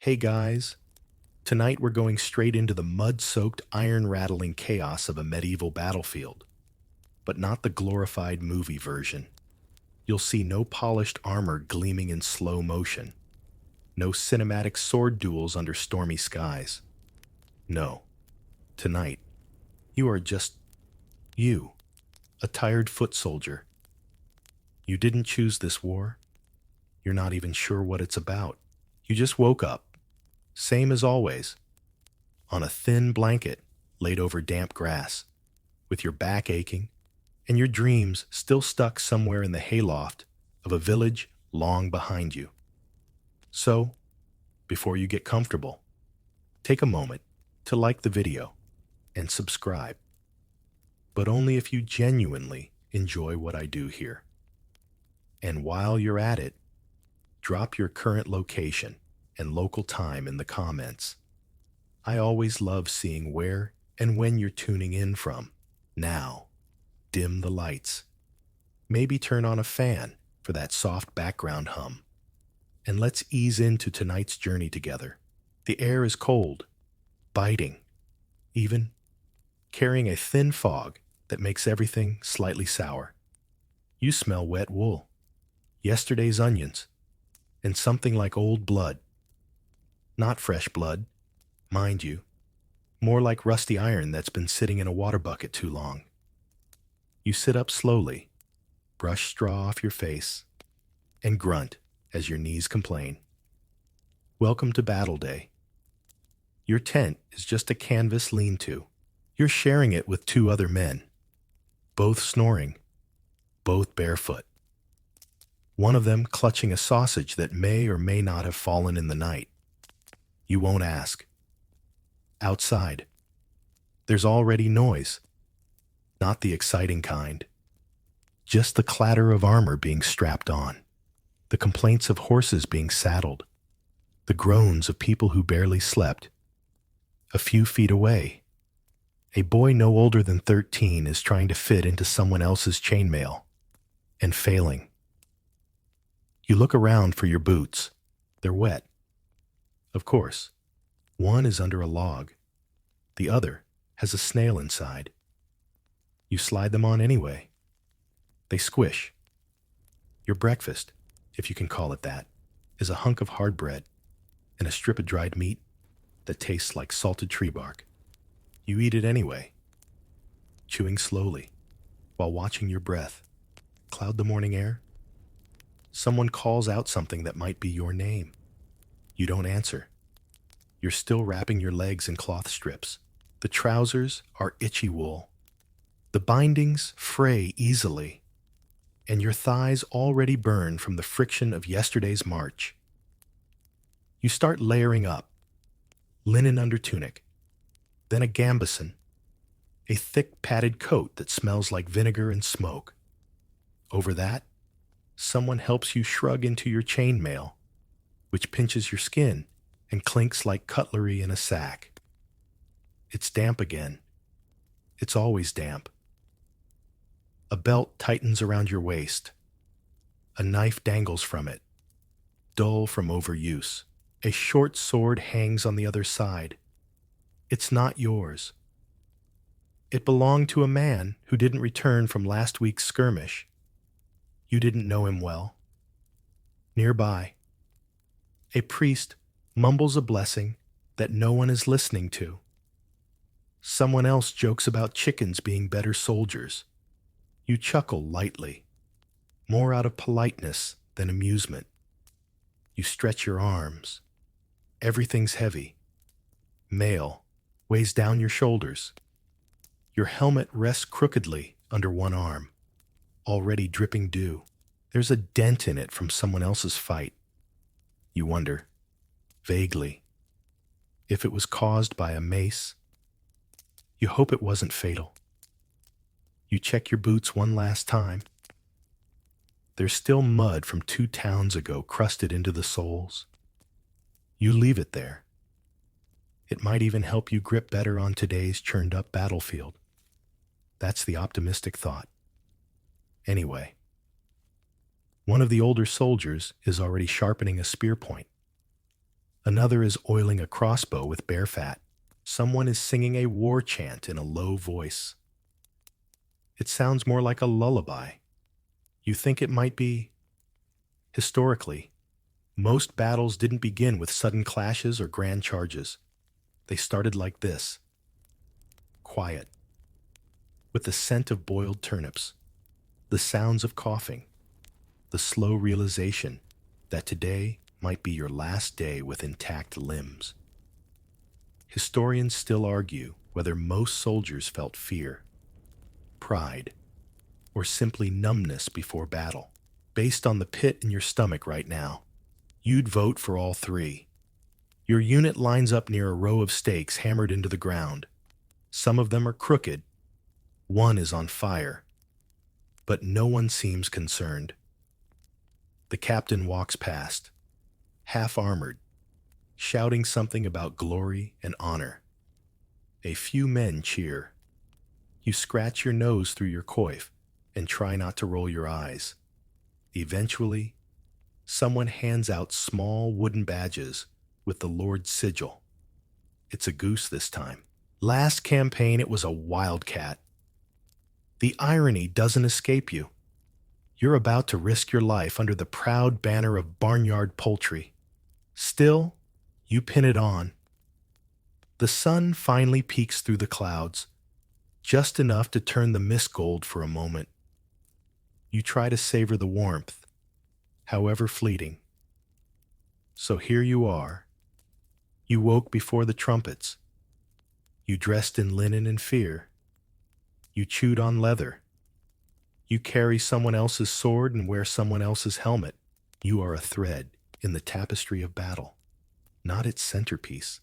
Hey guys, tonight we're going straight into the mud-soaked, iron-rattling chaos of a medieval battlefield, but not the glorified movie version. You'll see no polished armor gleaming in slow motion, no cinematic sword duels under stormy skies. No, tonight, you are just you, a tired foot soldier. You didn't choose this war. You're not even sure what it's about. You just woke up, same as always, on a thin blanket laid over damp grass, with your back aching and your dreams still stuck somewhere in the hayloft of a village long behind you. So, before you get comfortable, take a moment to like the video and subscribe, but only if you genuinely enjoy what I do here. And while you're at it, drop your current location and local time in the comments. I always love seeing where and when you're tuning in from. Now, dim the lights. Maybe turn on a fan for that soft background hum. And let's ease into tonight's journey together. The air is cold, biting, even carrying a thin fog that makes everything slightly sour. You smell wet wool, yesterday's onions, and something like old blood. Not fresh blood, mind you, more like rusty iron that's been sitting in a water bucket too long. You sit up slowly, brush straw off your face, and grunt as your knees complain. Welcome to Battle Day. Your tent is just a canvas lean-to. You're sharing it with two other men, both snoring, both barefoot. One of them clutching a sausage that may or may not have fallen in the night. You won't ask. Outside, there's already noise. Not the exciting kind. Just the clatter of armor being strapped on, the complaints of horses being saddled, the groans of people who barely slept. A few feet away, a boy no older than 13 is trying to fit into someone else's chainmail, and failing. You look around for your boots. They're wet. Of course, one is under a log. The other has a snail inside. You slide them on anyway. They squish. Your breakfast, if you can call it that, is a hunk of hard bread and a strip of dried meat that tastes like salted tree bark. You eat it anyway, chewing slowly while watching your breath cloud the morning air. Someone calls out something that might be your name. You don't answer. You're still wrapping your legs in cloth strips. The trousers are itchy wool. The bindings fray easily, and your thighs already burn from the friction of yesterday's march. You start layering up. Linen under tunic, then a gambeson, a thick padded coat that smells like vinegar and smoke. Over that, someone helps you shrug into your chainmail, which pinches your skin and clinks like cutlery in a sack. It's damp again. It's always damp. A belt tightens around your waist. A knife dangles from it, dull from overuse. A short sword hangs on the other side. It's not yours. It belonged to a man who didn't return from last week's skirmish. You didn't know him well. Nearby, a priest mumbles a blessing that no one is listening to. Someone else jokes about chickens being better soldiers. You chuckle lightly, more out of politeness than amusement. You stretch your arms. Everything's heavy. Mail weighs down your shoulders. Your helmet rests crookedly under one arm, already dripping dew. There's a dent in it from someone else's fight. You wonder, vaguely, if it was caused by a mace. You hope it wasn't fatal. You check your boots one last time. There's still mud from 2 towns ago crusted into the soles. You leave it there. It might even help you grip better on today's churned-up battlefield. That's the optimistic thought. Anyway, one of the older soldiers is already sharpening a spear point. Another is oiling a crossbow with bear fat. Someone is singing a war chant in a low voice. It sounds more like a lullaby. You think it might be? Historically, most battles didn't begin with sudden clashes or grand charges. They started like this: quiet, with the scent of boiled turnips, the sounds of coughing, the slow realization that today might be your last day with intact limbs. Historians still argue whether most soldiers felt fear, pride, or simply numbness before battle. Based on the pit in your stomach right now, you'd vote for all three. Your unit lines up near a row of stakes hammered into the ground. Some of them are crooked. One is on fire. But no one seems concerned. The captain walks past, half-armored, shouting something about glory and honor. A few men cheer. You scratch your nose through your coif and try not to roll your eyes. Eventually, someone hands out small wooden badges with the Lord's sigil. It's a goose this time. Last campaign, it was a wildcat. The irony doesn't escape you. You're about to risk your life under the proud banner of barnyard poultry. Still, you pin it on. The sun finally peeks through the clouds, just enough to turn the mist gold for a moment. You try to savor the warmth, however fleeting. So here you are. You woke before the trumpets. You dressed in linen and fear. You chewed on leather. You carry someone else's sword and wear someone else's helmet. You are a thread in the tapestry of battle, not its centerpiece.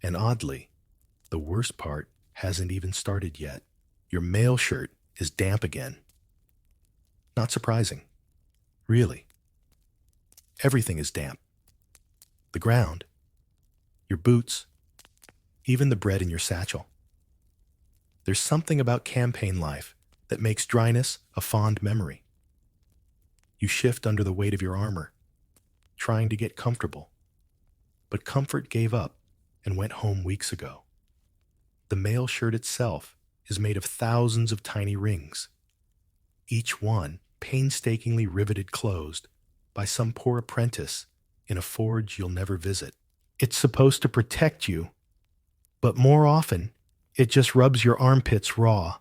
And oddly, the worst part hasn't even started yet. Your mail shirt is damp again. Not surprising. Really. Everything is damp. The ground, your boots, even the bread in your satchel. There's something about campaign life that makes dryness a fond memory. You shift under the weight of your armor, trying to get comfortable. But comfort gave up and went home weeks ago. The mail shirt itself is made of thousands of tiny rings, each one painstakingly riveted closed by some poor apprentice in a forge you'll never visit. It's supposed to protect you, but more often, it just rubs your armpits raw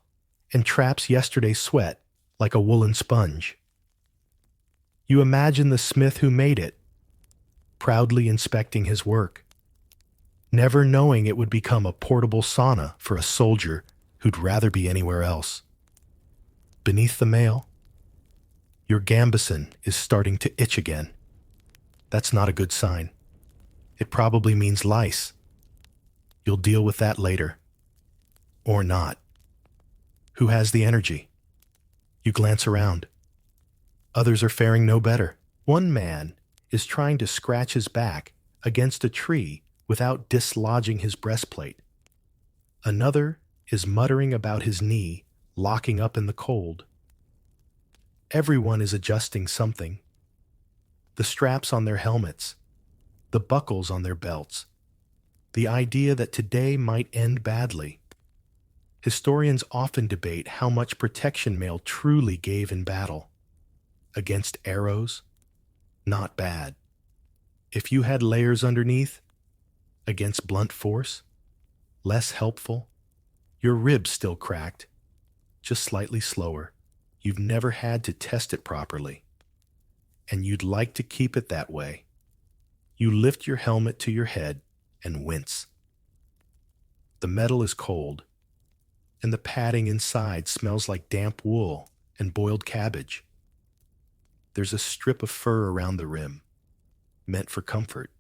and traps yesterday's sweat like a woolen sponge. You imagine the smith who made it, proudly inspecting his work, never knowing it would become a portable sauna for a soldier who'd rather be anywhere else. Beneath the mail, your gambeson is starting to itch again. That's not a good sign. It probably means lice. You'll deal with that later. Or not. Who has the energy? You glance around. Others are faring no better. One man is trying to scratch his back against a tree without dislodging his breastplate. Another is muttering about his knee locking up in the cold. Everyone is adjusting something. The straps on their helmets, the buckles on their belts, the idea that today might end badly. Historians often debate how much protection mail truly gave in battle. Against arrows, not bad. If you had layers underneath, against blunt force, less helpful. Your ribs still cracked, just slightly slower. You've never had to test it properly, and you'd like to keep it that way. You lift your helmet to your head and wince. The metal is cold, and the padding inside smells like damp wool and boiled cabbage. There's a strip of fur around the rim, meant for comfort,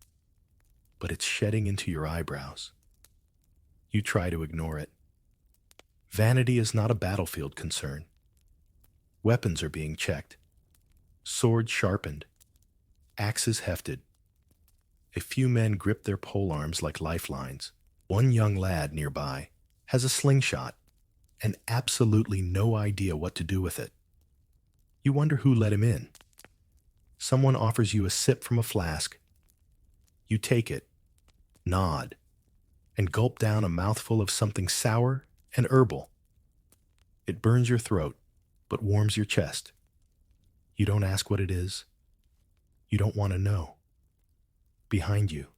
but it's shedding into your eyebrows. You try to ignore it. Vanity is not a battlefield concern. Weapons are being checked, swords sharpened, axes hefted. A few men grip their polearms like lifelines. One young lad nearby has a slingshot and absolutely no idea what to do with it. You wonder who let him in. Someone offers you a sip from a flask. You take it, nod, and gulp down a mouthful of something sour and herbal. It burns your throat, but warms your chest. You don't ask what it is. You don't want to know. Behind you,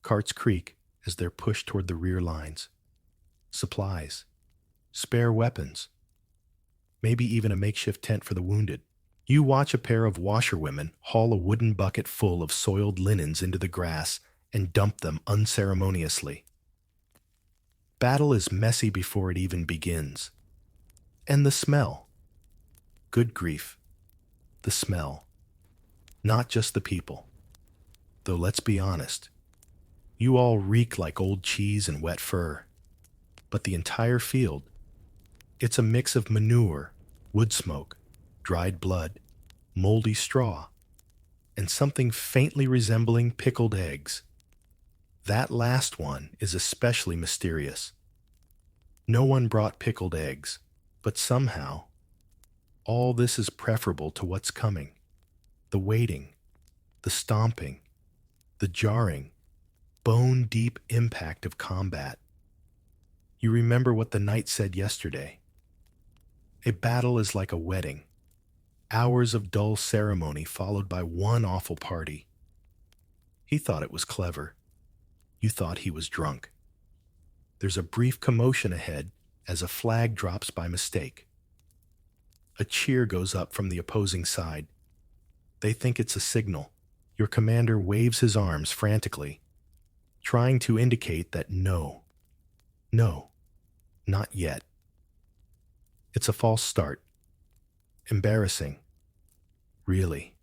carts creak as they're pushed toward the rear lines. Supplies, spare weapons, maybe even a makeshift tent for the wounded. You watch a pair of washerwomen haul a wooden bucket full of soiled linens into the grass and dump them unceremoniously. Battle is messy before it even begins. And the smell. Good grief. The smell. Not just the people. Though let's be honest, you all reek like old cheese and wet fur. But the entire field, it's a mix of manure, wood smoke, dried blood, moldy straw, and something faintly resembling pickled eggs. That last one is especially mysterious. No one brought pickled eggs, but somehow, all this is preferable to what's coming. The waiting, the stomping, the jarring, bone-deep impact of combat. You remember what the knight said yesterday. A battle is like a wedding. Hours of dull ceremony followed by one awful party. He thought it was clever. You thought he was drunk. There's a brief commotion ahead as a flag drops by mistake. A cheer goes up from the opposing side. They think it's a signal. Your commander waves his arms frantically, trying to indicate that no, not yet. It's a false start. Embarrassing. Really.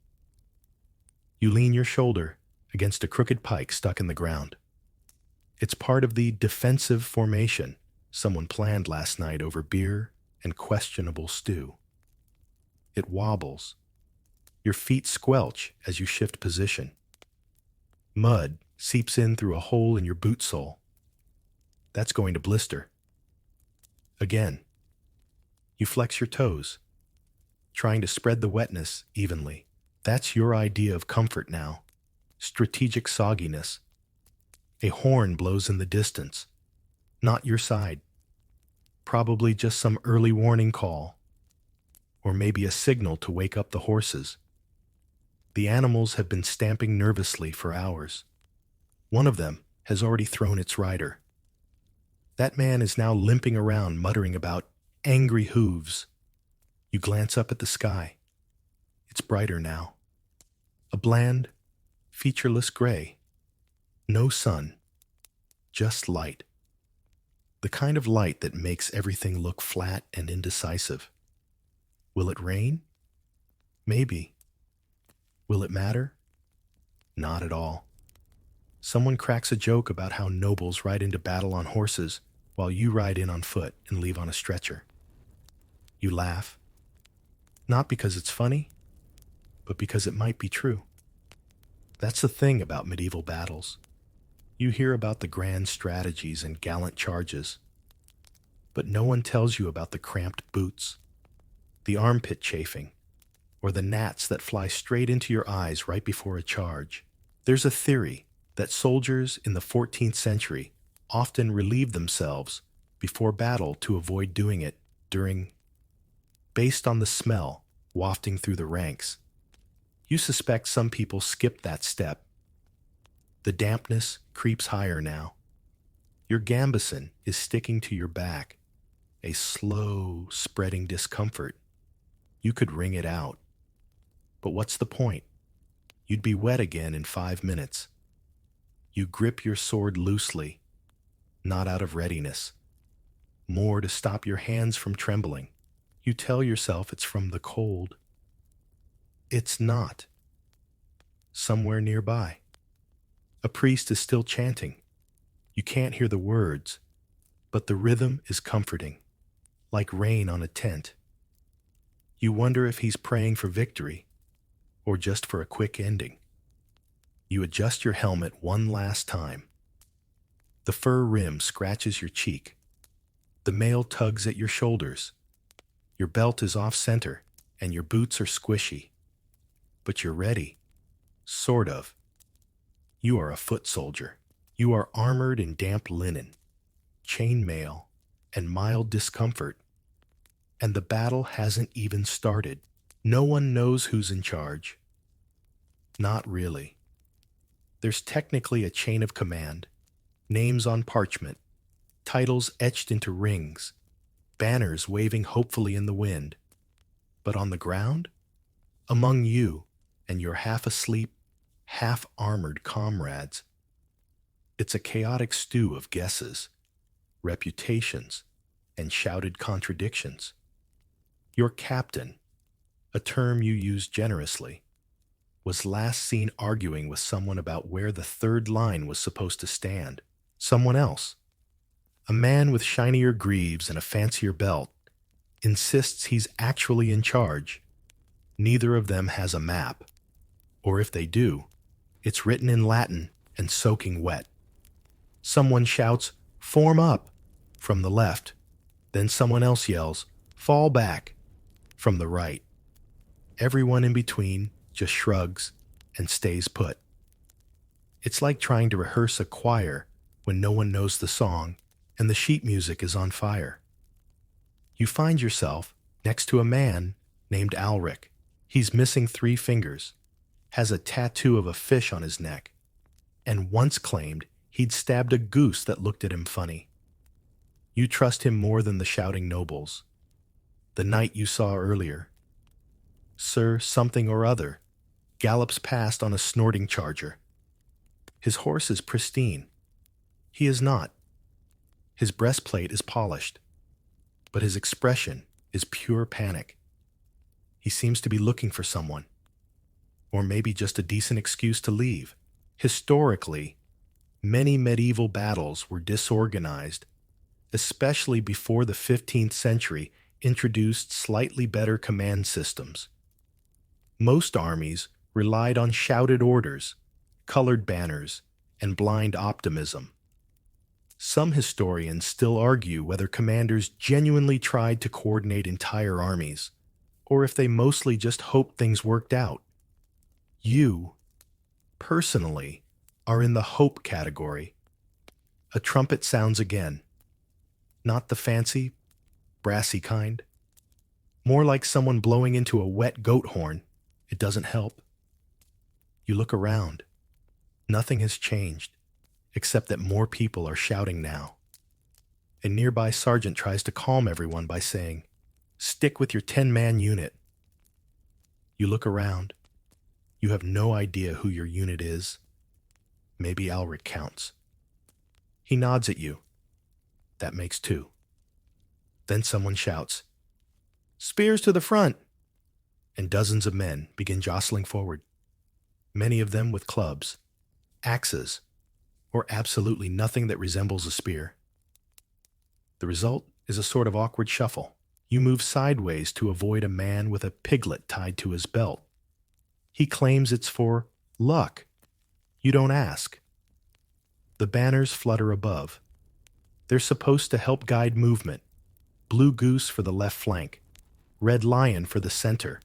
You lean your shoulder against a crooked pike stuck in the ground. It's part of the defensive formation someone planned last night over beer and questionable stew. It wobbles. Your feet squelch as you shift position. Mud seeps in through a hole in your boot sole. That's going to blister. Again. You flex your toes, trying to spread the wetness evenly. That's your idea of comfort now. Strategic sogginess. A horn blows in the distance. Not your side. Probably just some early warning call. Or maybe a signal to wake up the horses. The animals have been stamping nervously for hours. One of them has already thrown its rider. That man is now limping around muttering about angry hooves. You glance up at the sky. It's brighter now. A bland, featureless gray. No sun. Just light. The kind of light that makes everything look flat and indecisive. Will it rain? Maybe. Will it matter? Not at all. Someone cracks a joke about how nobles ride into battle on horses while you ride in on foot and leave on a stretcher. You laugh. Not because it's funny, but because it might be true. That's the thing about medieval battles. You hear about the grand strategies and gallant charges, but no one tells you about the cramped boots, the armpit chafing, or the gnats that fly straight into your eyes right before a charge. There's a theory that soldiers in the 14th century often relieved themselves before battle to avoid doing it during, based on the smell wafting through the ranks. You suspect some people skipped that step. The dampness creeps higher now. Your gambeson is sticking to your back, a slow, spreading discomfort. You could wring it out. But what's the point? You'd be wet again in 5 minutes. You grip your sword loosely, not out of readiness. More to stop your hands from trembling. You tell yourself it's from the cold. It's not. Somewhere nearby. A priest is still chanting. You can't hear the words, but the rhythm is comforting, like rain on a tent. You wonder if he's praying for victory, or just for a quick ending. You adjust your helmet one last time. The fur rim scratches your cheek. The mail tugs at your shoulders. Your belt is off center, and your boots are squishy. But you're ready. Sort of. You are a foot soldier. You are armored in damp linen, chain mail, and mild discomfort. And the battle hasn't even started. No one knows who's in charge. Not really. There's technically a chain of command, names on parchment, titles etched into rings, banners waving hopefully in the wind. But on the ground, among you and your half-asleep, half-armored comrades, it's a chaotic stew of guesses, reputations, and shouted contradictions. Your captain, a term you use generously, was last seen arguing with someone about where the third line was supposed to stand. Someone else, a man with shinier greaves and a fancier belt, insists he's actually in charge. Neither of them has a map, or if they do, it's written in Latin and soaking wet. Someone shouts, "Form up," from the left. Then someone else yells, "Fall back," from the right. Everyone in between just shrugs and stays put. It's like trying to rehearse a choir when no one knows the song and the sheet music is on fire. You find yourself next to a man named Alric. He's missing 3 fingers, has a tattoo of a fish on his neck, and once claimed he'd stabbed a goose that looked at him funny. You trust him more than the shouting nobles. The knight you saw earlier, Sir Something or Other, gallops past on a snorting charger. His horse is pristine. He is not. His breastplate is polished, but his expression is pure panic. He seems to be looking for someone, or maybe just a decent excuse to leave. Historically, many medieval battles were disorganized, especially before the 15th century introduced slightly better command systems. Most armies relied on shouted orders, colored banners, and blind optimism. Some historians still argue whether commanders genuinely tried to coordinate entire armies, or if they mostly just hoped things worked out. You, personally, are in the hope category. A trumpet sounds again. Not the fancy, brassy kind. More like someone blowing into a wet goat horn. It doesn't help. You look around. Nothing has changed, except that more people are shouting now. A nearby sergeant tries to calm everyone by saying, "Stick with your 10-man unit." You look around. You have no idea who your unit is. Maybe Alric counts. He nods at you. That makes 2. Then someone shouts, "Spears to the front!" And dozens of men begin jostling forward, many of them with clubs, axes, or absolutely nothing that resembles a spear. The result is a sort of awkward shuffle. You move sideways to avoid a man with a piglet tied to his belt. He claims it's for luck. You don't ask. The banners flutter above. They're supposed to help guide movement. Blue goose for the left flank, red lion for the center,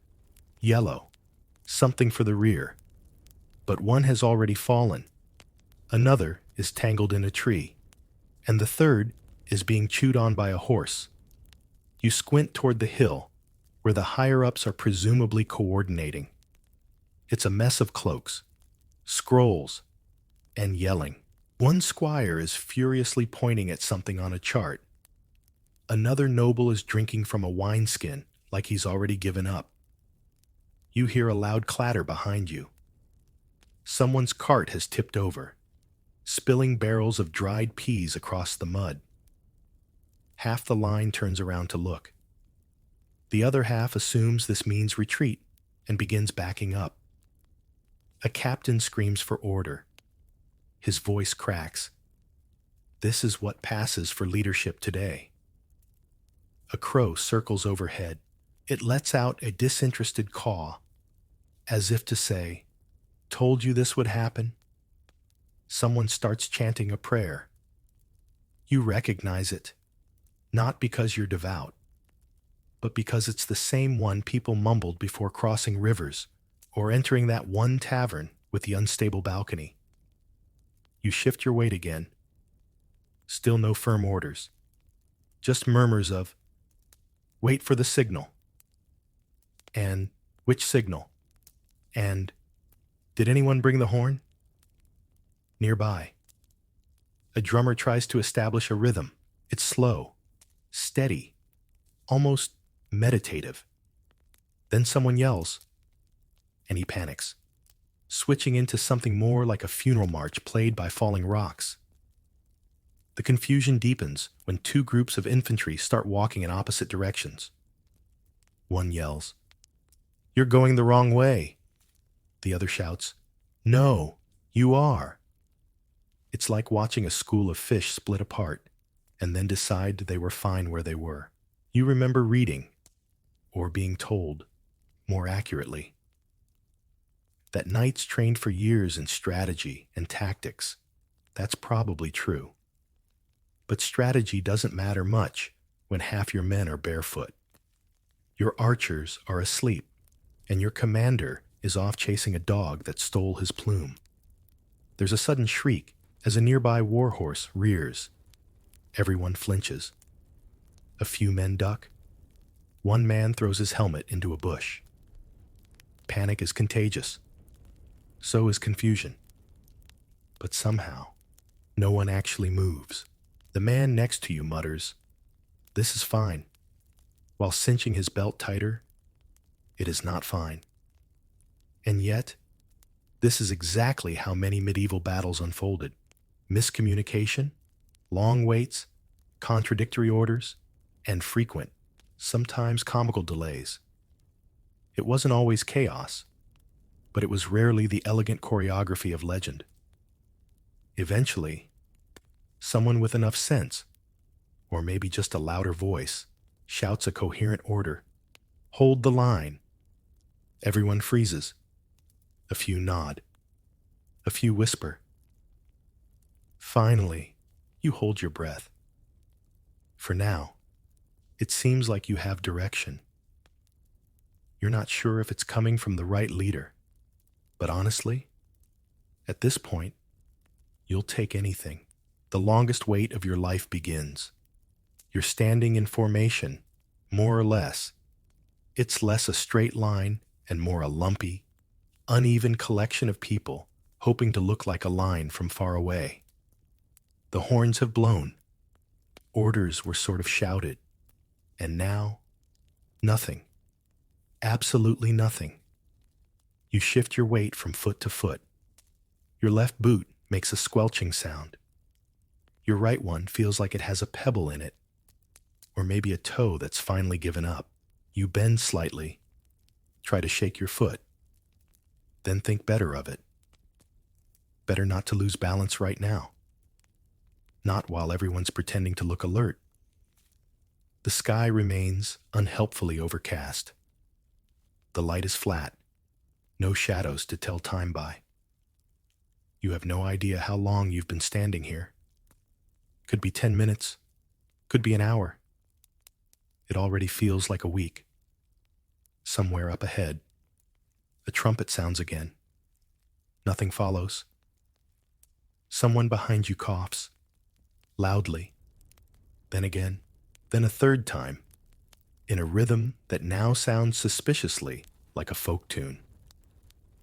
yellow, something for the rear. But one has already fallen. Another is tangled in a tree, and the third is being chewed on by a horse. You squint toward the hill, where the higher-ups are presumably coordinating. It's a mess of cloaks, scrolls, and yelling. One squire is furiously pointing at something on a chart. Another noble is drinking from a wineskin like he's already given up. You hear a loud clatter behind you. Someone's cart has tipped over, spilling barrels of dried peas across the mud. Half the line turns around to look. The other half assumes this means retreat and begins backing up. A captain screams for order. His voice cracks. This is what passes for leadership today. A crow circles overhead. It lets out a disinterested caw, as if to say, "Told you this would happen?" Someone starts chanting a prayer. You recognize it, not because you're devout, but because it's the same one people mumbled before crossing rivers or entering that one tavern with the unstable balcony. You shift your weight again. Still no firm orders. Just murmurs of, "Wait for the signal." And, "Which signal?" And, "Did anyone bring the horn?" Nearby, a drummer tries to establish a rhythm. It's slow, steady, almost meditative. Then someone yells, and he panics, switching into something more like a funeral march played by falling rocks. The confusion deepens when two groups of infantry start walking in opposite directions. One yells, "You're going the wrong way." The other shouts, "No, you are." It's like watching a school of fish split apart and then decide they were fine where they were. You remember reading, or being told, more accurately, that knights trained for years in strategy and tactics. That's probably true. But strategy doesn't matter much when half your men are barefoot. Your archers are asleep, and your commander is off chasing a dog that stole his plume. There's a sudden shriek as a nearby warhorse rears. Everyone flinches. A few men duck. One man throws his helmet into a bush. Panic is contagious. So is confusion. But somehow, no one actually moves. The man next to you mutters, "This is fine," while cinching his belt tighter. It is not fine. And yet, this is exactly how many medieval battles unfolded. Miscommunication, long waits, contradictory orders, and frequent, sometimes comical delays. It wasn't always chaos, but it was rarely the elegant choreography of legend. Eventually, someone with enough sense, or maybe just a louder voice, shouts a coherent order. "Hold the line." Everyone freezes. A few nod. A few whisper. Finally, you hold your breath. For now, it seems like you have direction. You're not sure if it's coming from the right leader, but honestly, at this point, you'll take anything. The longest wait of your life begins. You're standing in formation, more or less. It's less a straight line and more a lumpy, uneven collection of people hoping to look like a line from far away. The horns have blown. Orders were sort of shouted. And now, nothing. Absolutely nothing. You shift your weight from foot to foot. Your left boot makes a squelching sound. Your right one feels like it has a pebble in it, or maybe a toe that's finally given up. You bend slightly, try to shake your foot, then think better of it. Better not to lose balance right now. Not while everyone's pretending to look alert. The sky remains unhelpfully overcast. The light is flat, no shadows to tell time by. You have no idea how long you've been standing here. Could be 10 minutes, could be an hour. It already feels like a week. Somewhere up ahead, a trumpet sounds again. Nothing follows. Someone behind you coughs, loudly, then again, then a third time, in a rhythm that now sounds suspiciously like a folk tune.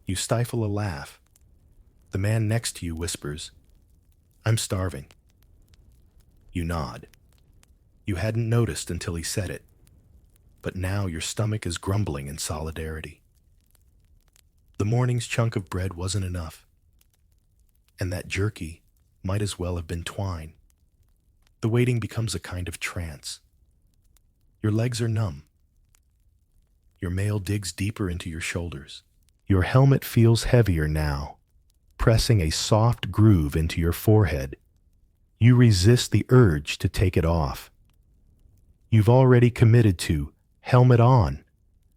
You stifle a laugh. The man next to you whispers, "I'm starving." You nod. You hadn't noticed until he said it, but now your stomach is grumbling in solidarity. The morning's chunk of bread wasn't enough, and that jerky might as well have been twine. The waiting becomes a kind of trance. Your legs are numb. Your mail digs deeper into your shoulders. Your helmet feels heavier now, pressing a soft groove into your forehead. You resist the urge to take it off. You've already committed to helmet on.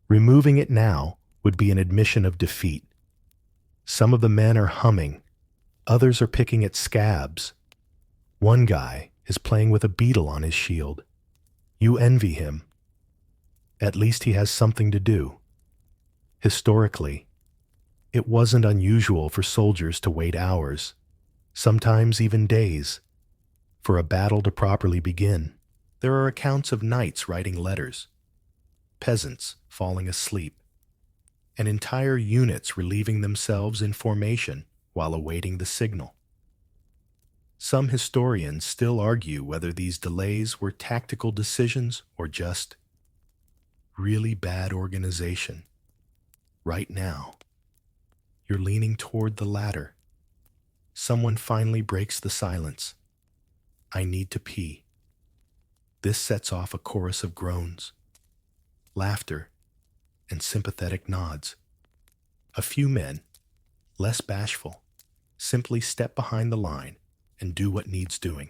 Removing it now would be an admission of defeat. Some of the men are humming. Others are picking at scabs. One guy is playing with a beetle on his shield. You envy him. At least he has something to do. Historically, it wasn't unusual for soldiers to wait hours. sometimes even days, for a battle to properly begin. There are accounts of knights writing letters, peasants falling asleep, and entire units relieving themselves in formation while awaiting the signal. Some historians still argue whether these delays were tactical decisions or just really bad organization. Right now, you're leaning toward the latter. Someone finally breaks the silence. I need to pee. This sets off a chorus of groans, laughter, and sympathetic nods. A few men, less bashful, simply step behind the line and do what needs doing.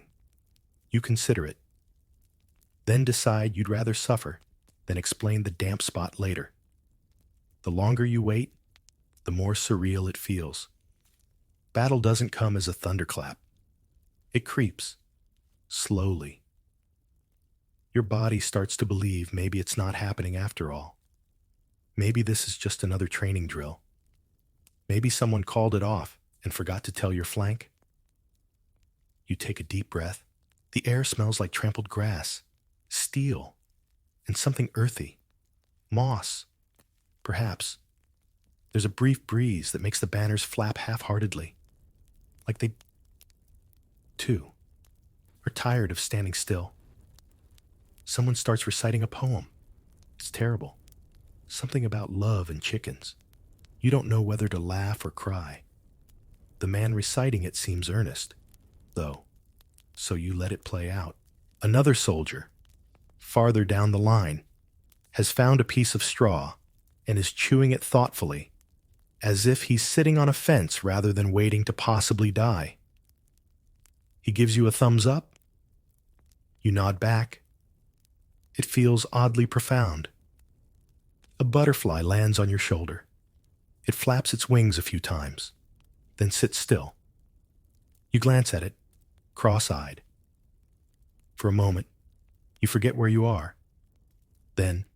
You consider it, then decide you'd rather suffer than explain the damp spot later. The longer you wait, the more surreal it feels. Battle doesn't come as a thunderclap. It creeps, slowly. Your body starts to believe maybe it's not happening after all. Maybe this is just another training drill. Maybe someone called it off and forgot to tell your flank. You take a deep breath. The air smells like trampled grass, steel, and something earthy. Moss, perhaps. There's a brief breeze that makes the banners flap half-heartedly, like they, too, are tired of standing still. Someone starts reciting a poem. It's terrible. Something about love and chickens. You don't know whether to laugh or cry. The man reciting it seems earnest, though, so you let it play out. Another soldier, farther down the line, has found a piece of straw and is chewing it thoughtfully, as if he's sitting on a fence rather than waiting to possibly die. He gives you a thumbs up. You nod back. It feels oddly profound. A butterfly lands on your shoulder. It flaps its wings a few times, then sits still. You glance at it, cross-eyed. For a moment, you forget where you are. Then,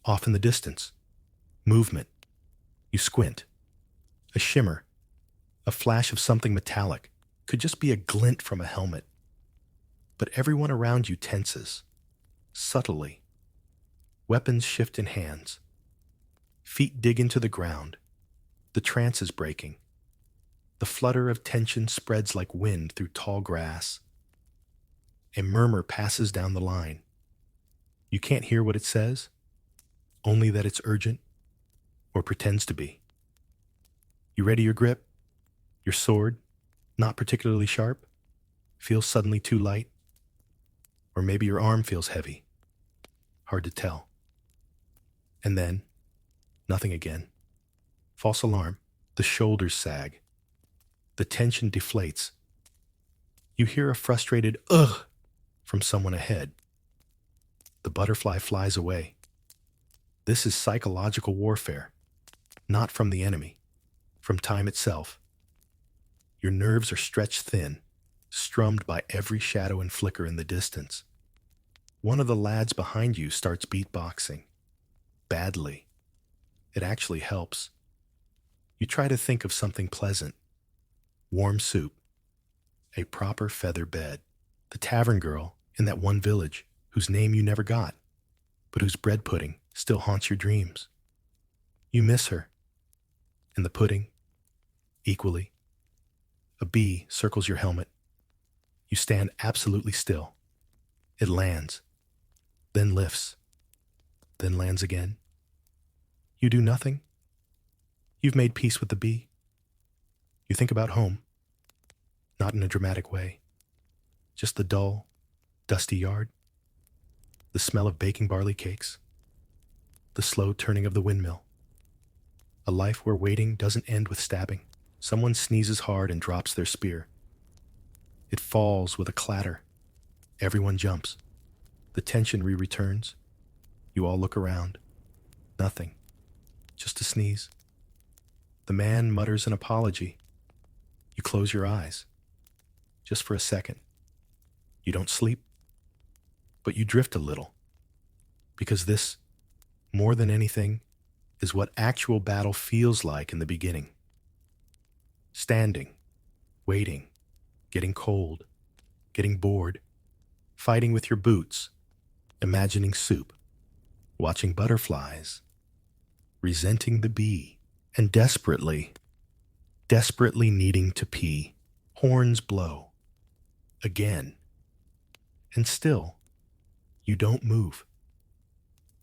off in the distance, movement. You squint. A shimmer, a flash of something metallic, could just be a glint from a helmet. But everyone around you tenses, subtly. Weapons shift in hands. Feet dig into the ground. The trance is breaking. The flutter of tension spreads like wind through tall grass. A murmur passes down the line. You can't hear what it says, only that it's urgent, or pretends to be. You ready your grip? Your sword, not particularly sharp, feels suddenly too light. Or maybe your arm feels heavy. Hard to tell. And then, nothing again. False alarm. The shoulders sag. The tension deflates. You hear a frustrated ugh from someone ahead. The butterfly flies away. This is psychological warfare, not from the enemy, from time itself. Your nerves are stretched thin, strummed by every shadow and flicker in the distance. One of the lads behind you starts beatboxing. Badly. It actually helps. You try to think of something pleasant. Warm soup. A proper feather bed. The tavern girl in that one village whose name you never got, but whose bread pudding still haunts your dreams. You miss her. And the pudding, equally. A bee circles your helmet. You stand absolutely still. It lands, then lifts, then lands again. You do nothing. You've made peace with the bee. You think about home, not in a dramatic way. Just the dull, dusty yard, the smell of baking barley cakes, the slow turning of the windmill. A life where waiting doesn't end with stabbing. Someone sneezes hard and drops their spear. It falls with a clatter. Everyone jumps. The tension returns. You all look around. Nothing. Just a sneeze. The man mutters an apology. You close your eyes. Just for a second. You don't sleep, but you drift a little. Because this, more than anything, is what actual battle feels like in the beginning. Standing, waiting, getting cold, getting bored, fighting with your boots, imagining soup, watching butterflies, resenting the bee, and desperately needing to pee. Horns blow. Again. And still, you don't move.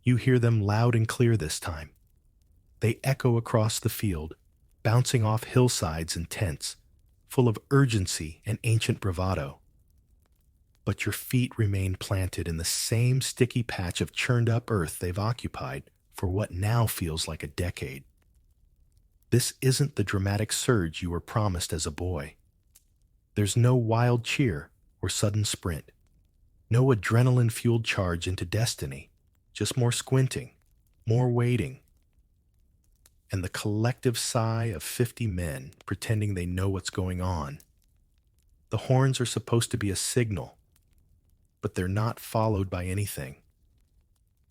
You hear them loud and clear this time. They echo across the field, bouncing off hillsides and tents, full of urgency and ancient bravado. But your feet remain planted in the same sticky patch of churned-up earth they've occupied for what now feels like a decade. This isn't the dramatic surge you were promised as a boy. There's no wild cheer or sudden sprint. No adrenaline-fueled charge into destiny. Just more squinting, more waiting, and the collective sigh of 50 men pretending they know what's going on. The horns are supposed to be a signal, but they're not followed by anything.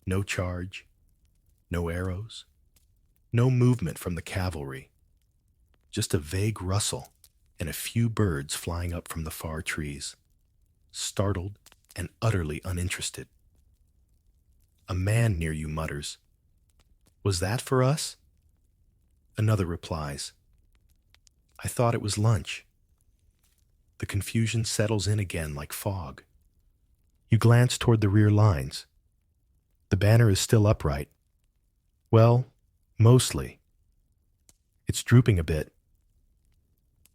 No charge, no arrows, no movement from the cavalry. Just a vague rustle and a few birds flying up from the far trees, startled and utterly uninterested. A man near you mutters, "Was that for us?" Another replies, "I thought it was lunch." The confusion settles in again like fog. You glance toward the rear lines. The banner is still upright. Well, mostly. It's drooping a bit.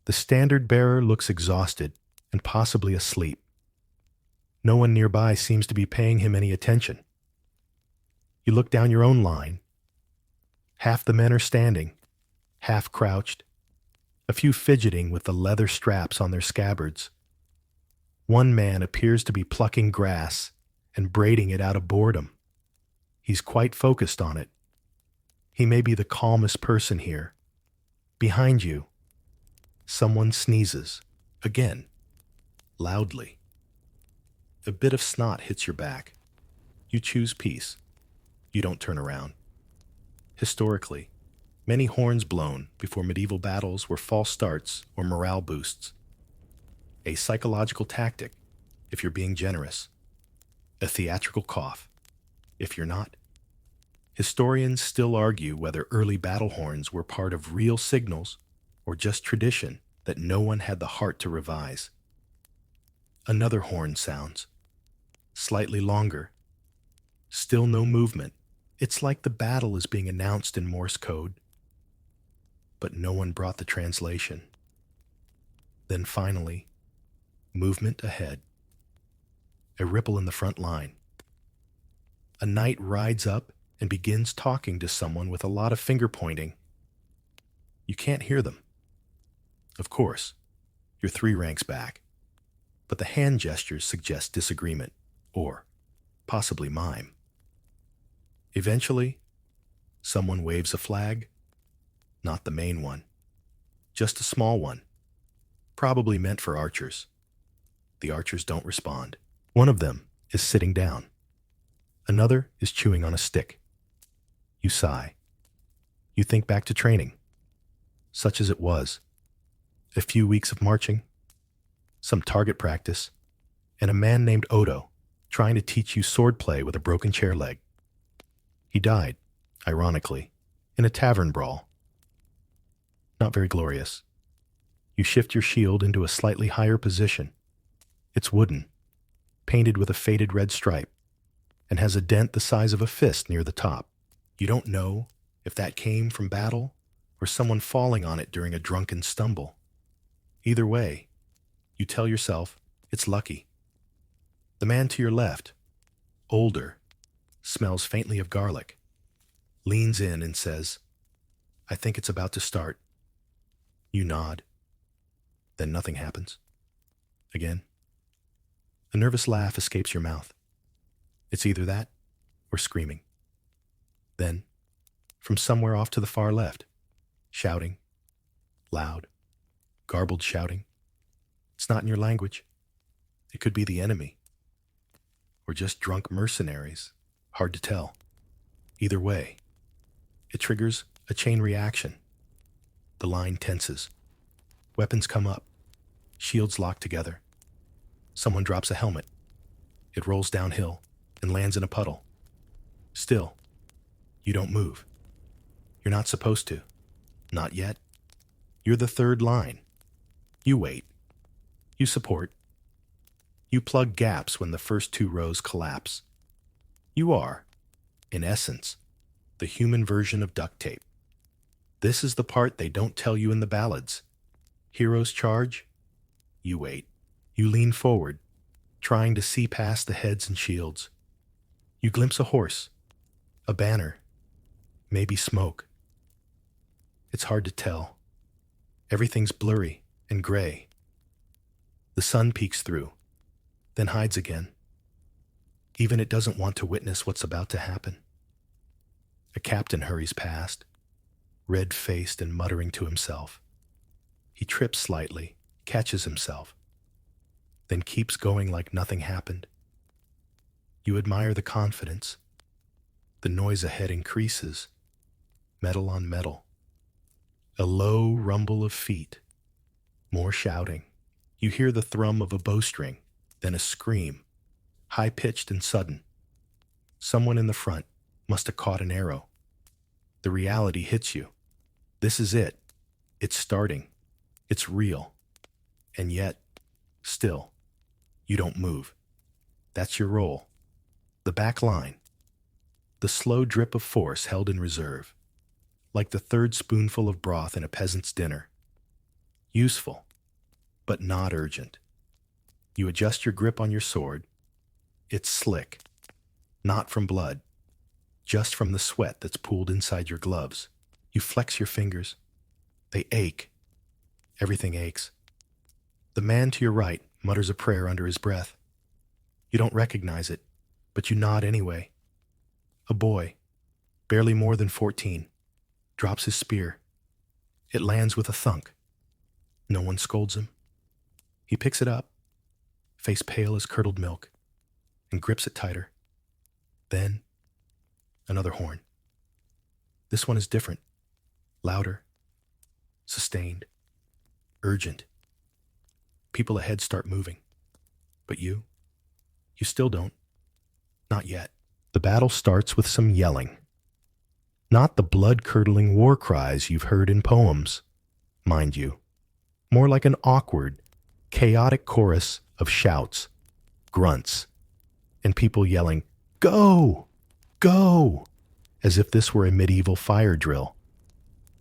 The standard bearer looks exhausted and possibly asleep. No one nearby seems to be paying him any attention. You look down your own line. Half the men are standing, half crouched, a few fidgeting with the leather straps on their scabbards. One man appears to be plucking grass and braiding it out of boredom. He's quite focused on it. He may be the calmest person here. Behind you, someone sneezes, again, loudly. A bit of snot hits your back. You choose peace. You don't turn around. Historically, many horns blown before medieval battles were false starts or morale boosts. A psychological tactic, if you're being generous. A theatrical cough, if you're not. Historians still argue whether early battle horns were part of real signals or just tradition that no one had the heart to revise. Another horn sounds, slightly longer. Still no movement. It's like the battle is being announced in Morse code. But no one brought the translation. Then finally, movement ahead. A ripple in the front line. A knight rides up and begins talking to someone with a lot of finger pointing. You can't hear them. Of course, you're 3 ranks back. But the hand gestures suggest disagreement, or possibly mime. Eventually, someone waves a flag. Not the main one. Just a small one. Probably meant for archers. The archers don't respond. One of them is sitting down. Another is chewing on a stick. You sigh. You think back to training. Such as it was. A few weeks of marching. Some target practice. And a man named Odo trying to teach you swordplay with a broken chair leg. He died, ironically, in a tavern brawl. Not very glorious. You shift your shield into a slightly higher position. It's wooden, painted with a faded red stripe, and has a dent the size of a fist near the top. You don't know if that came from battle or someone falling on it during a drunken stumble. Either way, you tell yourself it's lucky. The man to your left, older, smells faintly of garlic, leans in and says, "I think it's about to start." You nod. Then nothing happens. Again. A nervous laugh escapes your mouth. It's either that or screaming. Then, from somewhere off to the far left, shouting, loud, garbled shouting. It's not in your language. It could be the enemy. Or just drunk mercenaries. Hard to tell. Either way, it triggers a chain reaction. The line tenses. Weapons come up. Shields lock together. Someone drops a helmet. It rolls downhill and lands in a puddle. Still, you don't move. You're not supposed to. Not yet. You're the third line. You wait. You support. You plug gaps when the first two rows collapse. You are, in essence, the human version of duct tape. This is the part they don't tell you in the ballads. Heroes charge. You wait. You lean forward, trying to see past the heads and shields. You glimpse a horse, a banner, maybe smoke. It's hard to tell. Everything's blurry and gray. The sun peeks through, then hides again. Even it doesn't want to witness what's about to happen. A captain hurries past, red-faced and muttering to himself. He trips slightly, catches himself, then keeps going like nothing happened. You admire the confidence. The noise ahead increases, metal on metal. A low rumble of feet. More shouting. You hear the thrum of a bowstring, then a scream, high-pitched and sudden. Someone in the front must have caught an arrow. The reality hits you. This is it. It's starting. It's real. And yet, still, you don't move. That's your role. The back line. The slow drip of force held in reserve. Like the third spoonful of broth in a peasant's dinner. Useful, but not urgent. You adjust your grip on your sword. It's slick. Not from blood. Just from the sweat that's pooled inside your gloves. You flex your fingers. They ache. Everything aches. The man to your right mutters a prayer under his breath. You don't recognize it, but you nod anyway. A boy, barely more than 14, drops his spear. It lands with a thunk. No one scolds him. He picks it up, face pale as curdled milk, and grips it tighter. Then, another horn. This one is different. Louder. Sustained. Urgent. People ahead start moving. But you still don't. Not yet. The battle starts with some yelling. Not the blood-curdling war cries you've heard in poems, mind you. More like an awkward, chaotic chorus of shouts, grunts, and people yelling, "Go! Go!" as if this were a medieval fire drill.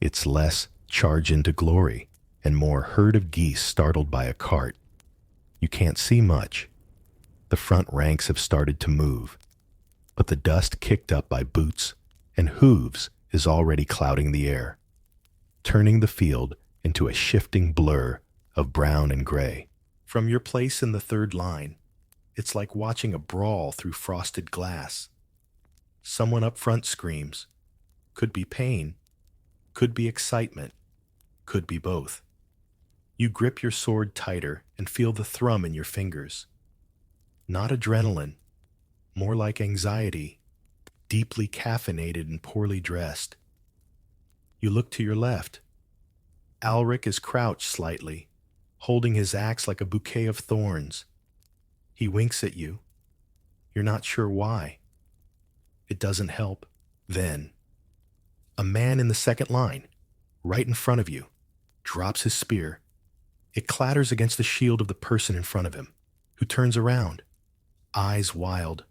It's less charge into glory and more herd of geese startled by a cart. You can't see much. The front ranks have started to move, but the dust kicked up by boots and hooves is already clouding the air, turning the field into a shifting blur of brown and gray. From your place in the third line, it's like watching a brawl through frosted glass. Someone up front screams. Could be pain, could be excitement, could be both. You grip your sword tighter and feel the thrum in your fingers. Not adrenaline, more like anxiety, deeply caffeinated and poorly dressed. You look to your left. Alric is crouched slightly, holding his axe like a bouquet of thorns. He winks at you. You're not sure why. It doesn't help. Then, a man in the second line, right in front of you, drops his spear. It clatters against the shield of the person in front of him, who turns around, eyes wild.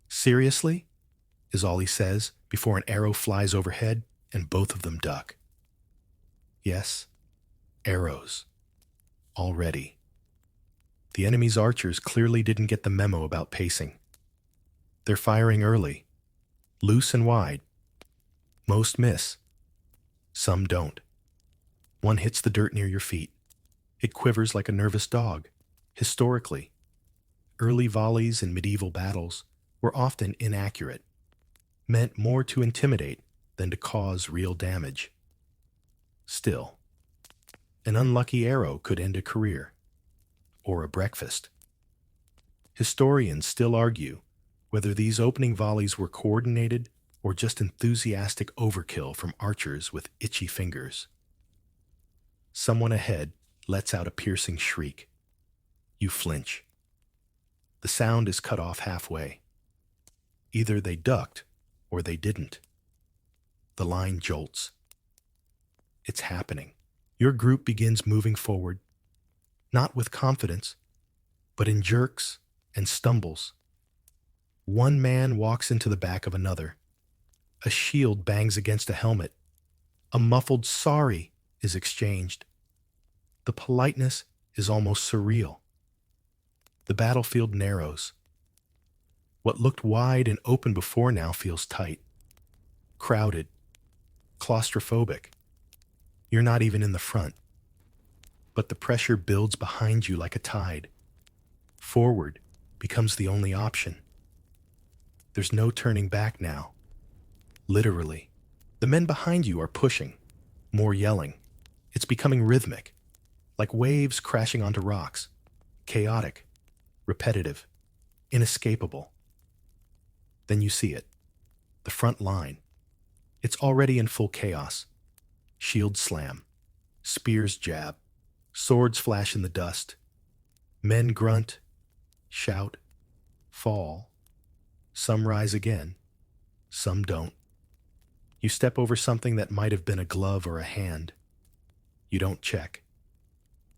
"Seriously?" is all he says before an arrow flies overhead and both of them duck. Yes, arrows. Already. The enemy's archers clearly didn't get the memo about pacing. They're firing early, loose and wide. Most miss. Some don't. One hits the dirt near your feet. It quivers like a nervous dog. Historically, early volleys in medieval battles were often inaccurate, meant more to intimidate than to cause real damage. Still, an unlucky arrow could end a career, or a breakfast. Historians still argue whether these opening volleys were coordinated or just enthusiastic overkill from archers with itchy fingers. Someone ahead lets out a piercing shriek. You flinch. The sound is cut off halfway. Either they ducked or they didn't. The line jolts. It's happening. Your group begins moving forward, not with confidence, but in jerks and stumbles. One man walks into the back of another. A shield bangs against a helmet. A muffled sorry is exchanged. The politeness is almost surreal. The battlefield narrows. What looked wide and open before now feels tight, crowded, claustrophobic. You're not even in the front. But the pressure builds behind you like a tide. Forward becomes the only option. There's no turning back now. Literally. The men behind you are pushing, more yelling. It's becoming rhythmic, like waves crashing onto rocks. Chaotic, repetitive, inescapable. Then you see it. The front line. It's already in full chaos. Shields slam. Spears jab. Swords flash in the dust. Men grunt, shout, fall. Some rise again. Some don't. You step over something that might have been a glove or a hand. You don't check.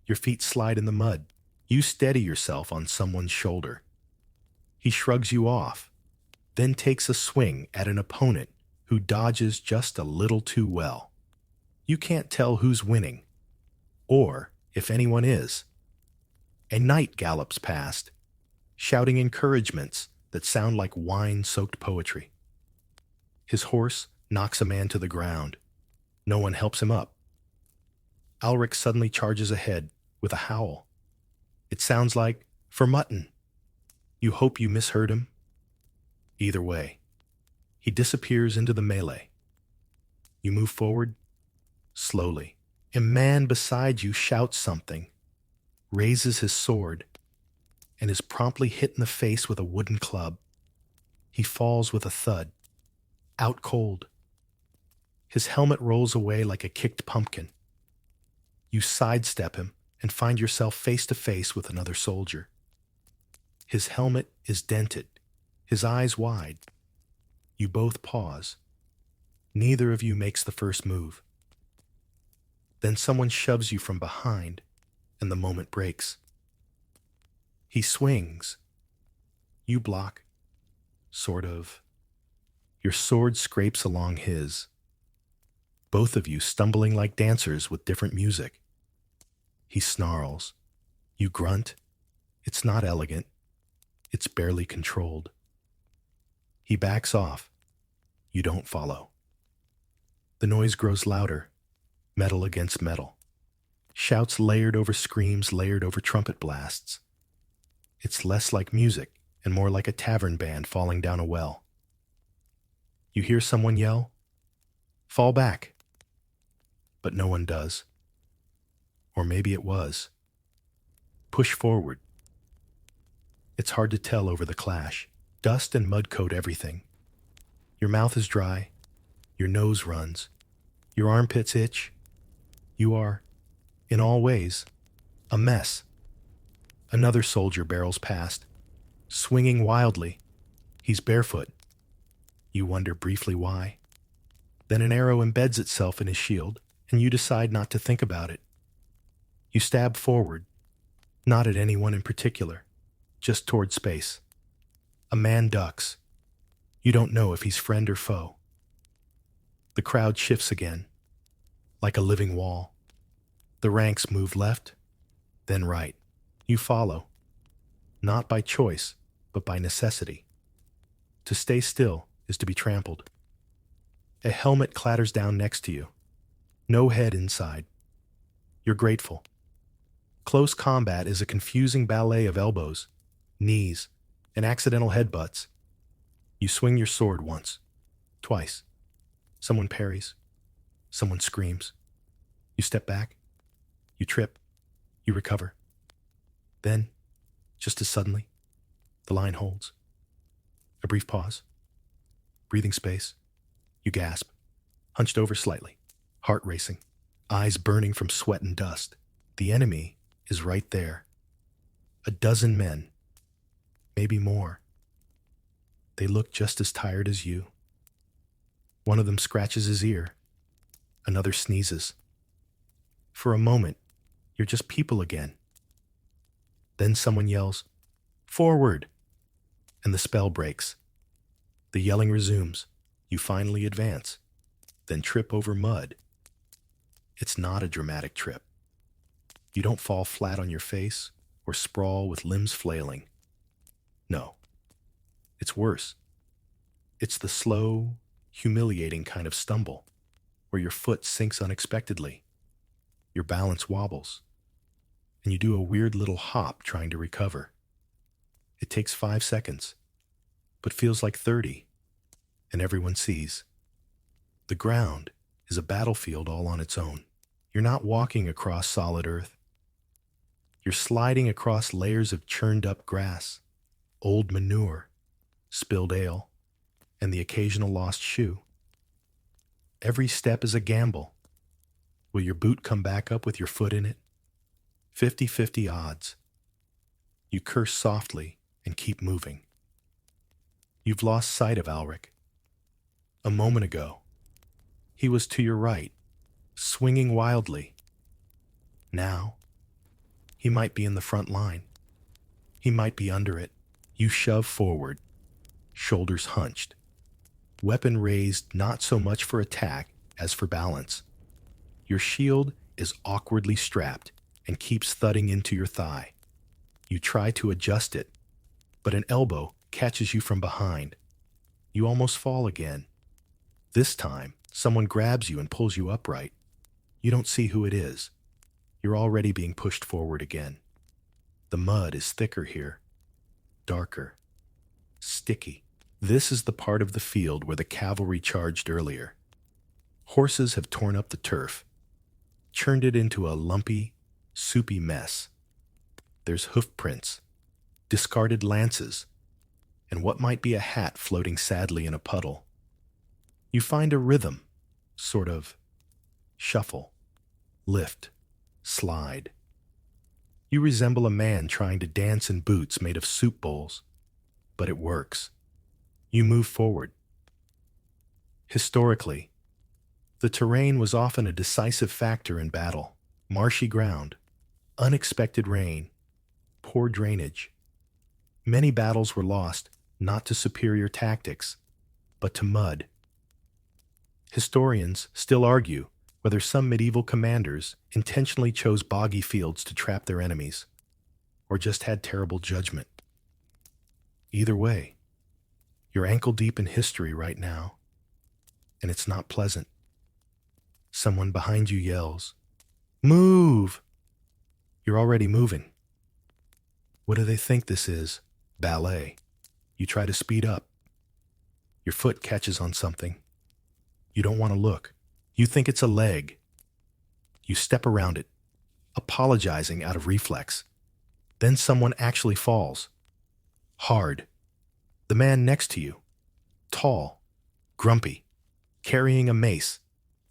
Your feet slide in the mud. You steady yourself on someone's shoulder. He shrugs you off, then takes a swing at an opponent who dodges just a little too well. You can't tell who's winning, or if anyone is. A knight gallops past, shouting encouragements that sound like wine-soaked poetry. His horse knocks a man to the ground. No one helps him up. Alric suddenly charges ahead with a howl. It sounds like, "For mutton." You hope you misheard him. Either way, he disappears into the melee. You move forward, slowly. A man beside you shouts something, raises his sword, and is promptly hit in the face with a wooden club. He falls with a thud, out cold. His helmet rolls away like a kicked pumpkin. You sidestep him and find yourself face to face with another soldier. His helmet is dented, his eyes wide. You both pause. Neither of you makes the first move. Then someone shoves you from behind, and the moment breaks. He swings. You block. Sort of. Your sword scrapes along his. Both of you stumbling like dancers with different music. He snarls. You grunt. It's not elegant. It's barely controlled. He backs off. You don't follow. The noise grows louder, metal against metal. Shouts layered over screams, layered over trumpet blasts. It's less like music and more like a tavern band falling down a well. You hear someone yell, "Fall back!" But no one does. Or maybe it was. Push forward. It's hard to tell over the clash. Dust and mud coat everything. Your mouth is dry. Your nose runs. Your armpits itch. You are, in all ways, a mess. Another soldier barrels past, swinging wildly. He's barefoot. You wonder briefly why. Then an arrow embeds itself in his shield, and you decide not to think about it. You stab forward, not at anyone in particular, just toward space. A man ducks. You don't know if he's friend or foe. The crowd shifts again, like a living wall. The ranks move left, then right. You follow, not by choice, but by necessity. To stay still is to be trampled. A helmet clatters down next to you. No head inside. You're grateful. Close combat is a confusing ballet of elbows, knees, and accidental headbutts. You swing your sword once, twice. Someone parries. Someone screams. You step back. You trip. You recover. Then, just as suddenly, the line holds. A brief pause. Breathing space. You gasp, hunched over slightly, heart racing, eyes burning from sweat and dust. The enemy is right there. A dozen men, maybe more. They look just as tired as you. One of them scratches his ear. Another sneezes. For a moment, you're just people again. Then someone yells, "Forward!" And the spell breaks. The yelling resumes. You finally advance, then trip over mud. It's not a dramatic trip. You don't fall flat on your face or sprawl with limbs flailing. No, it's worse. It's the slow, humiliating kind of stumble where your foot sinks unexpectedly, your balance wobbles, and you do a weird little hop trying to recover. It takes 5 seconds, but feels like 30, and everyone sees. The ground is a battlefield all on its own. You're not walking across solid earth. You're sliding across layers of churned up grass, old manure, spilled ale, and the occasional lost shoe. Every step is a gamble. Will your boot come back up with your foot in it? 50-50 odds. You curse softly and keep moving. You've lost sight of Alric. A moment ago, he was to your right, swinging wildly. Now, he might be in the front line. He might be under it. You shove forward, shoulders hunched, weapon raised not so much for attack as for balance. Your shield is awkwardly strapped and keeps thudding into your thigh. You try to adjust it, but an elbow catches you from behind. You almost fall again. This time, someone grabs you and pulls you upright. You don't see who it is. You're already being pushed forward again. The mud is thicker here, darker, sticky. This is the part of the field where the cavalry charged earlier. Horses have torn up the turf, churned it into a lumpy, soupy mess. There's hoof prints, discarded lances, and what might be a hat floating sadly in a puddle. You find a rhythm, sort of shuffle, lift, slide. You resemble a man trying to dance in boots made of soup bowls, but it works. You move forward. Historically, the terrain was often a decisive factor in battle. Marshy ground, unexpected rain, poor drainage. Many battles were lost not to superior tactics, but to mud. Historians still argue whether some medieval commanders intentionally chose boggy fields to trap their enemies, or just had terrible judgment. Either way, you're ankle deep in history right now, and it's not pleasant. Someone behind you yells, "Move!" You're already moving. What do they think this is? Ballet. You try to speed up. Your foot catches on something. You don't want to look. You think it's a leg. You step around it, apologizing out of reflex. Then someone actually falls. Hard. The man next to you, tall, grumpy, carrying a mace,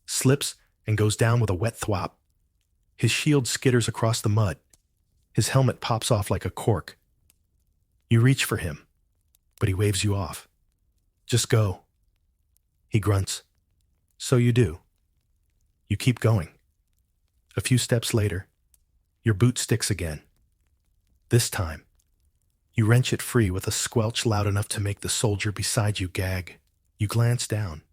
slips and goes down with a wet thwop. His shield skitters across the mud. His helmet pops off like a cork. You reach for him, but he waves you off. "Just go." He grunts. So you do. You keep going. A few steps later, your boot sticks again. This time, you wrench it free with a squelch loud enough to make the soldier beside you gag. You glance down.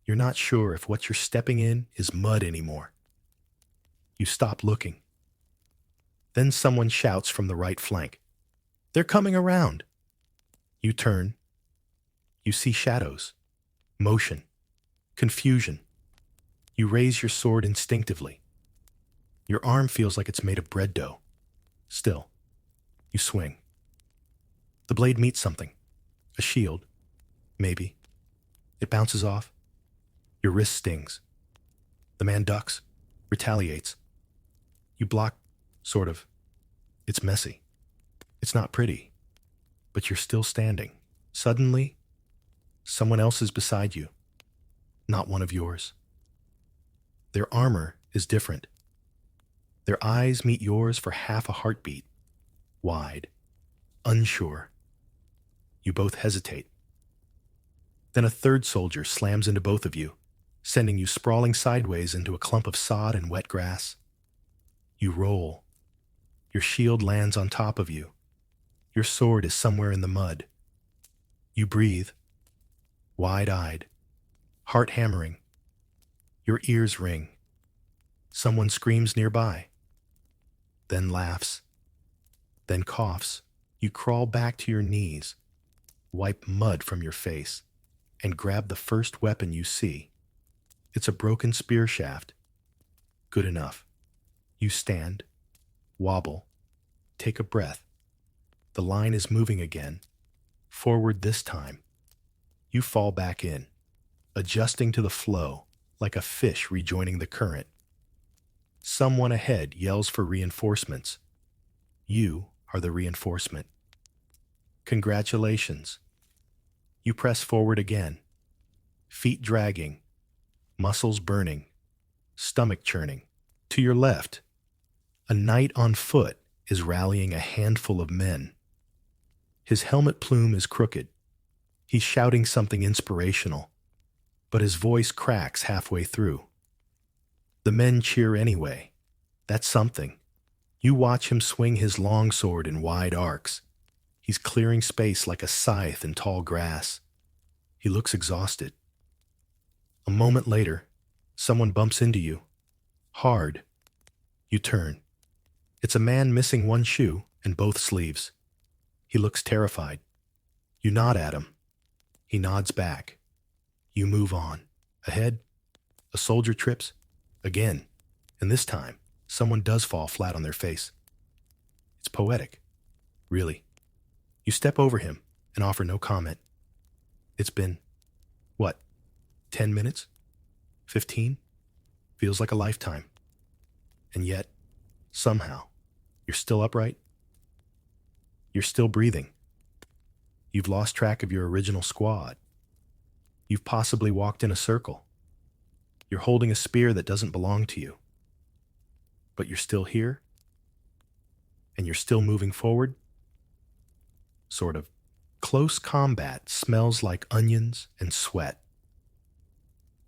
You're not sure if what you're stepping in is mud anymore. You stop looking. Then someone shouts from the right flank, "They're coming around." You turn. You see shadows, motion, confusion. You raise your sword instinctively. Your arm feels like it's made of bread dough. Still, you swing. The blade meets something. A shield. Maybe. It bounces off. Your wrist stings. The man ducks, retaliates. You block, sort of. It's messy. It's not pretty. But you're still standing. Suddenly, someone else is beside you. Not one of yours. Their armor is different. Their eyes meet yours for half a heartbeat, wide, unsure. You both hesitate. Then a third soldier slams into both of you, sending you sprawling sideways into a clump of sod and wet grass. You roll. Your shield lands on top of you. Your sword is somewhere in the mud. You breathe, wide-eyed, heart hammering. Your ears ring. Someone screams nearby, then laughs, then coughs. You crawl back to your knees, wipe mud from your face, and grab the first weapon you see. It's a broken spear shaft. Good enough. You stand, wobble, take a breath. The line is moving again, forward this time. You fall back in, adjusting to the flow like a fish rejoining the current. Someone ahead yells for reinforcements. You are the reinforcement. Congratulations. You press forward again, feet dragging, muscles burning, stomach churning. To your left, a knight on foot is rallying a handful of men. His helmet plume is crooked. He's shouting something inspirational, but his voice cracks halfway through. The men cheer anyway. That's something. You watch him swing his long sword in wide arcs. He's clearing space like a scythe in tall grass. He looks exhausted. A moment later, someone bumps into you. Hard. You turn. It's a man missing one shoe and both sleeves. He looks terrified. You nod at him. He nods back. You move on. Ahead, a soldier trips. Again, and this time, someone does fall flat on their face. It's poetic. Really. You step over him and offer no comment. It's been, 10 minutes? 15? Feels like a lifetime. And yet, somehow, you're still upright. You're still breathing. You've lost track of your original squad. You've possibly walked in a circle. You're holding a spear that doesn't belong to you. But you're still here? And you're still moving forward? Sort of. Close combat smells like onions and sweat.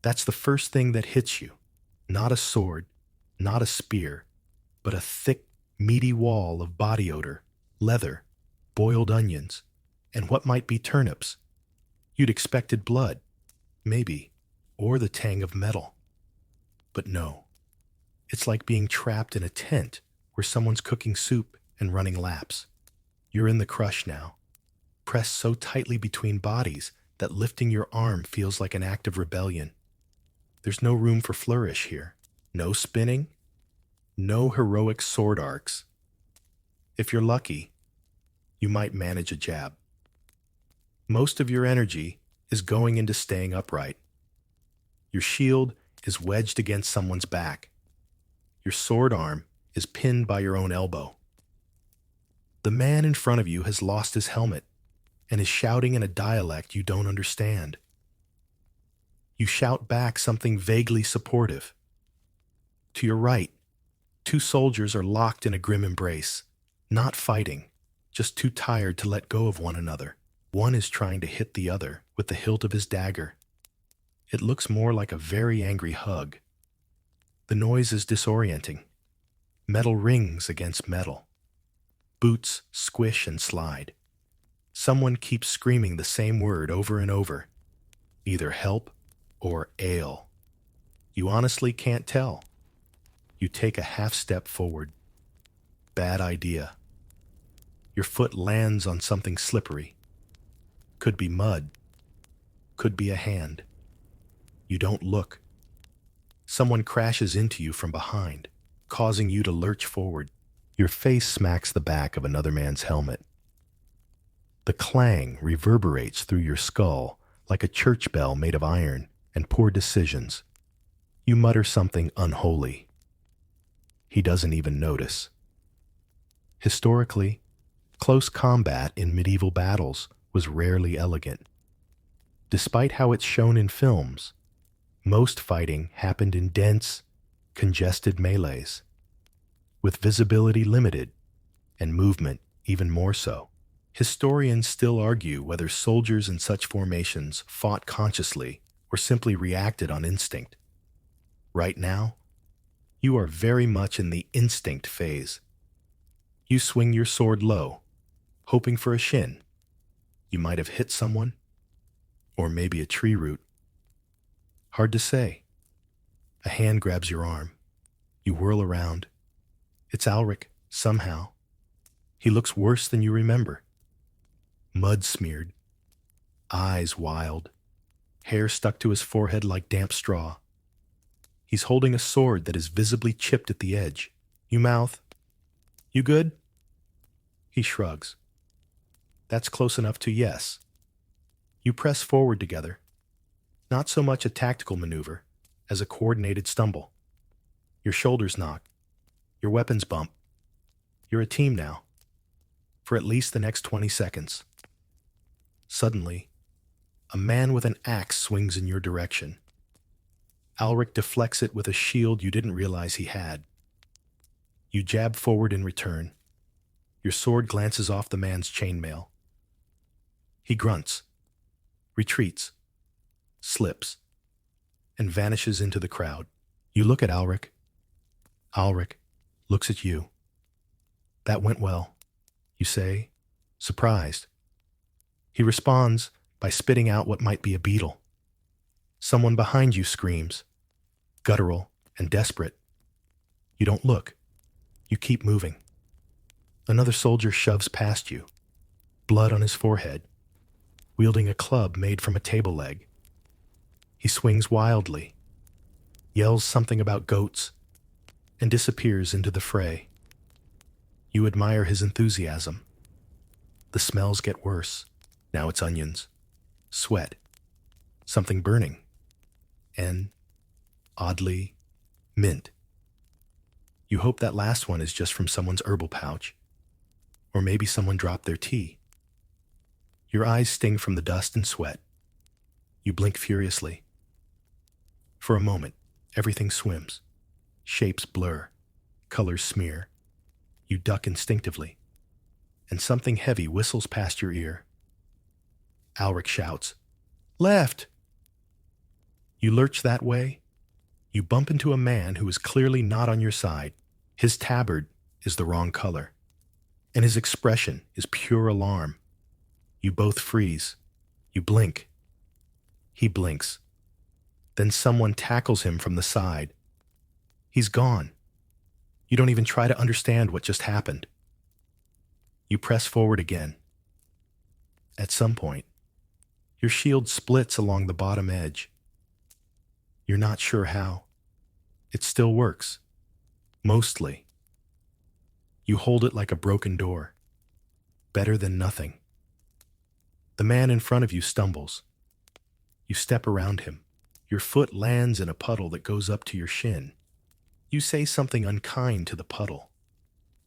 That's the first thing that hits you. Not a sword, not a spear, but a thick, meaty wall of body odor, leather, boiled onions, and what might be turnips. You'd expected blood, maybe, or the tang of metal. But no. It's like being trapped in a tent where someone's cooking soup and running laps. You're in the crush now, pressed so tightly between bodies that lifting your arm feels like an act of rebellion. There's no room for flourish here. No spinning. No heroic sword arcs. If you're lucky, you might manage a jab. Most of your energy is going into staying upright. Your shield is wedged against someone's back. Your sword arm is pinned by your own elbow. The man in front of you has lost his helmet and is shouting in a dialect you don't understand. You shout back something vaguely supportive. To your right, two soldiers are locked in a grim embrace, not fighting, just too tired to let go of one another. One is trying to hit the other with the hilt of his dagger. It looks more like a very angry hug. The noise is disorienting. Metal rings against metal. Boots squish and slide. Someone keeps screaming the same word over and over. Either help or ale. You honestly can't tell. You take a half step forward. Bad idea. Your foot lands on something slippery. Could be mud. Could be a hand. You don't look. Someone crashes into you from behind, causing you to lurch forward. Your face smacks the back of another man's helmet. The clang reverberates through your skull like a church bell made of iron and poor decisions. You mutter something unholy. He doesn't even notice. Historically, close combat in medieval battles was rarely elegant. Despite how it's shown in films, most fighting happened in dense, congested melees. with visibility limited and movement even more so. Historians still argue whether soldiers in such formations fought consciously or simply reacted on instinct. Right now, you are very much in the instinct phase. You swing your sword low, hoping for a shin. You might have hit someone, or maybe a tree root. Hard to say. A hand grabs your arm. You whirl around. It's Alric, somehow. He looks worse than you remember. Mud smeared, eyes wild, hair stuck to his forehead like damp straw. He's holding a sword that is visibly chipped at the edge. You mouth, "You good?" He shrugs. That's close enough to yes. You press forward together. Not so much a tactical maneuver as a coordinated stumble. Your shoulders knock. Your weapons bump. You're a team now. For at least the next 20 seconds. Suddenly, a man with an axe swings in your direction. Alric deflects it with a shield you didn't realize he had. You jab forward in return. Your sword glances off the man's chainmail. He grunts, retreats, slips, and vanishes into the crowd. You look at Alric. Alric looks at you. That went well, you say, surprised. He responds by spitting out what might be a beetle. Someone behind you screams, guttural and desperate. You don't look. You keep moving. Another soldier shoves past you, blood on his forehead, wielding a club made from a table leg. He swings wildly, yells something about goats, and disappears into the fray. You admire his enthusiasm. The smells get worse. Now it's onions, sweat, something burning, and, oddly, mint. You hope that last one is just from someone's herbal pouch, or maybe someone dropped their tea. Your eyes sting from the dust and sweat. You blink furiously. For a moment, everything swims. Shapes blur, colors smear. You duck instinctively, and something heavy whistles past your ear. Alric shouts, "Left!" You lurch that way. You bump into a man who is clearly not on your side. His tabard is the wrong color, and his expression is pure alarm. You both freeze. You blink. He blinks. Then someone tackles him from the side. He's gone. You don't even try to understand what just happened. You press forward again. At some point, your shield splits along the bottom edge. You're not sure how. It still works. Mostly. You hold it like a broken door. Better than nothing. The man in front of you stumbles. You step around him. Your foot lands in a puddle that goes up to your shin. You say something unkind to the puddle.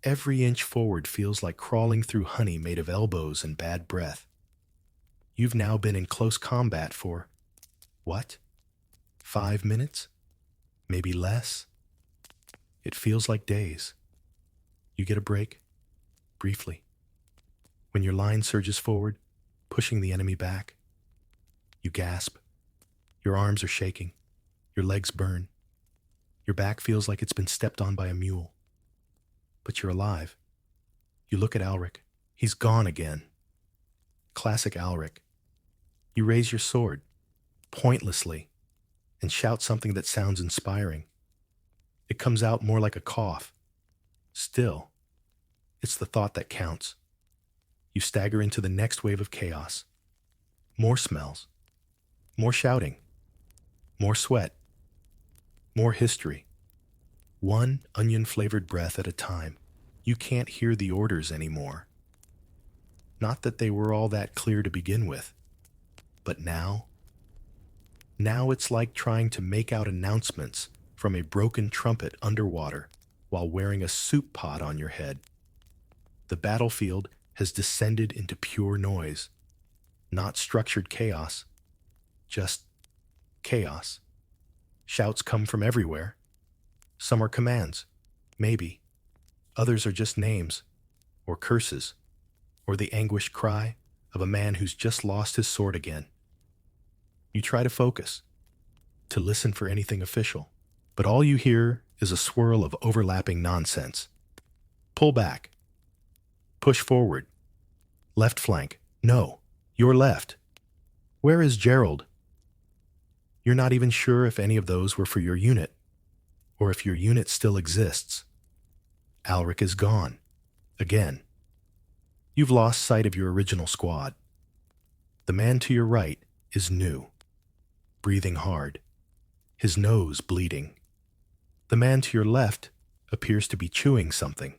Every inch forward feels like crawling through honey made of elbows and bad breath. You've now been in close combat for, what? 5 minutes? Maybe less? It feels like days. You get a break, briefly. When your line surges forward, pushing the enemy back, you gasp. Your arms are shaking. Your legs burn. Your back feels like it's been stepped on by a mule. But you're alive. You look at Alric. He's gone again. Classic Alric. You raise your sword, pointlessly, and shout something that sounds inspiring. It comes out more like a cough. Still, it's the thought that counts. You stagger into the next wave of chaos. More smells. More shouting. More sweat. More history. One onion-flavored breath at a time. You can't hear the orders anymore. Not that they were all that clear to begin with. But now it's like trying to make out announcements from a broken trumpet underwater while wearing a soup pot on your head. The battlefield has descended into pure noise. Not structured chaos. Just chaos. Shouts come from everywhere. Some are commands, maybe. Others are just names, or curses, or the anguished cry of a man who's just lost his sword again. You try to focus, to listen for anything official, but all you hear is a swirl of overlapping nonsense. Pull back. Push forward. Left flank. No, your left. Where is Gerald? You're not even sure if any of those were for your unit, or if your unit still exists. Alric is gone. Again. You've lost sight of your original squad. The man to your right is new, breathing hard, his nose bleeding. The man to your left appears to be chewing something.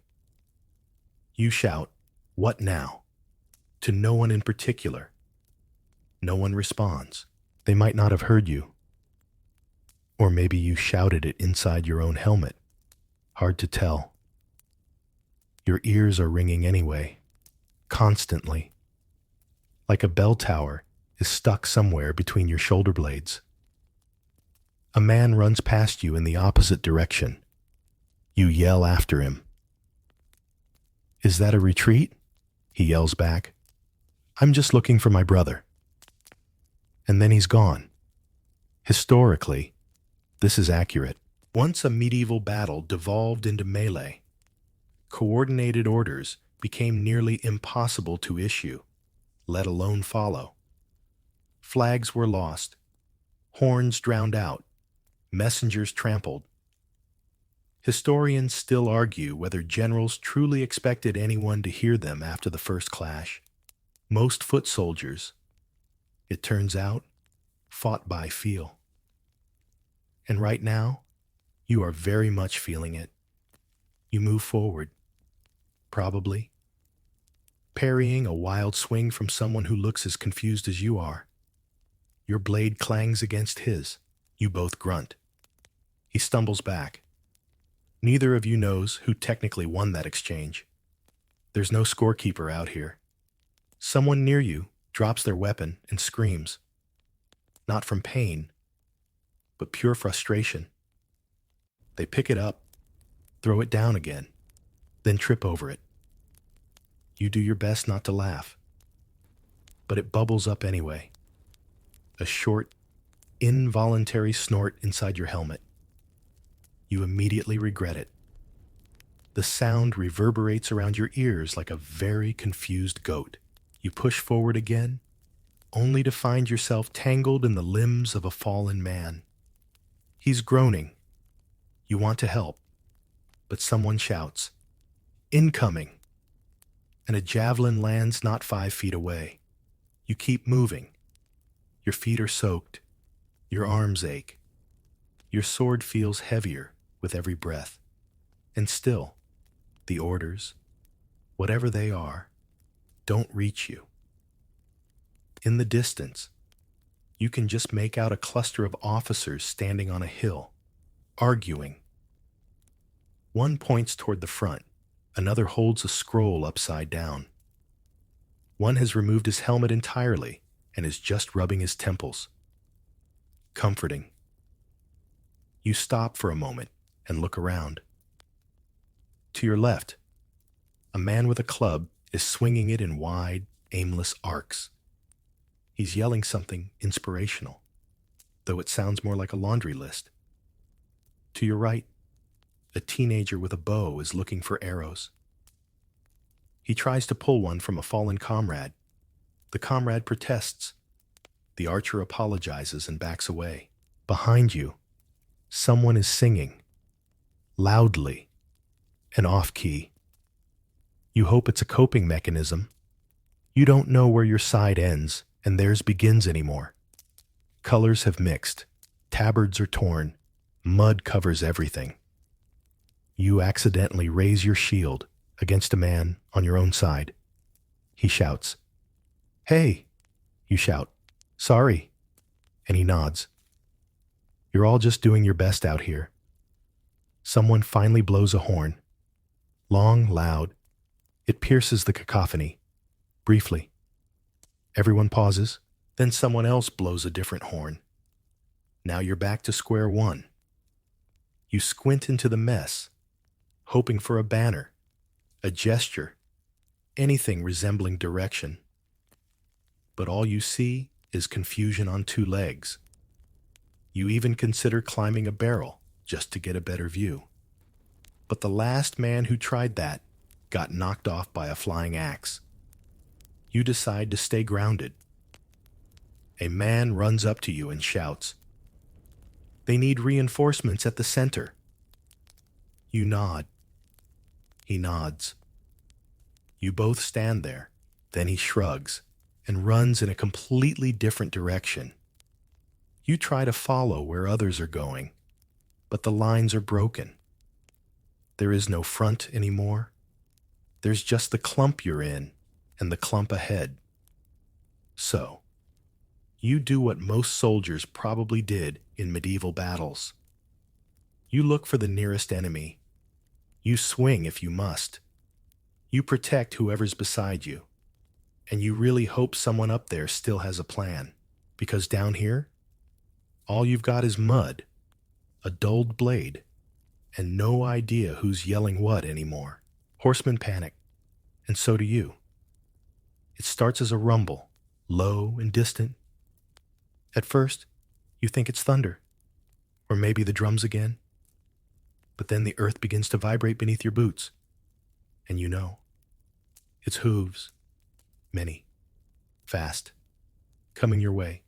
You shout, "What now?" to no one in particular. No one responds. They might not have heard you. Or maybe you shouted it inside your own helmet. Hard to tell. Your ears are ringing anyway, constantly. Like a bell tower is stuck somewhere between your shoulder blades. A man runs past you in the opposite direction. You yell after him. "Is that a retreat?" He yells back. "I'm just looking for my brother." And then he's gone. Historically, this is accurate. Once a medieval battle devolved into melee, coordinated orders became nearly impossible to issue, let alone follow. Flags were lost, horns drowned out, messengers trampled. Historians still argue whether generals truly expected anyone to hear them after the first clash. Most foot soldiers, it turns out, fought by feel. And right now, you are very much feeling it. You move forward, probably, parrying a wild swing from someone who looks as confused as you are. Your blade clangs against his. You both grunt. He stumbles back. Neither of you knows who technically won that exchange. There's no scorekeeper out here. Someone near you drops their weapon and screams. Not from pain, but pure frustration. They pick it up, throw it down again, then trip over it. You do your best not to laugh, but it bubbles up anyway. A short, involuntary snort inside your helmet. You immediately regret it. The sound reverberates around your ears like a very confused goat. You push forward again, only to find yourself tangled in the limbs of a fallen man. He's groaning. You want to help, but someone shouts, "Incoming!" and a javelin lands not 5 feet away. You keep moving. Your feet are soaked. Your arms ache. Your sword feels heavier with every breath. And still, the orders, whatever they are, don't reach you. In the distance, you can just make out a cluster of officers standing on a hill, arguing. One points toward the front, another holds a scroll upside down. One has removed his helmet entirely and is just rubbing his temples. Comforting. You stop for a moment and look around. To your left, a man with a club is swinging it in wide, aimless arcs. He's yelling something inspirational, though it sounds more like a laundry list. To your right, a teenager with a bow is looking for arrows. He tries to pull one from a fallen comrade. The comrade protests. The archer apologizes and backs away. Behind you, someone is singing, loudly, and off-key. You hope it's a coping mechanism. You don't know where your side ends and theirs begins anymore. Colors have mixed, tabards are torn, mud covers everything. You accidentally raise your shield against a man on your own side. He shouts, "Hey!" You shout, "Sorry," and he nods. You're all just doing your best out here. Someone finally blows a horn. Long, loud. It pierces the cacophony. Briefly. Everyone pauses. Then someone else blows a different horn. Now you're back to square one. You squint into the mess, hoping for a banner, a gesture, anything resembling direction. But all you see is confusion on two legs. You even consider climbing a barrel just to get a better view. But the last man who tried that got knocked off by a flying axe. You decide to stay grounded. A man runs up to you and shouts, "They need reinforcements at the center." You nod. He nods. You both stand there. Then he shrugs and runs in a completely different direction. You try to follow where others are going, but the lines are broken. There is no front anymore. There's just the clump you're in and the clump ahead. So, you do what most soldiers probably did in medieval battles. You look for the nearest enemy. You swing if you must. You protect whoever's beside you. And you really hope someone up there still has a plan. Because down here, all you've got is mud, a dulled blade, and no idea who's yelling what anymore. Horsemen panic, and so do you. It starts as a rumble, low and distant. At first, you think it's thunder, or maybe the drums again. But then the earth begins to vibrate beneath your boots, and you know. It's hooves, many, fast, coming your way.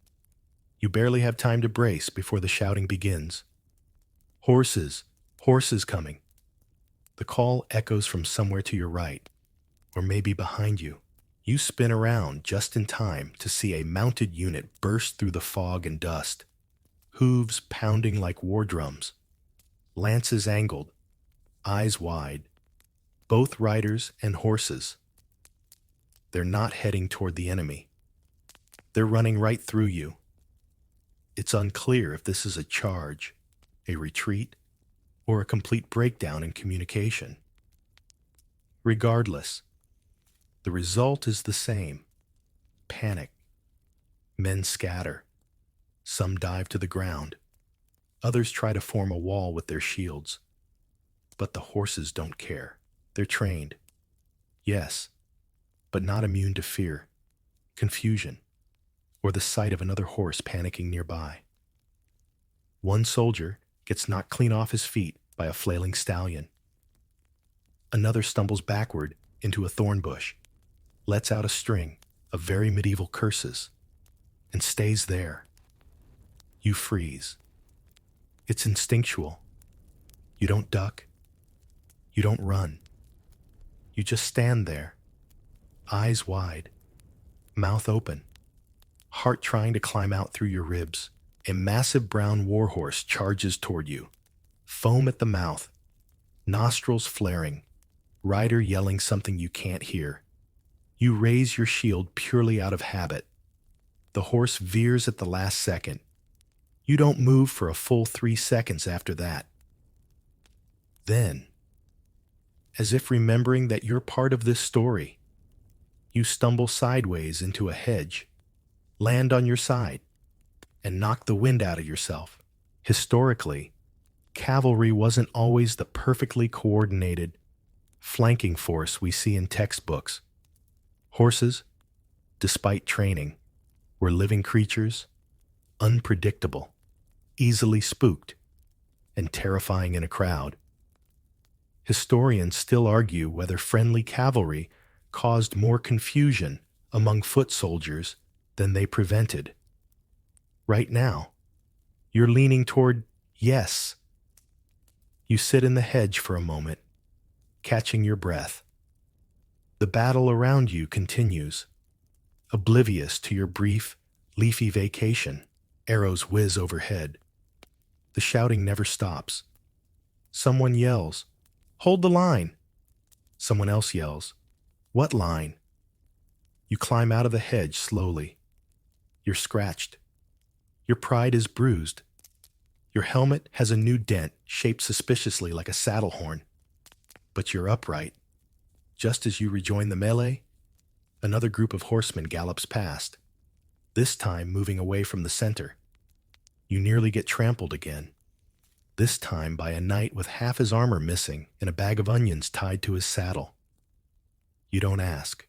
You barely have time to brace before the shouting begins. Horses, horses coming. The call echoes from somewhere to your right, or maybe behind you. You spin around just in time to see a mounted unit burst through the fog and dust, hooves pounding like war drums, lances angled, eyes wide, both riders and horses. They're not heading toward the enemy. They're running right through you. It's unclear if this is a charge, a retreat, or a complete breakdown in communication. Regardless, the result is the same. Panic. Men scatter. Some dive to the ground. Others try to form a wall with their shields. But the horses don't care. They're trained. Yes, but not immune to fear, confusion, or the sight of another horse panicking nearby. One soldier gets knocked clean off his feet by a flailing stallion. Another stumbles backward into a thorn bush, lets out a string of very medieval curses, and stays there. You freeze. It's instinctual. You don't duck. You don't run. You just stand there, eyes wide, mouth open, heart trying to climb out through your ribs. A massive brown warhorse charges toward you, foam at the mouth, nostrils flaring, rider yelling something you can't hear. You raise your shield purely out of habit. The horse veers at the last second. You don't move for a full 3 seconds after that. Then, as if remembering that you're part of this story, you stumble sideways into a hedge, land on your side, and knock the wind out of yourself. Historically, cavalry wasn't always the perfectly coordinated, flanking force we see in textbooks. Horses, despite training, were living creatures, unpredictable, easily spooked, and terrifying in a crowd. Historians still argue whether friendly cavalry caused more confusion among foot soldiers than they prevented. Right now, you're leaning toward yes. You sit in the hedge for a moment, catching your breath. The battle around you continues, oblivious to your brief, leafy vacation. Arrows whiz overhead. The shouting never stops. Someone yells, "Hold the line!" Someone else yells, "What line?" You climb out of the hedge slowly. You're scratched. Your pride is bruised. Your helmet has a new dent shaped suspiciously like a saddle horn. But you're upright. Just as you rejoin the melee, another group of horsemen gallops past, this time moving away from the center. You nearly get trampled again, this time by a knight with half his armor missing and a bag of onions tied to his saddle. You don't ask.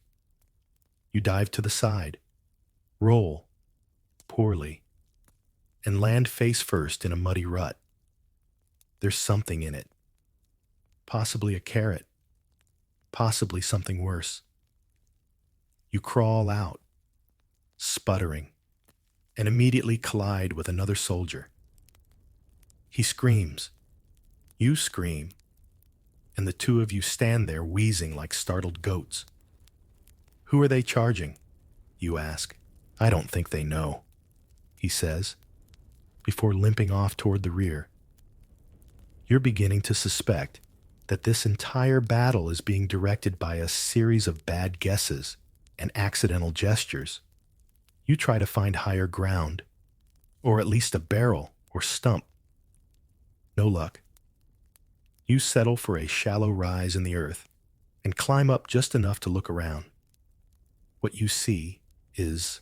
You dive to the side, roll, poorly, and land face first in a muddy rut. There's something in it. Possibly a carrot. Possibly something worse. You crawl out, sputtering, and immediately collide with another soldier. He screams. You scream, and the two of you stand there wheezing like startled goats. Who are they charging? You ask. I don't think they know, he says, before limping off toward the rear. You're beginning to suspect that this entire battle is being directed by a series of bad guesses and accidental gestures. You try to find higher ground, or at least a barrel or stump. No luck. You settle for a shallow rise in the earth and climb up just enough to look around. What you see is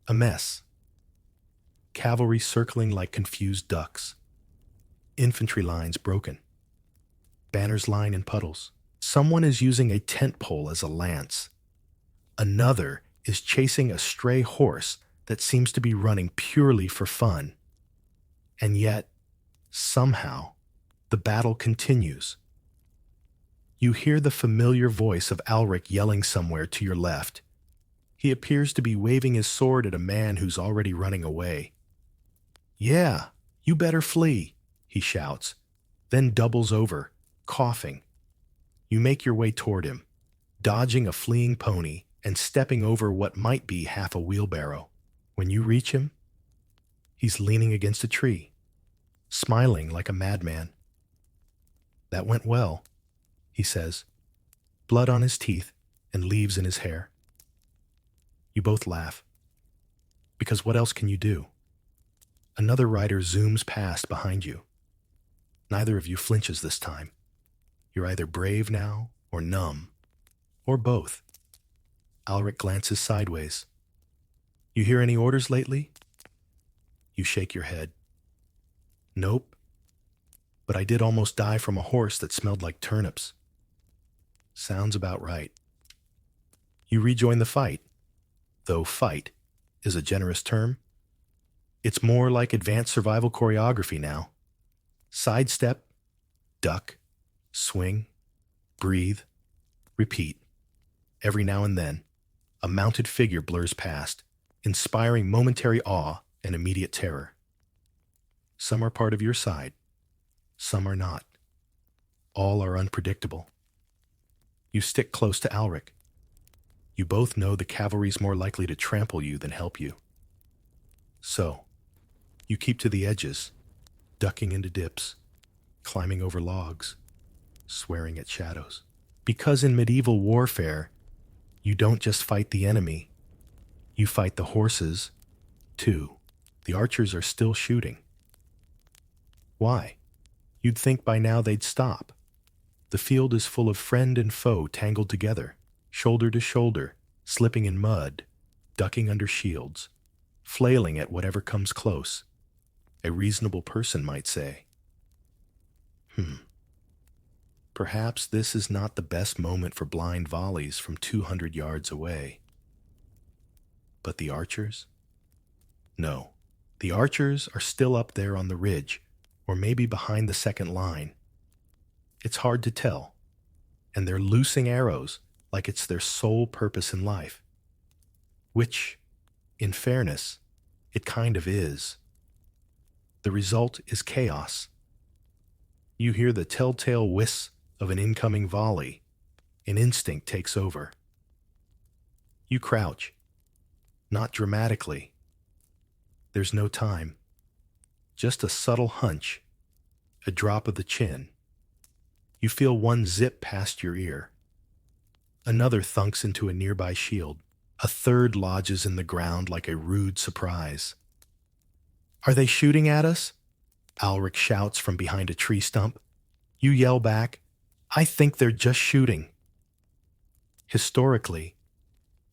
a mess. Cavalry circling like confused ducks. Infantry lines broken. Banners lying in puddles. Someone is using a tent pole as a lance. Another is chasing a stray horse that seems to be running purely for fun. And yet, somehow, the battle continues. You hear the familiar voice of Alric yelling somewhere to your left. He appears to be waving his sword at a man who's already running away. Yeah, you better flee, he shouts, then doubles over, coughing. You make your way toward him, dodging a fleeing pony and stepping over what might be half a wheelbarrow. When you reach him, he's leaning against a tree, smiling like a madman. That went well, he says, blood on his teeth and leaves in his hair. You both laugh, because what else can you do? Another rider zooms past behind you. Neither of you flinches this time. You're either brave now or numb, or both. Alric glances sideways. You hear any orders lately? You shake your head. Nope. But I did almost die from a horse that smelled like turnips. Sounds about right. You rejoin the fight, though fight is a generous term. It's more like advanced survival choreography now. Sidestep, duck, swing, breathe, repeat. Every now and then, a mounted figure blurs past, inspiring momentary awe and immediate terror. Some are part of your side, some are not. All are unpredictable. You stick close to Alric. You both know the cavalry's more likely to trample you than help you. So, you keep to the edges, ducking into dips, climbing over logs, swearing at shadows. Because in medieval warfare, you don't just fight the enemy, you fight the horses, too. The archers are still shooting. Why? You'd think by now they'd stop. The field is full of friend and foe tangled together, shoulder to shoulder, slipping in mud, ducking under shields, flailing at whatever comes close. A reasonable person might say. Perhaps this is not the best moment for blind volleys from 200 yards away. But the archers? No, the archers are still up there on the ridge, or maybe behind the second line. It's hard to tell, and they're loosing arrows like it's their sole purpose in life. Which, in fairness, it kind of is. The result is chaos. You hear the telltale whiss of an incoming volley, and instinct takes over. You crouch, not dramatically. There's no time, just a subtle hunch, a drop of the chin. You feel one zip past your ear. Another thunks into a nearby shield. A third lodges in the ground like a rude surprise. Are they shooting at us? Alric shouts from behind a tree stump. You yell back, I think they're just shooting. Historically,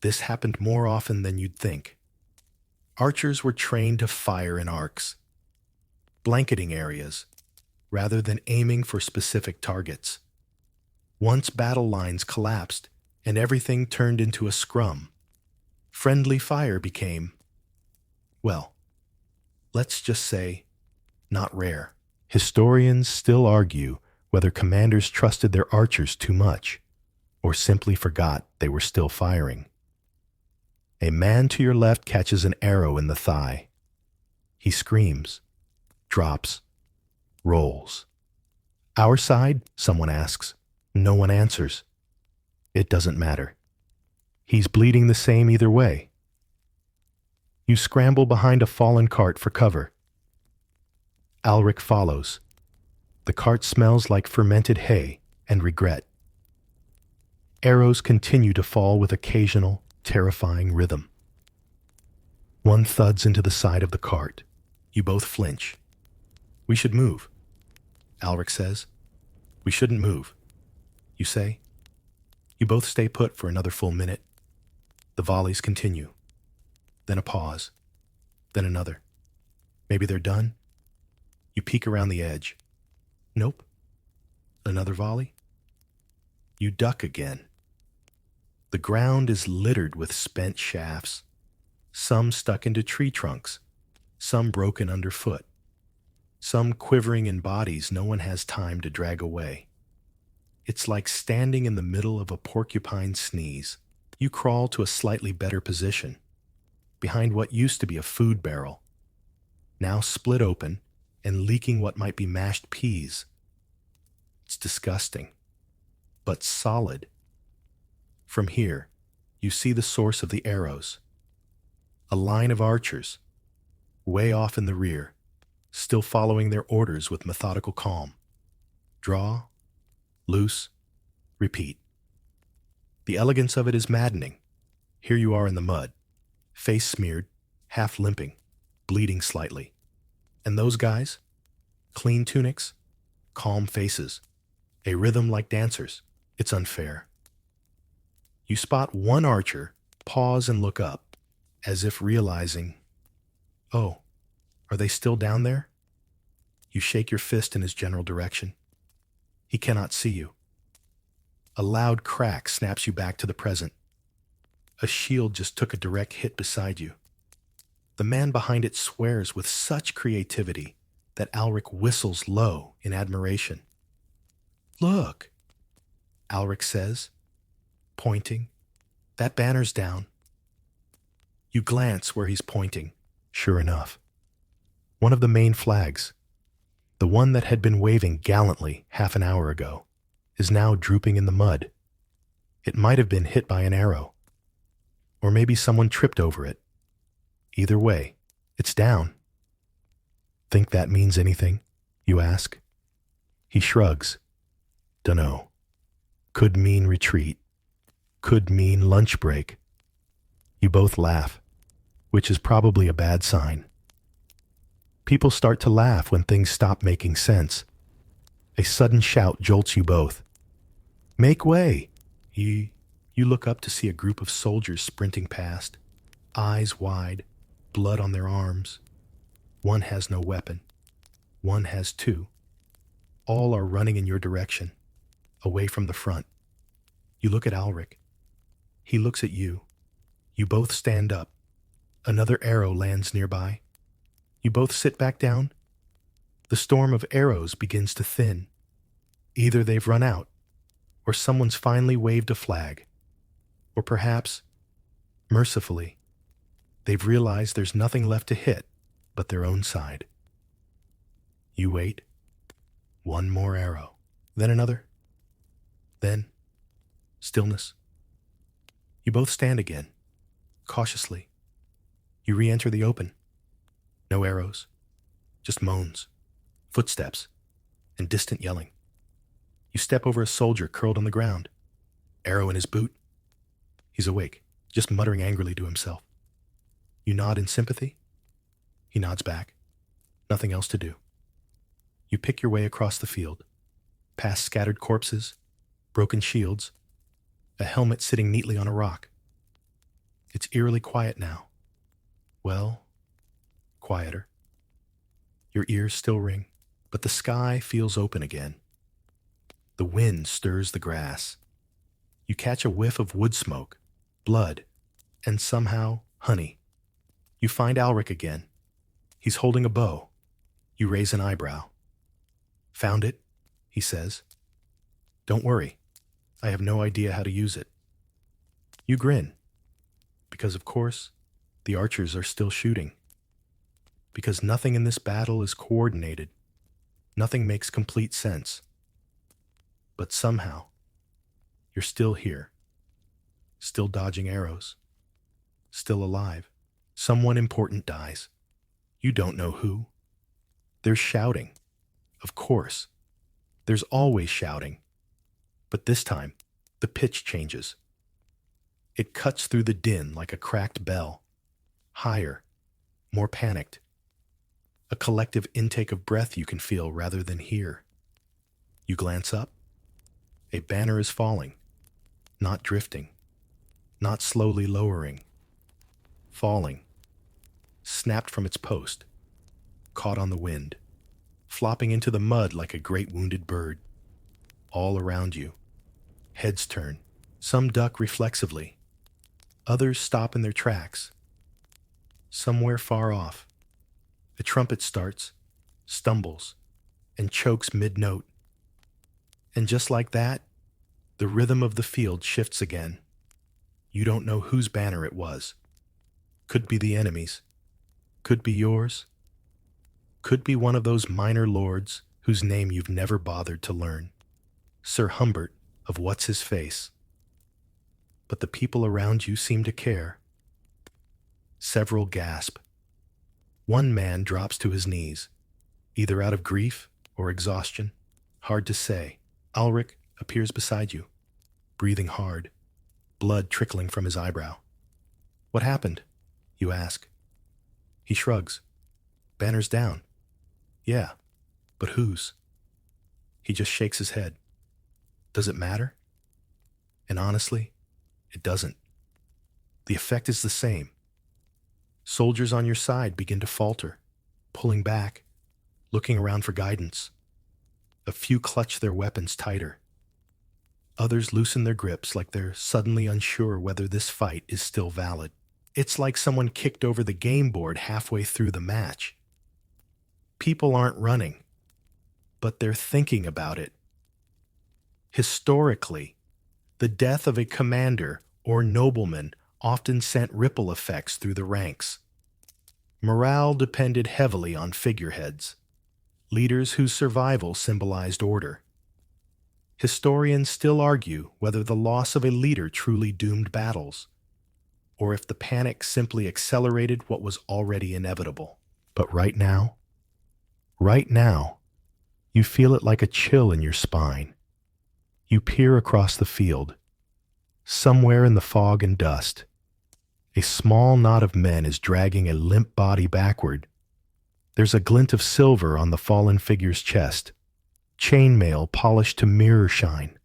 this happened more often than you'd think. Archers were trained to fire in arcs, blanketing areas, rather than aiming for specific targets. Once battle lines collapsed, and everything turned into a scrum. Friendly fire became, well, let's just say, not rare. Historians still argue whether commanders trusted their archers too much, or simply forgot they were still firing. A man to your left catches an arrow in the thigh. He screams, drops, rolls. Our side, someone asks. No one answers. It doesn't matter. He's bleeding the same either way. You scramble behind a fallen cart for cover. Alric follows. The cart smells like fermented hay and regret. Arrows continue to fall with occasional, terrifying rhythm. One thuds into the side of the cart. You both flinch. We should move, Alric says. We shouldn't move, you say. You both stay put for another full minute. The volleys continue. Then a pause. Then another. Maybe they're done. You peek around the edge. Nope. Another volley. You duck again. The ground is littered with spent shafts, some stuck into tree trunks, some broken underfoot, some quivering in bodies no one has time to drag away. It's like standing in the middle of a porcupine sneeze. You crawl to a slightly better position, behind what used to be a food barrel, now split open and leaking what might be mashed peas. It's disgusting, but solid. From here, you see the source of the arrows. A line of archers, way off in the rear, still following their orders with methodical calm. Draw, loose, repeat. The elegance of it is maddening. Here you are in the mud, face smeared, half limping, bleeding slightly. And those guys? Clean tunics, calm faces, a rhythm like dancers. It's unfair. You spot one archer, pause and look up, as if realizing, oh, are they still down there? You shake your fist in his general direction. He cannot see you. A loud crack snaps you back to the present. A shield just took a direct hit beside you. The man behind it swears with such creativity that Alric whistles low in admiration. Look, Alric says, pointing. That banner's down. You glance where he's pointing. Sure enough. One of the main flags, the one that had been waving gallantly half an hour ago, is now drooping in the mud. It might have been hit by an arrow. Or maybe someone tripped over it. Either way, it's down. Think that means anything? You ask. He shrugs. Dunno. Could mean retreat. Could mean lunch break. You both laugh, which is probably a bad sign. People start to laugh when things stop making sense. A sudden shout jolts you both. Make way! You look up to see a group of soldiers sprinting past, eyes wide, blood on their arms. One has no weapon. One has two. All are running in your direction, away from the front. You look at Alric. He looks at you. You both stand up. Another arrow lands nearby. You both sit back down. The storm of arrows begins to thin. Either they've run out, or someone's finally waved a flag. Or perhaps, mercifully, they've realized there's nothing left to hit but their own side. You wait. One more arrow. Then another. Then, stillness. You both stand again, cautiously. You re-enter the open. No arrows, just moans, footsteps, and distant yelling. You step over a soldier curled on the ground, arrow in his boot. He's awake, just muttering angrily to himself. You nod in sympathy. He nods back. Nothing else to do. You pick your way across the field, past scattered corpses, broken shields, a helmet sitting neatly on a rock. It's eerily quiet now. Well, quieter. Your ears still ring, but the sky feels open again. The wind stirs the grass. You catch a whiff of wood smoke, blood, and somehow honey. You find Alric again. He's holding a bow. You raise an eyebrow. Found it, he says. Don't worry. I have no idea how to use it. You grin. Because, of course, the archers are still shooting. Because nothing in this battle is coordinated. Nothing makes complete sense. But somehow, you're still here. Still dodging arrows. Still alive. Someone important dies. You don't know who. There's shouting. Of course. There's always shouting. But this time, the pitch changes. It cuts through the din like a cracked bell. Higher. More panicked. A collective intake of breath you can feel rather than hear. You glance up. A banner is falling. Not drifting. Not slowly lowering. Falling. Snapped from its post. Caught on the wind. Flopping into the mud like a great wounded bird. All around you. Heads turn. Some duck reflexively. Others stop in their tracks. Somewhere far off, a trumpet starts, stumbles, and chokes mid-note. And just like that, the rhythm of the field shifts again. You don't know whose banner it was. Could be the enemy's. Could be yours. Could be one of those minor lords whose name you've never bothered to learn. Sir Humbert of What's His Face. But the people around you seem to care. Several gasp. One man drops to his knees, either out of grief or exhaustion. Hard to say. Alric appears beside you, breathing hard, blood trickling from his eyebrow. What happened? You ask. He shrugs. Banner's down. Yeah, but whose? He just shakes his head. Does it matter? And honestly, it doesn't. The effect is the same. Soldiers on your side begin to falter, pulling back, looking around for guidance. A few clutch their weapons tighter. Others loosen their grips like they're suddenly unsure whether this fight is still valid. It's like someone kicked over the game board halfway through the match. People aren't running, but they're thinking about it. Historically, the death of a commander or nobleman often sent ripple effects through the ranks. Morale depended heavily on figureheads, leaders whose survival symbolized order. Historians still argue whether the loss of a leader truly doomed battles, or if the panic simply accelerated what was already inevitable. But right now, you feel it like a chill in your spine. You peer across the field. Somewhere in the fog and dust, a small knot of men is dragging a limp body backward. There's a glint of silver on the fallen figure's chest. Chainmail polished to mirror shine.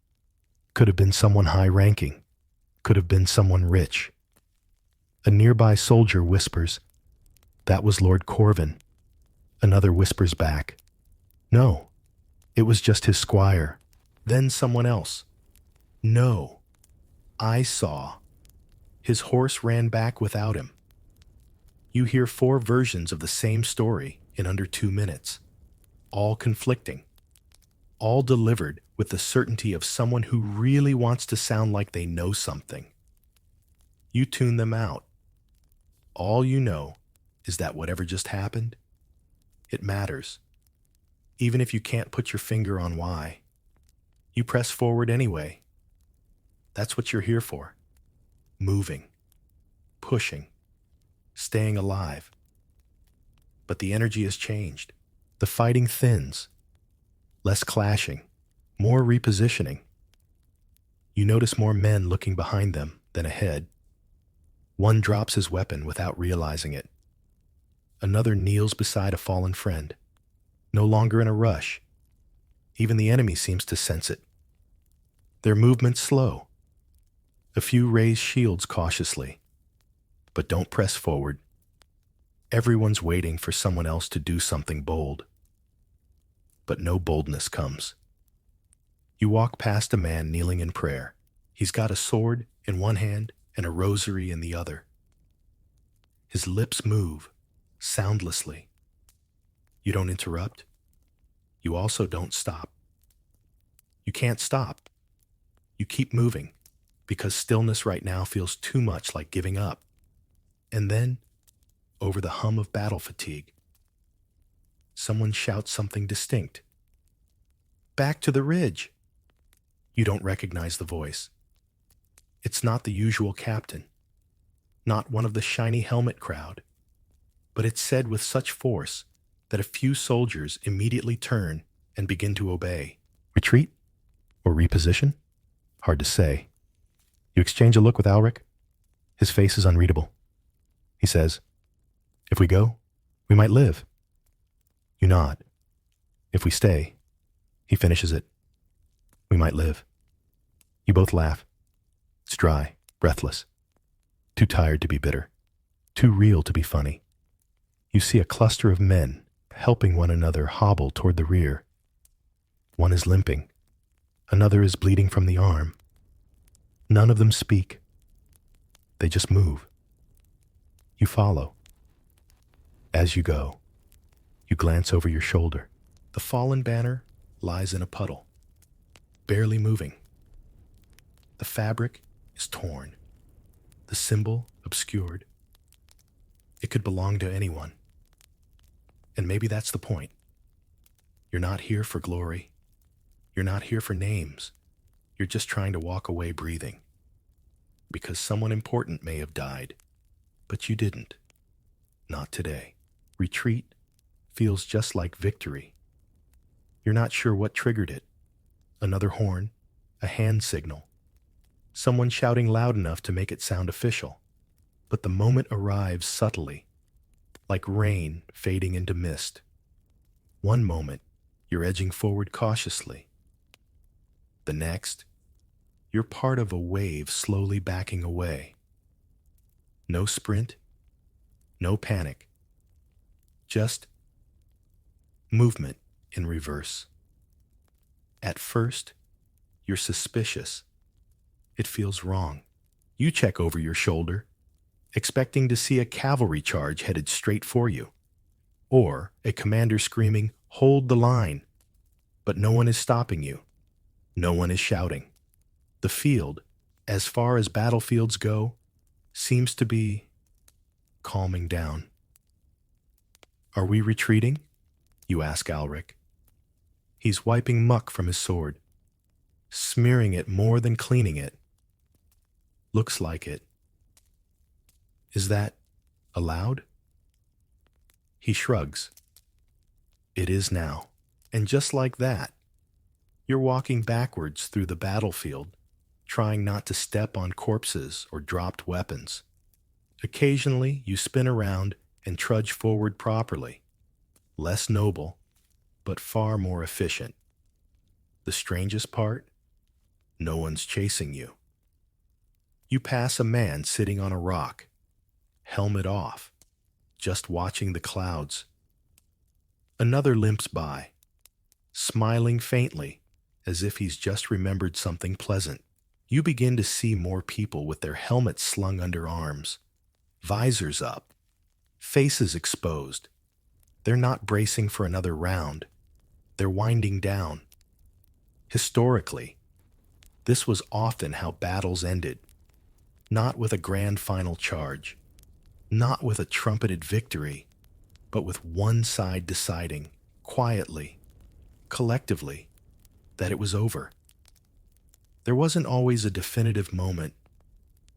Could have been someone high-ranking. Could have been someone rich. A nearby soldier whispers, "That was Lord Corvin." Another whispers back, "No, it was just his squire." Then someone else, "No, I saw. His horse ran back without him." You hear 4 versions of the same story in under 2 minutes, all conflicting, all delivered with the certainty of someone who really wants to sound like they know something. You tune them out. All you know is that whatever just happened, it matters, even if you can't put your finger on why. You press forward anyway. That's what you're here for. Moving, pushing, staying alive. But the energy has changed. The fighting thins. Less clashing, more repositioning. You notice more men looking behind them than ahead. One drops his weapon without realizing it. Another kneels beside a fallen friend, no longer in a rush. Even the enemy seems to sense it. Their movements slow. A few raise shields cautiously, but don't press forward. Everyone's waiting for someone else to do something bold. But no boldness comes. You walk past a man kneeling in prayer. He's got a sword in one hand and a rosary in the other. His lips move, soundlessly. You don't interrupt. You also don't stop. You can't stop. You keep moving, because stillness right now feels too much like giving up. And then, over the hum of battle fatigue, someone shouts something distinct. "Back to the ridge!" You don't recognize the voice. It's not the usual captain, not one of the shiny helmet crowd, but it's said with such force that a few soldiers immediately turn and begin to obey. Retreat? Or reposition? Hard to say. You exchange a look with Alric. His face is unreadable. He says, "If we go, we might live." You nod. "If we stay," he finishes it, "we might live." You both laugh. It's dry, breathless. Too tired to be bitter. Too real to be funny. You see a cluster of men helping one another hobble toward the rear. One is limping. Another is bleeding from the arm. None of them speak. They just move. You follow. As you go, you glance over your shoulder. The fallen banner lies in a puddle, barely moving. The fabric is torn, the symbol obscured. It could belong to anyone. And maybe that's the point. You're not here for glory. You're not here for names. You're just trying to walk away breathing. Because someone important may have died, but you didn't. Not today. Retreat feels just like victory. You're not sure what triggered it. Another horn, a hand signal, someone shouting loud enough to make it sound official. But the moment arrives subtly, like rain fading into mist. One moment, you're edging forward cautiously. The next, you're part of a wave slowly backing away. No sprint, no panic, just movement in reverse. At first, you're suspicious. It feels wrong. You check over your shoulder, expecting to see a cavalry charge headed straight for you, or a commander screaming, "Hold the line!" But no one is stopping you. No one is shouting. The field, as far as battlefields go, seems to be calming down. "Are we retreating?" you ask Alric. He's wiping muck from his sword, smearing it more than cleaning it. Looks like it. Is that allowed? He shrugs. It is now. And just like that, you're walking backwards through the battlefield, trying not to step on corpses or dropped weapons. Occasionally, you spin around and trudge forward properly. Less noble, but far more efficient. The strangest part? No one's chasing you. You pass a man sitting on a rock, helmet off, just watching the clouds. Another limps by, smiling faintly as if he's just remembered something pleasant. You begin to see more people with their helmets slung under arms, visors up, faces exposed. They're not bracing for another round. They're winding down. Historically, this was often how battles ended. Not with a grand final charge, not with a trumpeted victory, but with one side deciding, quietly, collectively, that it was over. There wasn't always a definitive moment,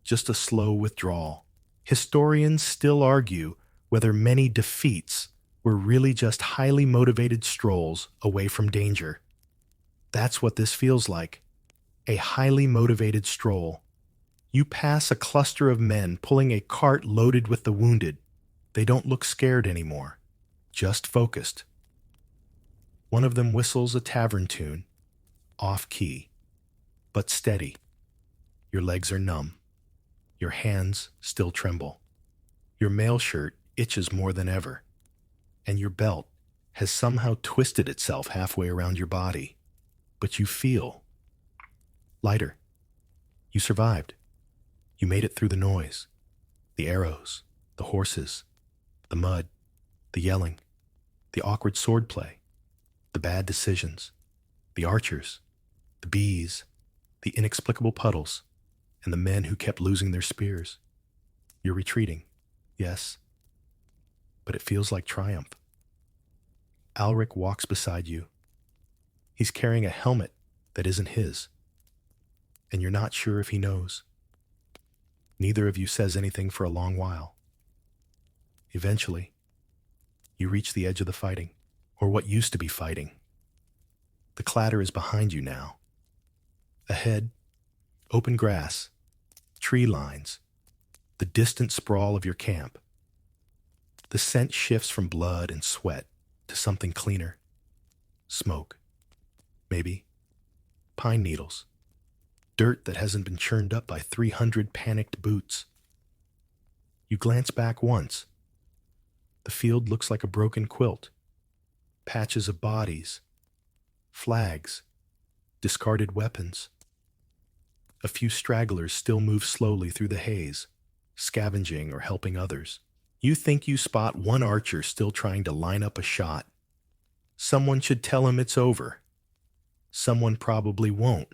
just a slow withdrawal. Historians still argue whether many defeats were really just highly motivated strolls away from danger. That's what this feels like, a highly motivated stroll. You pass a cluster of men pulling a cart loaded with the wounded. They don't look scared anymore, just focused. One of them whistles a tavern tune, off-key, but steady. Your legs are numb. Your hands still tremble. Your mail shirt itches more than ever, and your belt has somehow twisted itself halfway around your body. But you feel lighter. You survived. You made it through the noise, the arrows, the horses, the mud, the yelling, the awkward swordplay, the bad decisions, the archers, the bees, the inexplicable puddles, and the men who kept losing their spears. You're retreating, yes, but it feels like triumph. Alric walks beside you. He's carrying a helmet that isn't his, and you're not sure if he knows. Neither of you says anything for a long while. Eventually, you reach the edge of the fighting, or what used to be fighting. The clatter is behind you now. Ahead, open grass, tree lines, the distant sprawl of your camp. The scent shifts from blood and sweat to something cleaner. Smoke. Maybe. Pine needles. Dirt that hasn't been churned up by 300 panicked boots. You glance back once. The field looks like a broken quilt. Patches of bodies. Flags. Discarded weapons. A few stragglers still move slowly through the haze, scavenging or helping others. You think you spot one archer still trying to line up a shot. Someone should tell him it's over. Someone probably won't.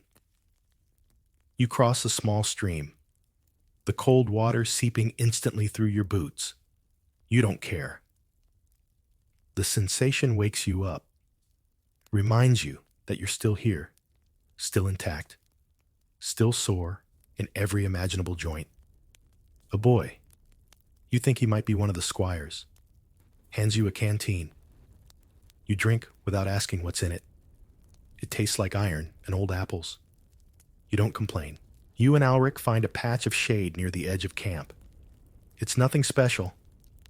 You cross a small stream, the cold water seeping instantly through your boots. You don't care. The sensation wakes you up, reminds you that you're still here, still intact, still sore in every imaginable joint. A boy. You think he might be one of the squires. Hands you a canteen. You drink without asking what's in it. It tastes like iron and old apples. You don't complain. You and Alric find a patch of shade near the edge of camp. It's nothing special,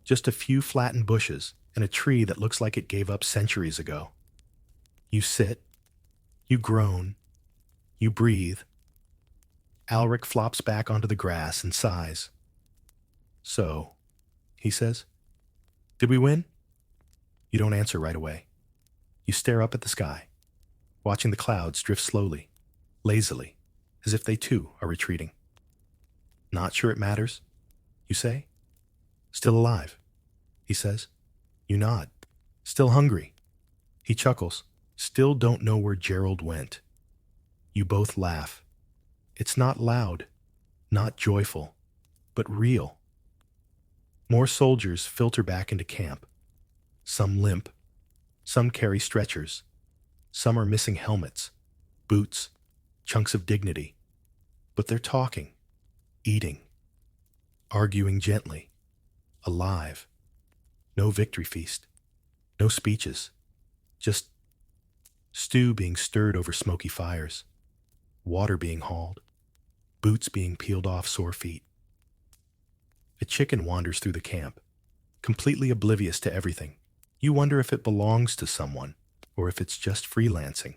just a few flattened bushes and a tree that looks like it gave up centuries ago. You sit. You groan. You breathe. Alric flops back onto the grass and sighs. So, he says, did we win? You don't answer right away. You stare up at the sky, watching the clouds drift slowly, lazily, as if they too are retreating. Not sure it matters, you say. Still alive, he says. You nod. Still hungry. He chuckles. Still don't know where Gerald went. You both laugh. It's not loud, not joyful, but real. More soldiers filter back into camp. Some limp. Some carry stretchers. Some are missing helmets, boots, chunks of dignity. But they're talking, eating, arguing gently, alive. No victory feast. No speeches. Just stew being stirred over smoky fires. Water being hauled. Boots being peeled off sore feet. A chicken wanders through the camp, completely oblivious to everything. You wonder if it belongs to someone, or if it's just freelancing.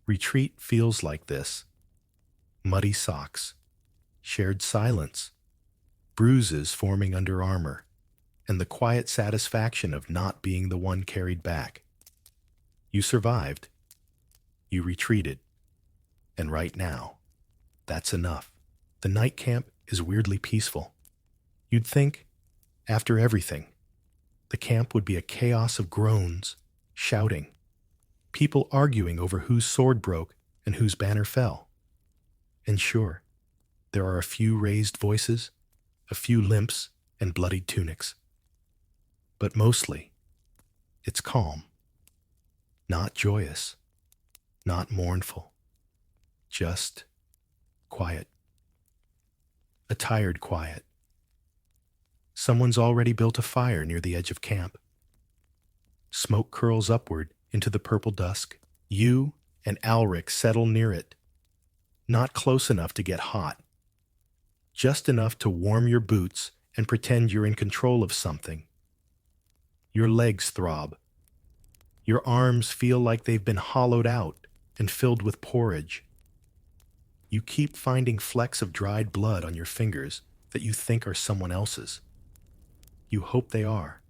Retreat feels like this. Muddy socks, shared silence, bruises forming under armor, and the quiet satisfaction of not being the one carried back. You survived. You retreated. And right now, that's enough. The night camp is weirdly peaceful. You'd think, after everything, the camp would be a chaos of groans, shouting, people arguing over whose sword broke and whose banner fell. And sure, there are a few raised voices, a few limps and bloodied tunics. But mostly, it's calm. Not joyous, not mournful, just quiet. A tired quiet. Someone's already built a fire near the edge of camp. Smoke curls upward into the purple dusk. You and Alric settle near it. Not close enough to get hot. Just enough to warm your boots and pretend you're in control of something. Your legs throb. Your arms feel like they've been hollowed out and filled with porridge. You keep finding flecks of dried blood on your fingers that you think are someone else's. You hope they are.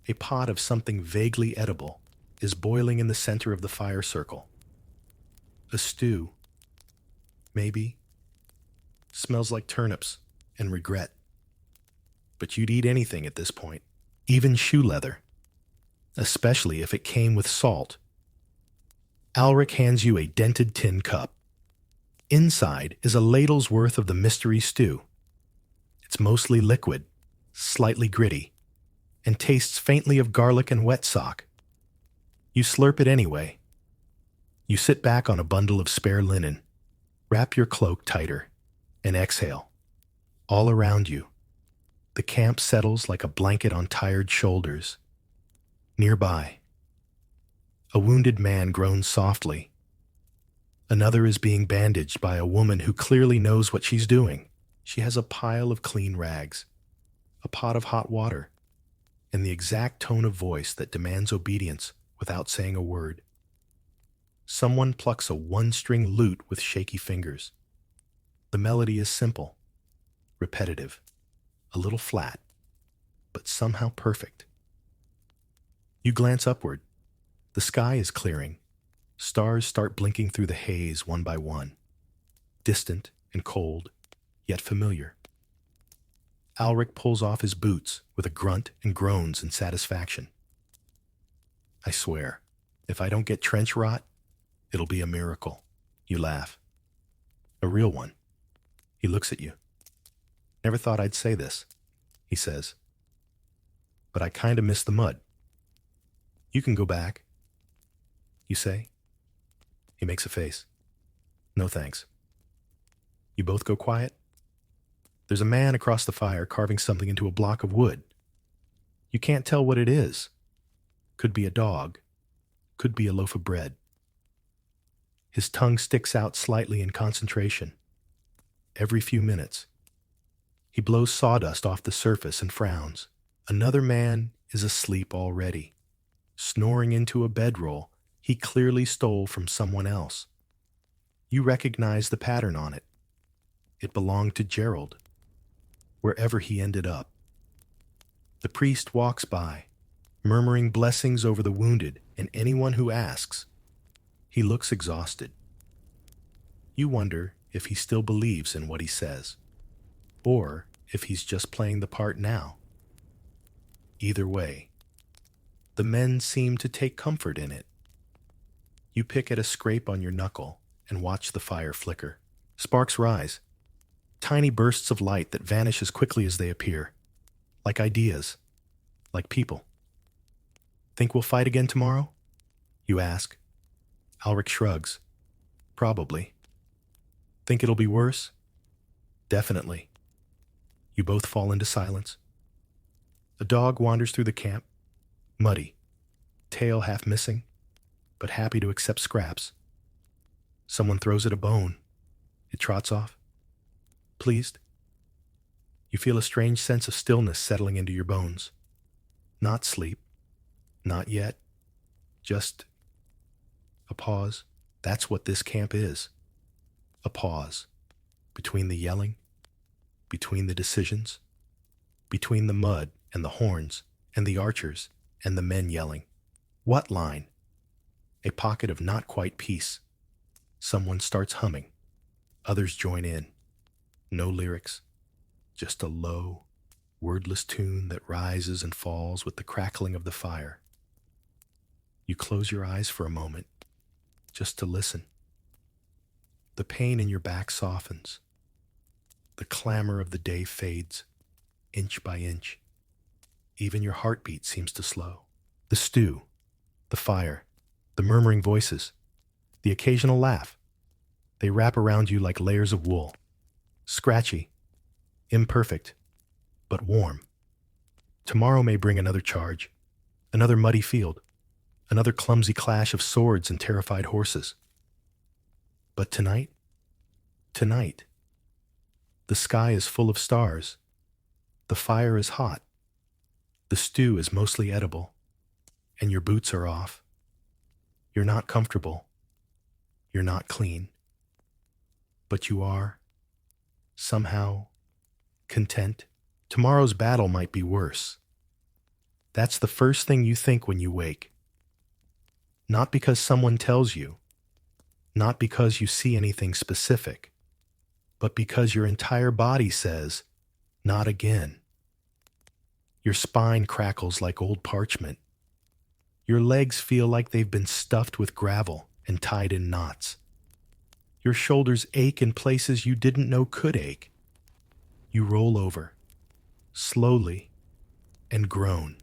A pot of something vaguely edible is boiling in the center of the fire circle. A stew. Maybe Smells like turnips and regret. But you'd eat anything at this point, even shoe leather, especially if it came with salt. Alric hands you a dented tin cup. Inside is a ladle's worth of the mystery stew. It's mostly liquid, slightly gritty, and tastes faintly of garlic and wet sock. You slurp it anyway. You sit back on a bundle of spare linen, wrap your cloak tighter, and exhale. All around you, the camp settles like a blanket on tired shoulders. Nearby, a wounded man groans softly. Another is being bandaged by a woman who clearly knows what she's doing. She has a pile of clean rags, a pot of hot water, and the exact tone of voice that demands obedience without saying a word. Someone plucks a one-string lute with shaky fingers. The melody is simple, repetitive, a little flat, but somehow perfect. You glance upward. The sky is clearing. Stars start blinking through the haze one by one, distant and cold, yet familiar. Alric pulls off his boots with a grunt and groans in satisfaction. I swear, if I don't get trench rot, it'll be a miracle. You laugh. A real one. He looks at you. Never thought I'd say this, he says. But I kinda miss the mud. You can go back, you say. He makes a face. No thanks. You both go quiet. There's a man across the fire carving something into a block of wood. You can't tell what it is. Could be a dog. Could be a loaf of bread. His tongue sticks out slightly in concentration. Every few minutes, he blows sawdust off the surface and frowns. Another man is asleep already, snoring into a bedroll he clearly stole from someone else. You recognize the pattern on it. It belonged to Gerald, wherever he ended up. The priest walks by, murmuring blessings over the wounded and anyone who asks. He looks exhausted. You wonder if he still believes in what he says, or if he's just playing the part now. Either way, the men seem to take comfort in it. You pick at a scrape on your knuckle and watch the fire flicker. Sparks rise, tiny bursts of light that vanish as quickly as they appear, like ideas, like people. Think we'll fight again tomorrow? You ask. Alric shrugs. Probably. Think it'll be worse? Definitely. You both fall into silence. A dog wanders through the camp, muddy, tail half missing, but happy to accept scraps. Someone throws it a bone. It trots off. Pleased? You feel a strange sense of stillness settling into your bones. Not sleep. Not yet. Just a pause. That's what this camp is. A pause. Between the yelling, between the decisions, between the mud and the horns and the archers and the men yelling. What line? A pocket of not quite peace. Someone starts humming. Others join in. No lyrics. Just a low, wordless tune that rises and falls with the crackling of the fire. You close your eyes for a moment, just to listen. The pain in your back softens. The clamor of the day fades, inch by inch. Even your heartbeat seems to slow. The stew, the fire, the murmuring voices, the occasional laugh. They wrap around you like layers of wool. Scratchy, imperfect, but warm. Tomorrow may bring another charge, another muddy field, another clumsy clash of swords and terrified horses. But tonight, the sky is full of stars. The fire is hot. The stew is mostly edible, and your boots are off. You're not comfortable. You're not clean. But you are, somehow, content. Tomorrow's battle might be worse. That's the first thing you think when you wake. Not because someone tells you, not because you see anything specific, but because your entire body says, not again. Your spine crackles like old parchment. Your legs feel like they've been stuffed with gravel and tied in knots. Your shoulders ache in places you didn't know could ache. You roll over, slowly, and groan.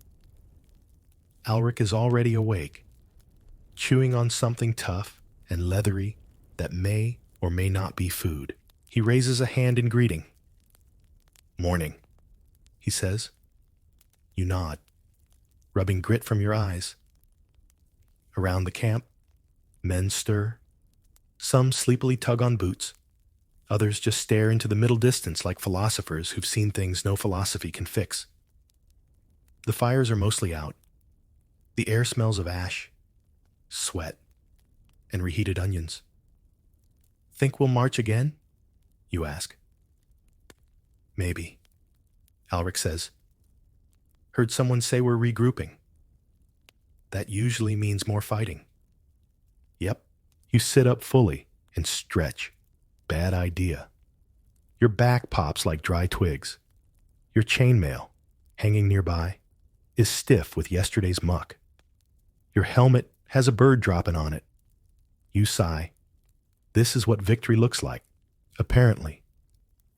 Alric is already awake, chewing on something tough and leathery that may or may not be food. He raises a hand in greeting. "Morning," he says. You nod, rubbing grit from your eyes. Around the camp, men stir. Some sleepily tug on boots. Others just stare into the middle distance like philosophers who've seen things no philosophy can fix. The fires are mostly out. The air smells of ash, sweat, and reheated onions. "Think we'll march again?" you ask. "Maybe," Alric says. "Heard someone say we're regrouping." "That usually means more fighting." "Yep." You sit up fully and stretch. Bad idea. Your back pops like dry twigs. Your chainmail, hanging nearby, is stiff with yesterday's muck. Your helmet has a bird dropping on it. You sigh. This is what victory looks like, apparently,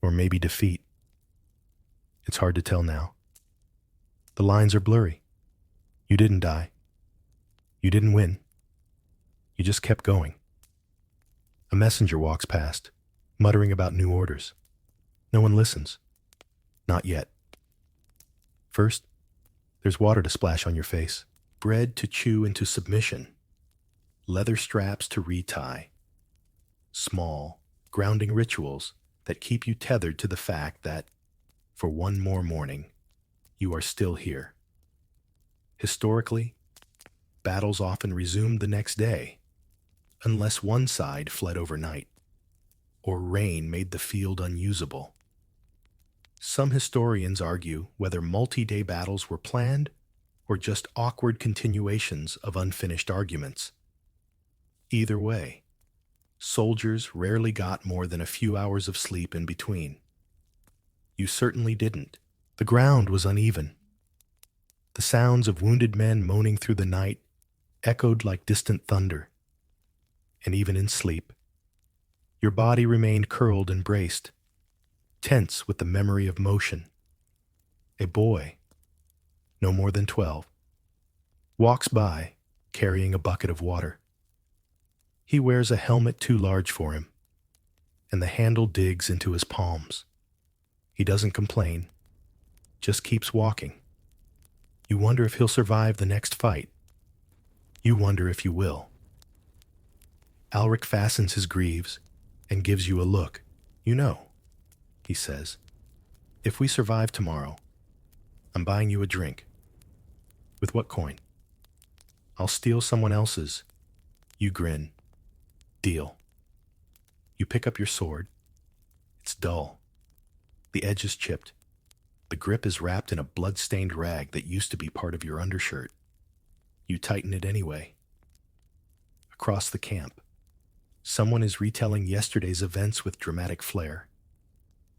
or maybe defeat. It's hard to tell now. The lines are blurry. You didn't die. You didn't win. You just kept going. A messenger walks past, muttering about new orders. No one listens. Not yet. First, there's water to splash on your face, bread to chew into submission, leather straps to retie, small, grounding rituals that keep you tethered to the fact that, for one more morning, you are still here. Historically, battles often resumed the next day, unless one side fled overnight, or rain made the field unusable. Some historians argue whether multi-day battles were planned or just awkward continuations of unfinished arguments. Either way, soldiers rarely got more than a few hours of sleep in between. You certainly didn't. The ground was uneven. The sounds of wounded men moaning through the night echoed like distant thunder. And even in sleep, your body remained curled and braced, tense with the memory of motion. A boy, no more than 12, walks by carrying a bucket of water. He wears a helmet too large for him, and the handle digs into his palms. He doesn't complain, just keeps walking. You wonder if he'll survive the next fight. You wonder if you will. Alric fastens his greaves and gives you a look. "You know," he says, "if we survive tomorrow, I'm buying you a drink." "With what coin?" "I'll steal someone else's." You grin. "Deal." You pick up your sword. It's dull. The edge is chipped. The grip is wrapped in a blood-stained rag that used to be part of your undershirt. You tighten it anyway. Across the camp, someone is retelling yesterday's events with dramatic flair.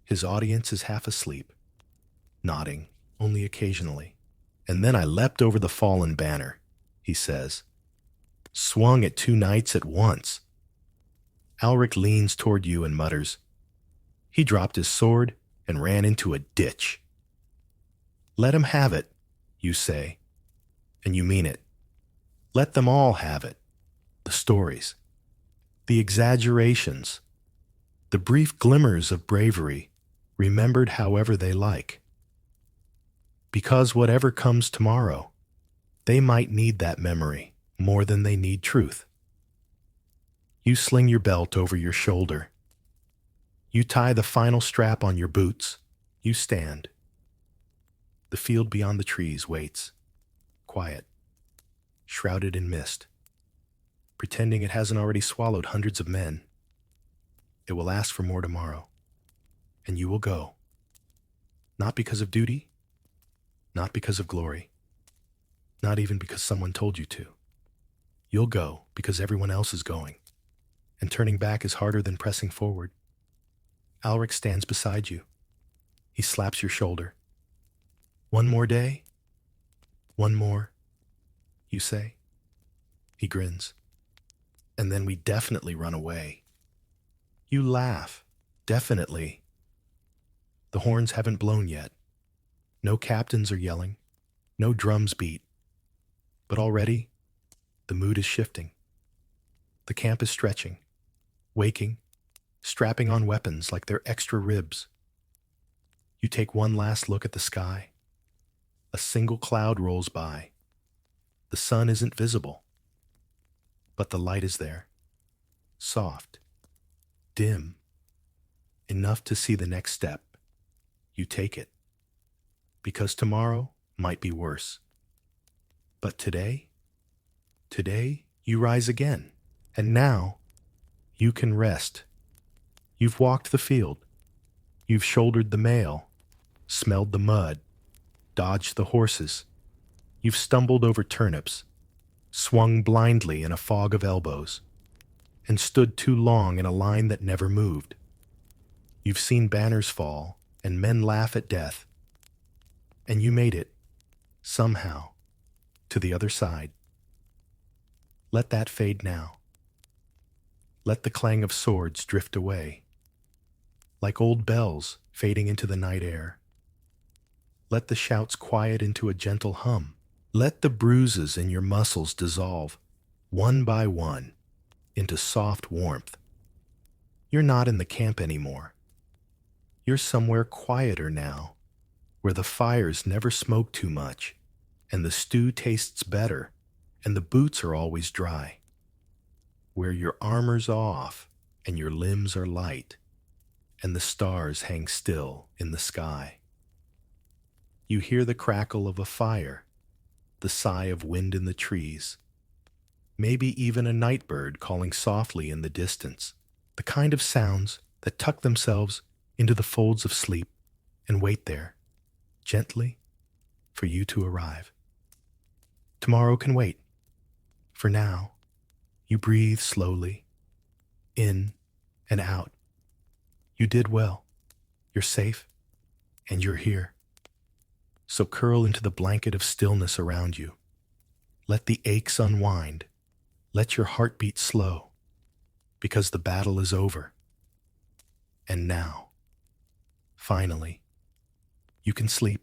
His audience is half asleep, nodding only occasionally. "And then I leapt over the fallen banner," he says. "Swung at 2 knights at once." Alric leans toward you and mutters. "He dropped his sword and ran into a ditch." "Let him have it," you say, and you mean it. Let them all have it. The stories, the exaggerations, the brief glimmers of bravery, remembered however they like. Because whatever comes tomorrow, they might need that memory more than they need truth. You sling your belt over your shoulder. You tie the final strap on your boots. You stand. The field beyond the trees waits, quiet, shrouded in mist, pretending it hasn't already swallowed hundreds of men. It will ask for more tomorrow, and you will go. Not because of duty, not because of glory, not even because someone told you to. You'll go because everyone else is going, and turning back is harder than pressing forward. Alric stands beside you. He slaps your shoulder. One more day? One more, you say. He grins. And then we definitely run away. You laugh. Definitely. The horns haven't blown yet. No captains are yelling. No drums beat. But already, the mood is shifting. The camp is stretching, waking, strapping on weapons like they're extra ribs. You take one last look at the sky. A single cloud rolls by. The sun isn't visible, but the light is there. Soft, dim, enough to see the next step. You take it, because tomorrow might be worse. But today you rise again, and now you can rest. You've walked the field. You've shouldered the mail, smelled the mud, dodged the horses. You've stumbled over turnips, swung blindly in a fog of elbows, and stood too long in a line that never moved. You've seen banners fall and men laugh at death, and you made it, somehow, to the other side. Let that fade now. Let the clang of swords drift away, like old bells fading into the night air. Let the shouts quiet into a gentle hum. Let the bruises in your muscles dissolve, one by one, into soft warmth. You're not in the camp anymore. You're somewhere quieter now, where the fires never smoke too much, and the stew tastes better, and the boots are always dry. Where your armor's off, and your limbs are light, and the stars hang still in the sky. You hear the crackle of a fire, the sigh of wind in the trees, maybe even a night bird calling softly in the distance, the kind of sounds that tuck themselves into the folds of sleep and wait there, gently, for you to arrive. Tomorrow can wait. For now, you breathe slowly, in and out. You did well. You're safe, and you're here. So curl into the blanket of stillness around you. Let the aches unwind. Let your heartbeat slow, because the battle is over. And now, finally, you can sleep.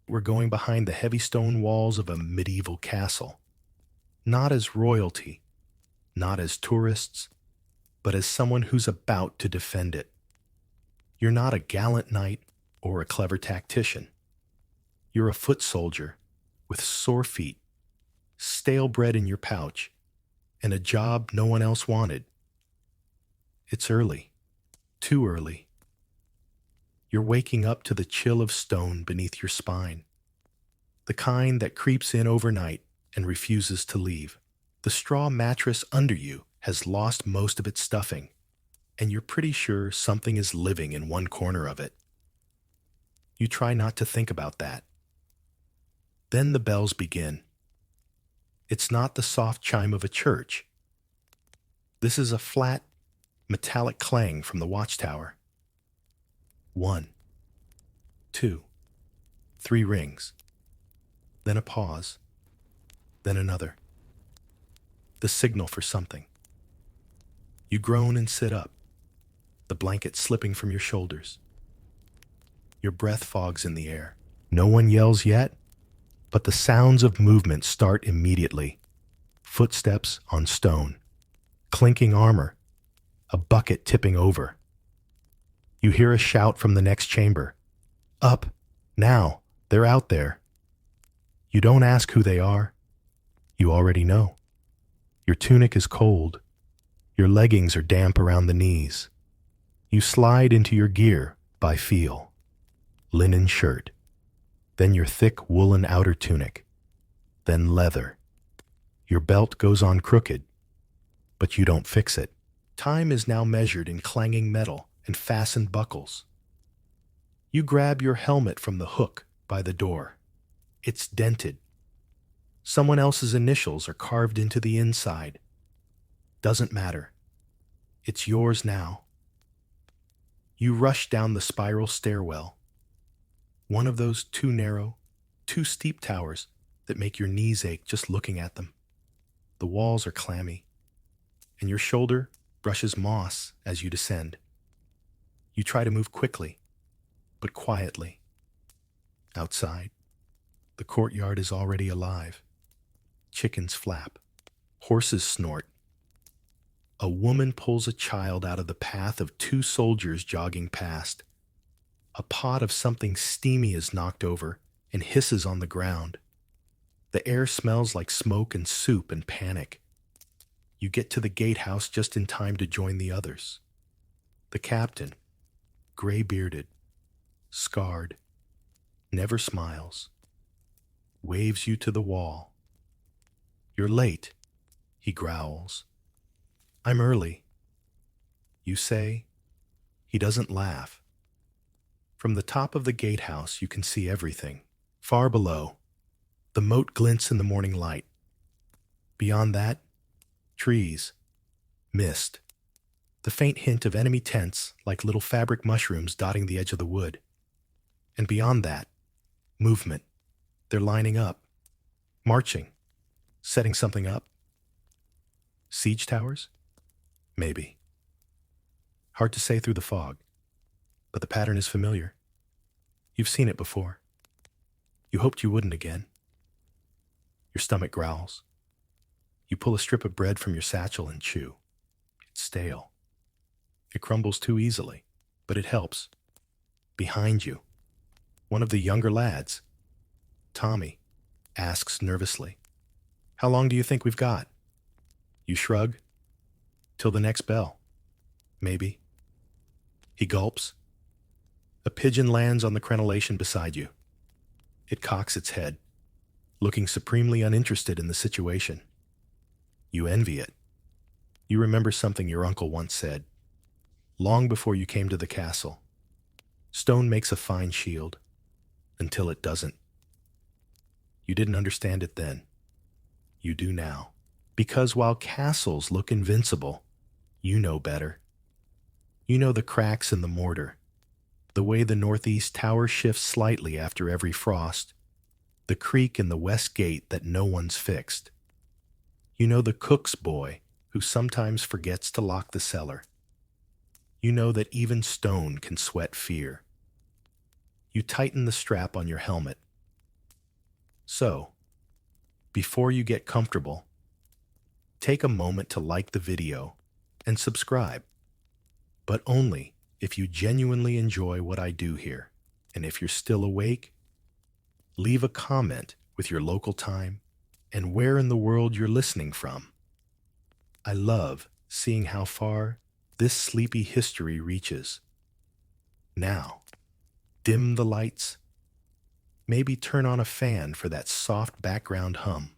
We're going behind the heavy stone walls of a medieval castle, not as royalty, not as tourists, but as someone who's about to defend it. You're not a gallant knight or a clever tactician. You're a foot soldier with sore feet, stale bread in your pouch, and a job no one else wanted. It's early, too early. You're waking up to the chill of stone beneath your spine, the kind that creeps in overnight and refuses to leave. The straw mattress under you has lost most of its stuffing, and you're pretty sure something is living in one corner of it. You try not to think about that. Then the bells begin. It's not the soft chime of a church. This is a flat, metallic clang from the watchtower. 1, 2, 3 rings. Then a pause. Then another. The signal for something. You groan and sit up, the blanket slipping from your shoulders. Your breath fogs in the air. No one yells yet, but the sounds of movement start immediately. Footsteps on stone, clinking armor, a bucket tipping over. You hear a shout from the next chamber. Up, now, they're out there. You don't ask who they are. You already know. Your tunic is cold. Your leggings are damp around the knees. You slide into your gear by feel. Linen shirt. Then your thick woolen outer tunic. Then leather. Your belt goes on crooked, but you don't fix it. Time is now measured in clanging metal and fastened buckles. You grab your helmet from the hook by the door. It's dented. Someone else's initials are carved into the inside. Doesn't matter. It's yours now. You rush down the spiral stairwell, one of those too narrow, too steep towers that make your knees ache just looking at them. The walls are clammy, and your shoulder brushes moss as you descend. You try to move quickly, but quietly. Outside, the courtyard is already alive. Chickens flap. Horses snort. A woman pulls a child out of the path of two soldiers jogging past. A pot of something steamy is knocked over and hisses on the ground. The air smells like smoke and soup and panic. You get to the gatehouse just in time to join the others. The captain, gray-bearded, scarred, never smiles, waves you to the wall. You're late, he growls. I'm early. You say. He doesn't laugh. From the top of the gatehouse you can see everything. Far below, the moat glints in the morning light. Beyond that, trees, mist, the faint hint of enemy tents like little fabric mushrooms dotting the edge of the wood. And beyond that, movement. They're lining up, marching, setting something up. Siege towers? Maybe. Hard to say through the fog, but the pattern is familiar. You've seen it before. You hoped you wouldn't again. Your stomach growls. You pull a strip of bread from your satchel and chew. It's stale. It crumbles too easily, but it helps. Behind you, one of the younger lads, Tommy, asks nervously, "How long do you think we've got?" You shrug. Till the next bell. Maybe. He gulps. A pigeon lands on the crenellation beside you. It cocks its head, looking supremely uninterested in the situation. You envy it. You remember something your uncle once said, long before you came to the castle. Stone makes a fine shield, until it doesn't. You didn't understand it then. You do now. Because while castles look invincible, you know better. You know the cracks in the mortar, the way the northeast tower shifts slightly after every frost, the creak in the west gate that no one's fixed. You know the cook's boy who sometimes forgets to lock the cellar. You know that even stone can sweat fear. You tighten the strap on your helmet. So, before you get comfortable, take a moment to like the video and subscribe, but only if you genuinely enjoy what I do here. And if you're still awake, leave a comment with your local time and where in the world you're listening from. I love seeing how far this sleepy history reaches. Now, dim the lights. Maybe turn on a fan for that soft background hum.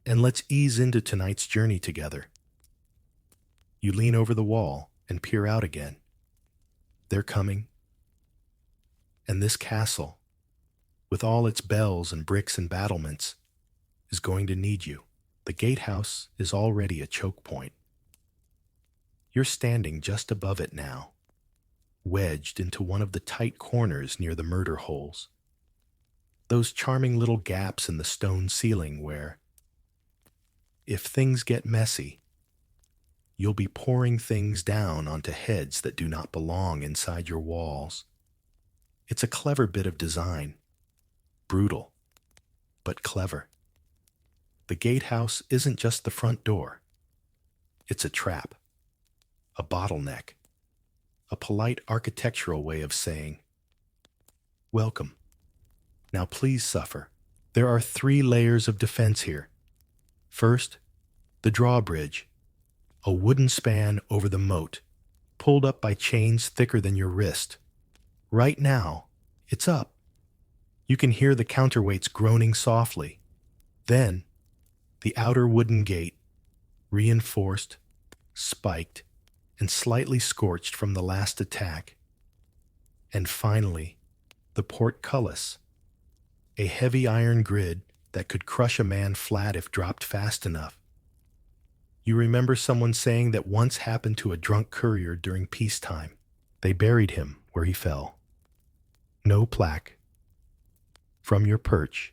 And let's ease into tonight's journey together. You lean over the wall and peer out again. They're coming. And this castle, with all its bells and bricks and battlements, is going to need you. The gatehouse is already a choke point. You're standing just above it now, wedged into one of the tight corners near the murder holes. Those charming little gaps in the stone ceiling where, if things get messy, you'll be pouring things down onto heads that do not belong inside your walls. It's a clever bit of design. Brutal, but clever. The gatehouse isn't just the front door. It's a trap, a bottleneck, a polite architectural way of saying, "Welcome. Now please suffer." There are 3 layers of defense here. First, the drawbridge, a wooden span over the moat, pulled up by chains thicker than your wrist. Right now, it's up. You can hear the counterweights groaning softly. Then, the outer wooden gate, reinforced, spiked, and slightly scorched from the last attack. And finally, the portcullis, a heavy iron grid that could crush a man flat if dropped fast enough. You remember someone saying that once happened to a drunk courier during peacetime. They buried him where he fell. No plaque. From your perch,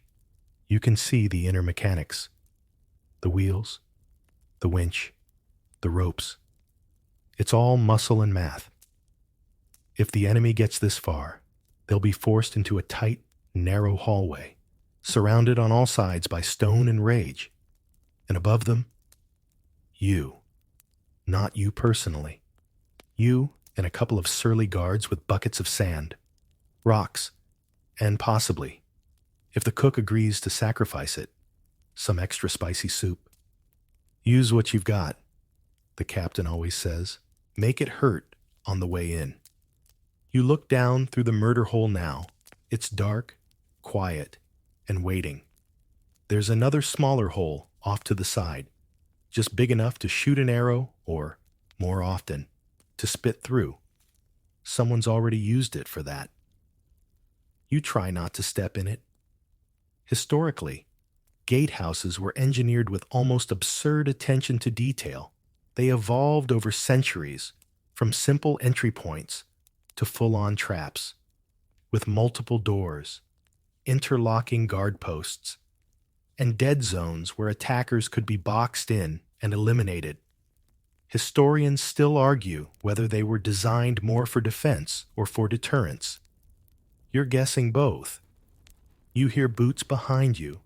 you can see the inner mechanics. The wheels, the winch, the ropes. It's all muscle and math. If the enemy gets this far, they'll be forced into a tight, narrow hallway, surrounded on all sides by stone and rage. And above them, you. Not you personally. You and a couple of surly guards with buckets of sand, rocks, and possibly, if the cook agrees to sacrifice it, some extra spicy soup. Use what you've got, the captain always says. Make it hurt on the way in. You look down through the murder hole now. It's dark, quiet, and waiting. There's another smaller hole off to the side, just big enough to shoot an arrow or, more often, to spit through. Someone's already used it for that. You try not to step in it. Historically, gatehouses were engineered with almost absurd attention to detail. They evolved over centuries, from simple entry points to full-on traps, with multiple doors, interlocking guard posts, and dead zones where attackers could be boxed in and eliminated. Historians still argue whether they were designed more for defense or for deterrence. You're guessing both. You hear boots behind you.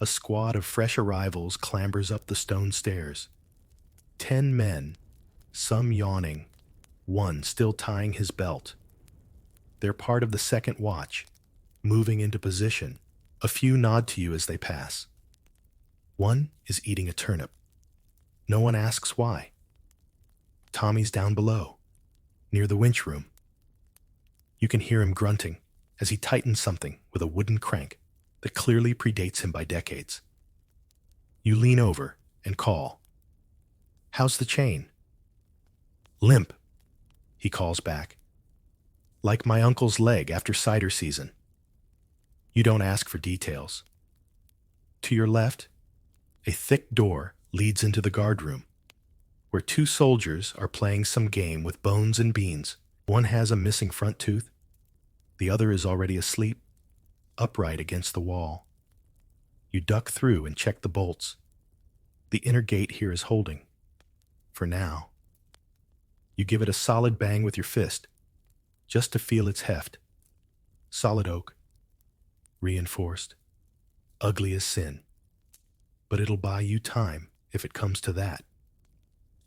A squad of fresh arrivals clambers up the stone stairs. 10 men, some yawning, one still tying his belt. They're part of the second watch, moving into position. A few nod to you as they pass. One is eating a turnip. No one asks why. Tommy's down below, near the winch room. You can hear him grunting as he tightens something with a wooden crank that clearly predates him by decades. You lean over and call. How's the chain? Limp, he calls back. Like my uncle's leg after cider season. You don't ask for details. To your left, a thick door leads into the guard room, where 2 soldiers are playing some game with bones and beans. One has a missing front tooth. The other is already asleep, upright against the wall. You duck through and check the bolts. The inner gate here is holding. For now. You give it a solid bang with your fist, just to feel its heft. Solid oak. Reinforced. Ugly as sin. But it'll buy you time if it comes to that.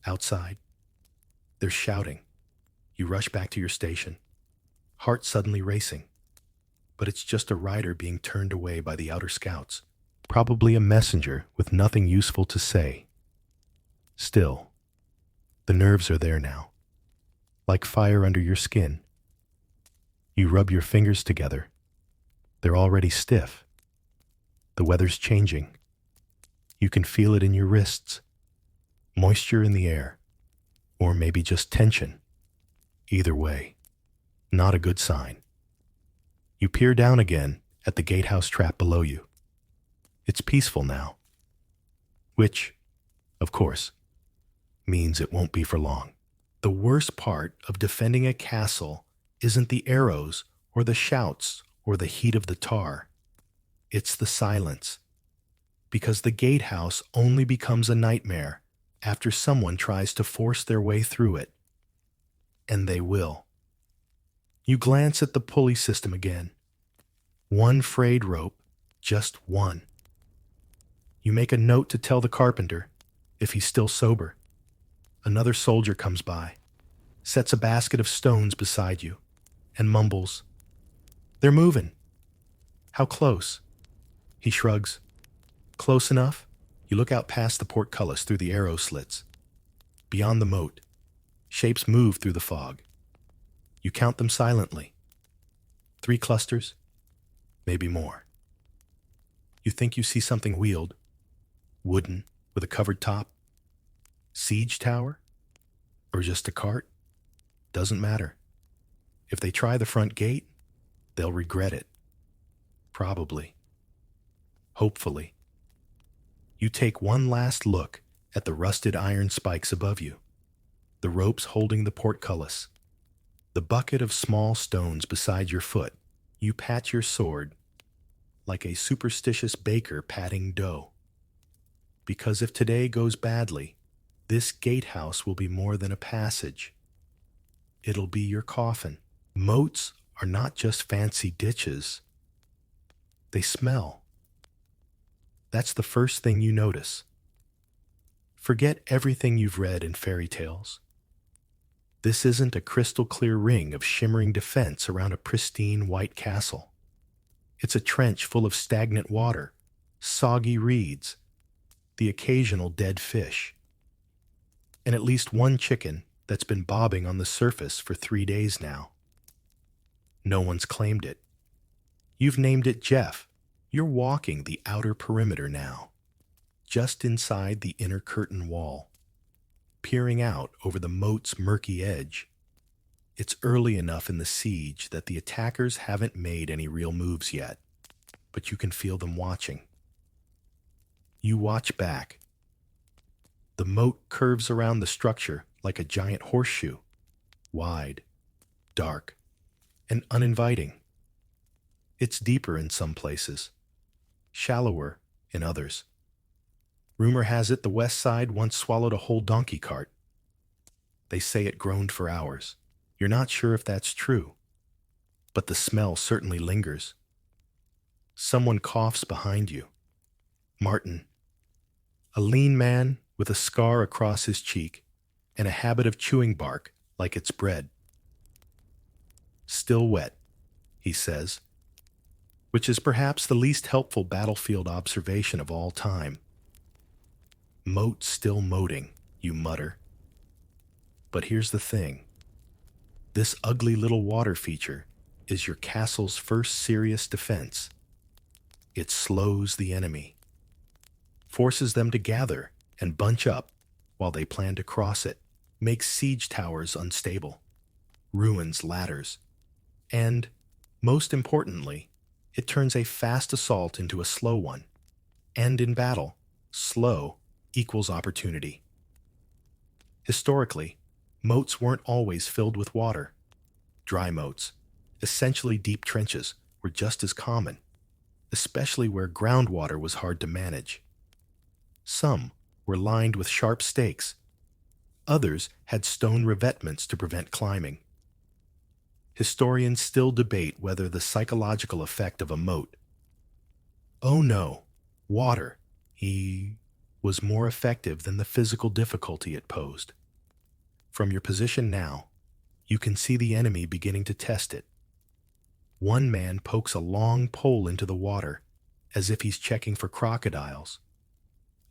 Outside, they're shouting. You rush back to your station, heart suddenly racing. But it's just a rider being turned away by the outer scouts. Probably a messenger with nothing useful to say. Still, the nerves are there now, like fire under your skin. You rub your fingers together. They're already stiff. The weather's changing. You can feel it in your wrists. Moisture in the air. Or maybe just tension. Either way, not a good sign. You peer down again at the gatehouse trap below you. It's peaceful now. Which, of course, means it won't be for long. The worst part of defending a castle isn't the arrows or the shouts or the heat of the tar. It's the silence. Because the gatehouse only becomes a nightmare after someone tries to force their way through it. And they will. You glance at the pulley system again. One frayed rope, just one. You make a note to tell the carpenter, if he's still sober. Another soldier comes by, sets a basket of stones beside you, and mumbles, "They're moving." "How close?" He shrugs. "Close enough?" You look out past the portcullis through the arrow slits. Beyond the moat, shapes move through the fog. You count them silently. 3 clusters, maybe more. You think you see something wheeled, wooden, with a covered top. Siege tower? Or just a cart? Doesn't matter. If they try the front gate, they'll regret it. Probably. Hopefully. You take one last look at the rusted iron spikes above you, the ropes holding the portcullis, the bucket of small stones beside your foot. You pat your sword like a superstitious baker patting dough. Because if today goes badly, this gatehouse will be more than a passage. It'll be your coffin. Moats are not just fancy ditches. They smell. That's the first thing you notice. Forget everything you've read in fairy tales. This isn't a crystal clear ring of shimmering defense around a pristine white castle. It's a trench full of stagnant water, soggy reeds, the occasional dead fish, and at least one chicken that's been bobbing on the surface for 3 days now. No one's claimed it. You've named it Jeff. You're walking the outer perimeter now, just inside the inner curtain wall, peering out over the moat's murky edge. It's early enough in the siege that the attackers haven't made any real moves yet, but you can feel them watching. You watch back. The moat curves around the structure like a giant horseshoe, wide, dark, and uninviting. It's deeper in some places, shallower in others. Rumor has it the west side once swallowed a whole donkey cart. They say it groaned for hours. You're not sure if that's true, but the smell certainly lingers. Someone coughs behind you. Martin, a lean man with a scar across his cheek and a habit of chewing bark like it's bread. Still wet, he says, which is perhaps the least helpful battlefield observation of all time. Moat still moating, you mutter. But here's the thing. This ugly little water feature is your castle's first serious defense. It slows the enemy, forces them to gather and bunch up while they plan to cross it, makes siege towers unstable, ruins ladders, and, most importantly, it turns a fast assault into a slow one. And in battle, slow equals opportunity. Historically, moats weren't always filled with water. Dry moats, essentially deep trenches, were just as common, especially where groundwater was hard to manage. Some were lined with sharp stakes. Others had stone revetments to prevent climbing. Historians still debate whether the psychological effect of a moat, oh no, water, was more effective than the physical difficulty it posed. From your position now, you can see the enemy beginning to test it. One man pokes a long pole into the water, as if he's checking for crocodiles.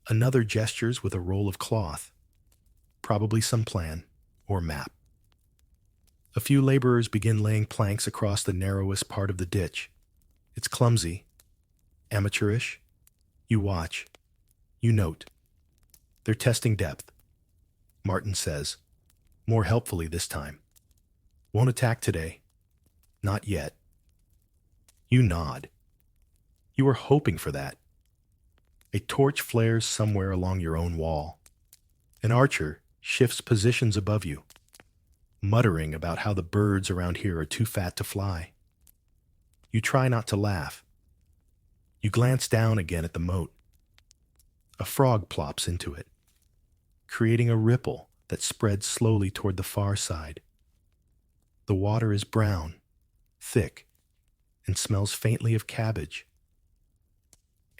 Another gestures with a roll of cloth, probably some plan or map. A few laborers begin laying planks across the narrowest part of the ditch. It's clumsy, amateurish. You watch. You note. They're testing depth. Martin says, more helpfully this time. Won't attack today. Not yet. You nod. You were hoping for that. A torch flares somewhere along your own wall. An archer shifts positions above you, muttering about how the birds around here are too fat to fly. You try not to laugh. You glance down again at the moat. A frog plops into it, creating a ripple that spreads slowly toward the far side. The water is brown, thick, and smells faintly of cabbage.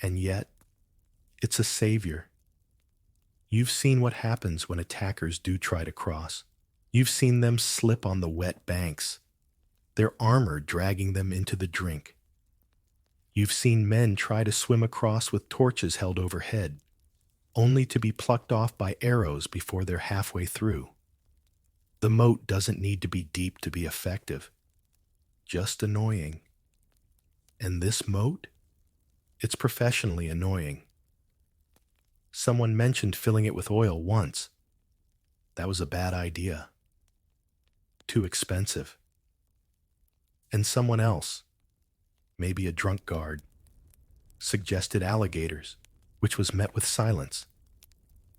And yet, it's a savior. You've seen what happens when attackers do try to cross. You've seen them slip on the wet banks, their armor dragging them into the drink. You've seen men try to swim across with torches held overhead, only to be plucked off by arrows before they're halfway through. The moat doesn't need to be deep to be effective, just annoying. And this moat? It's professionally annoying. Someone mentioned filling it with oil once. That was a bad idea. Too expensive. And someone else, maybe a drunk guard, suggested alligators, which was met with silence.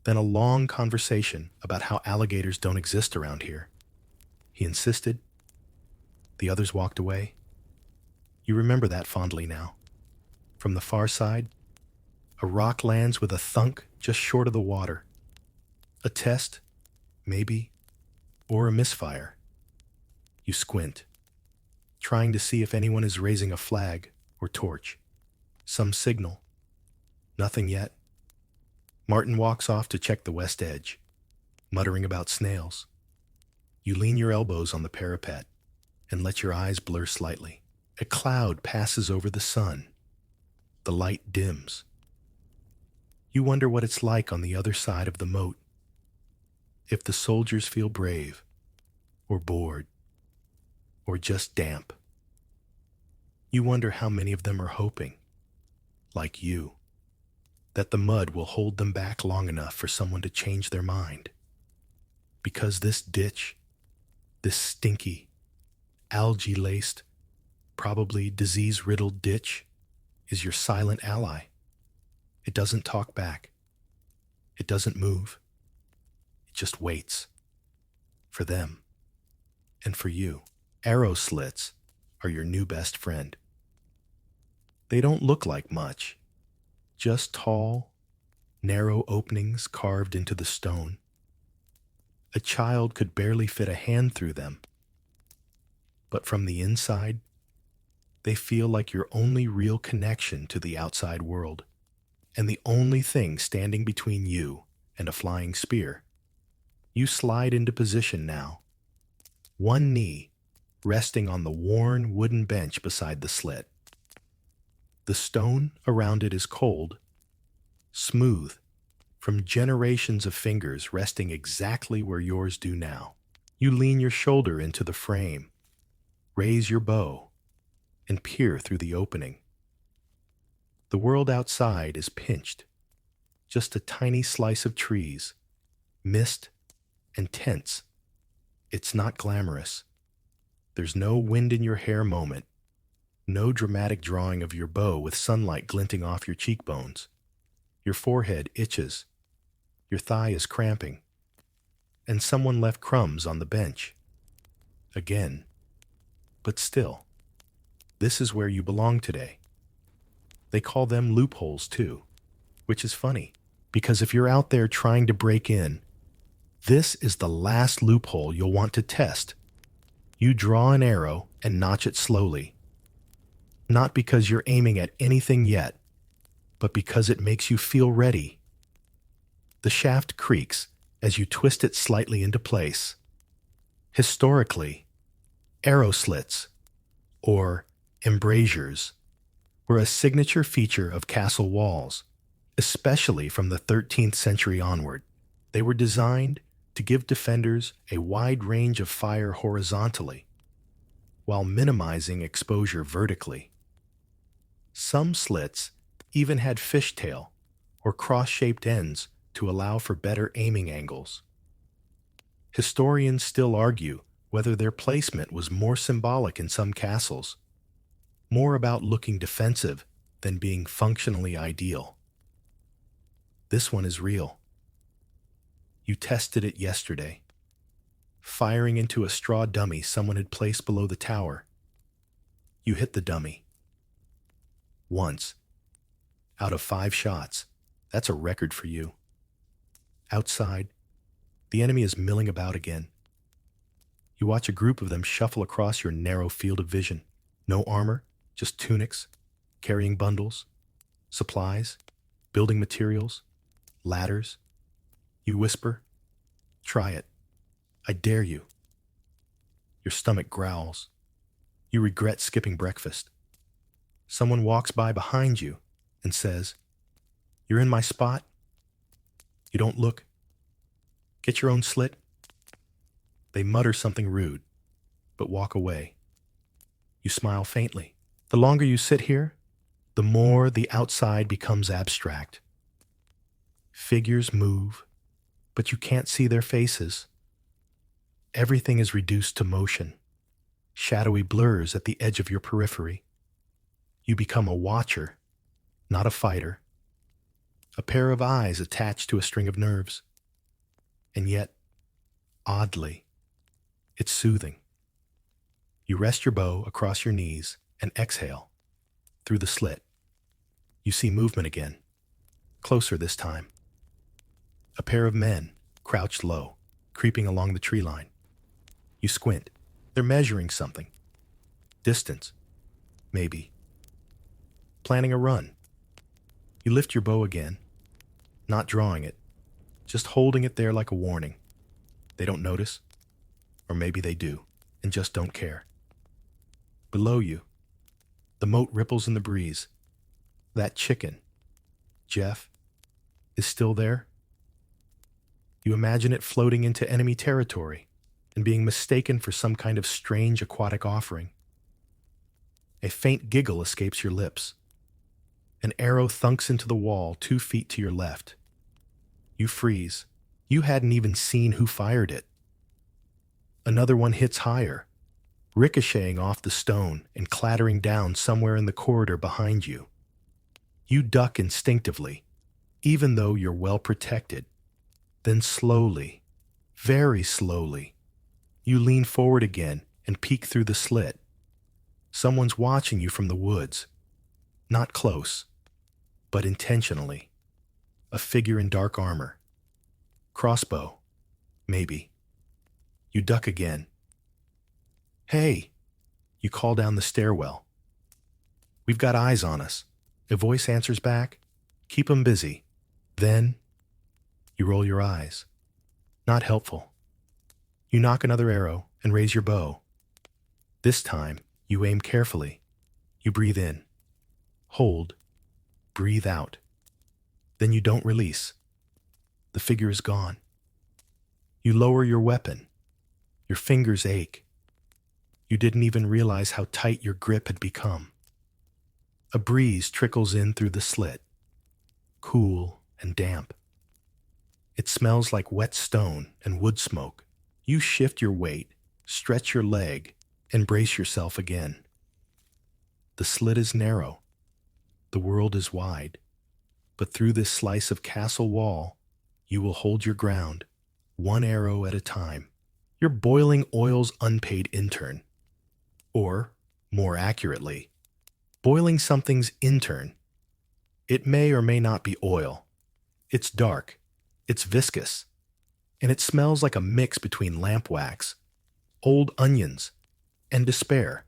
Then a long conversation about how alligators don't exist around here. He insisted. The others walked away. You remember that fondly now. From the far side, a rock lands with a thunk just short of the water. A test, maybe, or a misfire. You squint, trying to see if anyone is raising a flag or torch. Some signal. Nothing yet. Martin walks off to check the west edge, muttering about snails. You lean your elbows on the parapet and let your eyes blur slightly. A cloud passes over the sun. The light dims. You wonder what it's like on the other side of the moat. If the soldiers feel brave, or bored, or just damp. You wonder how many of them are hoping, like you, that the mud will hold them back long enough for someone to change their mind. Because this ditch, this stinky, algae-laced, probably disease-riddled ditch, is your silent ally. It doesn't talk back. It doesn't move. It just waits. For them. And for you. Arrow slits are your new best friend. They don't look like much. Just tall, narrow openings carved into the stone. A child could barely fit a hand through them. But from the inside, they feel like your only real connection to the outside world, and the only thing standing between you and a flying spear. You slide into position now, one knee resting on the worn wooden bench beside the slit. The stone around it is cold, smooth, from generations of fingers resting exactly where yours do now. You lean your shoulder into the frame, raise your bow, and peer through the opening. The world outside is pinched, just a tiny slice of trees, mist and tense. It's not glamorous. There's no wind in your hair moment, no dramatic drawing of your bow with sunlight glinting off your cheekbones. Your forehead itches, your thigh is cramping, and someone left crumbs on the bench. Again. But still, this is where you belong today. They call them loopholes too, which is funny, because if you're out there trying to break in, this is the last loophole you'll want to test. You draw an arrow and notch it slowly. Not because you're aiming at anything yet, but because it makes you feel ready. The shaft creaks as you twist it slightly into place. Historically, arrow slits, or embrasures, were a signature feature of castle walls, especially from the 13th century onward. They were designed to give defenders a wide range of fire horizontally, while minimizing exposure vertically. Some slits even had fishtail or cross-shaped ends to allow for better aiming angles. Historians still argue whether their placement was more symbolic in some castles, more about looking defensive than being functionally ideal. This one is real. You tested it yesterday, firing into a straw dummy someone had placed below the tower. You hit the dummy. Once. Out of 5 shots. That's a record for you. Outside, the enemy is milling about again. You watch a group of them shuffle across your narrow field of vision. No armor, just tunics, carrying bundles, supplies, building materials, ladders. You whisper, "Try it. I dare you." Your stomach growls. You regret skipping breakfast. Someone walks by behind you and says, "You're in my spot?" You don't look. "Get your own slit." They mutter something rude, but walk away. You smile faintly. The longer you sit here, the more the outside becomes abstract. Figures move, but you can't see their faces. Everything is reduced to motion, shadowy blurs at the edge of your periphery. You become a watcher, not a fighter. a pair of eyes attached to a string of nerves. And yet, oddly, it's soothing. You rest your bow across your knees and exhale through the slit. You see movement again, closer this time. A pair of men, crouched low, creeping along the tree line. You squint. They're measuring something. Distance, maybe. Planning a run. You lift your bow again, not drawing it, just holding it there like a warning. They don't notice, or maybe they do, and just don't care. Below you, the moat ripples in the breeze. That chicken, Jeff, is still there. You imagine it floating into enemy territory and being mistaken for some kind of strange aquatic offering. A faint giggle escapes your lips. An arrow thunks into the wall 2 feet to your left. You freeze. You hadn't even seen who fired it. Another one hits higher, ricocheting off the stone and clattering down somewhere in the corridor behind you. You duck instinctively, even though you're well protected. Then slowly, very slowly, you lean forward again and peek through the slit. Someone's watching you from the woods. Not close, but intentionally. A figure in dark armor. Crossbow, maybe. You duck again. Hey, you call down the stairwell. We've got eyes on us. A voice answers back. Keep 'em busy. Then, you roll your eyes. Not helpful. You knock another arrow and raise your bow. This time, you aim carefully. You breathe in. Hold. Breathe out. Then you don't release. The figure is gone. You lower your weapon. Your fingers ache. You didn't even realize how tight your grip had become. A breeze trickles in through the slit, cool and damp. It smells like wet stone and wood smoke. You shift your weight, stretch your leg, and brace yourself again. The slit is narrow. The world is wide. But through this slice of castle wall, you will hold your ground, one arrow at a time. You're boiling oil's unpaid intern. Or, more accurately, boiling something's intern. It may or may not be oil. It's dark. It's viscous. And it smells like a mix between lamp wax, old onions, and despair.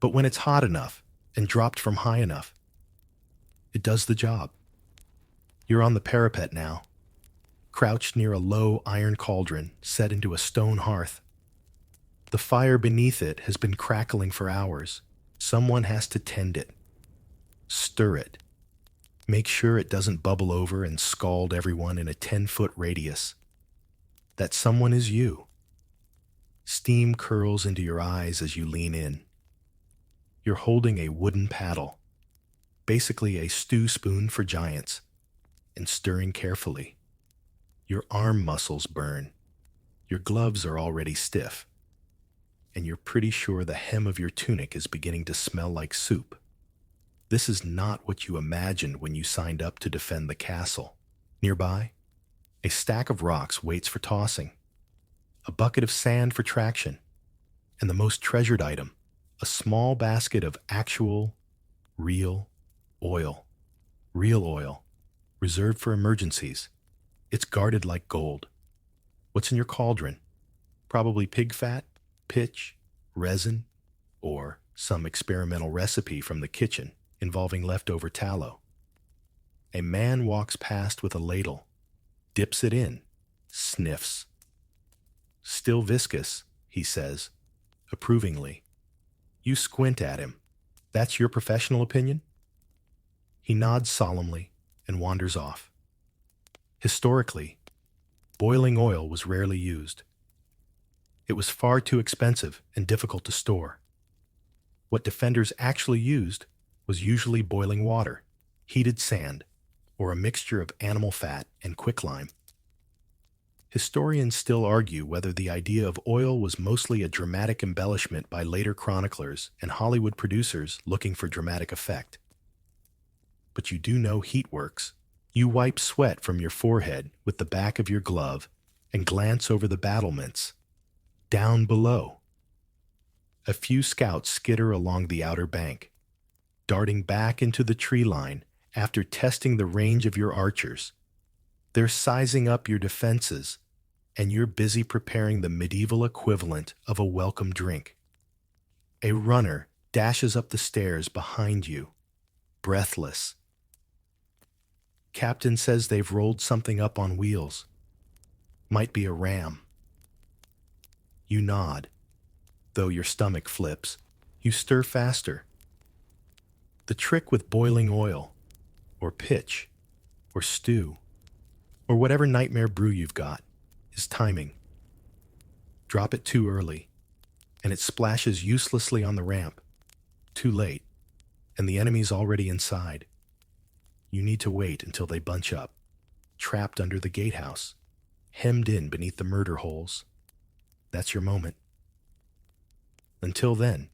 But when it's hot enough and dropped from high enough, it does the job. You're on the parapet now, crouched near a low iron cauldron set into a stone hearth. The fire beneath it has been crackling for hours. Someone has to tend it. Stir it. Make sure it doesn't bubble over and scald everyone in a 10-foot radius. That someone is you. Steam curls into your eyes as you lean in. You're holding a wooden paddle, basically a stew spoon for giants, and stirring carefully. Your arm muscles burn. Your gloves are already stiff. And you're pretty sure the hem of your tunic is beginning to smell like soup. This is not what you imagined when you signed up to defend the castle. Nearby, a stack of rocks waits for tossing, a bucket of sand for traction, and the most treasured item, a small basket of actual, real oil. Real oil, reserved for emergencies. It's guarded like gold. What's in your cauldron? Probably pig fat, pitch, resin, or some experimental recipe from the kitchen involving leftover tallow. A man walks past with a ladle, dips it in, sniffs. Still viscous, he says, approvingly. You squint at him. That's your professional opinion? He nods solemnly and wanders off. Historically, boiling oil was rarely used. It was far too expensive and difficult to store. What defenders actually used was usually boiling water, heated sand, or a mixture of animal fat and quicklime. Historians still argue whether the idea of oil was mostly a dramatic embellishment by later chroniclers and Hollywood producers looking for dramatic effect. But you do know heat works, You wipe sweat from your forehead with the back of your glove and glance over the battlements. Down below, a few scouts skitter along the outer bank, darting back into the tree line after testing the range of your archers. They're sizing up your defenses, and you're busy preparing the medieval equivalent of a welcome drink. A runner dashes up the stairs behind you, breathless. Captain says they've rolled something up on wheels. Might be a ram. You nod, though your stomach flips. You stir faster. The trick with boiling oil, or pitch, or stew, or whatever nightmare brew you've got, is timing. Drop it too early, and it splashes uselessly on the ramp. Too late, and the enemy's already inside. You need to wait until they bunch up, trapped under the gatehouse, hemmed in beneath the murder holes. That's your moment. Until then,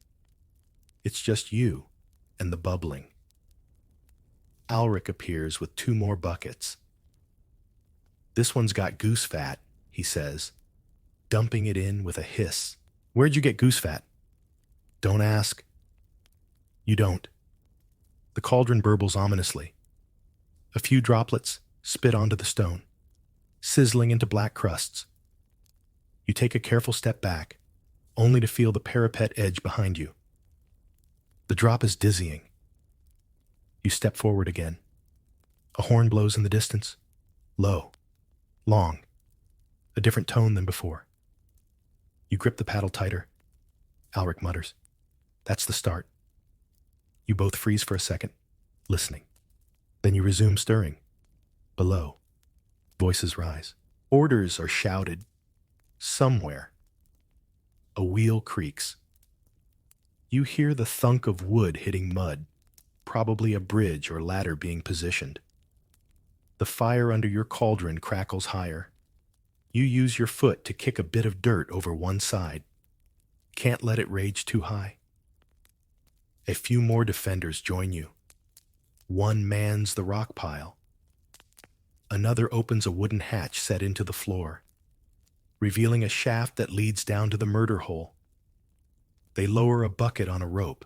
it's just you and the bubbling. Alric appears with 2 more buckets. This one's got goose fat, he says, dumping it in with a hiss. Where'd you get goose fat? Don't ask. You don't. The cauldron burbles ominously. A few droplets spit onto the stone, sizzling into black crusts. You take a careful step back, only to feel the parapet edge behind you. The drop is dizzying. You step forward again. A horn blows in the distance, low, long, a different tone than before. You grip the paddle tighter. Alric mutters, "That's the start." You both freeze for a second, listening. Then you resume stirring. Below, voices rise. Orders are shouted. Somewhere, a wheel creaks. You hear the thunk of wood hitting mud, probably a bridge or ladder being positioned. The fire under your cauldron crackles higher. You use your foot to kick a bit of dirt over one side. Can't let it rage too high. A few more defenders join you. One mans the rock pile. Another opens a wooden hatch set into the floor, revealing a shaft that leads down to the murder hole. They lower a bucket on a rope.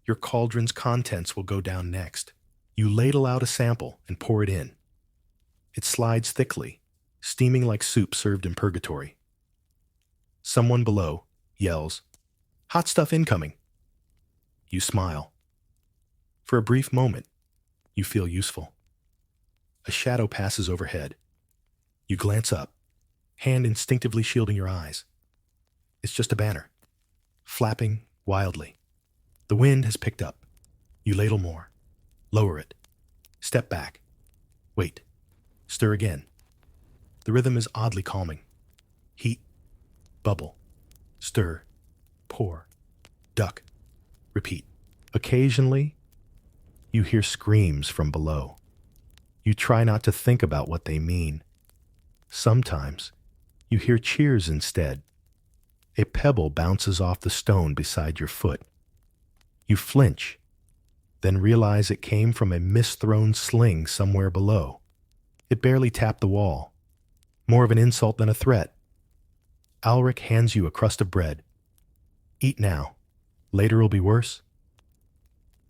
Your cauldron's contents will go down next. You ladle out a sample and pour it in. It slides thickly, steaming like soup served in purgatory. Someone below yells, "Hot stuff incoming." You smile. For a brief moment, you feel useful. A shadow passes overhead. You glance up, hand instinctively shielding your eyes. It's just a banner, flapping wildly. The wind has picked up. You ladle more. Lower it. Step back. Wait. Stir again. The rhythm is oddly calming. Heat. Bubble. Stir. Pour. Duck. Repeat. Occasionally, you hear screams from below. You try not to think about what they mean. Sometimes, you hear cheers instead. A pebble bounces off the stone beside your foot. You flinch, then realize it came from a misthrown sling somewhere below. It barely tapped the wall. More of an insult than a threat. Alric hands you a crust of bread. Eat now. Later will be worse.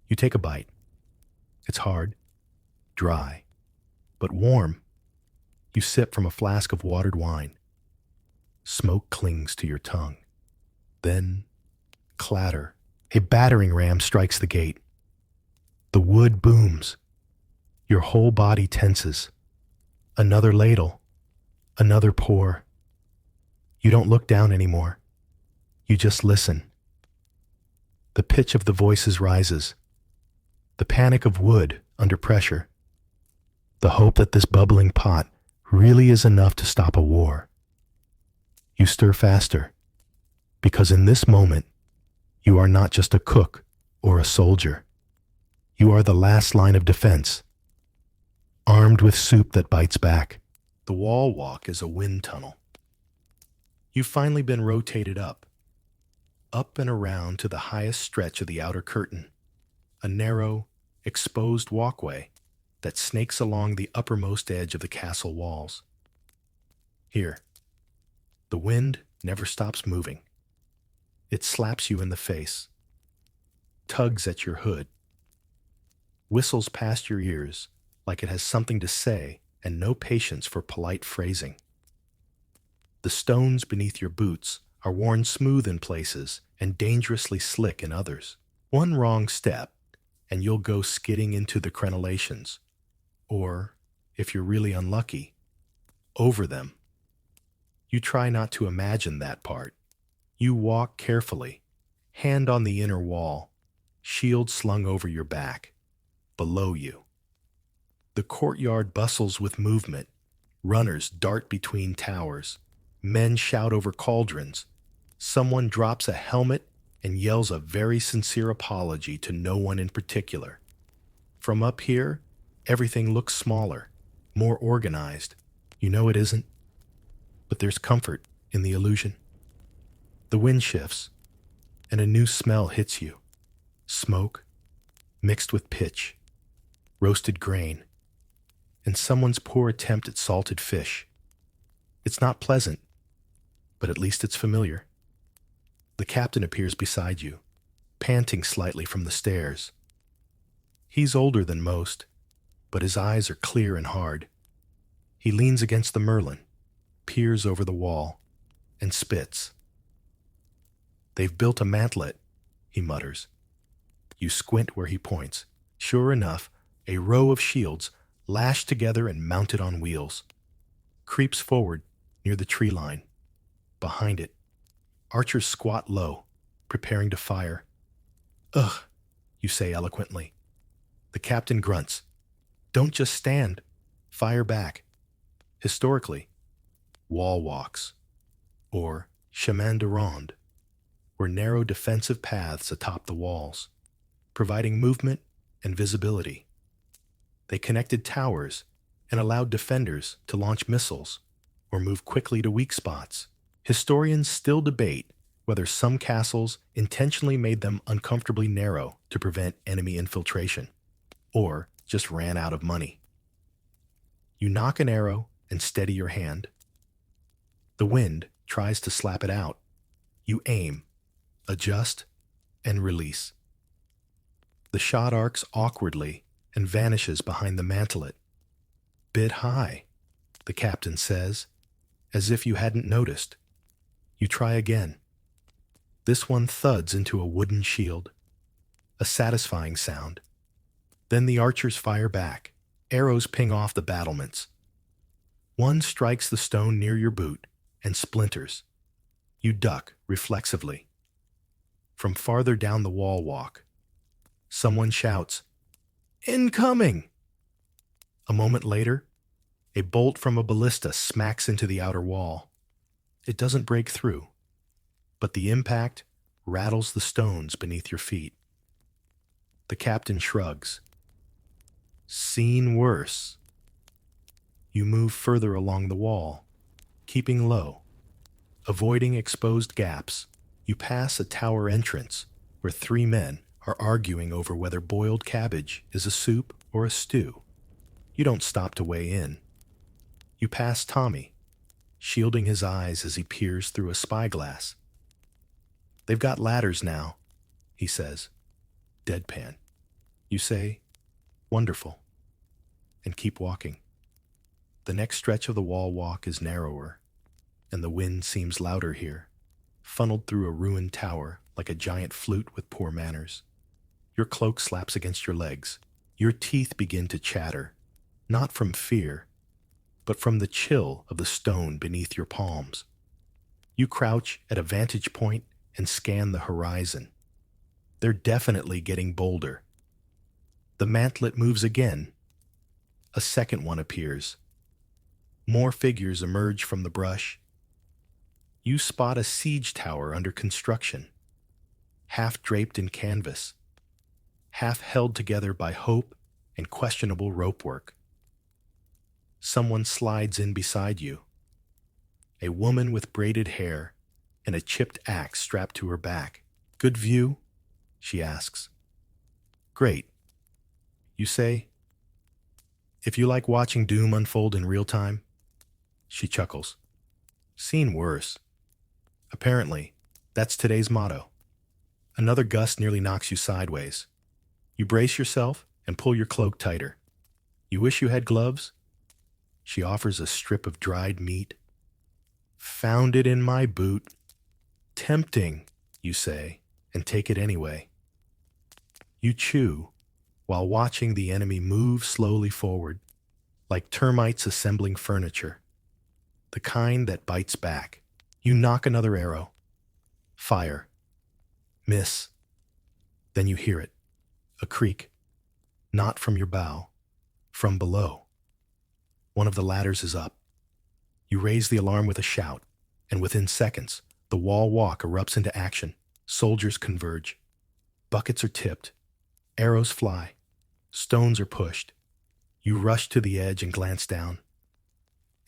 You take a bite. It's hard, dry, but warm. You sip from a flask of watered wine. Smoke clings to your tongue. Then, clatter. A battering ram strikes the gate. The wood booms. Your whole body tenses. Another ladle. Another pour. You don't look down anymore. You just listen. The pitch of the voices rises. The panic of wood under pressure. The hope that this bubbling pot really is enough to stop a war. You stir faster, because in this moment, you are not just a cook or a soldier. You are the last line of defense, armed with soup that bites back. The wall walk is a wind tunnel. You've finally been rotated up and around to the highest stretch of the outer curtain, a narrow, exposed walkway that snakes along the uppermost edge of the castle walls. Here, the wind never stops moving. It slaps you in the face, tugs at your hood, whistles past your ears like it has something to say and no patience for polite phrasing. The stones beneath your boots are worn smooth in places and dangerously slick in others. One wrong step, and you'll go skidding into the crenellations, or, if you're really unlucky, over them. You try not to imagine that part. You walk carefully, hand on the inner wall, shield slung over your back. Below you, the courtyard bustles with movement. Runners dart between towers. Men shout over cauldrons. Someone drops a helmet and yells a very sincere apology to no one in particular. From up here, everything looks smaller, more organized. You know it isn't, but there's comfort in the illusion. The wind shifts, and a new smell hits you. Smoke, mixed with pitch, roasted grain, and someone's poor attempt at salted fish. It's not pleasant, but at least it's familiar. The captain appears beside you, panting slightly from the stairs. He's older than most, but his eyes are clear and hard. He leans against the merlin, peers over the wall, and spits. "They've built a mantlet," he mutters. You squint where he points. Sure enough, a row of shields, lashed together and mounted on wheels, creeps forward near the tree line. Behind it, archers squat low, preparing to fire. "Ugh," you say eloquently. The captain grunts. "Don't just stand. Fire back." Historically, wall walks, or chemin de ronde, were narrow defensive paths atop the walls, providing movement and visibility. They connected towers and allowed defenders to launch missiles or move quickly to weak spots. Historians still debate whether some castles intentionally made them uncomfortably narrow to prevent enemy infiltration, or just ran out of money. You knock an arrow and steady your hand. The wind tries to slap it out. You aim, adjust, and release. The shot arcs awkwardly and vanishes behind the mantlet. "Bit high," the captain says, as if you hadn't noticed. You try again. This one thuds into a wooden shield. A satisfying sound. Then the archers fire back. Arrows ping off the battlements. One strikes the stone near your boot and splinters. You duck reflexively. From farther down the wall walk, someone shouts, "Incoming!" A moment later, a bolt from a ballista smacks into the outer wall. It doesn't break through, but the impact rattles the stones beneath your feet. The captain shrugs. "Seen worse." You move further along the wall, keeping low, avoiding exposed gaps. You pass a tower entrance where 3 men are arguing over whether boiled cabbage is a soup or a stew. You don't stop to weigh in. You pass Tommy, shielding his eyes as he peers through a spyglass. "They've got ladders now," he says, deadpan. You say, "Wonderful," and keep walking. The next stretch of the wall walk is narrower, and the wind seems louder here, funneled through a ruined tower like a giant flute with poor manners. Your cloak slaps against your legs. Your teeth begin to chatter, not from fear, but from the chill of the stone beneath your palms. You crouch at a vantage point and scan the horizon. They're definitely getting bolder. The mantlet moves again. A second one appears. More figures emerge from the brush. You spot a siege tower under construction, half draped in canvas, half held together by hope and questionable ropework. Someone slides in beside you. A woman with braided hair and a chipped axe strapped to her back. "Good view?" she asks. "Great," you say. If you like watching doom unfold in real time, she chuckles. Seen worse. Apparently, that's today's motto. Another gust nearly knocks you sideways. You brace yourself and pull your cloak tighter. You wish you had gloves? She offers a strip of dried meat. Found it in my boot. Tempting, you say, and take it anyway. You chew while watching the enemy move slowly forward, like termites assembling furniture. The kind that bites back. You knock another arrow. Fire. Miss. Then you hear it. A creak. Not from your bow. From below. One of the ladders is up. You raise the alarm with a shout, and within seconds, the wall walk erupts into action. Soldiers converge. Buckets are tipped. Arrows fly. Stones are pushed. You rush to the edge and glance down.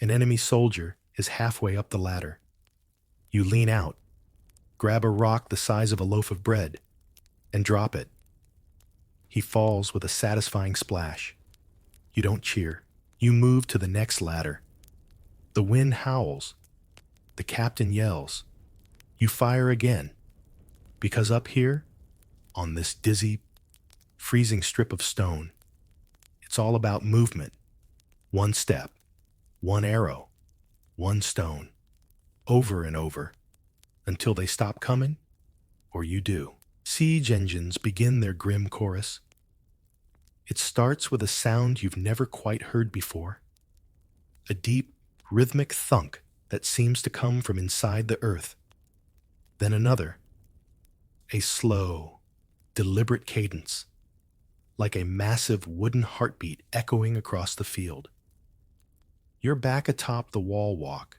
An enemy soldier is halfway up the ladder. You lean out, grab a rock the size of a loaf of bread, and drop it. He falls with a satisfying splash. You don't cheer. You move to the next ladder. The wind howls. The captain yells. You fire again, because up here, on this dizzy, freezing strip of stone, it's all about movement. One step, one arrow, one stone, over and over, until they stop coming, or you do. Siege engines begin their grim chorus. It starts with a sound you've never quite heard before, a deep, rhythmic thunk that seems to come from inside the earth. Then another, a slow, deliberate cadence, like a massive wooden heartbeat echoing across the field. You're back atop the wall walk,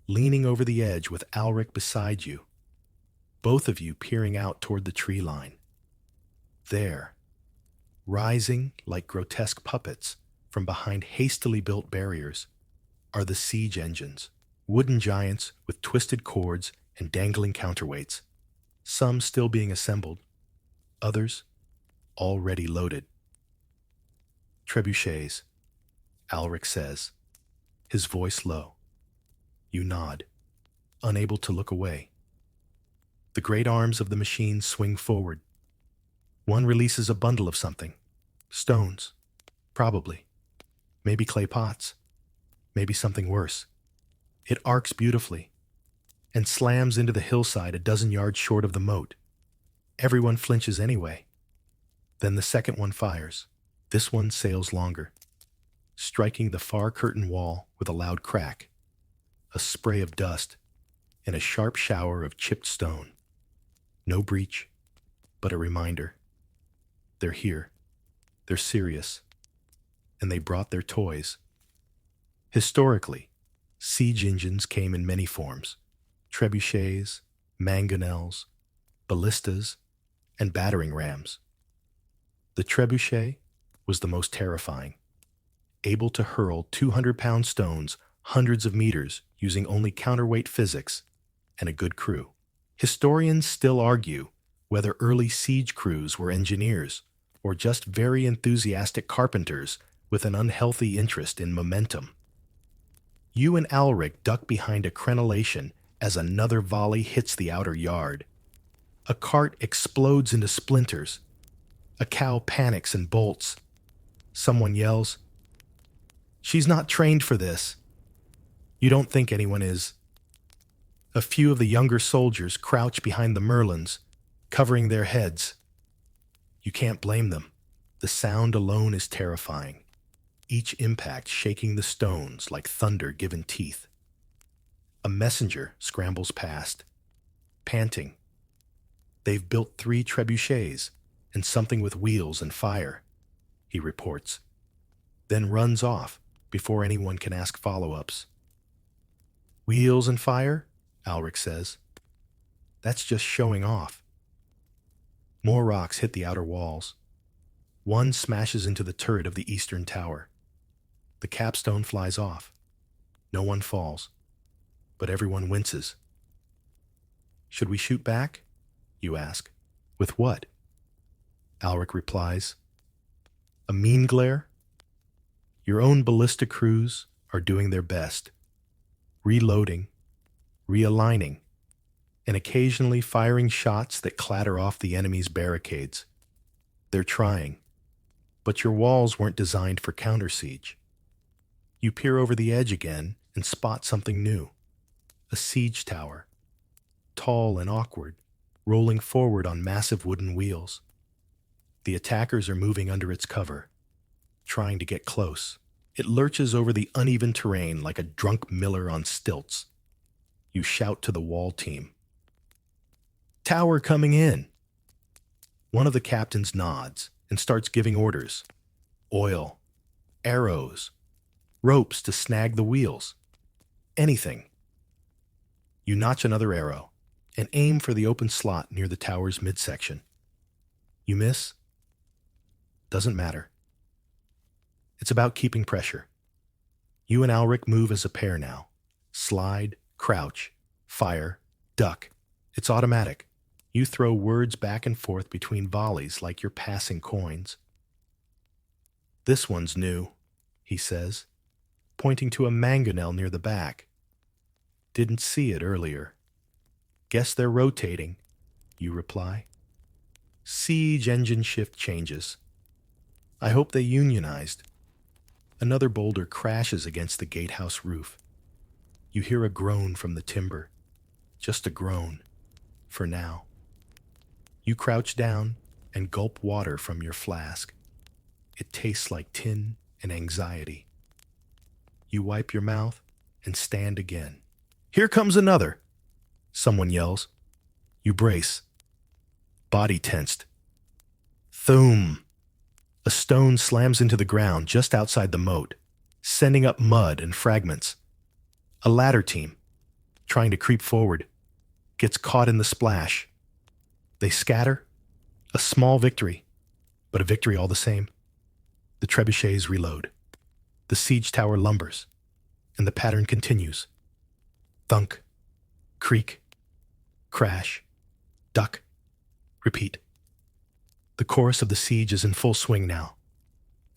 leaning over the edge with Alric beside you, both of you peering out toward the tree line. There, rising like grotesque puppets from behind hastily built barriers, are the siege engines, wooden giants with twisted cords and dangling counterweights, some still being assembled, others already loaded. Trebuchets, Alric says, his voice low. You nod, unable to look away. The great arms of the machine swing forward. One releases a bundle of something. Stones, probably. Maybe clay pots. Maybe something worse. It arcs beautifully and slams into the hillside a dozen yards short of the moat. Everyone flinches anyway. Then the second one fires. This one sails longer, striking the far curtain wall with a loud crack, a spray of dust, and a sharp shower of chipped stone. No breach, but a reminder. They're here. They're serious. And they brought their toys. Historically, siege engines came in many forms: trebuchets, mangonels, ballistas, and battering rams. The trebuchet was the most terrifying, able to hurl 200-pound stones hundreds of meters using only counterweight physics and a good crew. Historians still argue whether early siege crews were engineers or just very enthusiastic carpenters with an unhealthy interest in momentum. You and Alric duck behind a crenellation as another volley hits the outer yard. A cart explodes into splinters. A cow panics and bolts. Someone yells, "She's not trained for this." You don't think anyone is. A few of the younger soldiers crouch behind the merlins, covering their heads. You can't blame them. The sound alone is terrifying, each impact shaking the stones like thunder given teeth. A messenger scrambles past, panting. They've built 3 trebuchets and something with wheels and fire, he reports, then runs off before anyone can ask follow-ups. Wheels and fire? Alric says. That's just showing off. More rocks hit the outer walls. One smashes into the turret of the eastern tower. The capstone flies off. No one falls, but everyone winces. Should we shoot back? You ask. With what? Alric replies. A mean glare? Your own ballista crews are doing their best, reloading, realigning, and occasionally firing shots that clatter off the enemy's barricades. They're trying, but your walls weren't designed for counter-siege. You peer over the edge again and spot something new. A siege tower, tall and awkward, rolling forward on massive wooden wheels. The attackers are moving under its cover, trying to get close. It lurches over the uneven terrain like a drunk miller on stilts. You shout to the wall team. "Tower coming in!" One of the captains nods and starts giving orders. Oil, arrows, ropes to snag the wheels. Anything. You notch another arrow and aim for the open slot near the tower's midsection. You miss? Doesn't matter. It's about keeping pressure. You and Alric move as a pair now. Slide, crouch, fire, duck. It's automatic. You throw words back and forth between volleys like you're passing coins. "This one's new," he says, pointing to a mangonel near the back. "Didn't see it earlier." "Guess they're rotating," you reply. Siege engine shift changes. "I hope they unionized." Another boulder crashes against the gatehouse roof. You hear a groan from the timber. Just a groan. For now. You crouch down and gulp water from your flask. It tastes like tin and anxiety. You wipe your mouth and stand again. "Here comes another!" someone yells. You brace. Body tensed. Thoom! A stone slams into the ground just outside the moat, sending up mud and fragments. A ladder team, trying to creep forward, gets caught in the splash. They scatter. A small victory, but a victory all the same. The trebuchets reload. The siege tower lumbers, and the pattern continues. Thunk, creak, crash, duck, repeat. The chorus of the siege is in full swing now.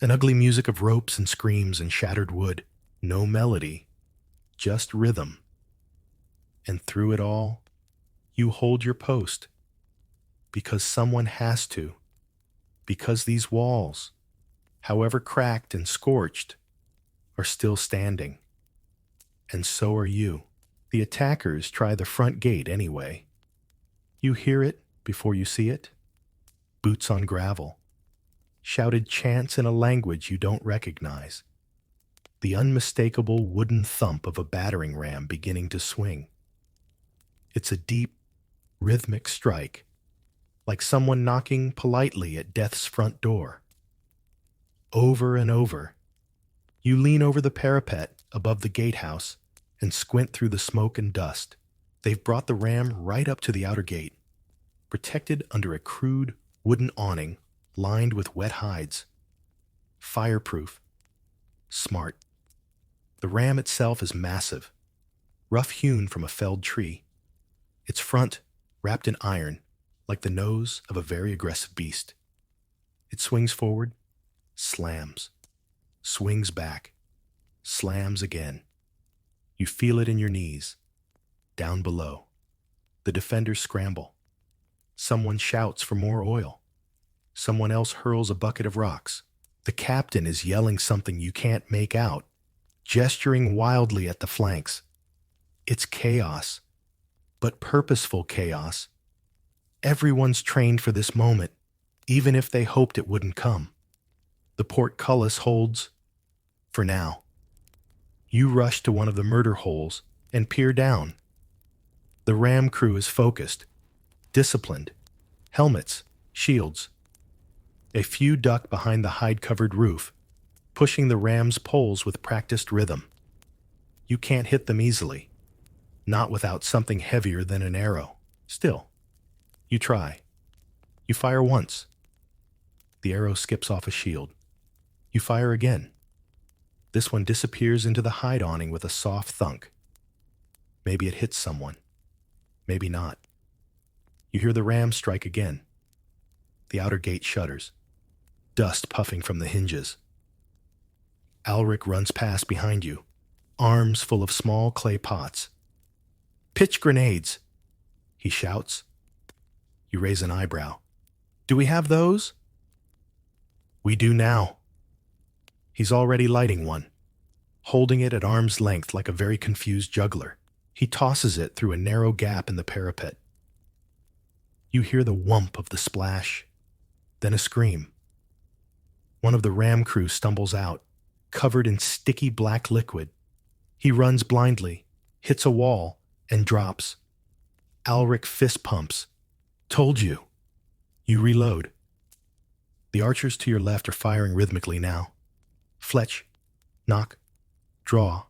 An ugly music of ropes and screams and shattered wood. No melody, just rhythm. And through it all, you hold your post. Because someone has to. Because these walls, however cracked and scorched, are still standing. And so are you. The attackers try the front gate anyway. You hear it before you see it. Boots on gravel. Shouted chants in a language you don't recognize. The unmistakable wooden thump of a battering ram beginning to swing. It's a deep, rhythmic strike, like someone knocking politely at death's front door. Over and over, you lean over the parapet above the gatehouse and squint through the smoke and dust. They've brought the ram right up to the outer gate, protected under a crude wooden awning lined with wet hides. Fireproof. Smart. The ram itself is massive, rough-hewn from a felled tree. Its front wrapped in iron, like the nose of a very aggressive beast. It swings forward, slams, swings back, slams again. You feel it in your knees, down below. The defenders scramble. Someone shouts for more oil. Someone else hurls a bucket of rocks. The captain is yelling something you can't make out, gesturing wildly at the flanks. It's chaos, but purposeful chaos. Everyone's trained for this moment, even if they hoped it wouldn't come. The portcullis holds, for now. You rush to one of the murder holes and peer down. The ram crew is focused, disciplined, helmets, shields. A few duck behind the hide-covered roof, pushing the ram's poles with practiced rhythm. You can't hit them easily, not without something heavier than an arrow. Still, you try. You fire once. The arrow skips off a shield. You fire again. This one disappears into the hide awning with a soft thunk. Maybe it hits someone. Maybe not. You hear the ram strike again. The outer gate shudders, dust puffing from the hinges. Alric runs past behind you, arms full of small clay pots. "Pitch grenades!" he shouts. You raise an eyebrow. "Do we have those?" "We do now." He's already lighting one, holding it at arm's length like a very confused juggler. He tosses it through a narrow gap in the parapet. You hear the whump of the splash, then a scream. One of the ram crew stumbles out, covered in sticky black liquid. He runs blindly, hits a wall, and drops. Alric fist pumps. "Told you." You reload. The archers to your left are firing rhythmically now. Fletch, knock, draw,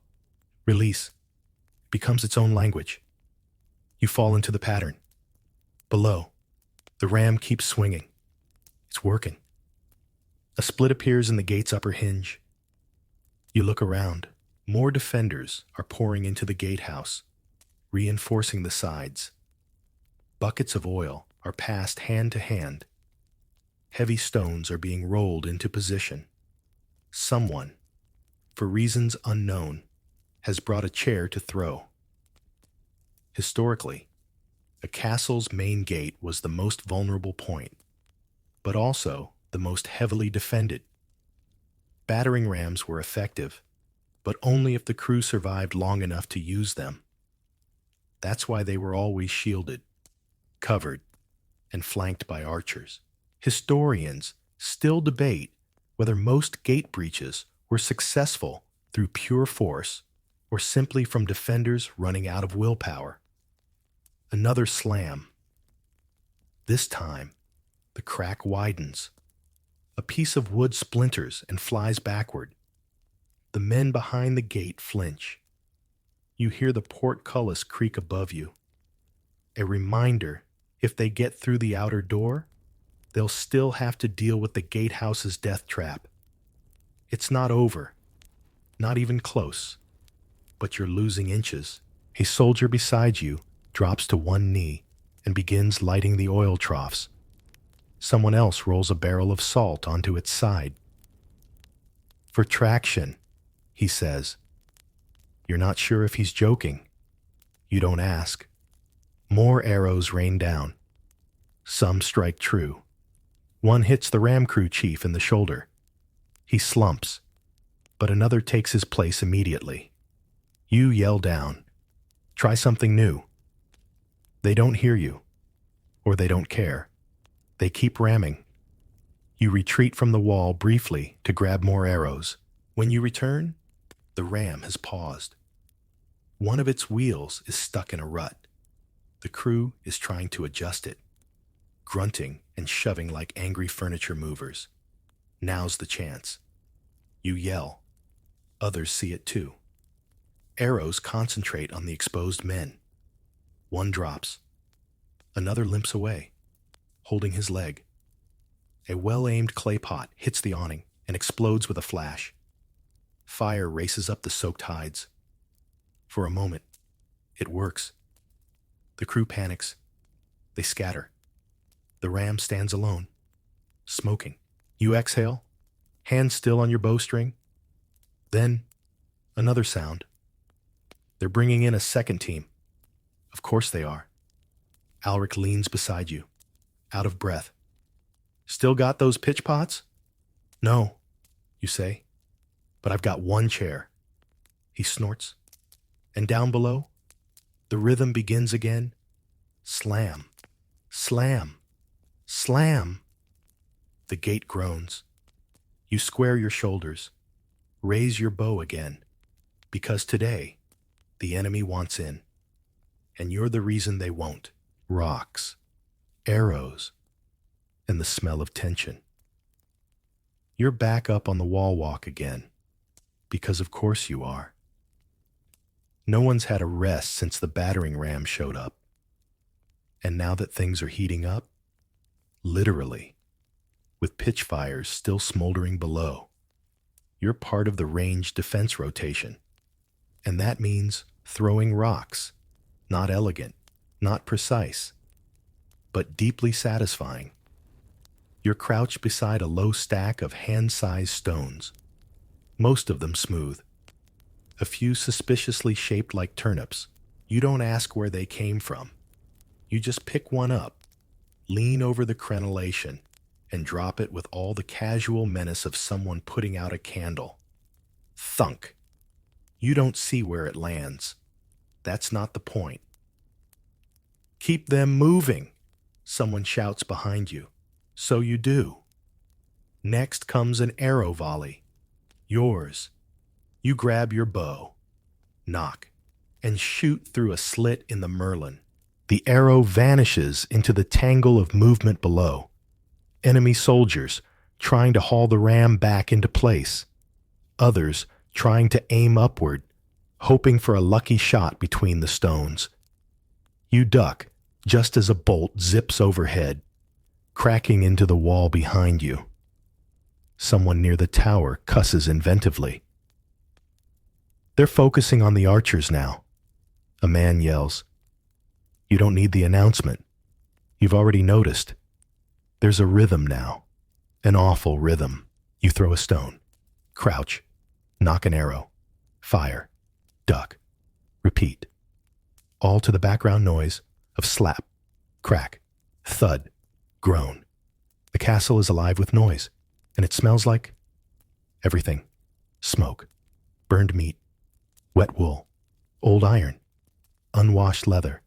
release. Becomes its own language. You fall into the pattern. Below, the ram keeps swinging. It's working. A split appears in the gate's upper hinge. You look around. More defenders are pouring into the gatehouse, reinforcing the sides. Buckets of oil are passed hand to hand. Heavy stones are being rolled into position. Someone, for reasons unknown, has brought a chair to throw. Historically, a castle's main gate was the most vulnerable point, but also the most heavily defended. Battering rams were effective, but only if the crew survived long enough to use them. That's why they were always shielded, covered, and flanked by archers. Historians still debate whether most gate breaches were successful through pure force or simply from defenders running out of willpower. Another slam. This time, the crack widens. A piece of wood splinters and flies backward. The men behind the gate flinch. You hear the portcullis creak above you. A reminder, if they get through the outer door, they'll still have to deal with the gatehouse's death trap. It's not over, not even close, but you're losing inches. A soldier beside you drops to one knee and begins lighting the oil troughs. Someone else rolls a barrel of salt onto its side. "For traction," he says. You're not sure if he's joking. You don't ask. More arrows rain down. Some strike true. One hits the ram crew chief in the shoulder. He slumps, but another takes his place immediately. You yell down. Try something new. They don't hear you, or they don't care. They keep ramming. You retreat from the wall briefly to grab more arrows. When you return, the ram has paused. One of its wheels is stuck in a rut. The crew is trying to adjust it, grunting and shoving like angry furniture movers. Now's the chance. You yell. Others see it too. Arrows concentrate on the exposed men. One drops. Another limps away, holding his leg. A well-aimed clay pot hits the awning and explodes with a flash. Fire races up the soaked hides. For a moment, it works. The crew panics. They scatter. The ram stands alone, smoking. You exhale, hands still on your bowstring. Then, another sound. They're bringing in a second team. Of course they are. Alric leans beside you, out of breath. "Still got those pitch pots?" "No," you say, "but I've got one chair." He snorts. And down below, the rhythm begins again. Slam, slam, slam. The gate groans. You square your shoulders, raise your bow again, because today, the enemy wants in. And you're the reason they won't. Rocks, arrows, and the smell of tension. You're back up on the wall walk again, because of course you are. No one's had a rest since the battering ram showed up. And now that things are heating up, literally, with pitch fires still smoldering below, you're part of the range defense rotation. And that means throwing rocks, not elegant, not precise, but deeply satisfying. You're crouched beside a low stack of hand-sized stones. most of them smooth. A few suspiciously shaped like turnips. You don't ask where they came from. You just pick one up, lean over the crenellation, and drop it with all the casual menace of someone putting out a candle. Thunk. You don't see where it lands. That's not the point. Keep them moving, someone shouts behind you. So you do. Next comes an arrow volley. Yours. You grab your bow, knock, and shoot through a slit in the merlin. The arrow vanishes into the tangle of movement below. Enemy soldiers trying to haul the ram back into place. Others trying to aim upward, hoping for a lucky shot between the stones. You duck just as a bolt zips overhead, cracking into the wall behind you. Someone near the tower cusses inventively. They're focusing on the archers now. A man yells. You don't need the announcement. You've already noticed. There's a rhythm now. An awful rhythm. You throw a stone. Crouch. Knock an arrow. Fire. Duck. Repeat. All to the background noise of slap, crack, thud, groan. The castle is alive with noise, and it smells like everything. Smoke, burned meat, wet wool, old iron, unwashed leather,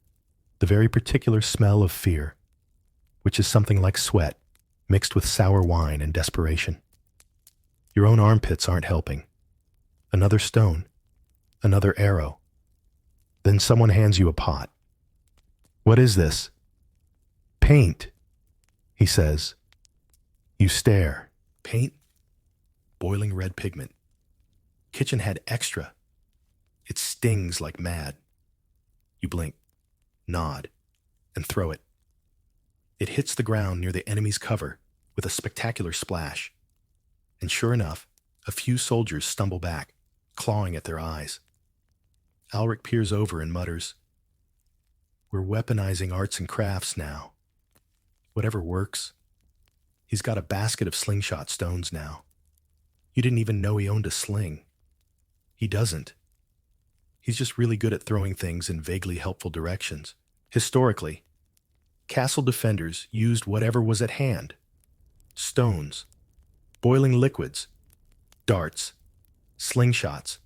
the very particular smell of fear, which is something like sweat mixed with sour wine and desperation. Your own armpits aren't helping. Another stone, another arrow. Then someone hands you a pot. What is this? Paint, he says. You stare. Paint? Boiling red pigment. Kitchen had extra. It stings like mad. You blink, nod, and throw it. It hits the ground near the enemy's cover with a spectacular splash. And sure enough, a few soldiers stumble back, clawing at their eyes. Alric peers over and mutters, We're weaponizing arts and crafts now. Whatever works. He's got a basket of slingshot stones now. You didn't even know he owned a sling. He doesn't. He's just really good at throwing things in vaguely helpful directions. Historically, castle defenders used whatever was at hand. Stones, boiling liquids, darts, slingshots,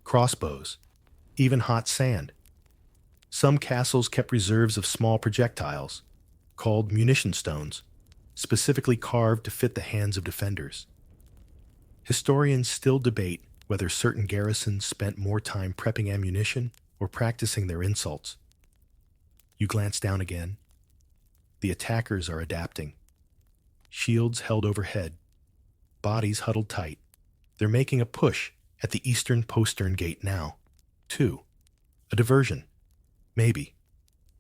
crossbows, even hot sand. Some castles kept reserves of small projectiles, called munition stones, specifically carved to fit the hands of defenders. Historians still debate whether certain garrisons spent more time prepping ammunition or practicing their insults. You glance down again. The attackers are adapting. Shields held overhead, bodies huddled tight. They're making a push at the eastern postern gate now. 2. A diversion. Maybe.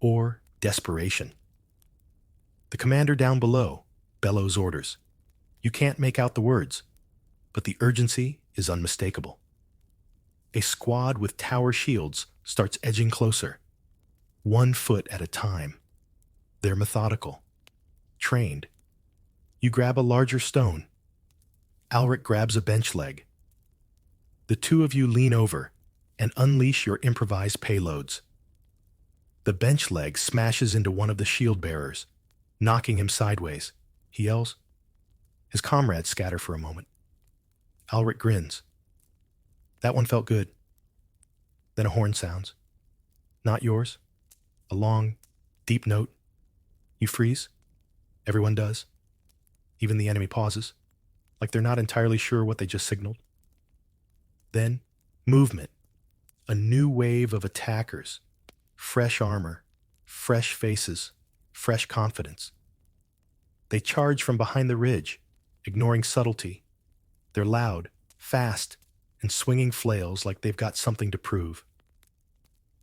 Or desperation. The commander down below bellows orders. You can't make out the words, but the urgency is unmistakable. A squad with tower shields starts edging closer, 1 foot at a time. They're methodical, trained. You grab a larger stone. Alric grabs a bench leg. The two of you lean over and unleash your improvised payloads. The bench leg smashes into one of the shield bearers, knocking him sideways. He yells. His comrades scatter for a moment. Alric grins. That one felt good. Then a horn sounds. Not yours. A long, deep note. You freeze. Everyone does. Even the enemy pauses, like they're not entirely sure what they just signaled. Then, movement. A new wave of attackers. Fresh armor, fresh faces, fresh confidence. They charge from behind the ridge, ignoring subtlety. They're loud, fast, and swinging flails like they've got something to prove.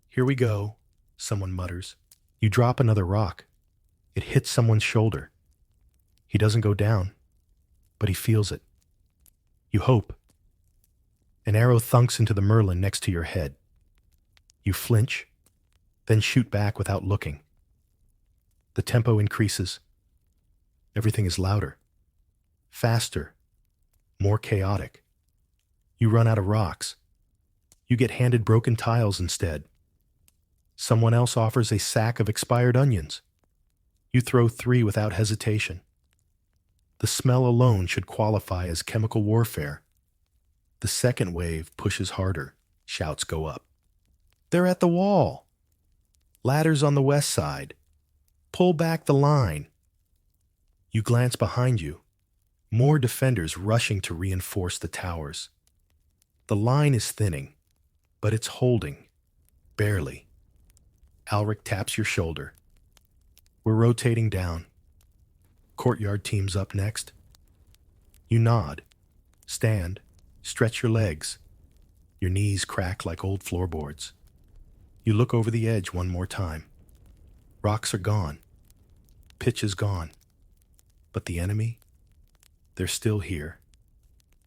Here we go, someone mutters. You drop another rock. It hits someone's shoulder. He doesn't go down, but he feels it. You hope. An arrow thunks into the merlin next to your head. You flinch, then shoot back without looking. The tempo increases. Everything is louder, faster, more chaotic. You run out of rocks. You get handed broken tiles instead. Someone else offers a sack of expired onions. You throw 3 without hesitation. The smell alone should qualify as chemical warfare. The second wave pushes harder. Shouts go up. They're at the wall. Ladders on the west side. Pull back the line. You glance behind you. More defenders rushing to reinforce the towers. The line is thinning, but it's holding. Barely. Alric taps your shoulder. We're rotating down. Courtyard team's up next. You nod. Stand. Stretch your legs. Your knees crack like old floorboards. You look over the edge one more time. Rocks are gone. Pitch is gone. But the enemy? They're still here.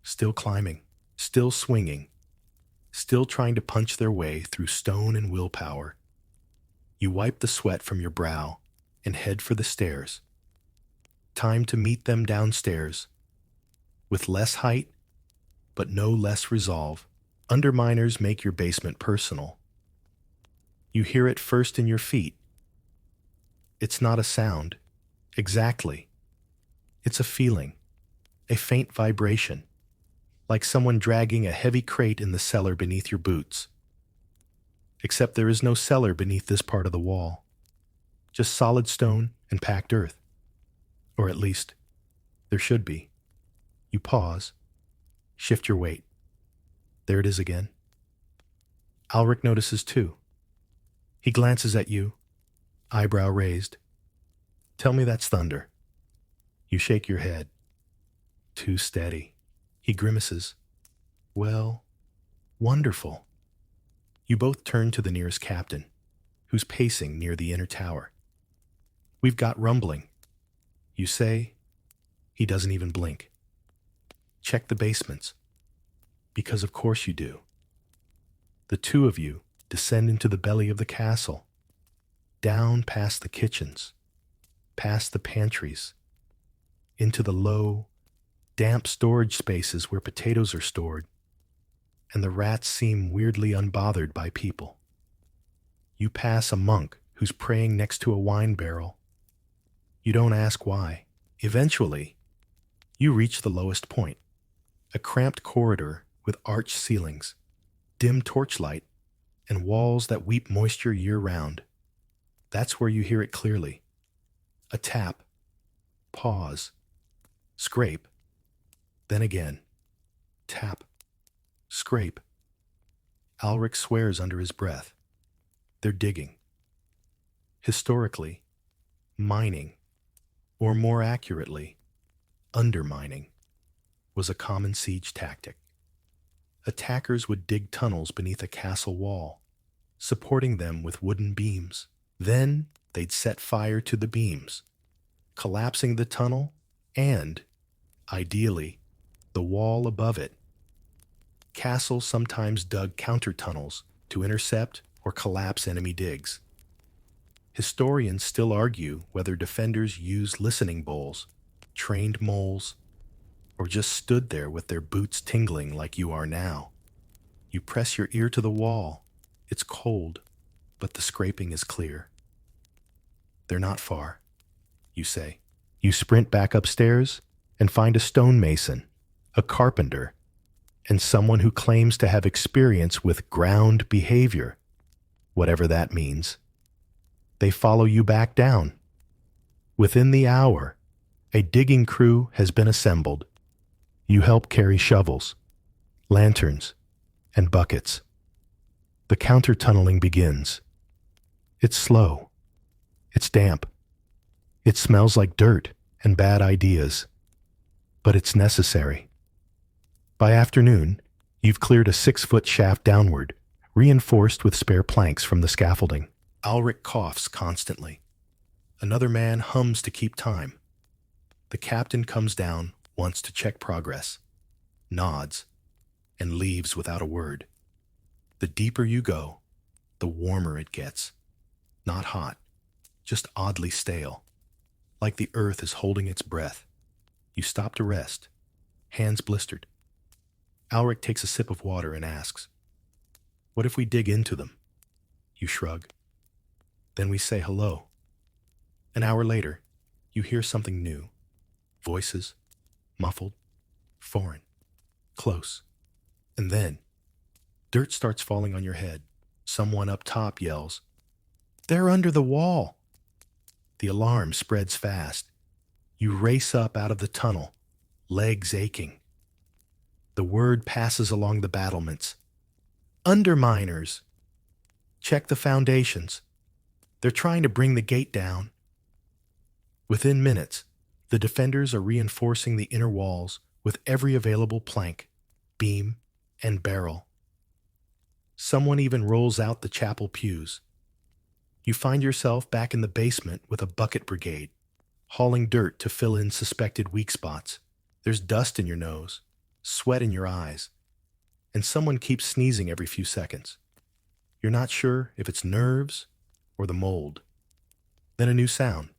Still climbing. Still swinging. Still trying to punch their way through stone and willpower. You wipe the sweat from your brow and head for the stairs. Time to meet them downstairs. With less height, but no less resolve, underminers make your basement personal. You hear it first in your feet. It's not a sound. Exactly. It's a feeling. A faint vibration. Like someone dragging a heavy crate in the cellar beneath your boots. Except there is no cellar beneath this part of the wall. Just solid stone and packed earth. Or at least, there should be. You pause. Shift your weight. There it is again. Alric notices too. He glances at you, eyebrow raised. Tell me that's thunder. You shake your head. Too steady. He grimaces. Well, wonderful. You both turn to the nearest captain, who's pacing near the inner tower. We've got rumbling. You say. He doesn't even blink. Check the basements. Because of course you do. The two of you descend into the belly of the castle, down past the kitchens, past the pantries, into the low, damp storage spaces where potatoes are stored, and the rats seem weirdly unbothered by people. You pass a monk who's praying next to a wine barrel. You don't ask why. Eventually, you reach the lowest point, a cramped corridor with arched ceilings, dim torchlight, and walls that weep moisture year-round. That's where you hear it clearly. A tap. Pause. Scrape. Then again. Tap. Scrape. Alric swears under his breath. They're digging. Historically, mining, or more accurately, undermining, was a common siege tactic. Attackers would dig tunnels beneath a castle wall, supporting them with wooden beams. Then they'd set fire to the beams, collapsing the tunnel and, ideally, the wall above it. Castles sometimes dug counter-tunnels to intercept or collapse enemy digs. Historians still argue whether defenders used listening bowls, trained moles, or just stood there with their boots tingling like you are now. You press your ear to the wall. It's cold, but the scraping is clear. They're not far, you say. You sprint back upstairs and find a stonemason, a carpenter, and someone who claims to have experience with ground behavior, whatever that means. They follow you back down. Within the hour, a digging crew has been assembled. You help carry shovels, lanterns, and buckets. The counter-tunneling begins. It's slow. It's damp. It smells like dirt and bad ideas. But it's necessary. By afternoon, you've cleared a 6-foot shaft downward, reinforced with spare planks from the scaffolding. Alric coughs constantly. Another man hums to keep time. The captain comes down, wants to check progress, nods, and leaves without a word. The deeper you go, the warmer it gets. Not hot, just oddly stale, like the earth is holding its breath. You stop to rest, hands blistered. Alric takes a sip of water and asks, "What if we dig into them?" You shrug. Then we say hello. An hour later, you hear something new. Voices, muffled, foreign, close. And then, dirt starts falling on your head. Someone up top yells, "They're under the wall!" The alarm spreads fast. You race up out of the tunnel, legs aching. The word passes along the battlements. "Underminers! Check the foundations. They're trying to bring the gate down." Within minutes, the defenders are reinforcing the inner walls with every available plank, beam, and barrel. Someone even rolls out the chapel pews. You find yourself back in the basement with a bucket brigade, hauling dirt to fill in suspected weak spots. There's dust in your nose, sweat in your eyes, and someone keeps sneezing every few seconds. You're not sure if it's nerves or the mold. Then a new sound,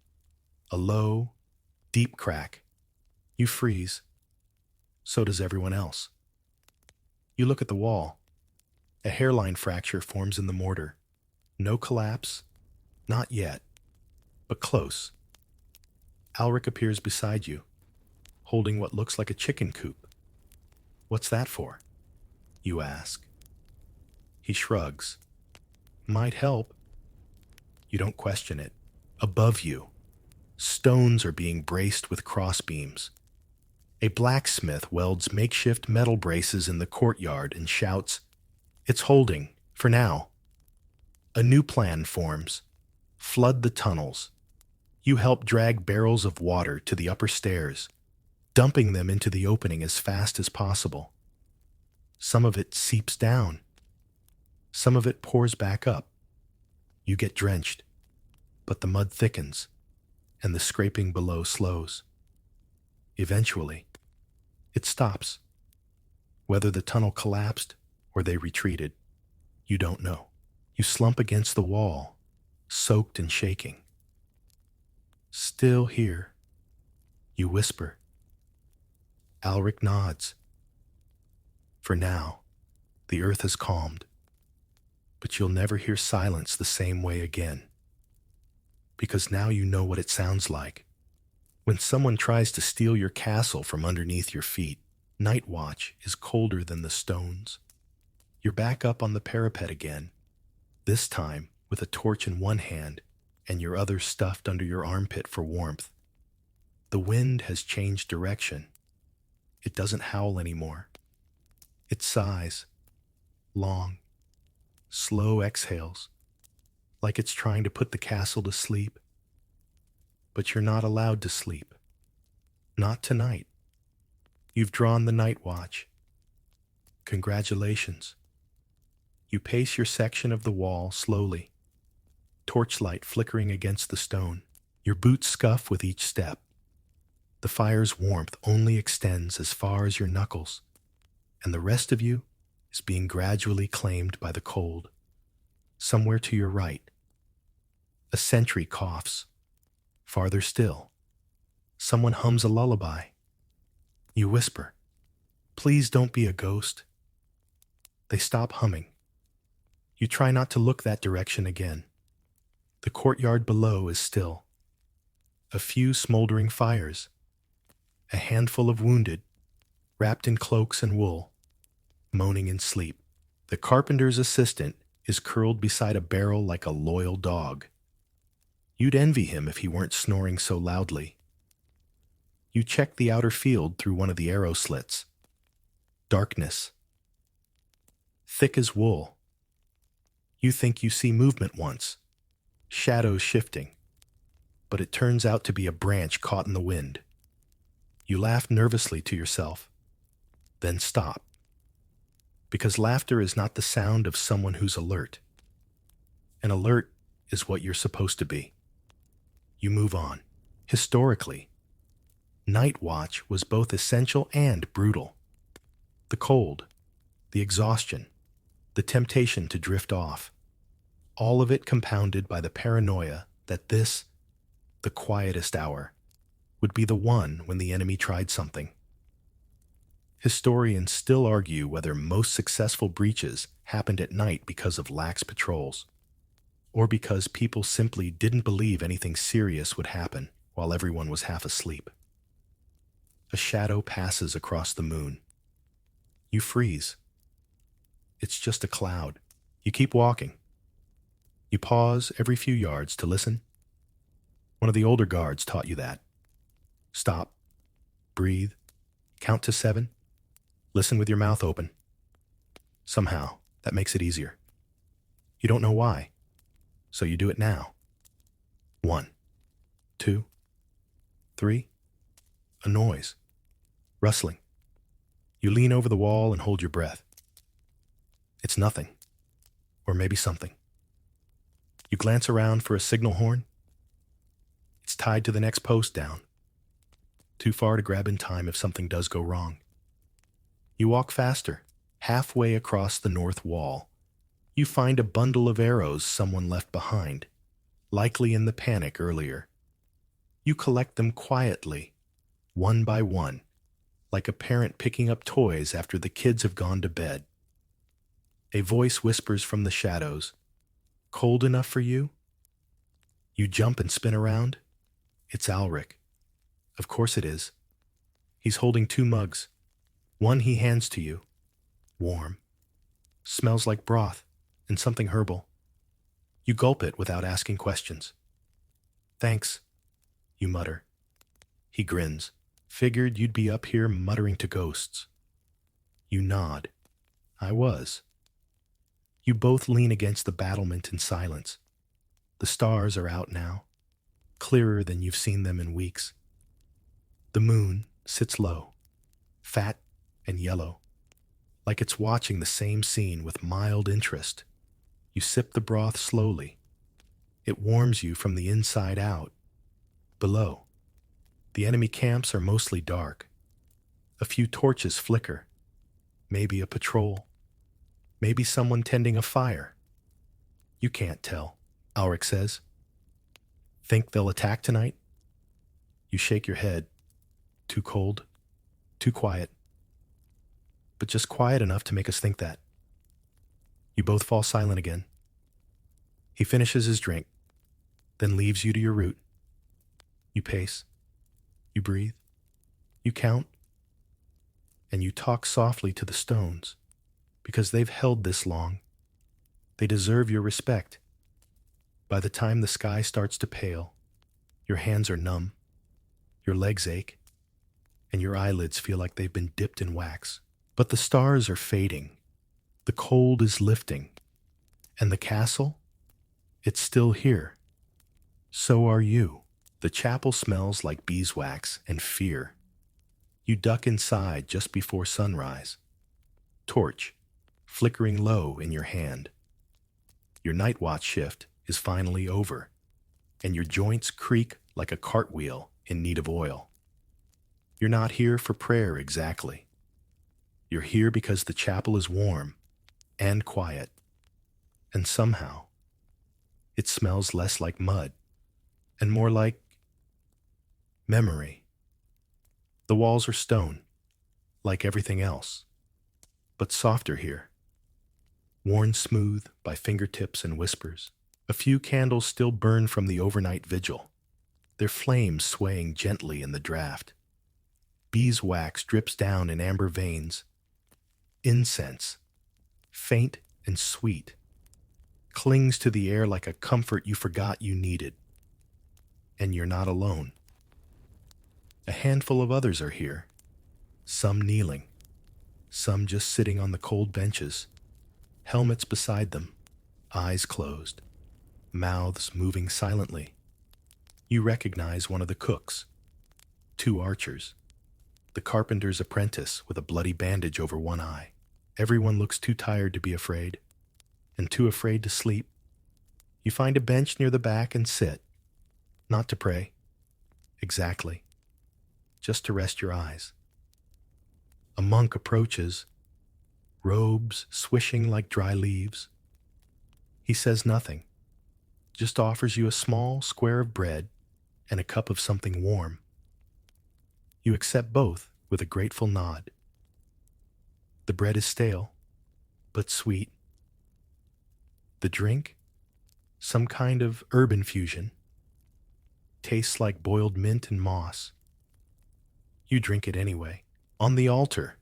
a low, deep crack. You freeze. So does everyone else. You look at the wall. A hairline fracture forms in the mortar. No collapse, not yet, but close. Alric appears beside you, holding what looks like a chicken coop. "What's that for?" you ask. He shrugs. "Might help." You don't question it. Above you, stones are being braced with crossbeams. A blacksmith welds makeshift metal braces in the courtyard and shouts, "It's holding, for now." A new plan forms. Flood the tunnels. You help drag barrels of water to the upper stairs, dumping them into the opening as fast as possible. Some of it seeps down. Some of it pours back up. You get drenched, but the mud thickens, and the scraping below slows. Eventually, it stops. Whether the tunnel collapsed or they retreated, you don't know. You slump against the wall, soaked and shaking. "Still here," you whisper. Alric nods. For now, the earth has calmed, but you'll never hear silence the same way again. Because now you know what it sounds like. When someone tries to steal your castle from underneath your feet, night watch is colder than the stones. You're back up on the parapet again, this time with a torch in one hand and your other stuffed under your armpit for warmth. The wind has changed direction. It doesn't howl anymore. It sighs, long, slow exhales, like it's trying to put the castle to sleep. But you're not allowed to sleep. Not tonight. You've drawn the night watch. Congratulations. You pace your section of the wall slowly, torchlight flickering against the stone. Your boots scuff with each step. The fire's warmth only extends as far as your knuckles, and the rest of you is being gradually claimed by the cold. Somewhere to your right, a sentry coughs. Farther still, someone hums a lullaby. You whisper, "Please don't be a ghost." They stop humming. You try not to look that direction again. The courtyard below is still. A few smoldering fires. A handful of wounded, wrapped in cloaks and wool, moaning in sleep. The carpenter's assistant is curled beside a barrel like a loyal dog. You'd envy him if he weren't snoring so loudly. You check the outer field through one of the arrow slits. Darkness. Thick as wool. You think you see movement once, shadows shifting, but it turns out to be a branch caught in the wind. You laugh nervously to yourself, then stop. Because laughter is not the sound of someone who's alert. An alert is what you're supposed to be. You move on. Historically, night watch was both essential and brutal. The cold, the exhaustion, the temptation to drift off, all of it compounded by the paranoia that this, the quietest hour, would be the one when the enemy tried something. Historians still argue whether most successful breaches happened at night because of lax patrols, or because people simply didn't believe anything serious would happen while everyone was half asleep. A shadow passes across the moon. You freeze. It's just a cloud. You keep walking. You pause every few yards to listen. One of the older guards taught you that. Stop, breathe, count to 7, listen with your mouth open. Somehow, that makes it easier. You don't know why, so you do it now. 1, 2, 3. A noise. Rustling. You lean over the wall and hold your breath. It's nothing. Or maybe something. You glance around for a signal horn. It's tied to the next post down. Too far to grab in time if something does go wrong. You walk faster, halfway across the north wall. You find a bundle of arrows someone left behind, likely in the panic earlier. You collect them quietly, one by one, like a parent picking up toys after the kids have gone to bed. A voice whispers from the shadows, "Cold enough for you?" You jump and spin around. It's Alric. Of course it is. He's holding 2 mugs. One he hands to you. Warm. Smells like broth and something herbal. You gulp it without asking questions. "Thanks," you mutter. He grins. "Figured you'd be up here muttering to ghosts." You nod. "I was." You both lean against the battlement in silence. The stars are out now, clearer than you've seen them in weeks. The moon sits low, fat and yellow, like it's watching the same scene with mild interest. You sip the broth slowly. It warms you from the inside out. Below, the enemy camps are mostly dark. A few torches flicker. Maybe a patrol. Maybe someone tending a fire. You can't tell, Auric says. "Think they'll attack tonight?" You shake your head. Too cold, too quiet. But just quiet enough to make us think that. You both fall silent again. He finishes his drink, then leaves you to your route. You pace. You breathe. You count. And you talk softly to the stones, because they've held this long. They deserve your respect. By the time the sky starts to pale, your hands are numb, your legs ache, and your eyelids feel like they've been dipped in wax. But the stars are fading. The cold is lifting. And the castle? It's still here. So are you. The chapel smells like beeswax and fear. You duck inside just before sunrise. Torch, flickering low in your hand. Your night watch shift is finally over, and your joints creak like a cartwheel in need of oil. You're not here for prayer exactly. You're here because the chapel is warm and quiet, and somehow it smells less like mud and more like memory. The walls are stone, like everything else, but softer here, worn smooth by fingertips and whispers. A few candles still burn from the overnight vigil, their flames swaying gently in the draft. Beeswax drips down in amber veins. Incense, faint and sweet, clings to the air like a comfort you forgot you needed. And you're not alone. A handful of others are here, some kneeling, some just sitting on the cold benches, helmets beside them, eyes closed, mouths moving silently. You recognize one of the cooks, 2 archers, the carpenter's apprentice with a bloody bandage over one eye. Everyone looks too tired to be afraid, and too afraid to sleep. You find a bench near the back and sit, not to pray, exactly, just to rest your eyes. A monk approaches, robes swishing like dry leaves. He says nothing, just offers you a small square of bread and a cup of something warm. You accept both with a grateful nod. The bread is stale, but sweet. The drink, some kind of herb infusion, tastes like boiled mint and moss. You drink it anyway. On the altar,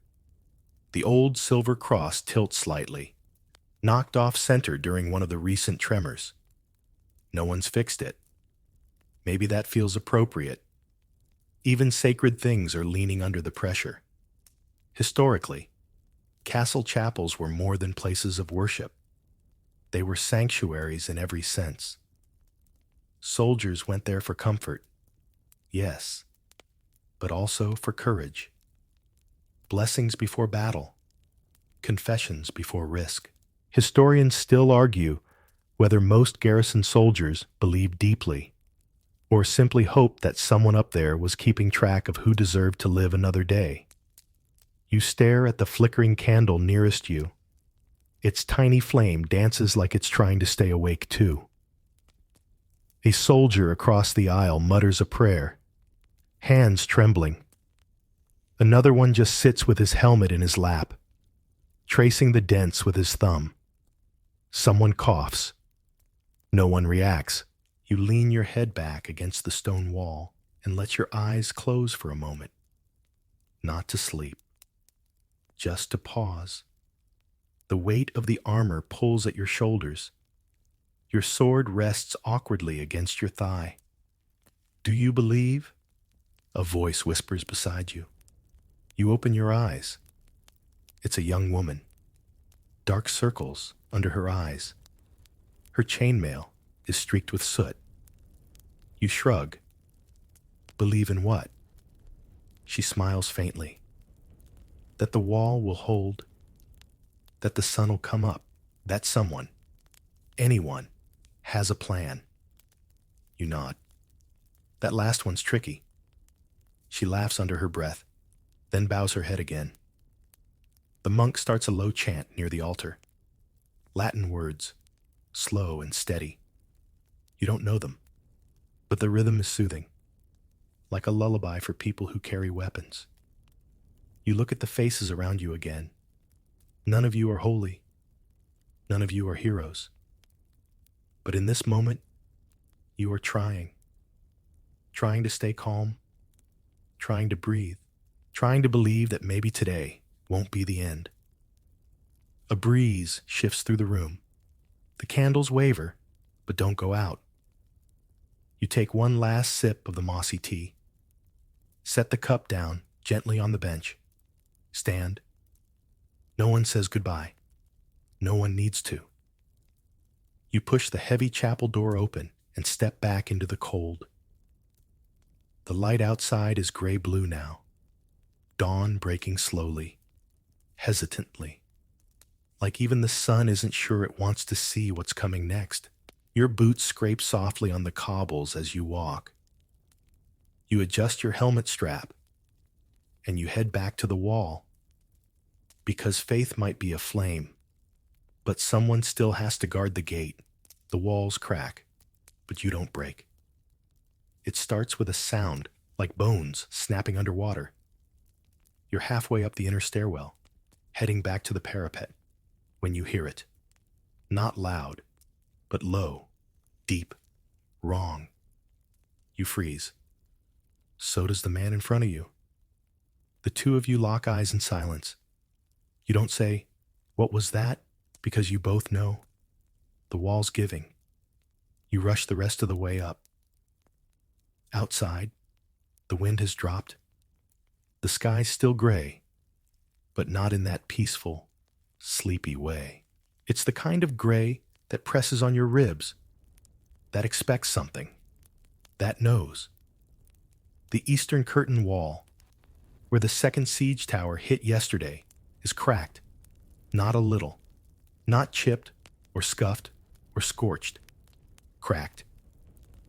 the old silver cross tilts slightly, knocked off center during one of the recent tremors. No one's fixed it. Maybe that feels appropriate. Even sacred things are leaning under the pressure. Historically, castle chapels were more than places of worship. They were sanctuaries in every sense. Soldiers went there for comfort, yes, but also for courage. Blessings before battle, confessions before risk. Historians still argue whether most garrison soldiers believed deeply or simply hoped that someone up there was keeping track of who deserved to live another day. You stare at the flickering candle nearest you. Its tiny flame dances like it's trying to stay awake too. A soldier across the aisle mutters a prayer, hands trembling. Another one just sits with his helmet in his lap, tracing the dents with his thumb. Someone coughs. No one reacts. You lean your head back against the stone wall and let your eyes close for a moment. Not to sleep, just to pause. The weight of the armor pulls at your shoulders. Your sword rests awkwardly against your thigh. Do you believe? A voice whispers beside you. You open your eyes. It's a young woman. Dark circles under her eyes. Her chainmail is streaked with soot. You shrug. Believe in what? She smiles faintly. That the wall will hold. That the sun will come up. That someone, anyone, has a plan. You nod. That last one's tricky. She laughs under her breath, then bows her head again. The monk starts a low chant near the altar. Latin words, slow and steady. You don't know them, but the rhythm is soothing, like a lullaby for people who carry weapons. You look at the faces around you again. None of you are holy. None of you are heroes. But in this moment, you are trying to stay calm, trying to breathe, trying to believe that maybe today won't be the end. A breeze shifts through the room. The candles waver, but don't go out. You take one last sip of the mossy tea. Set the cup down gently on the bench. Stand. No one says goodbye. No one needs to. You push the heavy chapel door open and step back into the cold. The light outside is gray-blue now. Dawn breaking slowly, hesitantly. Like even the sun isn't sure it wants to see what's coming next. Your boots scrape softly on the cobbles as you walk. You adjust your helmet strap, and you head back to the wall. Because faith might be aflame, but someone still has to guard the gate. The walls crack, but you don't break. It starts with a sound like bones snapping underwater. You're halfway up the inner stairwell, heading back to the parapet, when you hear it. Not loud, but low, deep, wrong. You freeze. So does the man in front of you. The two of you lock eyes in silence. You don't say, "What was that?" because you both know. The wall's giving. You rush the rest of the way up. Outside, the wind has dropped. The sky's still gray, but not in that peaceful, sleepy way. It's the kind of gray that presses on your ribs, that expects something, that knows. The eastern curtain wall, where the second siege tower hit yesterday, is cracked, not a little, not chipped or scuffed or scorched, cracked.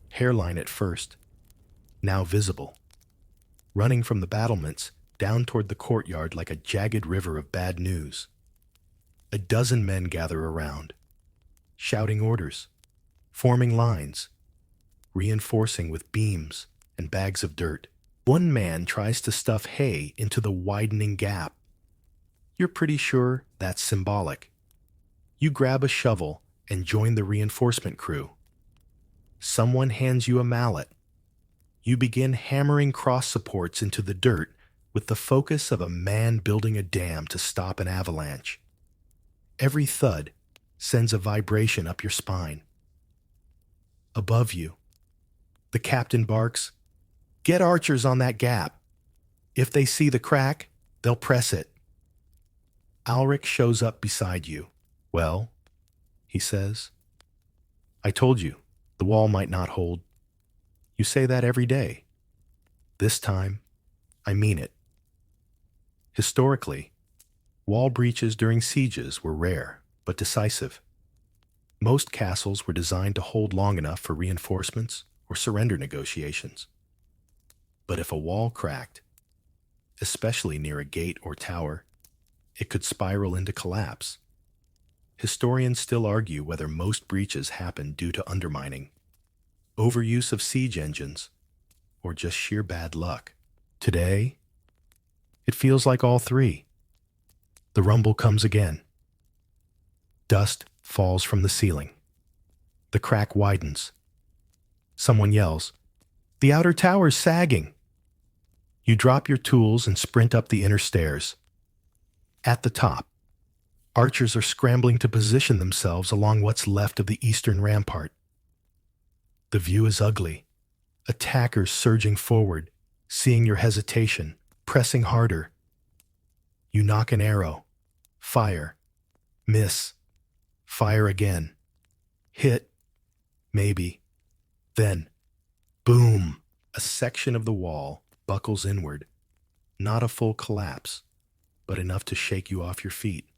Hairline at first, now visible, running from the battlements down toward the courtyard like a jagged river of bad news. A dozen men gather around, shouting orders, forming lines, reinforcing with beams and bags of dirt. One man tries to stuff hay into the widening gap. You're pretty sure that's symbolic. You grab a shovel and join the reinforcement crew. Someone hands you a mallet. You begin hammering cross supports into the dirt with the focus of a man building a dam to stop an avalanche. Every thud sends a vibration up your spine. Above you, the captain barks, "Get archers on that gap. If they see the crack, they'll press it." Alric shows up beside you. "Well," he says, "I told you, the wall might not hold. You say that every day. This time, I mean it." Historically, wall breaches during sieges were rare, but decisive. Most castles were designed to hold long enough for reinforcements or surrender negotiations. But if a wall cracked, especially near a gate or tower, it could spiral into collapse. Historians still argue whether most breaches happened due to undermining, overuse of siege engines, or just sheer bad luck. Today, it feels like all three. The rumble comes again. Dust falls from the ceiling. The crack widens. Someone yells, "The outer tower's sagging." You drop your tools and sprint up the inner stairs. At the top, archers are scrambling to position themselves along what's left of the eastern rampart. The view is ugly. Attackers surging forward, seeing your hesitation, pressing harder. You knock an arrow. Fire. Miss. Fire again. Hit. Maybe. Then, boom! A section of the wall buckles inward. Not a full collapse, but enough to shake you off your feet.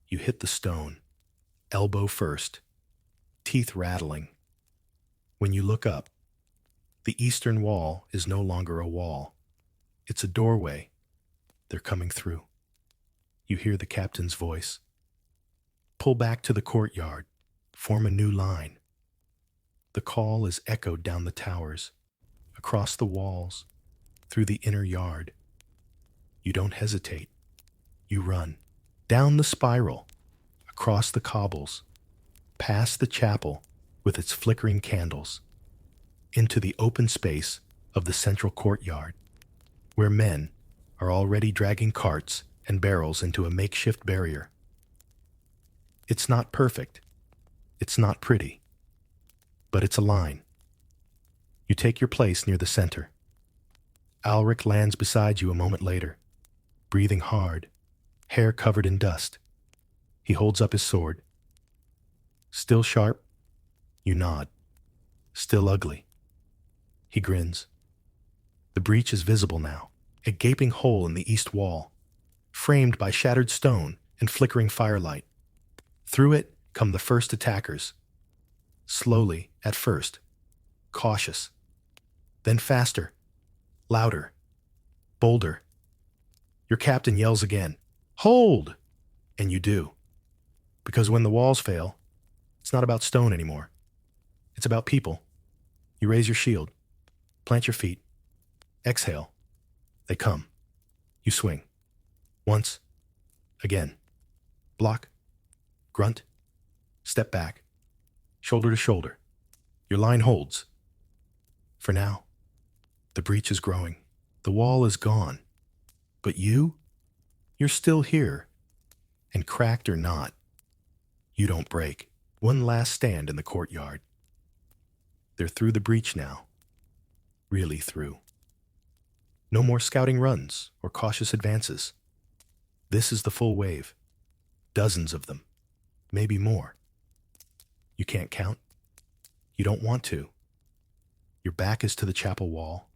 You hit the stone, elbow first, teeth rattling. When you look up, the eastern wall is no longer a wall. It's a doorway. They're coming through. You hear the captain's voice. Pull back to the courtyard. Form a new line. The call is echoed down the towers, across the walls, through the inner yard. You don't hesitate. You run. Down the spiral, across the cobbles, past the chapel with its flickering candles, into the open space of the central courtyard, where men are already dragging carts and barrels into a makeshift barrier. It's not perfect. It's not pretty. But it's a line. You take your place near the center. Alric lands beside you a moment later, breathing hard, hair covered in dust. He holds up his sword. Still sharp? You nod. Still ugly. He grins. The breach is visible now, a gaping hole in the east wall, framed by shattered stone and flickering firelight. Through it come the first attackers. Slowly at first, cautious, then faster, louder, bolder. Your captain yells again, "Hold!" And you do. Because when the walls fail, it's not about stone anymore. It's about people. You raise your shield, plant your feet, exhale. They come. You swing. Once, again. Block, grunt, step back, shoulder to shoulder. Your line holds. For now, the breach is growing. The wall is gone. But you're still here. And cracked or not, you don't break. One last stand in the courtyard. They're through the breach now. Really through. No more scouting runs or cautious advances. This is the full wave. Dozens of them. Maybe more. You can't count. You don't want to. Your back is to the chapel wall,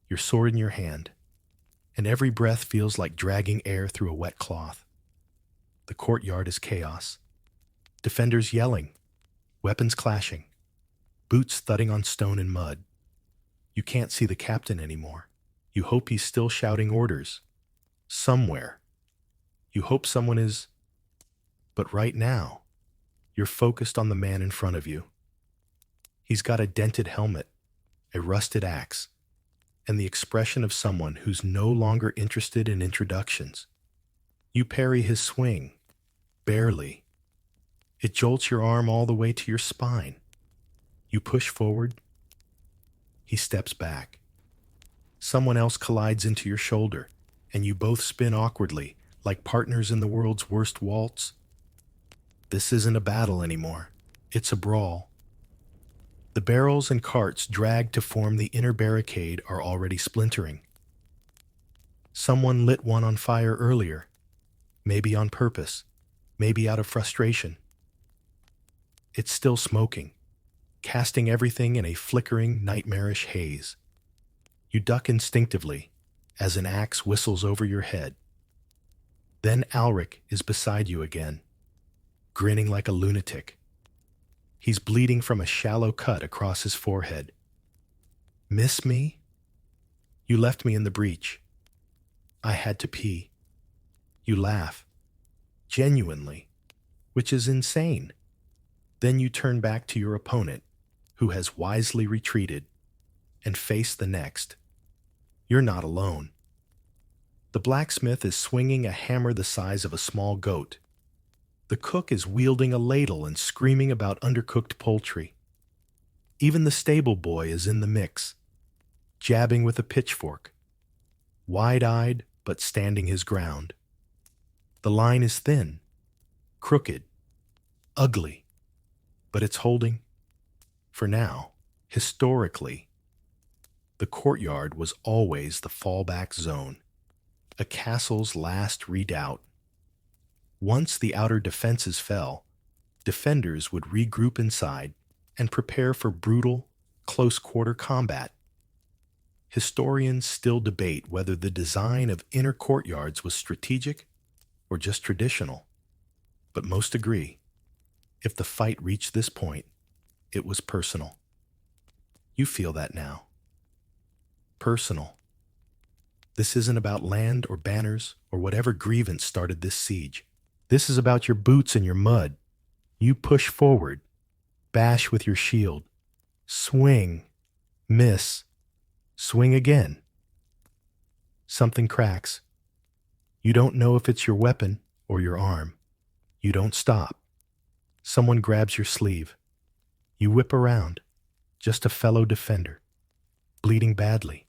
your sword in your hand, and every breath feels like dragging air through a wet cloth. The courtyard is chaos. Defenders yelling, weapons clashing, boots thudding on stone and mud. You can't see the captain anymore. You hope he's still shouting orders. Somewhere. You hope someone is... But right now, you're focused on the man in front of you. He's got a dented helmet, a rusted axe, and the expression of someone who's no longer interested in introductions. You parry his swing, barely. It jolts your arm all the way to your spine. You push forward. He steps back. Someone else collides into your shoulder, and you both spin awkwardly, like partners in the world's worst waltz. This isn't a battle anymore. It's a brawl. The barrels and carts dragged to form the inner barricade are already splintering. Someone lit one on fire earlier, maybe on purpose, maybe out of frustration. It's still smoking, casting everything in a flickering, nightmarish haze. You duck instinctively as an axe whistles over your head. Then Alric is beside you again, grinning like a lunatic. He's bleeding from a shallow cut across his forehead. Miss me? You left me in the breach. I had to pee. You laugh, genuinely, which is insane. Then you turn back to your opponent, who has wisely retreated, and face the next. You're not alone. The blacksmith is swinging a hammer the size of a small goat. The cook is wielding a ladle and screaming about undercooked poultry. Even the stable boy is in the mix, jabbing with a pitchfork, wide-eyed but standing his ground. The line is thin, crooked, ugly, but it's holding. For now, historically, the courtyard was always the fallback zone, a castle's last redoubt. Once the outer defenses fell, defenders would regroup inside and prepare for brutal, close-quarter combat. Historians still debate whether the design of inner courtyards was strategic or just traditional, but most agree, if the fight reached this point, it was personal. You feel that now. Personal. This isn't about land or banners or whatever grievance started this siege. This is about your boots and your mud. You push forward, bash with your shield, swing, miss, swing again. Something cracks. You don't know if it's your weapon or your arm. You don't stop. Someone grabs your sleeve. You whip around, just a fellow defender, bleeding badly,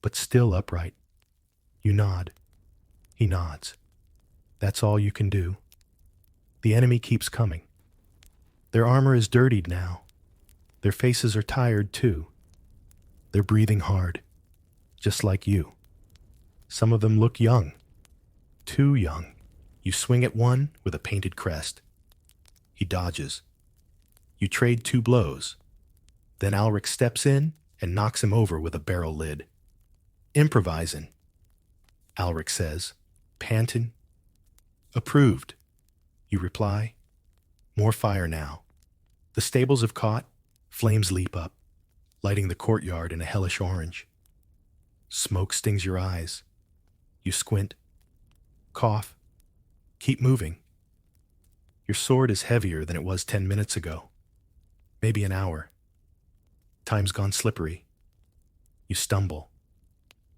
but still upright. You nod. He nods. That's all you can do. The enemy keeps coming. Their armor is dirtied now. Their faces are tired too. They're breathing hard, just like you. Some of them look young. Too young. You swing at one with a painted crest. He dodges. You trade 2 blows. Then Alric steps in and knocks him over with a barrel lid. Improvising, Alric says, panting. Approved, you reply. More fire now. The stables have caught. Flames leap up, lighting the courtyard in a hellish orange. Smoke stings your eyes. You squint. Cough. Keep moving. Your sword is heavier than it was 10 minutes ago. Maybe an hour. Time's gone slippery. You stumble.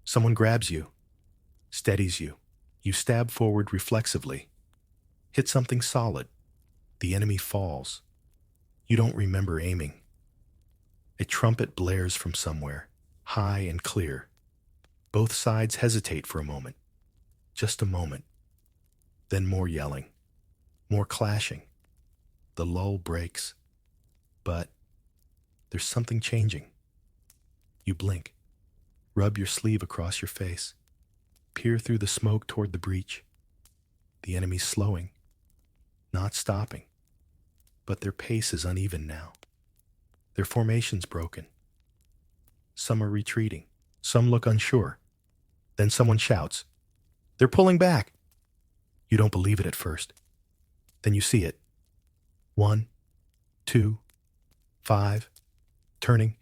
Someone grabs you, steadies you. You stab forward reflexively. Hit something solid. The enemy falls. You don't remember aiming. A trumpet blares from somewhere, high and clear. Both sides hesitate for a moment. Just a moment. Then more yelling. More clashing. The lull breaks. But there's something changing. You blink. Rub your sleeve across your face. Peer through the smoke toward the breach. The enemy's slowing. Not stopping. But their pace is uneven now. Their formation's broken. Some are retreating. Some look unsure. Then someone shouts, "They're pulling back!" You don't believe it at first. Then you see it. 1, 2, 5, turning,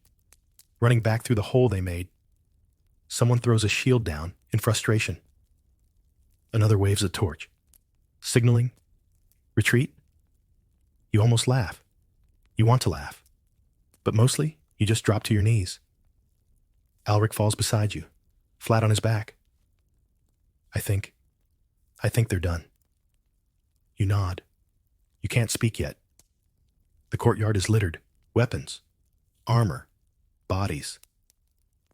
running back through the hole they made. Someone throws a shield down in frustration. Another waves a torch, signaling, retreat. You almost laugh. You want to laugh. But mostly, you just drop to your knees. Alric falls beside you, flat on his back. I think, I think they're done. You nod. You can't speak yet. The courtyard is littered. Weapons, armor, bodies.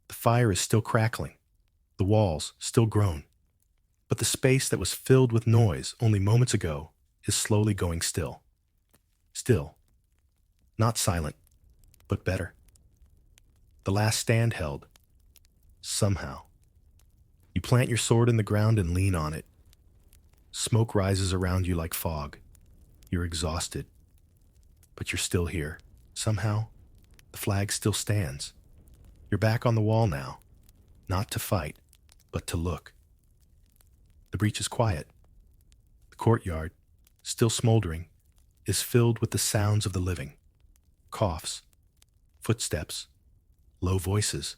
The fire is still crackling. The walls still groan. But the space that was filled with noise only moments ago is slowly going still. Still. Not silent, but better. The last stand held. Somehow. You plant your sword in the ground and lean on it. Smoke rises around you like fog. You're exhausted. But you're still here. Somehow, the flag still stands. You're back on the wall now. Not to fight, but to look. The breach is quiet. The courtyard, still smoldering, is filled with the sounds of the living. Coughs, footsteps, low voices,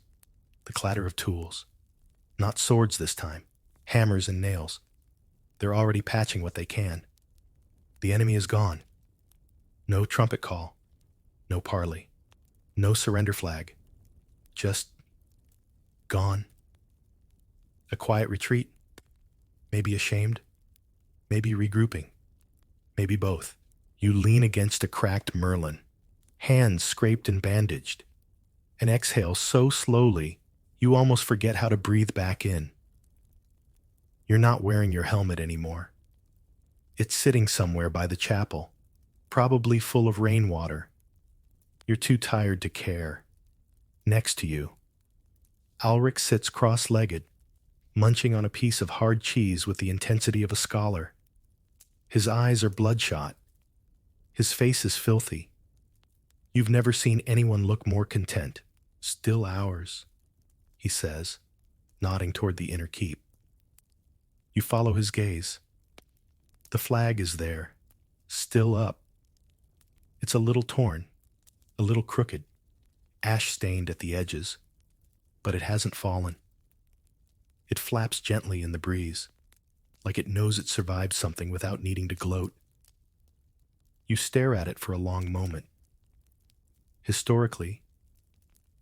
the clatter of tools. Not swords this time, hammers and nails. They're already patching what they can. The enemy is gone. No trumpet call, no parley, no surrender flag. Just gone. A quiet retreat, maybe ashamed, maybe regrouping, maybe both. You lean against a cracked merlin, hands scraped and bandaged, and exhale so slowly you almost forget how to breathe back in. You're not wearing your helmet anymore. It's sitting somewhere by the chapel, probably full of rainwater. You're too tired to care. Next to you, Alric sits cross-legged, munching on a piece of hard cheese with the intensity of a scholar. His eyes are bloodshot. His face is filthy. You've never seen anyone look more content. Still ours, he says, nodding toward the inner keep. You follow his gaze. The flag is there, still up. It's a little torn, a little crooked, ash-stained at the edges, but it hasn't fallen. It flaps gently in the breeze, like it knows it survived something without needing to gloat. You stare at it for a long moment. Historically,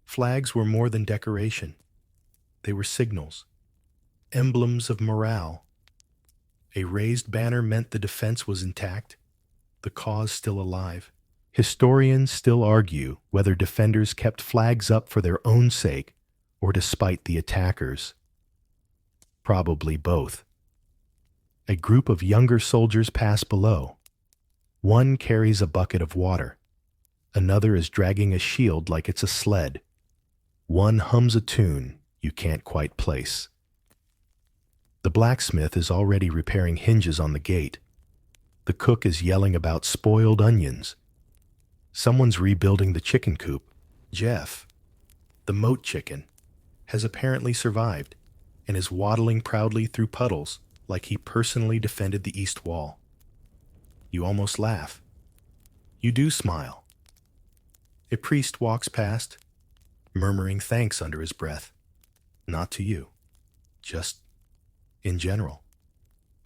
flags were more than decoration. They were signals, emblems of morale. A raised banner meant the defense was intact, the cause still alive. Historians still argue whether defenders kept flags up for their own sake or despite the attackers. Probably both. A group of younger soldiers pass below. One carries a bucket of water. Another is dragging a shield like it's a sled. One hums a tune you can't quite place. The blacksmith is already repairing hinges on the gate. The cook is yelling about spoiled onions. Someone's rebuilding the chicken coop. Jeff, the moat chicken, has apparently survived and is waddling proudly through puddles like he personally defended the east wall. You almost laugh. You do smile. A priest walks past, murmuring thanks under his breath. Not to you, just in general.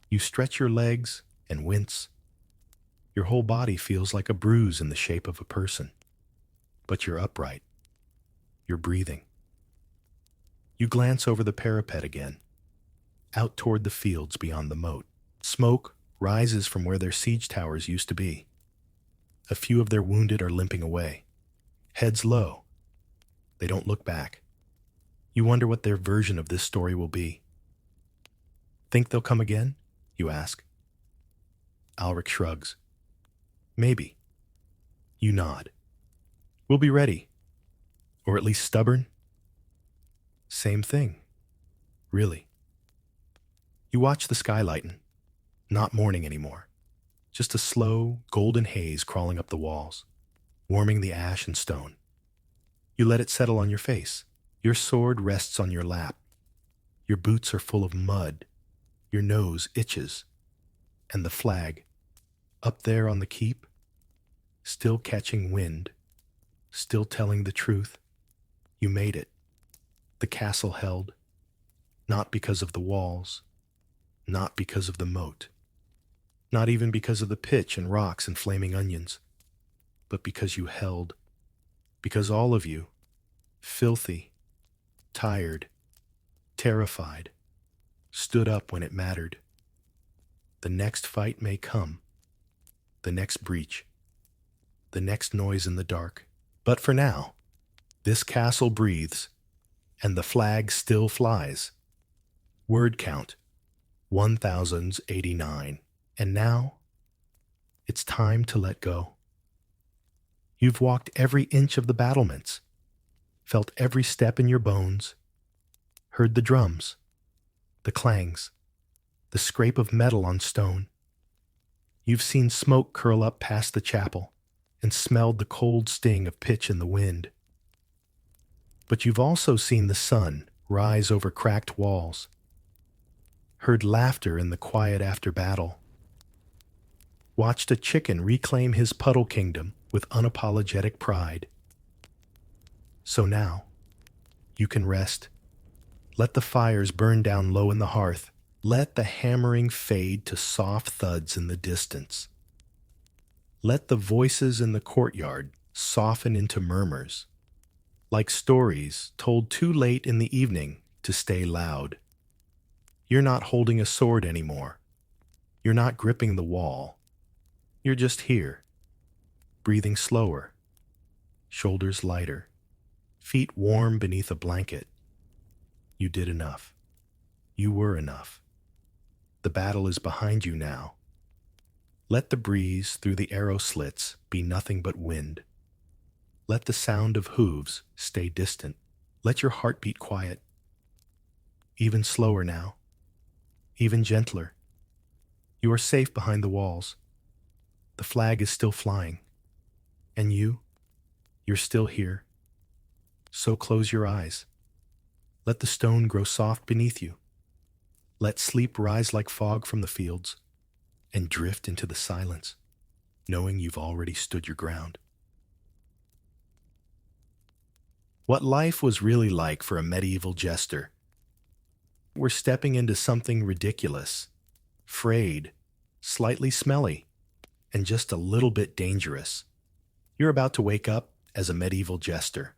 You stretch your legs and wince. Your whole body feels like a bruise in the shape of a person. But you're upright. You're breathing. You glance over the parapet again, out toward the fields beyond the moat. Smoke rises from where their siege towers used to be. A few of their wounded are limping away, heads low. They don't look back. You wonder what their version of this story will be. Think they'll come again? You ask. Alric shrugs. Maybe. You nod. We'll be ready. Or at least stubborn. Same thing. Really. You watch the sky lighten. Not morning anymore. Just a slow, golden haze crawling up the walls, warming the ash and stone. You let it settle on your face. Your sword rests on your lap. Your boots are full of mud. Your nose itches. And the flag, up there on the keep, still catching wind, still telling the truth. You made it. The castle held, not because of the walls, not because of the moat, not even because of the pitch and rocks and flaming onions, but because you held, because all of you, filthy, tired, terrified, stood up when it mattered. The next fight may come, the next breach, the next noise in the dark. But for now, this castle breathes, and the flag still flies. Word count, 1089. And now, it's time to let go. You've walked every inch of the battlements, felt every step in your bones, heard the drums, the clangs, the scrape of metal on stone. You've seen smoke curl up past the chapel and smelled the cold sting of pitch in the wind. But you've also seen the sun rise over cracked walls, heard laughter in the quiet after battle, watched a chicken reclaim his puddle kingdom with unapologetic pride. So now, you can rest. Let the fires burn down low in the hearth. Let the hammering fade to soft thuds in the distance. Let the voices in the courtyard soften into murmurs, like stories told too late in the evening to stay loud. You're not holding a sword anymore. You're not gripping the wall. You're just here, breathing slower, shoulders lighter, feet warm beneath a blanket. You did enough. You were enough. The battle is behind you now. Let the breeze through the arrow slits be nothing but wind. Let the sound of hooves stay distant. Let your heart beat quiet. Even slower now. Even gentler. You are safe behind the walls. The flag is still flying. And you're still here. So close your eyes. Let the stone grow soft beneath you. Let sleep rise like fog from the fields and drift into the silence, knowing you've already stood your ground. What life was really like for a medieval jester. We're stepping into something ridiculous, frayed, slightly smelly, and just a little bit dangerous. You're about to wake up as a medieval jester.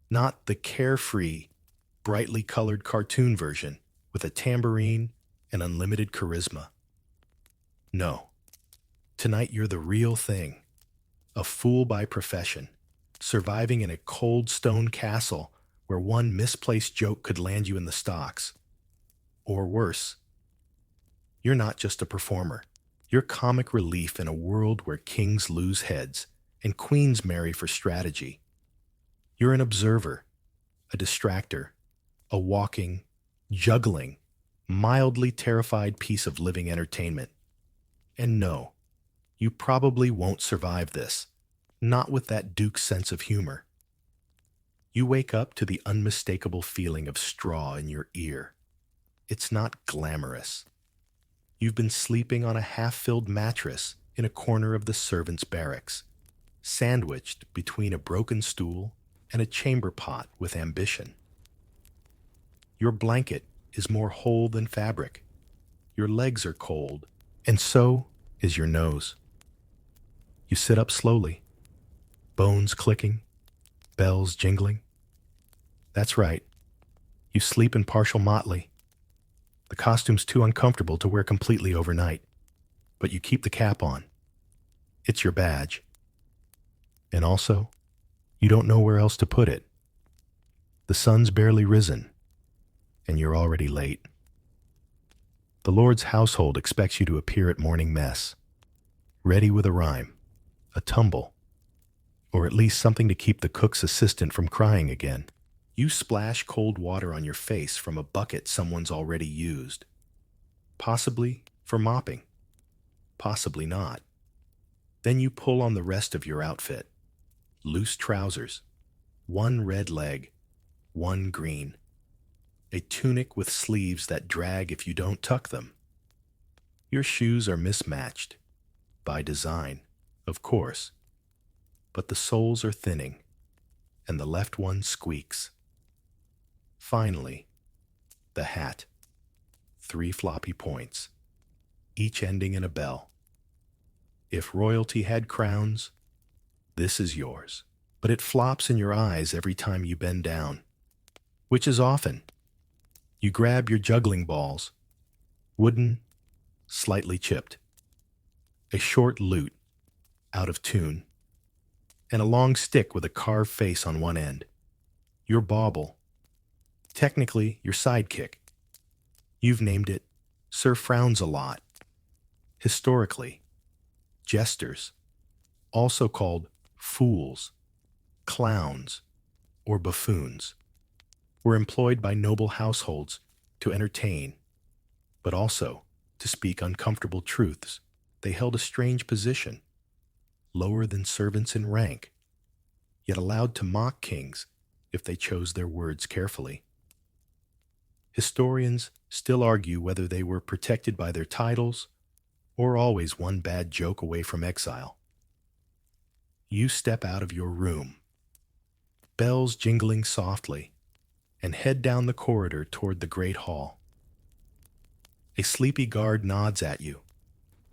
Not the carefree, brightly colored cartoon version with a tambourine and unlimited charisma. No. Tonight you're the real thing. A fool by profession, surviving in a cold stone castle where one misplaced joke could land you in the stocks. Or worse. You're not just a performer. You're comic relief in a world where kings lose heads and queens marry for strategy. You're an observer, a distractor, a walking, juggling, mildly terrified piece of living entertainment. And no, you probably won't survive this, not with that Duke's sense of humor. You wake up to the unmistakable feeling of straw in your ear. It's not glamorous. You've been sleeping on a half-filled mattress in a corner of the servants' barracks, sandwiched between a broken stool and a chamber pot with ambition. Your blanket is more whole than fabric. Your legs are cold, and so is your nose. You sit up slowly, bones clicking, bells jingling. That's right. You sleep in partial motley. The costume's too uncomfortable to wear completely overnight, but you keep the cap on. It's your badge. And also, you don't know where else to put it. The sun's barely risen, and you're already late. The Lord's household expects you to appear at morning mess, ready with a rhyme, a tumble, or at least something to keep the cook's assistant from crying again. You splash cold water on your face from a bucket someone's already used. Possibly for mopping. Possibly not. Then you pull on the rest of your outfit. Loose trousers, one red leg, one green. A tunic with sleeves that drag if you don't tuck them. Your shoes are mismatched. By design, of course. But the soles are thinning, and the left one squeaks. Finally, the hat. 3 floppy points, each ending in a bell. If royalty had crowns, this is yours. But it flops in your eyes every time you bend down, which is often. You grab your juggling balls, wooden, slightly chipped, a short lute, out of tune, and a long stick with a carved face on one end. Your bauble, technically your sidekick. You've named it Sir Frowns a Lot. Historically, jesters, also called fools, clowns, or buffoons, were employed by noble households to entertain, but also to speak uncomfortable truths. They held a strange position, lower than servants in rank, yet allowed to mock kings if they chose their words carefully. Historians still argue whether they were protected by their titles or always one bad joke away from exile. You step out of your room, bells jingling softly, and head down the corridor toward the great hall. A sleepy guard nods at you.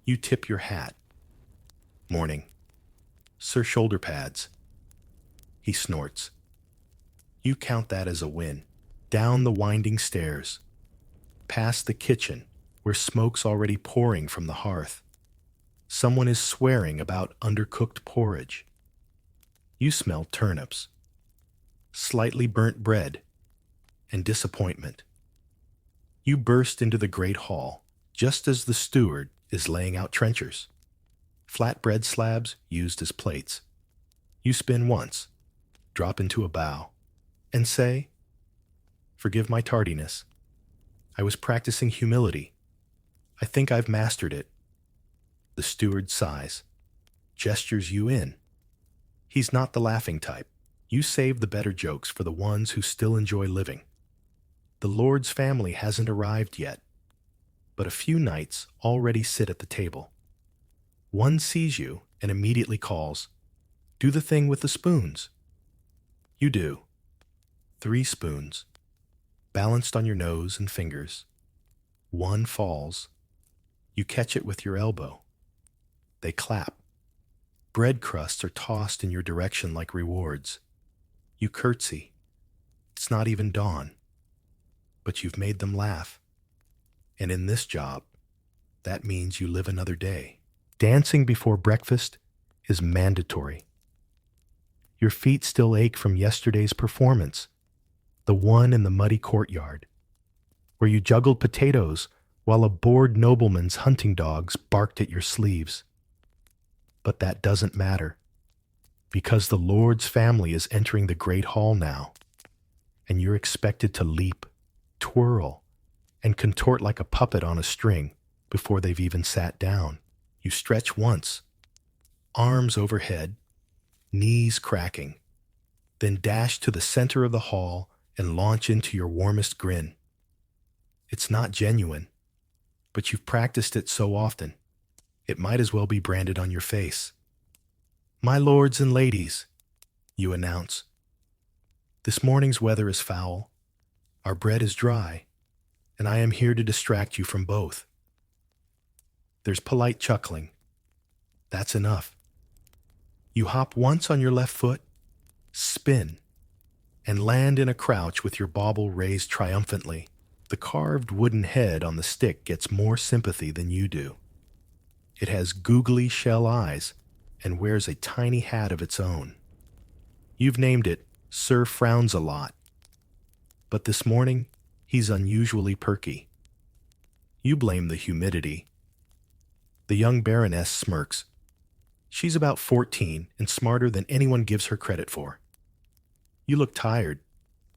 You tip your hat. Morning. Sir Shoulder Pads. He snorts. You count that as a win. Down the winding stairs, past the kitchen where smoke's already pouring from the hearth. Someone is swearing about undercooked porridge. You smell turnips, slightly burnt bread, and disappointment. You burst into the great hall just as the steward is laying out trenchers, flatbread slabs used as plates. You spin once, drop into a bow, and say, "Forgive my tardiness. I was practicing humility. I think I've mastered it." The steward sighs, gestures you in. He's not the laughing type. You save the better jokes for the ones who still enjoy living. The Lord's family hasn't arrived yet, but a few knights already sit at the table. One sees you and immediately calls, "Do the thing with the spoons." You do. 3 spoons, balanced on your nose and fingers. One falls. You catch it with your elbow. They clap. Bread crusts are tossed in your direction like rewards. You curtsy. It's not even dawn, but you've made them laugh. And in this job, that means you live another day. Dancing before breakfast is mandatory. Your feet still ache from yesterday's performance, the one in the muddy courtyard, where you juggled potatoes while a bored nobleman's hunting dogs barked at your sleeves. But that doesn't matter, because the Lord's family is entering the great hall now, and you're expected to leap, twirl, and contort like a puppet on a string before they've even sat down. You stretch once, arms overhead, knees cracking, then dash to the center of the hall and launch into your warmest grin. It's not genuine, but you've practiced it so often, it might as well be branded on your face. "My lords and ladies," you announce, "this morning's weather is foul, our bread is dry, and I am here to distract you from both." There's polite chuckling. That's enough. You hop once on your left foot, spin, and land in a crouch with your bauble raised triumphantly. The carved wooden head on the stick gets more sympathy than you do. It has googly shell eyes and wears a tiny hat of its own. You've named it Sir Frowns a Lot, but this morning he's unusually perky. You blame the humidity. The young Baroness smirks. She's about 14 and smarter than anyone gives her credit for. You look tired.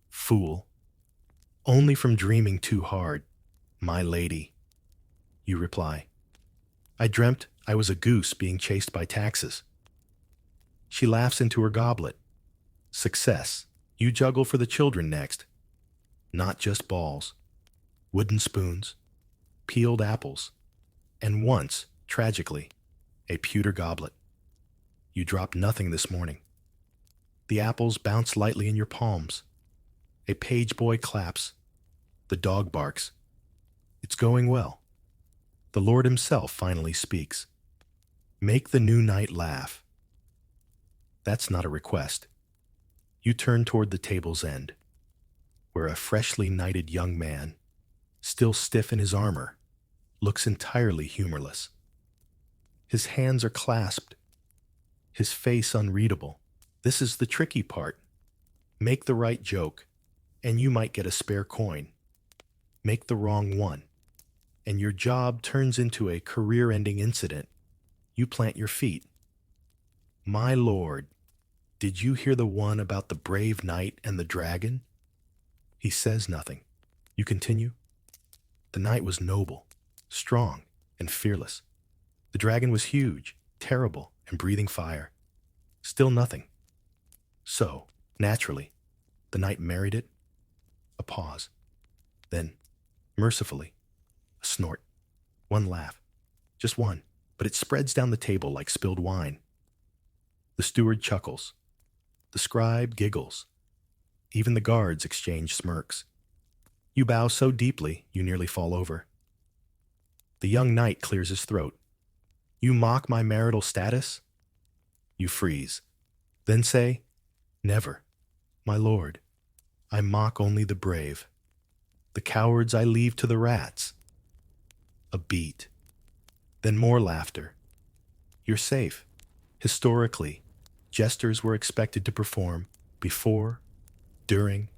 Fool. Only from dreaming too hard, my lady. You reply. I dreamt I was a goose being chased by taxes. She laughs into her goblet. Success. You juggle for the children next. Not just balls. Wooden spoons. Peeled apples. And once, tragically, a pewter goblet. You dropped nothing this morning. The apples bounce lightly in your palms. A page boy claps. The dog barks. It's going well. The Lord himself finally speaks. Make the new knight laugh. That's not a request. You turn toward the table's end, where a freshly knighted young man, still stiff in his armor, looks entirely humorless. His hands are clasped, his face unreadable. This is the tricky part. Make the right joke, and you might get a spare coin. Make the wrong one, and your job turns into a career-ending incident. You plant your feet. My lord, did you hear the one about the brave knight and the dragon? He says nothing. You continue. The knight was noble, strong, and fearless. The dragon was huge, terrible, and breathing fire. Still nothing. So, naturally, the knight married it. A pause. Then, mercifully, a snort. One laugh. Just one, but it spreads down the table like spilled wine. The steward chuckles. The scribe giggles. Even the guards exchange smirks. You bow so deeply you nearly fall over. The young knight clears his throat. You mock my marital status? You freeze. Then say, never, my lord. I mock only the brave. The cowards I leave to the rats. A beat. Then more laughter. You're safe. Historically, jesters were expected to perform before, during,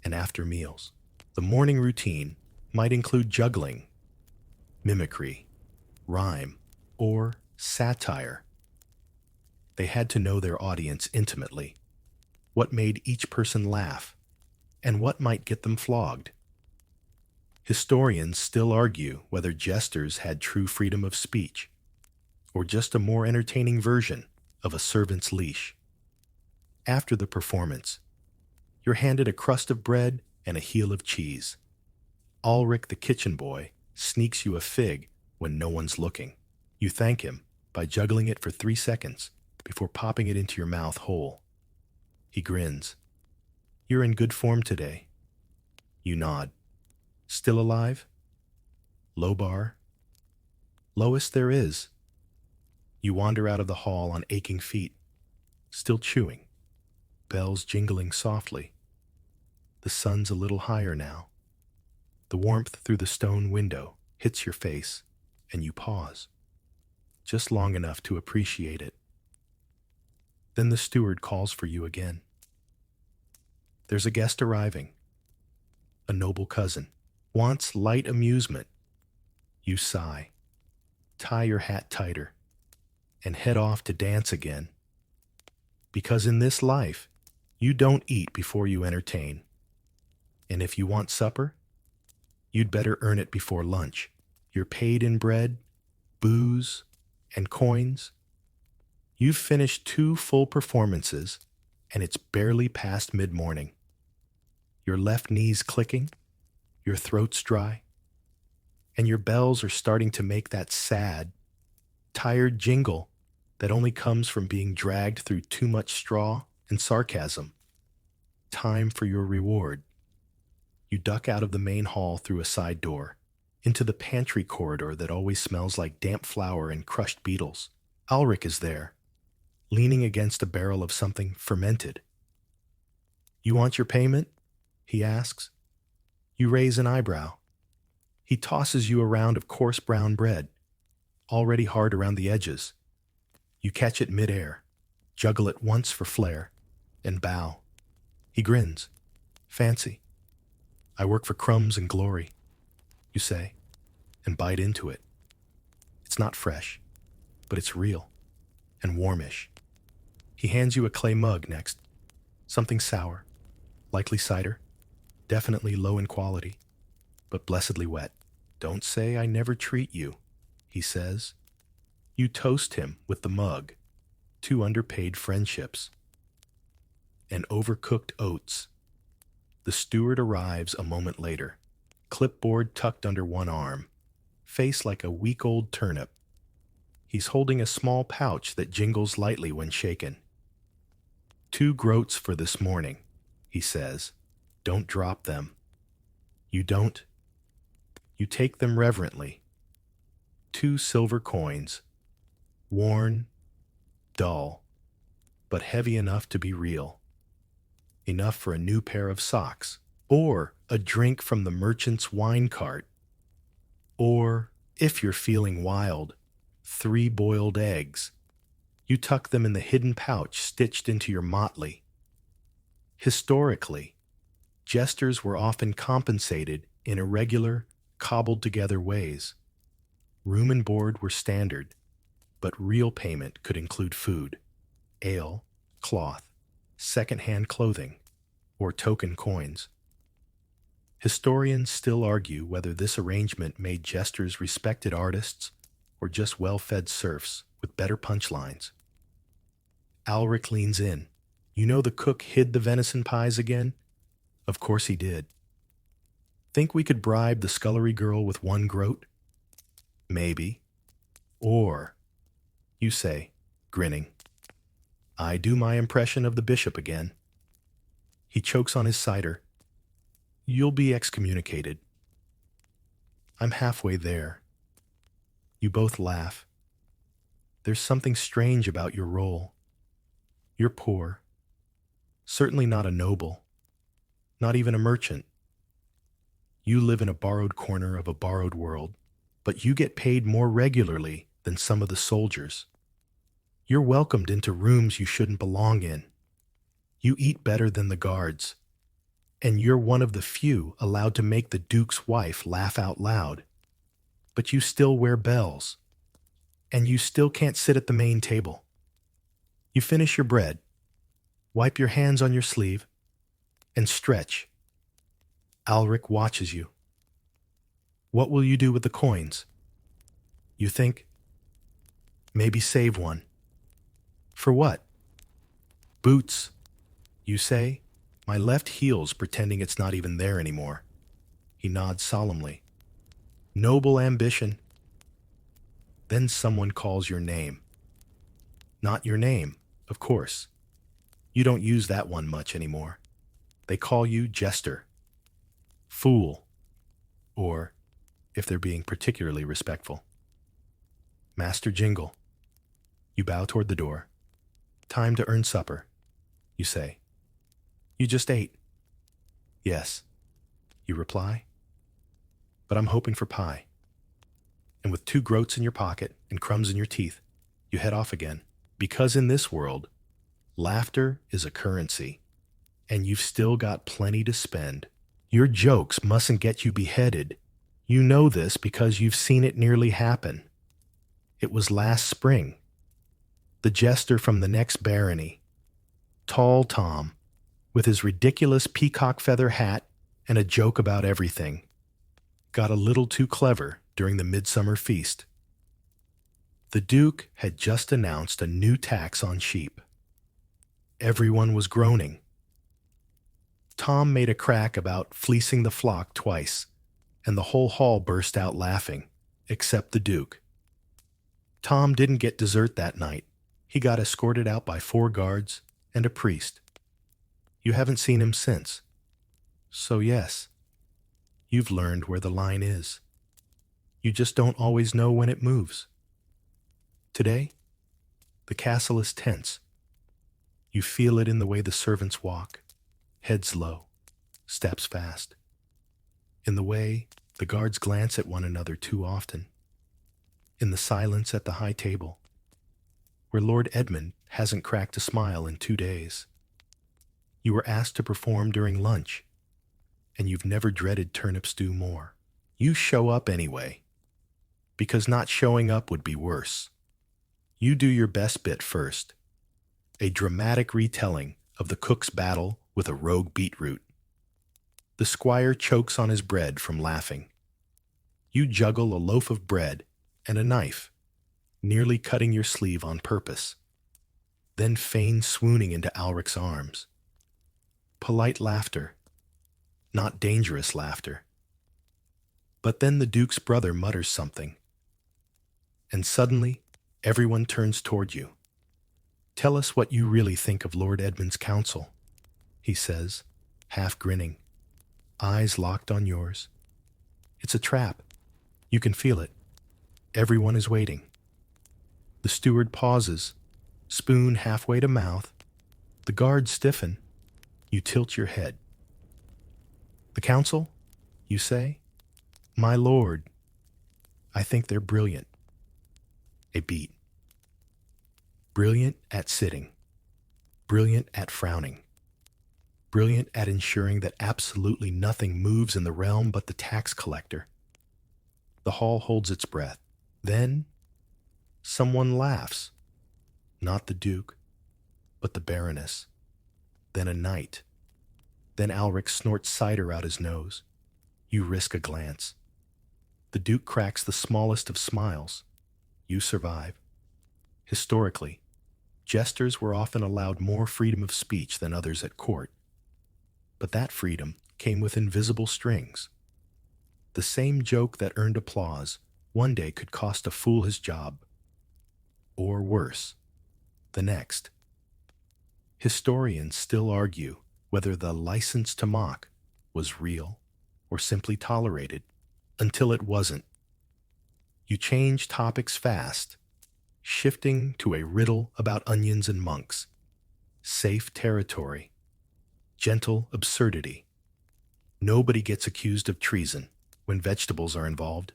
and after meals. The morning routine might include juggling, mimicry, rhyme, or satire. They had to know their audience intimately, what made each person laugh, and what might get them flogged. Historians still argue whether jesters had true freedom of speech, or just a more entertaining version of a servant's leash. After the performance, you're handed a crust of bread and a heel of cheese. Ulrich the kitchen boy sneaks you a fig when no one's looking. You thank him by juggling it for 3 seconds before popping it into your mouth whole. He grins. You're in good form today. You nod. Still alive? Low bar? Lowest there is. You wander out of the hall on aching feet, still chewing, bells jingling softly. The sun's a little higher now. The warmth through the stone window hits your face, and you pause, just long enough to appreciate it. Then the steward calls for you again. There's a guest arriving. A noble cousin. Wants light amusement. You sigh, tie your hat tighter, and head off to dance again. Because in this life, you don't eat before you entertain. And if you want supper, you'd better earn it before lunch. You're paid in bread, booze, and coins. You've finished 2 full performances, and it's barely past mid-morning. Your left knee's clicking, your throat's dry, and your bells are starting to make that sad, tired jingle that only comes from being dragged through too much straw and sarcasm. Time for your reward. You duck out of the main hall through a side door, into the pantry corridor that always smells like damp flour and crushed beetles. Ulrich is there, leaning against a barrel of something fermented. You want your payment? He asks. You raise an eyebrow. He tosses you a round of coarse brown bread, already hard around the edges. You catch it midair, juggle it once for flair, and bow. He grins. Fancy. I work for crumbs and glory, you say, and bite into it. It's not fresh, but it's real and warmish. He hands you a clay mug next, something sour, likely cider, definitely low in quality, but blessedly wet. Don't say I never treat you, he says. You toast him with the mug, 2 underpaid friendships. And overcooked oats. The steward arrives a moment later, clipboard tucked under one arm, face like a week-old turnip. He's holding a small pouch that jingles lightly when shaken. 2 groats for this morning, he says. Don't drop them. You don't. You take them reverently. 2 silver coins, worn, dull, but heavy enough to be real. Enough for a new pair of socks, or a drink from the merchant's wine cart, or If you're feeling wild, 3 boiled eggs. You tuck them in the hidden pouch stitched into your motley. Historically, jesters were often compensated in irregular, cobbled-together ways. Room and board were standard, but real payment could include food, ale, cloth, second-hand clothing, or token coins. Historians still argue whether this arrangement made jesters respected artists or just well-fed serfs with better punchlines. Alric leans in. You know the cook hid the venison pies again? Of course he did. Think we could bribe the scullery girl with 1 groat? Maybe. Or, you say, grinning, I do my impression of the bishop again. He chokes on his cider. You'll be excommunicated. I'm halfway there. You both laugh. There's something strange about your role. You're poor. Certainly not a noble. Not even a merchant. You live in a borrowed corner of a borrowed world, but you get paid more regularly than some of the soldiers. You're welcomed into rooms you shouldn't belong in. You eat better than the guards. And you're one of the few allowed to make the Duke's wife laugh out loud. But you still wear bells. And you still can't sit at the main table. You finish your bread, wipe your hands on your sleeve, and stretch. Alric watches you. What will you do with the coins? You think, maybe save one. For what? Boots, you say, my left heel's pretending it's not even there anymore. He nods solemnly. Noble ambition. Then someone calls your name. Not your name, of course. You don't use that one much anymore. They call you jester, fool, or, if they're being particularly respectful, Master Jingle. You bow toward the door. Time to earn supper, you say. You just ate. Yes, you reply. But I'm hoping for pie. And with 2 groats in your pocket and crumbs in your teeth, you head off again. Because in this world, laughter is a currency, and you've still got plenty to spend. Your jokes mustn't get you beheaded. You know this because you've seen it nearly happen. It was last spring. The jester from the next barony, Tall Tom, with his ridiculous peacock feather hat and a joke about everything, got a little too clever during the midsummer feast. The Duke had just announced a new tax on sheep. Everyone was groaning. Tom made a crack about fleecing the flock twice, and the whole hall burst out laughing, except the Duke. Tom didn't get dessert that night. He got escorted out by 4 guards and a priest. You haven't seen him since. So yes, you've learned where the line is. You just don't always know when it moves. Today, the castle is tense. You feel it in the way the servants walk, heads low, steps fast. In the way the guards glance at one another too often. In the silence at the high table, where Lord Edmund hasn't cracked a smile in 2 days. You were asked to perform during lunch, and you've never dreaded turnip stew more. You show up anyway, because not showing up would be worse. You do your best bit first, a dramatic retelling of the cook's battle with a rogue beetroot. The squire chokes on his bread from laughing. You juggle a loaf of bread and a knife, nearly cutting your sleeve on purpose, then feign swooning into Alric's arms. Polite laughter, not dangerous laughter. But then the Duke's brother mutters something, and suddenly everyone turns toward you. Tell us what you really think of Lord Edmund's counsel, he says, half grinning, eyes locked on yours. It's a trap. You can feel it. Everyone is waiting. The steward pauses, spoon halfway to mouth. The guards stiffen. You tilt your head. The counsel? You say? My lord. I think they're brilliant. A beat. Brilliant at sitting. Brilliant at frowning. Brilliant at ensuring that absolutely nothing moves in the realm but the tax collector. The hall holds its breath. Then, someone laughs. Not the Duke, but the Baroness. Then a knight. Then Alric snorts cider out his nose. You risk a glance. The Duke cracks the smallest of smiles. You survive. Historically, jesters were often allowed more freedom of speech than others at court. But that freedom came with invisible strings. The same joke that earned applause one day could cost a fool his job. Or worse, the next. Historians still argue whether the license to mock was real or simply tolerated until it wasn't. You change topics fast, shifting to a riddle about onions and monks, safe territory, gentle absurdity. Nobody gets accused of treason when vegetables are involved.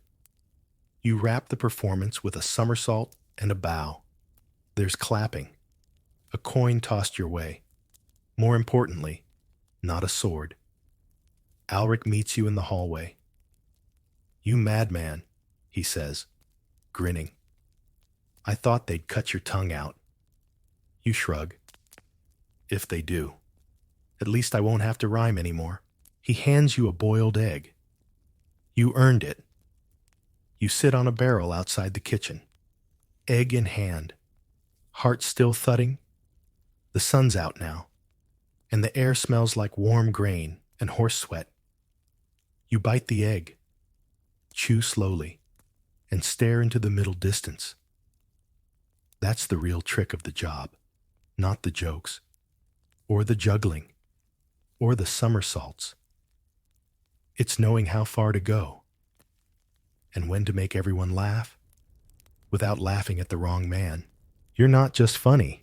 You wrap the performance with a somersault and a bow. There's clapping, a coin tossed your way. More importantly, not a sword. Alric meets you in the hallway. You madman, he says, grinning. I thought they'd cut your tongue out. You shrug. If they do. At least I won't have to rhyme anymore. He hands you a boiled egg. You earned it. You sit on a barrel outside the kitchen, egg in hand, heart still thudding. The sun's out now, and the air smells like warm grain and horse sweat. You bite the egg, chew slowly, and stare into the middle distance. That's the real trick of the job, not the jokes, or the juggling, or the somersaults. It's knowing how far to go, and when to make everyone laugh, without laughing at the wrong man. You're not just funny.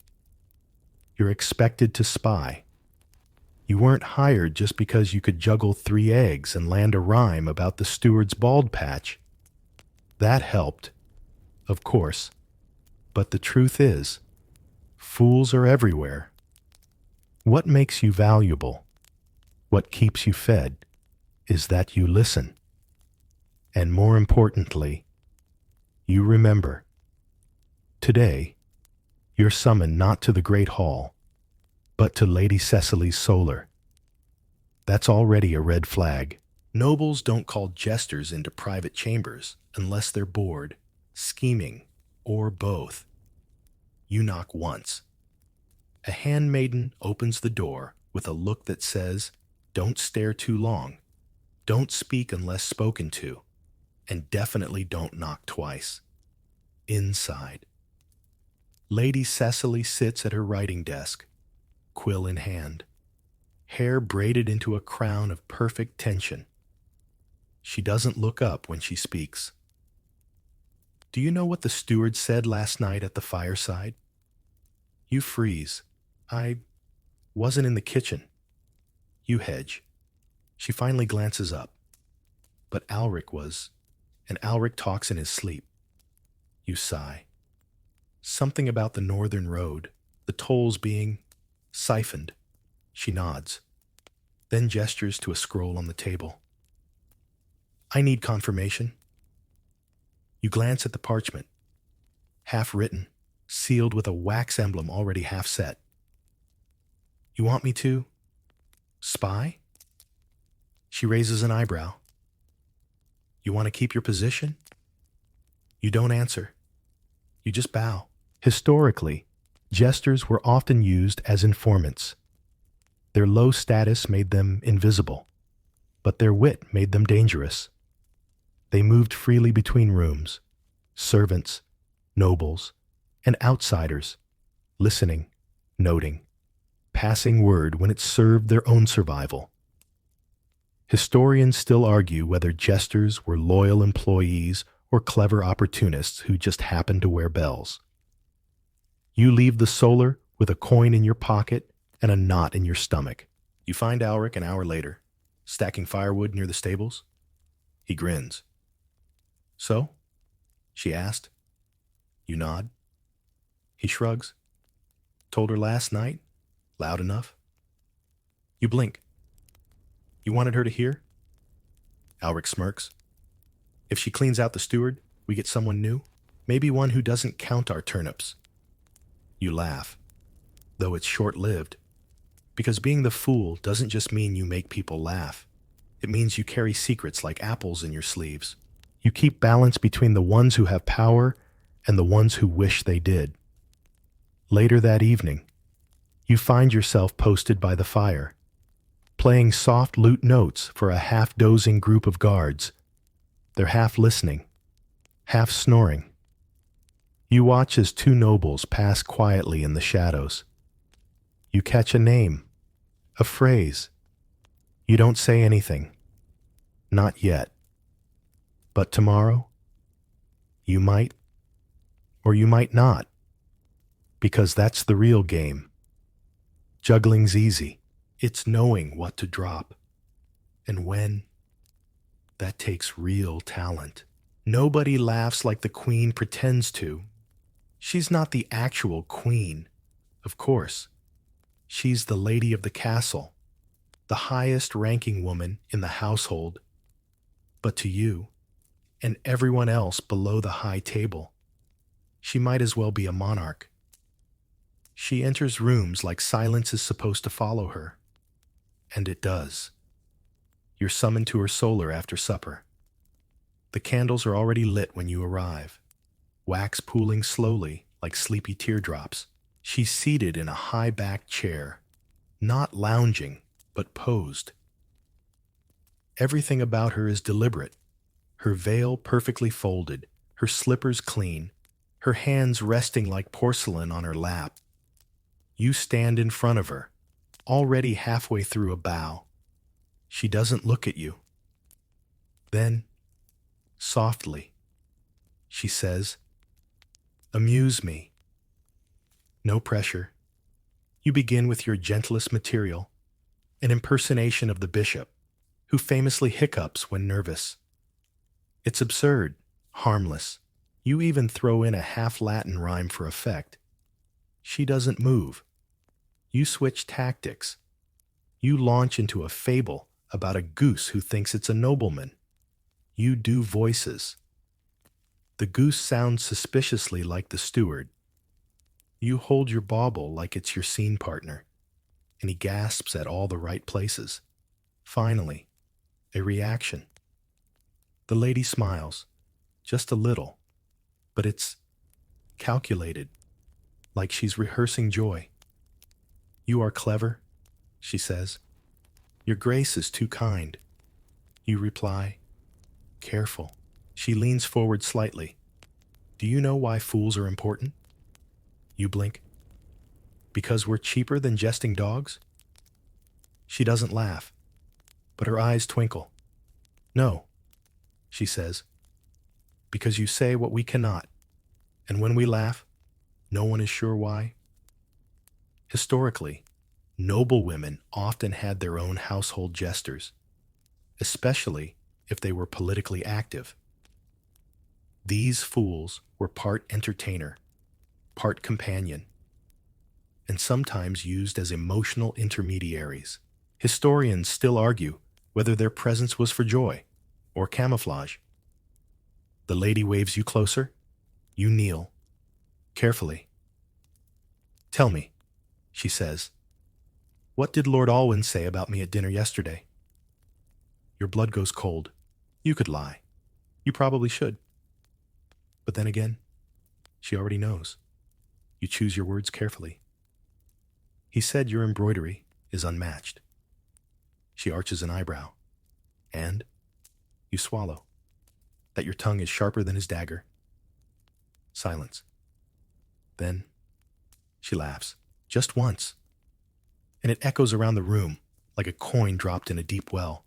You're expected to spy. You weren't hired just because you could juggle 3 eggs and land a rhyme about the steward's bald patch. That helped, of course. But the truth is, fools are everywhere. What makes you valuable, what keeps you fed, is that you listen. And more importantly, you remember. Today, you're summoned not to the Great Hall, but to Lady Cecily's solar. That's already a red flag. Nobles don't call jesters into private chambers unless they're bored, scheming, or both. You knock once. A handmaiden opens the door with a look that says, don't stare too long, don't speak unless spoken to, and definitely don't knock twice. Inside. Lady Cecily sits at her writing desk, quill in hand, hair braided into a crown of perfect tension. She doesn't look up when she speaks. Do you know what the steward said last night at the fireside? You freeze. I wasn't in the kitchen. You hedge. She finally glances up. But Alric was, and Alric talks in his sleep. You sigh. Something about the northern road, the tolls being siphoned. She nods, then gestures to a scroll on the table. I need confirmation. You glance at the parchment, half written, sealed with a wax emblem already half set. You want me to spy? She raises an eyebrow. You want to keep your position? You don't answer. You just bow. Historically, jesters were often used as informants. Their low status made them invisible, but their wit made them dangerous. They moved freely between rooms, servants, nobles, and outsiders, listening, noting, passing word when it served their own survival. Historians still argue whether jesters were loyal employees or clever opportunists who just happened to wear bells. You leave the solar with a coin in your pocket and a knot in your stomach. You find Alric an hour later, stacking firewood near the stables. He grins. So, she asked. You nod. He shrugs. Told her last night? Loud enough? You blink. You wanted her to hear? Alric smirks. If she cleans out the steward, we get someone new? Maybe one who doesn't count our turnips. You laugh, though it's short-lived. Because being the fool doesn't just mean you make people laugh. It means you carry secrets like apples in your sleeves. You keep balance between the ones who have power and the ones who wish they did. Later that evening, you find yourself posted by the fire, playing soft lute notes for a half-dozing group of guards. They're half listening, half snoring. You watch as two nobles pass quietly in the shadows. You catch a name, a phrase. You don't say anything. Not yet. But tomorrow, you might, or you might not. Because that's the real game. Juggling's easy. It's knowing what to drop. And when. That takes real talent. Nobody laughs like the queen pretends to. She's not the actual queen, of course. She's the lady of the castle, the highest-ranking woman in the household. But to you, and everyone else below the high table, she might as well be a monarch. She enters rooms like silence is supposed to follow her. And it does. You're summoned to her solar after supper. The candles are already lit when you arrive, wax pooling slowly like sleepy teardrops. She's seated in a high-backed chair, not lounging, but posed. Everything about her is deliberate, her veil perfectly folded, her slippers clean, her hands resting like porcelain on her lap. You stand in front of her, already halfway through a bow. She doesn't look at you. Then, softly, she says, "Amuse me." No pressure. You begin with your gentlest material, an impersonation of the bishop, who famously hiccups when nervous. It's absurd, harmless. You even throw in a half-Latin rhyme for effect. She doesn't move. You switch tactics. You launch into a fable about a goose who thinks it's a nobleman. You do voices. The goose sounds suspiciously like the steward. You hold your bauble like it's your scene partner, and he gasps at all the right places. Finally, a reaction. The lady smiles, just a little, but it's calculated, like she's rehearsing joy. "You are clever," she says. "Your grace is too kind." You reply, "Careful." She leans forward slightly. "Do you know why fools are important?" You blink. "Because we're cheaper than jesting dogs?" She doesn't laugh, but her eyes twinkle. "No," she says, "because you say what we cannot, and when we laugh, no one is sure why." Historically, noble women often had their own household jesters, especially if they were politically active. These fools were part entertainer, part companion, and sometimes used as emotional intermediaries. Historians still argue whether their presence was for joy or camouflage. The lady waves you closer. You kneel, carefully. "Tell me," she says, "what did Lord Alwyn say about me at dinner yesterday?" Your blood goes cold. You could lie. You probably should. But then again, she already knows. You choose your words carefully. "He said your embroidery is unmatched." She arches an eyebrow. "And?" You swallow. "That your tongue is sharper than his dagger." Silence. Then she laughs, just once, and it echoes around the room like a coin dropped in a deep well.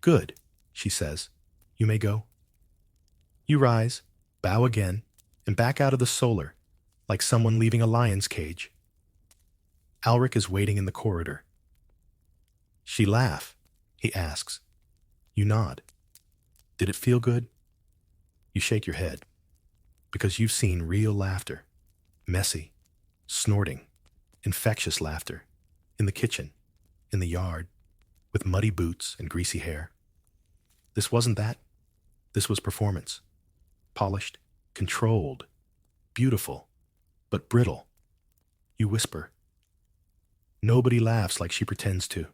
"Good," she says. "You may go." You rise, bow again, and back out of the solar, like someone leaving a lion's cage. Alric is waiting in the corridor. "She laugh?" he asks. You nod. "Did it feel good?" You shake your head. because you've seen real laughter, messy, snorting, infectious laughter, in the kitchen, in the yard, with muddy boots and greasy hair. This wasn't that. This was performance. Polished, controlled, beautiful, but brittle. You whisper. Nobody laughs like she pretends to.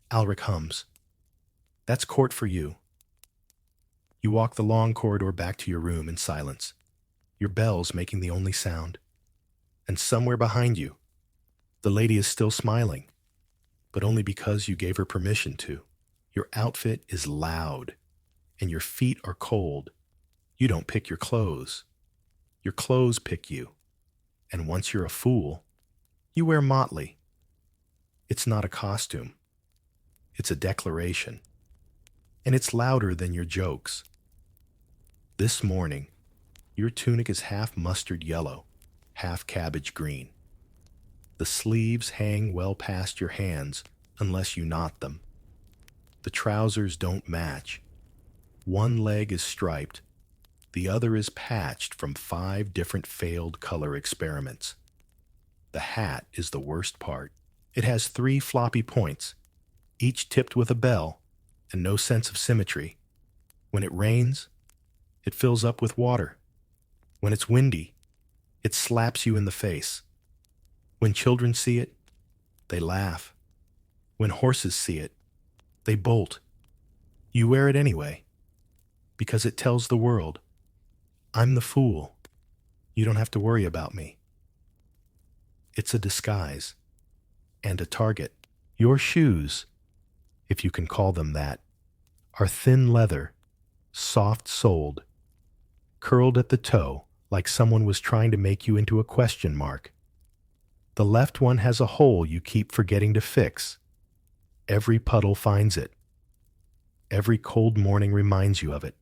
Alric hums. That's court for you. You walk the long corridor back to your room in silence, your bells making the only sound. And somewhere behind you, the lady is still smiling, but only because you gave her permission to. Your outfit is loud, and your feet are cold. You don't pick your clothes. Your clothes pick you. And once you're a fool, you wear motley. It's not a costume. It's a declaration. And it's louder than your jokes. This morning, your tunic is half mustard yellow, half cabbage green. The sleeves hang well past your hands unless you knot them. The trousers don't match. One leg is striped, the other is patched from 5 different failed color experiments. The hat is the worst part. It has 3 floppy points, each tipped with a bell, and no sense of symmetry. When it rains, it fills up with water. When it's windy, it slaps you in the face. When children see it, they laugh. When horses see it, they bolt. You wear it anyway, because it tells the world, I'm the fool. You don't have to worry about me. It's a disguise and a target. Your shoes, if you can call them that, are thin leather, soft-soled, curled at the toe like someone was trying to make you into a question mark. The left one has a hole you keep forgetting to fix. Every puddle finds it. Every cold morning reminds you of it.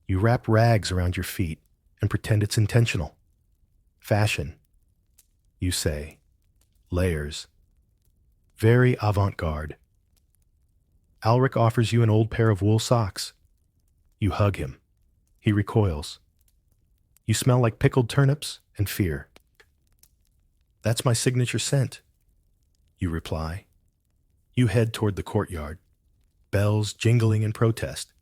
You wrap rags around your feet and pretend it's intentional. Fashion, you say. Layers. Very avant-garde. Alric offers you an old pair of wool socks. You hug him. He recoils. You smell like pickled turnips and fear. That's my signature scent, you reply. You head toward the courtyard, bells jingling in protest.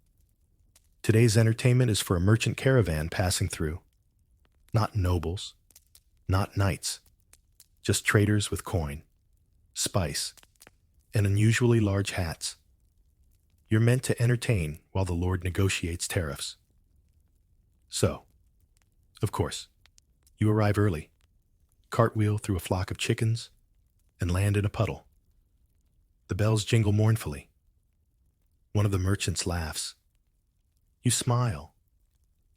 Today's entertainment is for a merchant caravan passing through. Not nobles, not knights, just traders with coin, spice, and unusually large hats. You're meant to entertain while the Lord negotiates tariffs. So, of course, you arrive early, cartwheel through a flock of chickens, and land in a puddle. The bells jingle mournfully. One of the merchants laughs. You smile,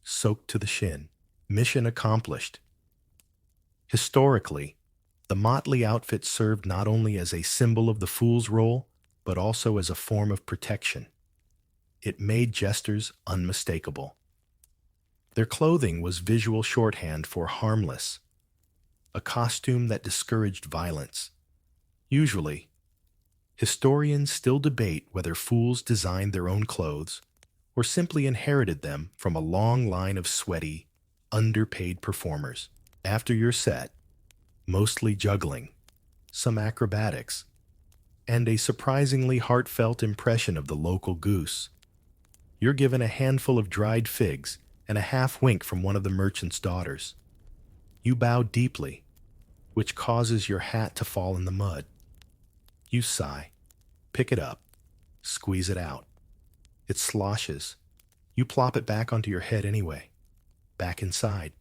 soaked to the shin. Mission accomplished. Historically, the motley outfit served not only as a symbol of the fool's role, but also as a form of protection. It made jesters unmistakable. Their clothing was visual shorthand for harmless, a costume that discouraged violence. Usually, historians still debate whether fools designed their own clothes or simply inherited them from a long line of sweaty, underpaid performers. After your set, mostly juggling, some acrobatics, and a surprisingly heartfelt impression of the local goose, you're given a handful of dried figs and a half wink from one of the merchant's daughters. You bow deeply, which causes your hat to fall in the mud. You sigh, pick it up, squeeze it out. It sloshes. You plop it back onto your head anyway, back inside.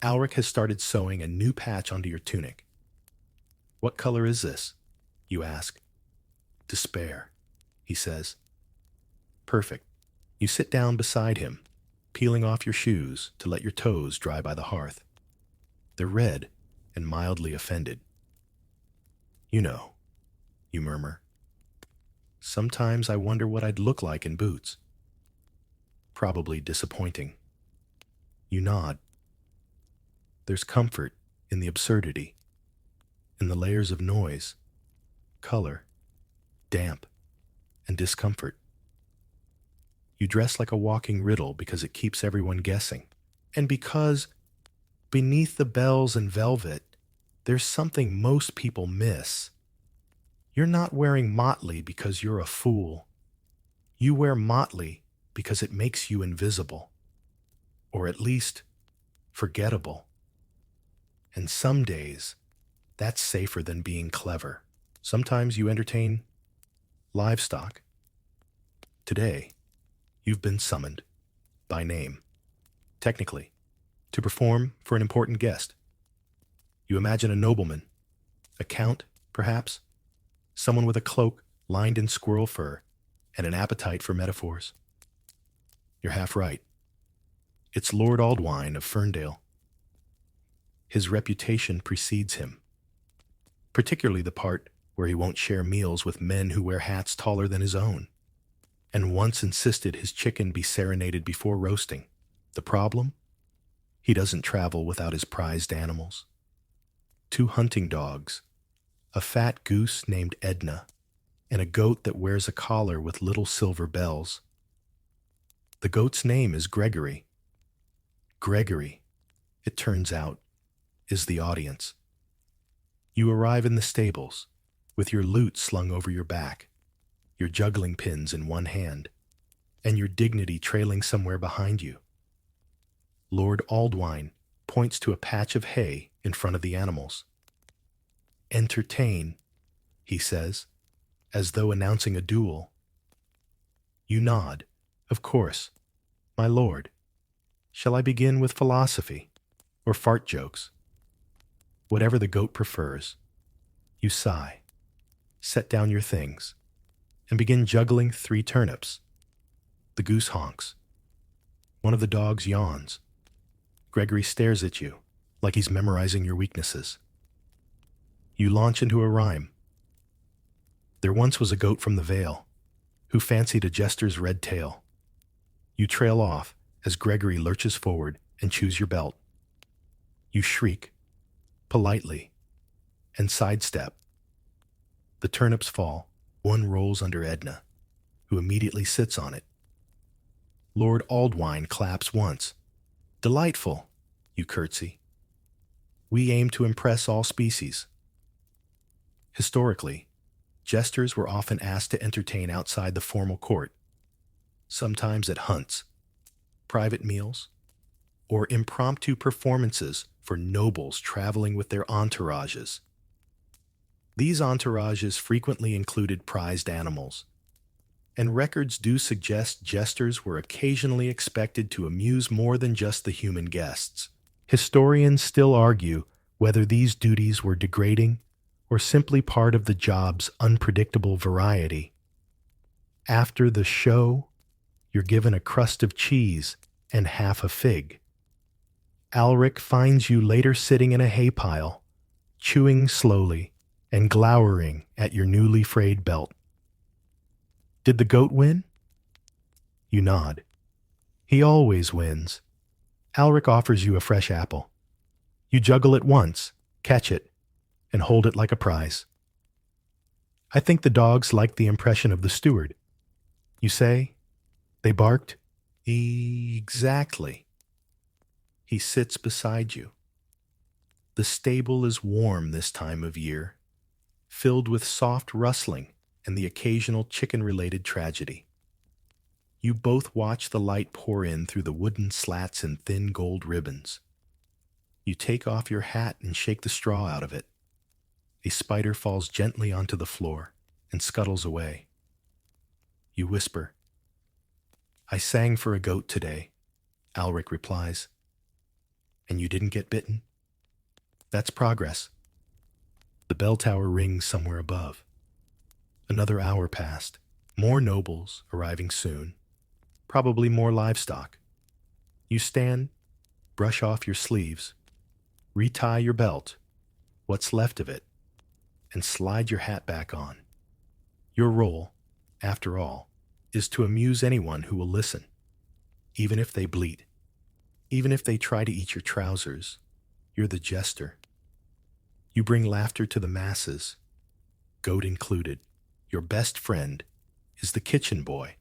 Alric has started sewing a new patch onto your tunic. What color is this? You ask. Despair, he says. Perfect. You sit down beside him, peeling off your shoes to let your toes dry by the hearth. They're red and mildly offended. You know, you murmur. Sometimes I wonder what I'd look like in boots. Probably disappointing. You nod. There's comfort in the absurdity, in the layers of noise, color, damp, and discomfort. You dress like a walking riddle because it keeps everyone guessing. And because beneath the bells and velvet, there's something most people miss. You're not wearing motley because you're a fool. You wear motley because it makes you invisible, or at least forgettable. And some days, that's safer than being clever. Sometimes you entertain livestock. Today, you've been summoned by name, technically, to perform for an important guest. You imagine a nobleman, a count, perhaps, someone with a cloak lined in squirrel fur and an appetite for metaphors. You're half right. It's Lord Aldwine of Ferndale. His reputation precedes him, particularly the part where he won't share meals with men who wear hats taller than his own, and once insisted his chicken be serenaded before roasting. The problem? He doesn't travel without his prized animals. 2 hunting dogs, a fat goose named Edna, and a goat that wears a collar with little silver bells. The goat's name is Gregory. Gregory, it turns out, is the audience. You arrive in the stables, with your lute slung over your back, your juggling pins in one hand, and your dignity trailing somewhere behind you. Lord Aldwine points to a patch of hay in front of the animals. "Entertain," he says, as though announcing a duel. You nod. "Of course, my lord. Shall I begin with philosophy or fart jokes?" Whatever the goat prefers. You sigh, set down your things, and begin juggling 3 turnips. The goose honks. One of the dogs yawns. Gregory stares at you, like he's memorizing your weaknesses. You launch into a rhyme. There once was a goat from the Vale, who fancied a jester's red tail. You trail off as Gregory lurches forward and chews your belt. You shriek, politely, and sidestep. The turnips fall. One rolls under Edna, who immediately sits on it. Lord Aldwine claps once. "Delightful," you curtsy. "We aim to impress all species." Historically, jesters were often asked to entertain outside the formal court, sometimes at hunts, private meals, or impromptu performances for nobles traveling with their entourages. These entourages frequently included prized animals, and records do suggest jesters were occasionally expected to amuse more than just the human guests. Historians still argue whether these duties were degrading or simply part of the job's unpredictable variety. After the show, you're given a crust of cheese and half a fig. Alric finds you later sitting in a hay pile, chewing slowly and glowering at your newly frayed belt. Did the goat win? You nod. He always wins. Alric offers you a fresh apple. You juggle it once, catch it, and hold it like a prize. "I think the dogs liked the impression of the steward." You say, "They barked?" "Exactly." He sits beside you. The stable is warm this time of year, filled with soft rustling and the occasional chicken-related tragedy. You both watch the light pour in through the wooden slats and thin gold ribbons. You take off your hat and shake the straw out of it. A spider falls gently onto the floor and scuttles away. You whisper, "I sang for a goat today," Alric replies. "And you didn't get bitten?" That's progress. The bell tower rings somewhere above. Another hour passed. More nobles arriving soon. Probably more livestock. You stand, brush off your sleeves, retie your belt, what's left of it, and slide your hat back on. Your role, after all, is to amuse anyone who will listen, even if they bleat, even if they try to eat your trousers. You're the jester. You bring laughter to the masses, goat included. Your best friend is the kitchen boy.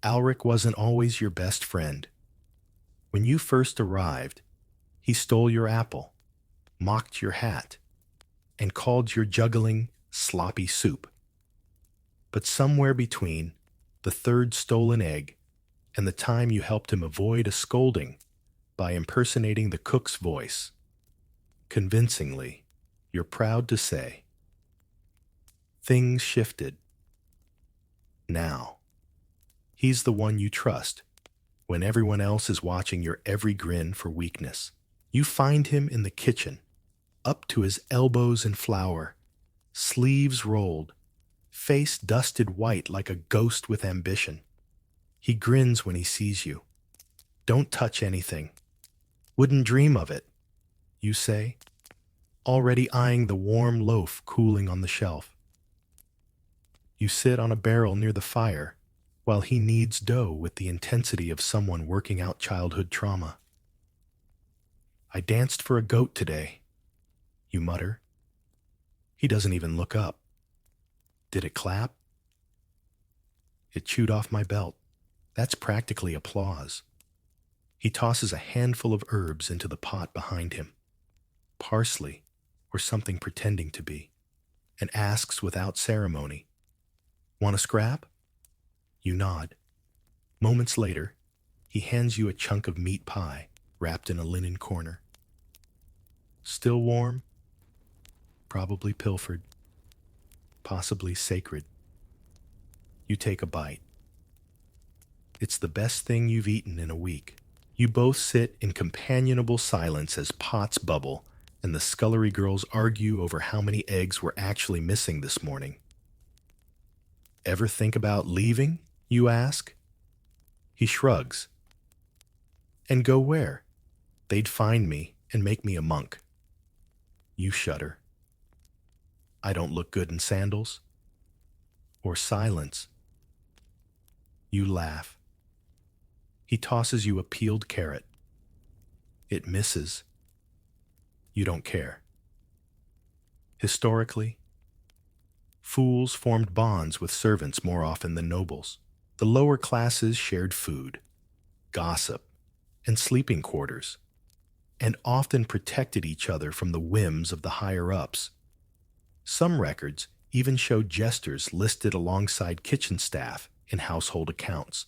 Alric wasn't always your best friend. When you first arrived, he stole your apple, mocked your hat, and called your juggling sloppy soup. But somewhere between the third stolen egg and the time you helped him avoid a scolding by impersonating the cook's voice, convincingly, you're proud to say, things shifted. Now, he's the one you trust when everyone else is watching your every grin for weakness. You find him in the kitchen, up to his elbows in flour, sleeves rolled, face dusted white like a ghost with ambition. He grins when he sees you. Don't touch anything. Wouldn't dream of it, you say, already eyeing the warm loaf cooling on the shelf. You sit on a barrel near the fire while he kneads dough with the intensity of someone working out childhood trauma. I danced for a goat today, you mutter. He doesn't even look up. Did it clap? It chewed off my belt. That's practically applause. He tosses a handful of herbs into the pot behind him, parsley or something pretending to be, and asks without ceremony, "Want a scrap?" You nod. Moments later, he hands you a chunk of meat pie wrapped in a linen corner. Still warm? Probably pilfered. Possibly sacred. You take a bite. It's the best thing you've eaten in a week. You both sit in companionable silence as pots bubble and the scullery girls argue over how many eggs were actually missing this morning. Ever think about leaving? You ask. He shrugs. And go where? They'd find me and make me a monk. You shudder. I don't look good in sandals. Or silence. You laugh. He tosses you a peeled carrot. It misses. You don't care. Historically, fools formed bonds with servants more often than nobles. The lower classes shared food, gossip, and sleeping quarters, and often protected each other from the whims of the higher-ups. Some records even show jesters listed alongside kitchen staff in household accounts.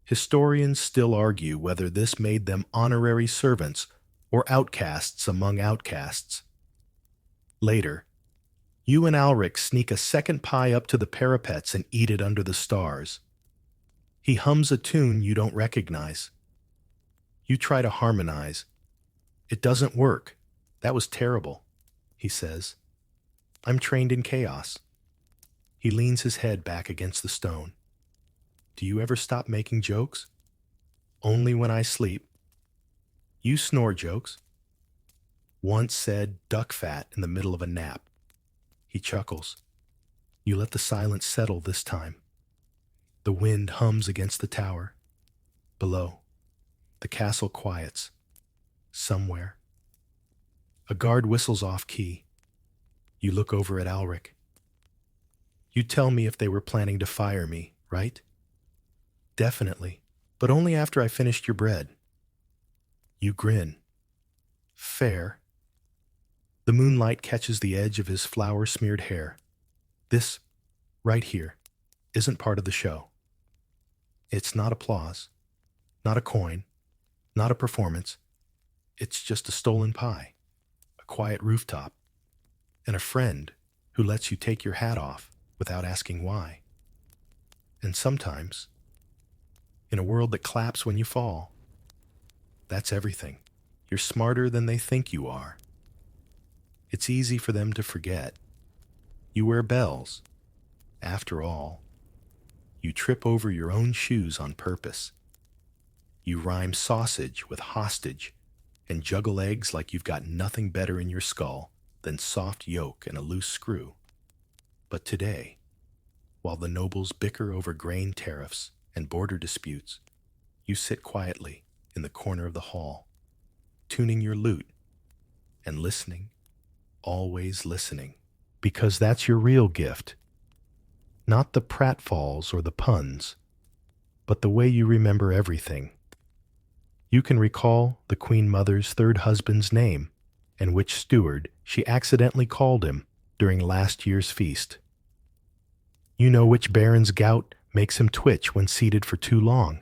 Historians still argue whether this made them honorary servants or outcasts among outcasts. Later, you and Alric sneak a second pie up to the parapets and eat it under the stars. He hums a tune you don't recognize. You try to harmonize. It doesn't work. That was terrible, he says. I'm trained in chaos. He leans his head back against the stone. Do you ever stop making jokes? Only when I sleep. You snore jokes. Once said duck fat in the middle of a nap. He chuckles. You let the silence settle this time. The wind hums against the tower. Below, the castle quiets. Somewhere. A guard whistles off key. You look over at Alric. You tell me if they were planning to fire me, right? Definitely, but only after I finished your bread. You grin. Fair. The moonlight catches the edge of his flour-smeared hair. This, right here, isn't part of the show. It's not applause, not a coin, not a performance. It's just a stolen pie, a quiet rooftop, and a friend who lets you take your hat off without asking why. And sometimes, in a world that claps when you fall, that's everything. You're smarter than they think you are. It's easy for them to forget. You wear bells. After all, you trip over your own shoes on purpose. You rhyme sausage with hostage and juggle eggs like you've got nothing better in your skull than soft yolk and a loose screw. But today, while the nobles bicker over grain tariffs and border disputes, you sit quietly in the corner of the hall, tuning your lute and listening, always listening, because that's your real gift. Not the pratfalls or the puns, but the way you remember everything. You can recall the Queen Mother's third husband's name and which steward she accidentally called him during last year's feast. You know which baron's gout makes him twitch when seated for too long.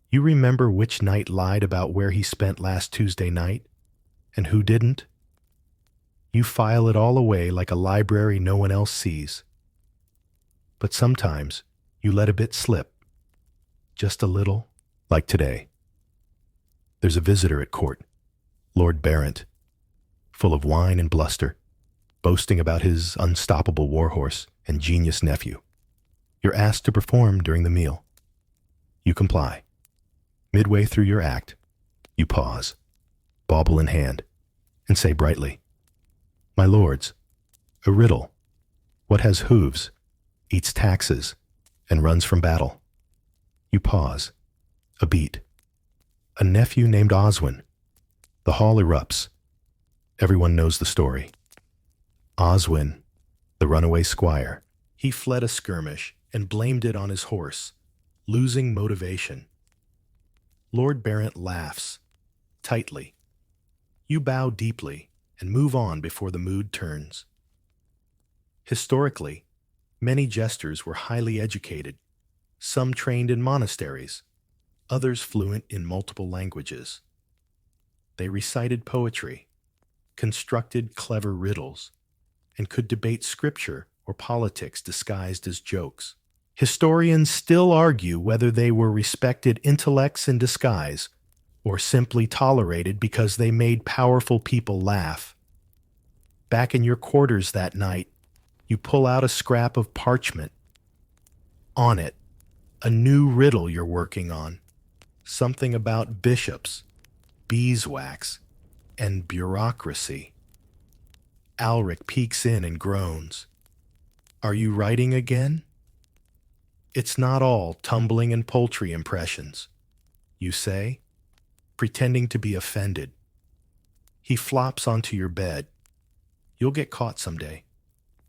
You remember which knight lied about where he spent last Tuesday night and who didn't. You file it all away like a library no one else sees. But sometimes you let a bit slip, just a little, like today. There's a visitor at court, Lord Barrent, full of wine and bluster, boasting about his unstoppable warhorse and genius nephew. You're asked to perform during the meal. You comply. Midway through your act, you pause, bauble in hand, and say brightly, "My lords, a riddle. What has hooves, eats taxes, and runs from battle?" You pause, a beat. A nephew named Oswin. The hall erupts. Everyone knows the story. Oswin, the runaway squire. He fled a skirmish and blamed it on his horse, losing motivation. Lord Barrent laughs, tightly. You bow deeply and move on before the mood turns. Historically, many jesters were highly educated, some trained in monasteries, others fluent in multiple languages. They recited poetry, constructed clever riddles, and could debate scripture or politics disguised as jokes. Historians still argue whether they were respected intellects in disguise or simply tolerated because they made powerful people laugh. Back in your quarters that night, you pull out a scrap of parchment. On it, a new riddle you're working on. Something about bishops, beeswax, and bureaucracy. Alric peeks in and groans. "Are you writing again?" "It's not all tumbling and poultry impressions," you say, pretending to be offended. He flops onto your bed. "You'll get caught someday,"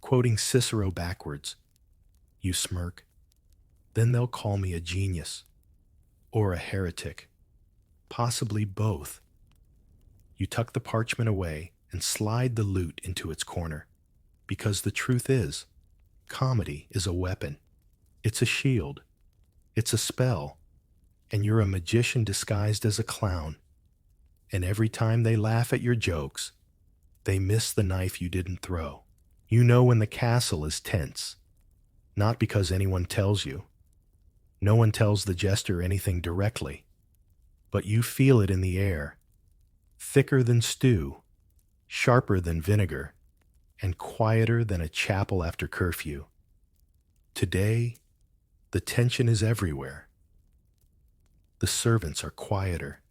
quoting Cicero backwards. You smirk. "Then they'll call me a genius. Or a heretic. Possibly both." You tuck the parchment away and slide the lute into its corner. Because the truth is, comedy is a weapon. It's a shield. It's a spell. And you're a magician disguised as a clown. And every time they laugh at your jokes, they miss the knife you didn't throw. You know when the castle is tense. Not because anyone tells you. No one tells the jester anything directly. But you feel it in the air. Thicker than stew, sharper than vinegar, and quieter than a chapel after curfew. Today, the tension is everywhere. The servants are quieter.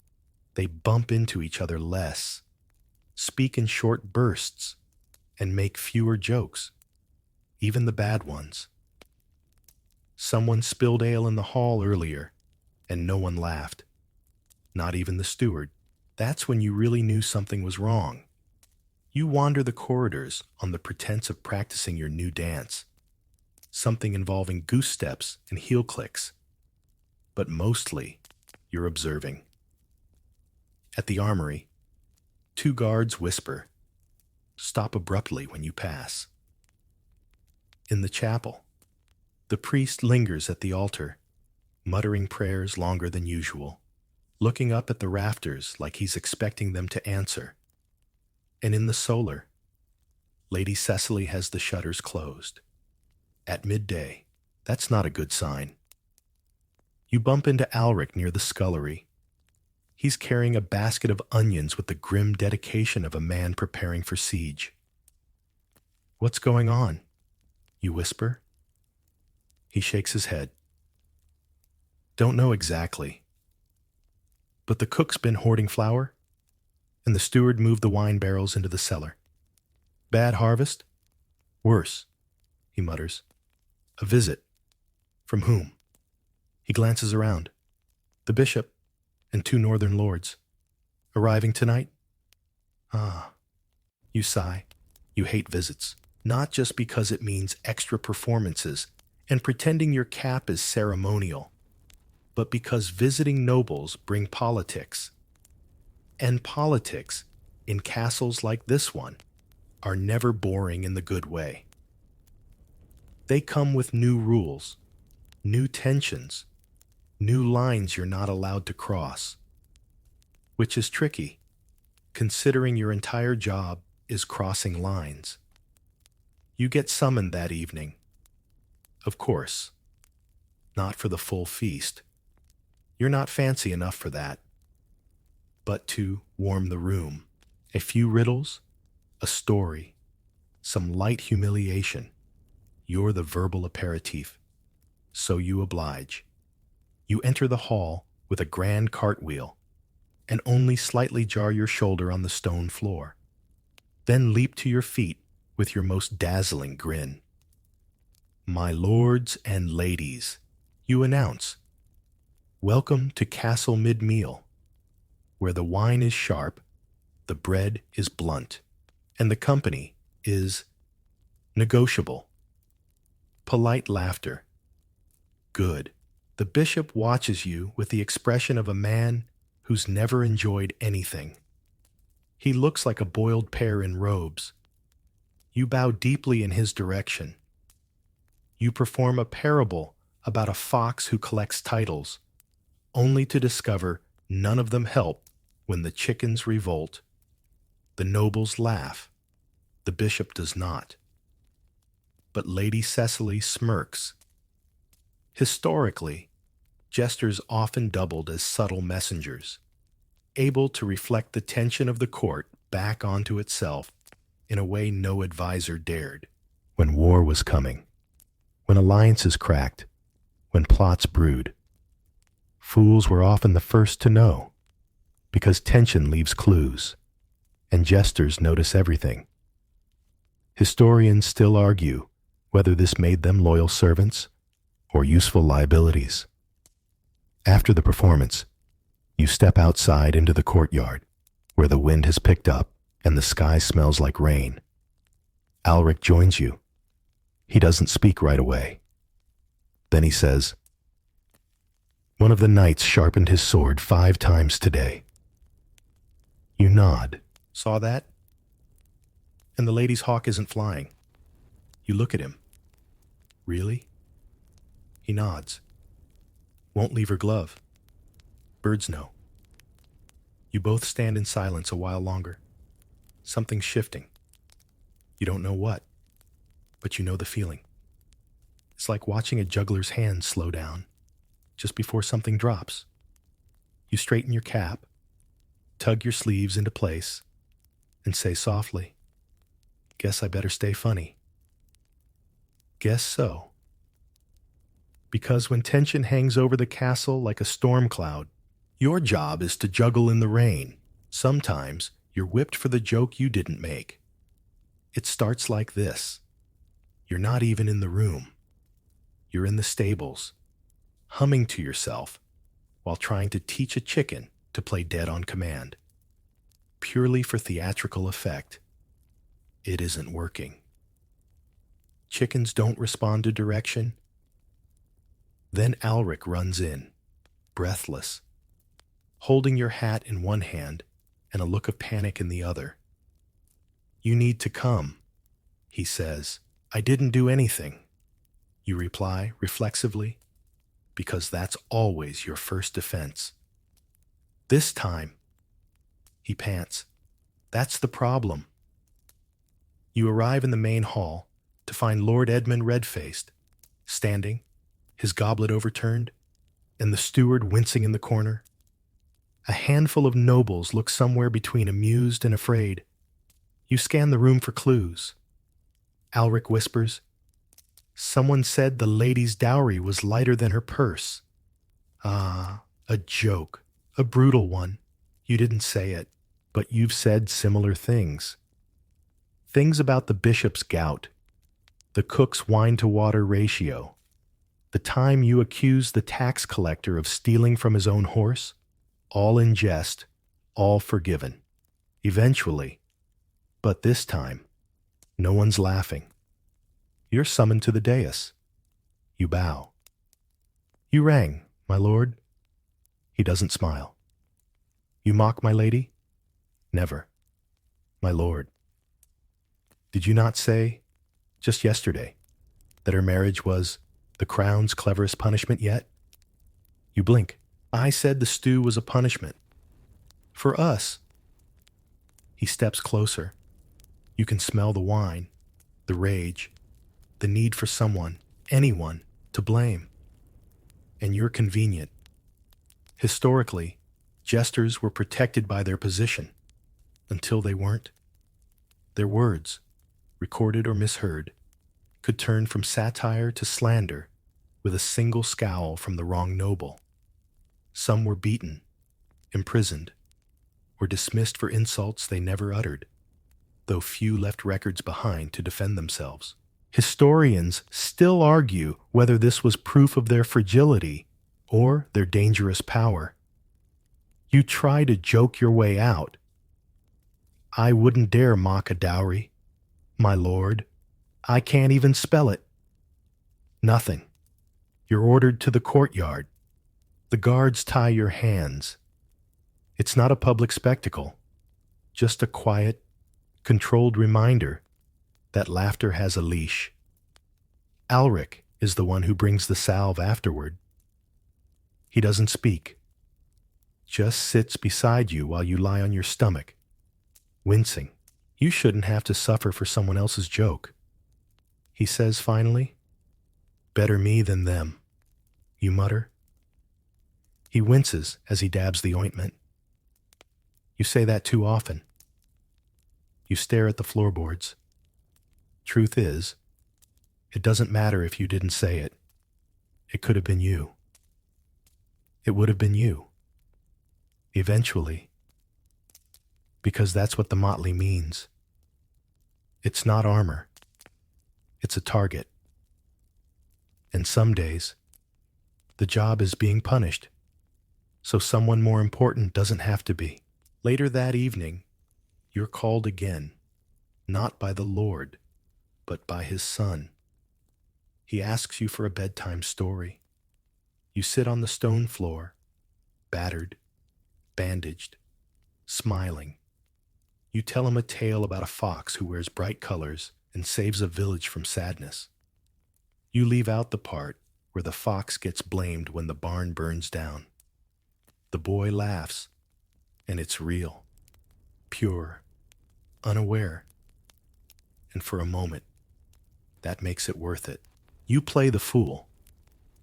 They bump into each other less, speak in short bursts, and make fewer jokes, even the bad ones. Someone spilled ale in the hall earlier, and no one laughed. Not even the steward. That's when you really knew something was wrong. You wander the corridors on the pretense of practicing your new dance, something involving goose steps and heel clicks. But mostly, you're observing. At the armory, 2 guards whisper, stop abruptly when you pass. In the chapel, the priest lingers at the altar, muttering prayers longer than usual, looking up at the rafters like he's expecting them to answer. And in the solar, Lady Cecily has the shutters closed. At midday, that's not a good sign. You bump into Alric near the scullery. He's carrying a basket of onions with the grim dedication of a man preparing for siege. "What's going on?" you whisper. He shakes his head. "Don't know exactly. But the cook's been hoarding flour, and the steward moved the wine barrels into the cellar. Bad harvest? Worse," he mutters. "A visit. From whom?" He glances around. "The bishop and 2 northern lords. Arriving tonight?" "Ah." You sigh. You hate visits. Not just because it means extra performances and pretending your cap is ceremonial, but because visiting nobles bring politics. And politics, in castles like this one, are never boring in the good way. They come with new rules, new tensions, new lines you're not allowed to cross. Which is tricky, considering your entire job is crossing lines. You get summoned that evening. Of course, not for the full feast. You're not fancy enough for that. But to warm the room. A few riddles, a story, some light humiliation. You're the verbal aperitif. So you oblige. You enter the hall with a grand cartwheel and only slightly jar your shoulder on the stone floor. Then leap to your feet with your most dazzling grin. My lords and ladies, you announce, welcome to Castle Mid-Meal, where the wine is sharp, the bread is blunt, and the company is negotiable. Polite laughter. Good. The bishop watches you with the expression of a man who's never enjoyed anything. He looks like a boiled pear in robes. You bow deeply in his direction. You perform a parable about a fox who collects titles, only to discover none of them help when the chickens revolt. The nobles laugh. The bishop does not. But Lady Cecily smirks. Historically, jesters often doubled as subtle messengers, able to reflect the tension of the court back onto itself in a way no advisor dared. When war was coming, when alliances cracked, when plots brewed, fools were often the first to know, because tension leaves clues, and jesters notice everything. Historians still argue whether this made them loyal servants or useful liabilities. After the performance, you step outside into the courtyard, where the wind has picked up and the sky smells like rain. Alric joins you. He doesn't speak right away. Then he says, one of the knights sharpened his sword 5 times today. You nod. Saw that? And the lady's hawk isn't flying. You look at him. Really? He nods. Won't leave her glove. Birds know. You both stand in silence a while longer. Something's shifting. You don't know what, but you know the feeling. It's like watching a juggler's hand slow down just before something drops. You straighten your cap, tug your sleeves into place, and say softly, guess I better stay funny. Guess so. Because when tension hangs over the castle like a storm cloud, your job is to juggle in the rain. Sometimes you're whipped for the joke you didn't make. It starts like this. You're not even in the room. You're in the stables, humming to yourself while trying to teach a chicken to play dead on command. Purely for theatrical effect. It isn't working. Chickens don't respond to direction. Then Alric runs in, breathless, holding your hat in one hand and a look of panic in the other. You need to come, he says. I didn't do anything. You reply reflexively, because that's always your first defense. This time, he pants. That's the problem. You arrive in the main hall to find Lord Edmund red-faced, standing, his goblet overturned, and the steward wincing in the corner. A handful of nobles look somewhere between amused and afraid. You scan the room for clues. Alric whispers, someone said the lady's dowry was lighter than her purse. Ah, a joke, a brutal one. You didn't say it, but you've said similar things. Things about the bishop's gout, the cook's wine-to-water ratio, the time you accused the tax collector of stealing from his own horse, all in jest, all forgiven. Eventually, but this time, no one's laughing. You're summoned to the dais. You bow. You rang, my lord. He doesn't smile. You mock my lady? Never. My lord. Did you not say, just yesterday, that her marriage was the crown's cleverest punishment yet? You blink. I said the stew was a punishment. For us. He steps closer. You can smell the wine, the rage, the need for someone, anyone, to blame. And you're convenient. Historically, jesters were protected by their position. Until they weren't. Their words, recorded or misheard, could turn from satire to slander with a single scowl from the wrong noble. Some were beaten, imprisoned, or dismissed for insults they never uttered, though few left records behind to defend themselves. Historians still argue whether this was proof of their fragility or their dangerous power. You try to joke your way out. I wouldn't dare mock a dowry, my lord. I can't even spell it. Nothing. You're ordered to the courtyard. The guards tie your hands. It's not a public spectacle, just a quiet, controlled reminder that laughter has a leash. Alric is the one who brings the salve afterward. He doesn't speak, just sits beside you while you lie on your stomach, wincing. You shouldn't have to suffer for someone else's joke. He says finally, better me than them, you mutter. He winces as he dabs the ointment. You say that too often. You stare at the floorboards. Truth is, it doesn't matter if you didn't say it. It could have been you. It would have been you. Eventually. Because that's what the motley means. It's not armor. It's a target. And some days, the job is being punished, so someone more important doesn't have to be. Later that evening, you're called again, not by the Lord, but by his son. He asks you for a bedtime story. You sit on the stone floor, battered, bandaged, smiling. You tell him a tale about a fox who wears bright colors and saves a village from sadness. You leave out the part where the fox gets blamed when the barn burns down. The boy laughs, and it's real, pure, unaware. And for a moment, that makes it worth it. You play the fool,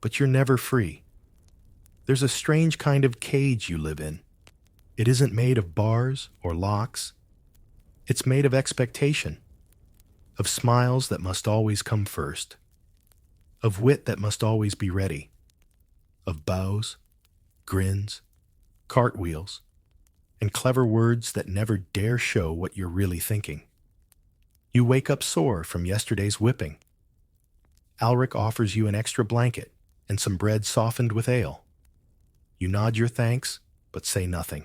but you're never free. There's a strange kind of cage you live in. It isn't made of bars or locks. It's made of expectation, of smiles that must always come first, of wit that must always be ready, of bows, grins, cartwheels, and clever words that never dare show what you're really thinking. You wake up sore from yesterday's whipping. Alric offers you an extra blanket and some bread softened with ale. You nod your thanks, but say nothing.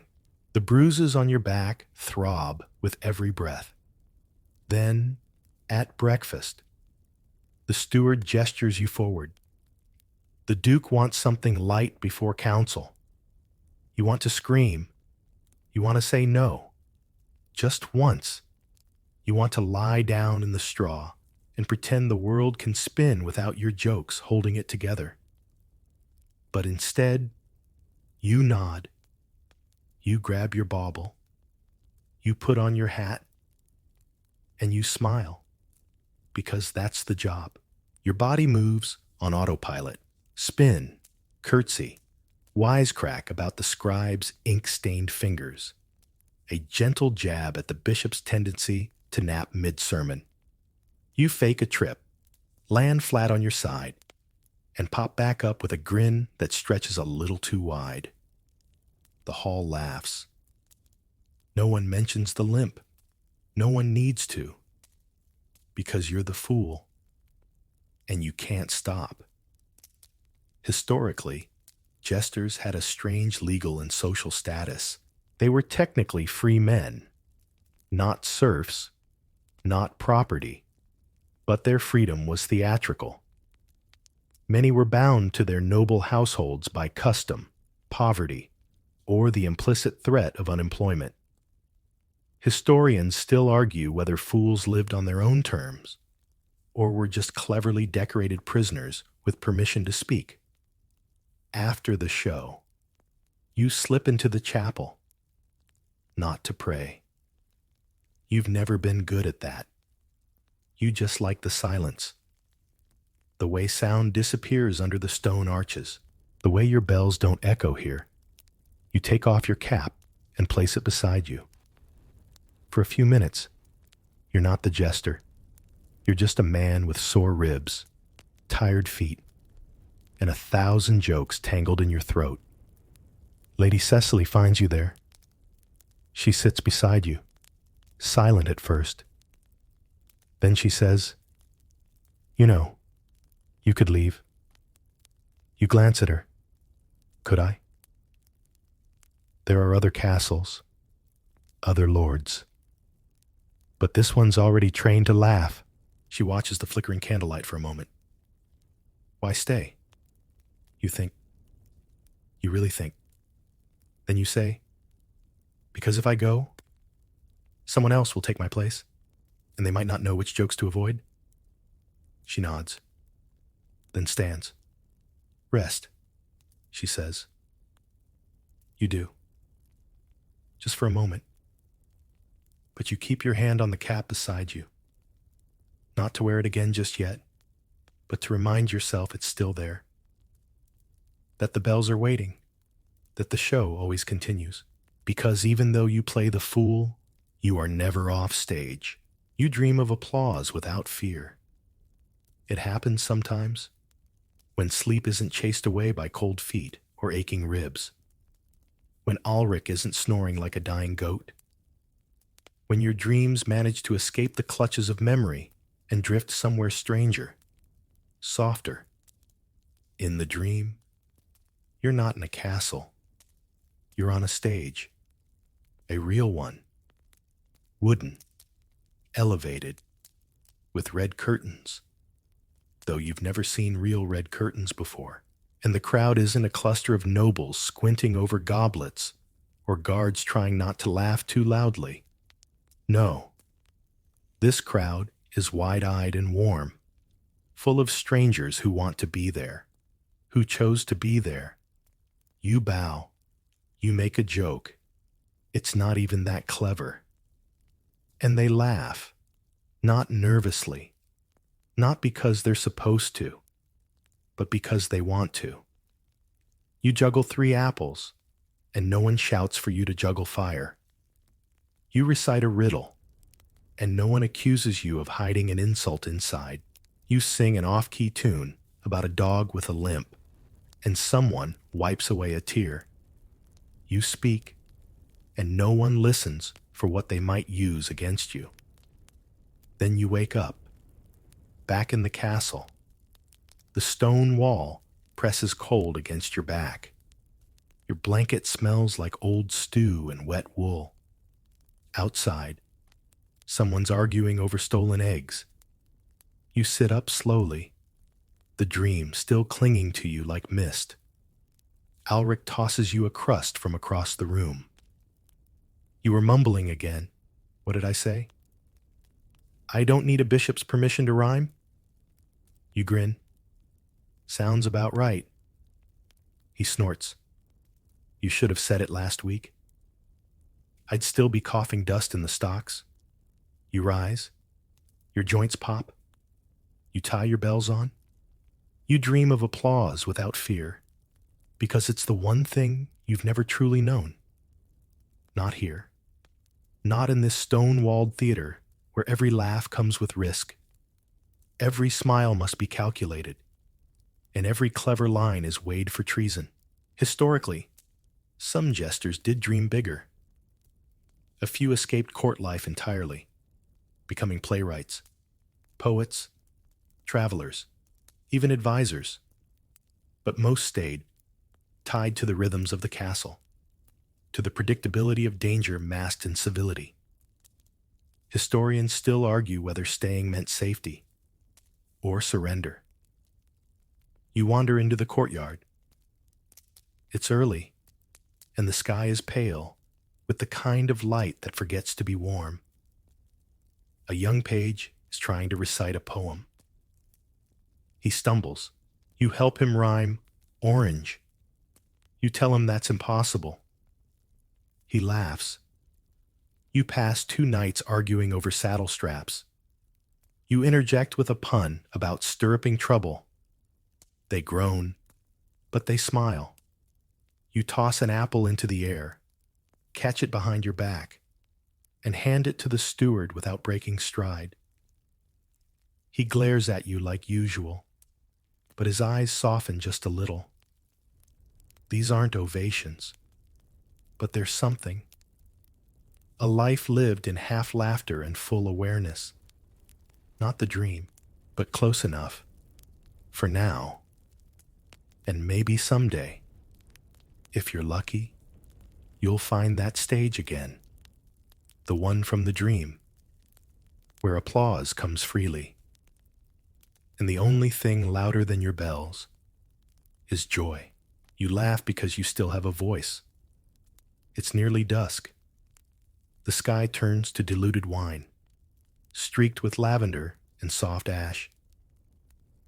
The bruises on your back throb with every breath. Then, at breakfast, the steward gestures you forward. The Duke wants something light before council. You want to scream. You want to say no. Just once. You want to lie down in the straw and pretend the world can spin without your jokes holding it together. But instead, you nod. You grab your bauble. You put on your hat. And you smile. Because that's the job. Your body moves on autopilot. Spin, curtsy, wisecrack about the scribe's ink-stained fingers. A gentle jab at the bishop's tendency to nap mid-sermon. You fake a trip, land flat on your side, and pop back up with a grin that stretches a little too wide. The hall laughs. No one mentions the limp. No one needs to. Because you're the fool. And you can't stop. Historically, jesters had a strange legal and social status. They were technically free men, not serfs, not property, but their freedom was theatrical. Many were bound to their noble households by custom, poverty, or the implicit threat of unemployment. Historians still argue whether fools lived on their own terms or were just cleverly decorated prisoners with permission to speak. After the show, you slip into the chapel, not to pray. You've never been good at that. You just like the silence. The way sound disappears under the stone arches. The way your bells don't echo here. You take off your cap and place it beside you. For a few minutes, you're not the jester. You're just a man with sore ribs, tired feet, and 1,000 jokes tangled in your throat. Lady Cecily finds you there. She sits beside you, silent at first. Then she says, "You know, you could leave." You glance at her. Could I? There are other castles, other lords. But this one's already trained to laugh. She watches the flickering candlelight for a moment. Why stay? You think. You really think. Then you say, because if I go, someone else will take my place, and they might not know which jokes to avoid. She nods, then stands. Rest, she says. You do. Just for a moment. But you keep your hand on the cap beside you. Not to wear it again just yet, but to remind yourself it's still there. That the bells are waiting, that the show always continues. Because even though you play the fool, you are never off stage. You dream of applause without fear. It happens sometimes, when sleep isn't chased away by cold feet or aching ribs. When Ulrich isn't snoring like a dying goat. When your dreams manage to escape the clutches of memory and drift somewhere stranger, softer. In the dream, you're not in a castle. You're on a stage. A real one. Wooden. Elevated. With red curtains. Though you've never seen real red curtains before. And the crowd isn't a cluster of nobles squinting over goblets or guards trying not to laugh too loudly. No. This crowd is wide-eyed and warm, full of strangers who want to be there, who chose to be there. You bow. You make a joke. It's not even that clever. And they laugh, not nervously, not because they're supposed to, but because they want to. You juggle 3 apples, and no one shouts for you to juggle fire. You recite a riddle, and no one accuses you of hiding an insult inside. You sing an off-key tune about a dog with a limp, and someone wipes away a tear. You speak, and no one listens for what they might use against you. Then you wake up, back in the castle. The stone wall presses cold against your back. Your blanket smells like old stew and wet wool. Outside, someone's arguing over stolen eggs. You sit up slowly, the dream still clinging to you like mist. Ulrich tosses you a crust from across the room. You were mumbling again. What did I say? I don't need a bishop's permission to rhyme? You grin. Sounds about right. He snorts. You should have said it last week. I'd still be coughing dust in the stocks. You rise. Your joints pop. You tie your bells on. You dream of applause without fear, because it's the one thing you've never truly known. Not here. Not in this stone-walled theater where every laugh comes with risk. Every smile must be calculated, and every clever line is weighed for treason. Historically, some jesters did dream bigger. A few escaped court life entirely, becoming playwrights, poets, travelers, even advisors. But most stayed, tied to the rhythms of the castle, to the predictability of danger masked in civility. Historians still argue whether staying meant safety or surrender. You wander into the courtyard. It's early. and the sky is pale, with the kind of light that forgets to be warm. A young page is trying to recite a poem. He stumbles. You help him rhyme orange. You tell him that's impossible. He laughs. You pass 2 nights arguing over saddle straps. You interject with a pun about stirruping trouble. They groan, but they smile. You toss an apple into the air, catch it behind your back, and hand it to the steward without breaking stride. He glares at you like usual, but his eyes soften just a little. These aren't ovations, but there's something. A life lived in half laughter and full awareness. Not the dream, but close enough. For now. And maybe someday, if you're lucky, you'll find that stage again. The one from the dream, where applause comes freely. And the only thing louder than your bells is joy. You laugh because you still have a voice. It's nearly dusk. The sky turns to diluted wine, streaked with lavender and soft ash.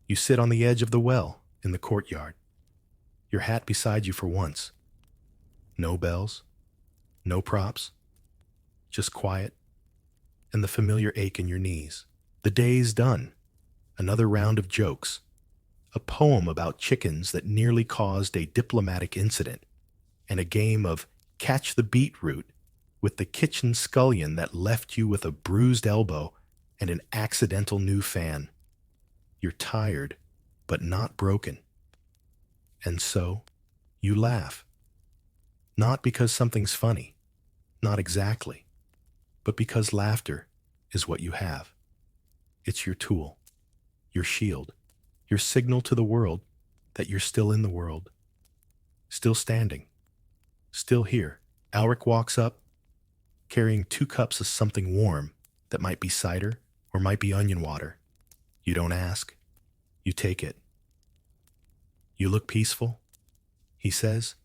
You sit on the edge of the well in the courtyard, your hat beside you for once. No bells, no props, just quiet and the familiar ache in your knees. The day's done. Another round of jokes. A poem about chickens that nearly caused a diplomatic incident, and a game of catch the beetroot with the kitchen scullion that left you with a bruised elbow and an accidental new fan. You're tired, but not broken. And so, you laugh. Not because something's funny, not exactly, but because laughter is what you have. It's your tool, your shield, your signal to the world that you're still in the world, still standing, still here. Alric walks up, carrying 2 cups of something warm that might be cider or might be onion water. You don't ask. You take it. You look peaceful, he says.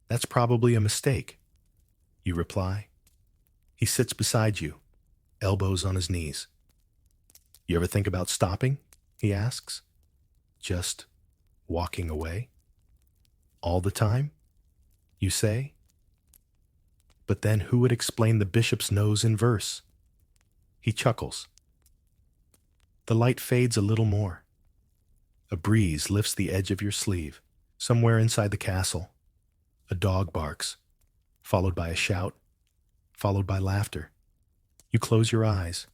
That's probably a mistake. You reply. He sits beside you, elbows on his knees. You ever think about stopping? He asks. Just walking away? All the time? You say. But then who would explain the bishop's nose in verse? He chuckles. The light fades a little more. A breeze lifts the edge of your sleeve. Somewhere inside the castle, a dog barks, followed by a shout, followed by laughter. You close your eyes.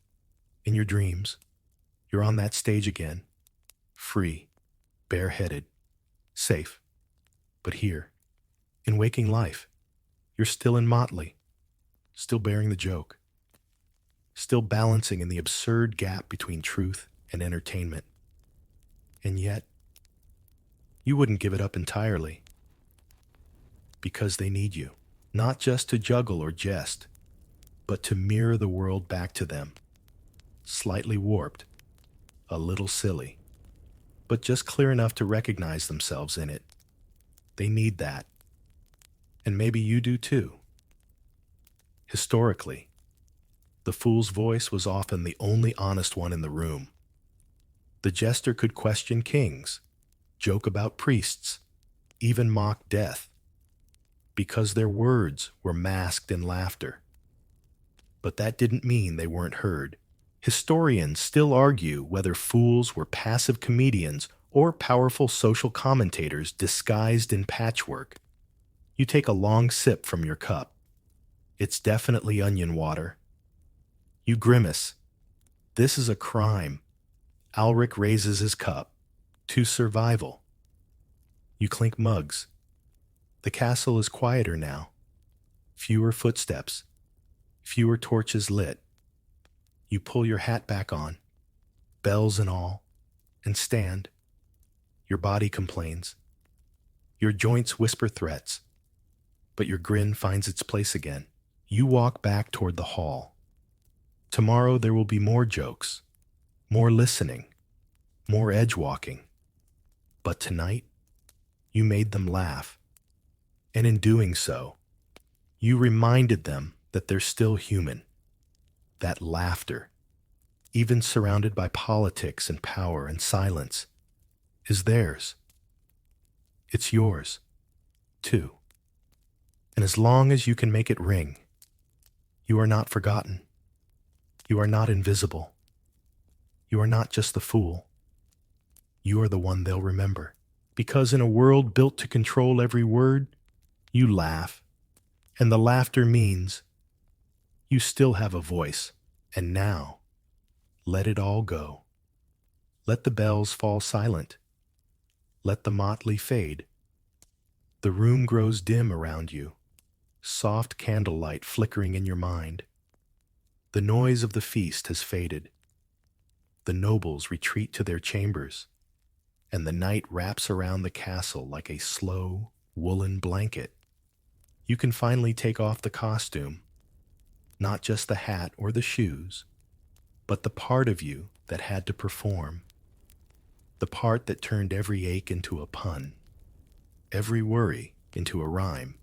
In your dreams, you're on that stage again, free, bareheaded, safe. But here, in waking life, you're still in motley, still bearing the joke, still balancing in the absurd gap between truth and entertainment. And yet, you wouldn't give it up entirely, because they need you, not just to juggle or jest, but to mirror the world back to them, slightly warped, a little silly, but just clear enough to recognize themselves in it. They need that. And maybe you do too. Historically, the fool's voice was often the only honest one in the room. The jester could question kings, joke about priests, even mock death, because their words were masked in laughter. But that didn't mean they weren't heard. Historians still argue whether fools were passive comedians or powerful social commentators disguised in patchwork. You take a long sip from your cup. It's definitely onion water. You grimace. This is a crime. Alric raises his cup. To survival. You clink mugs. The castle is quieter now. Fewer footsteps. Fewer torches lit. You pull your hat back on, bells and all, and stand. Your body complains. Your joints whisper threats, but your grin finds its place again. You walk back toward the hall. Tomorrow there will be more jokes, more listening, more edge walking. But tonight, you made them laugh. And in doing so, You reminded them that they're still human, that laughter, even surrounded by politics and power and silence, is theirs. It's yours, too. And as long as you can make it ring, you are not forgotten. You are not invisible. You are not just the fool. You are the one they'll remember. Because in a world built to control every word, you laugh. And the laughter means you still have a voice. And now, let it all go. Let the bells fall silent. Let the motley fade. The room grows dim around you, soft candlelight flickering in your mind. The noise of the feast has faded. The nobles retreat to their chambers, and the night wraps around the castle like a slow, woolen blanket. You can finally take off the costume, not just the hat or the shoes, but the part of you that had to perform, the part that turned every ache into a pun, every worry into a rhyme.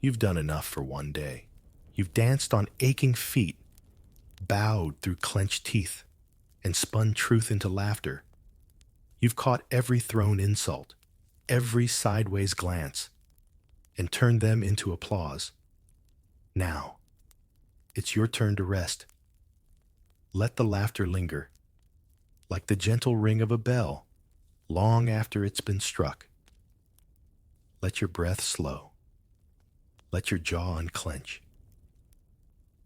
You've done enough for one day. You've danced on aching feet, bowed through clenched teeth, and spun truth into laughter. You've caught every thrown insult, every sideways glance, and turned them into applause. Now, it's your turn to rest. Let the laughter linger, like the gentle ring of a bell, long after it's been struck. Let your breath slow. Let your jaw unclench.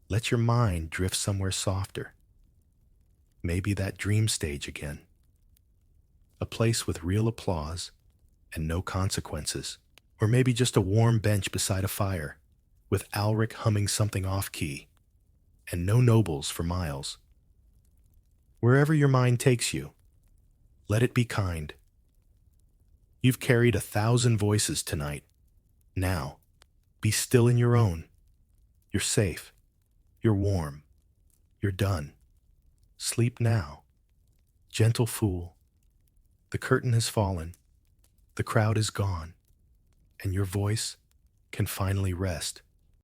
Let your mind drift somewhere softer. Maybe that dream stage again. A place with real applause and no consequences. Or maybe just a warm bench beside a fire, with Alric humming something off-key, and no nobles for miles. Wherever your mind takes you, let it be kind. You've carried 1,000 voices tonight. Now, be still in your own. You're safe. You're warm. You're done. Sleep now. Gentle fool. The curtain has fallen. The crowd is gone. And your voice can finally rest.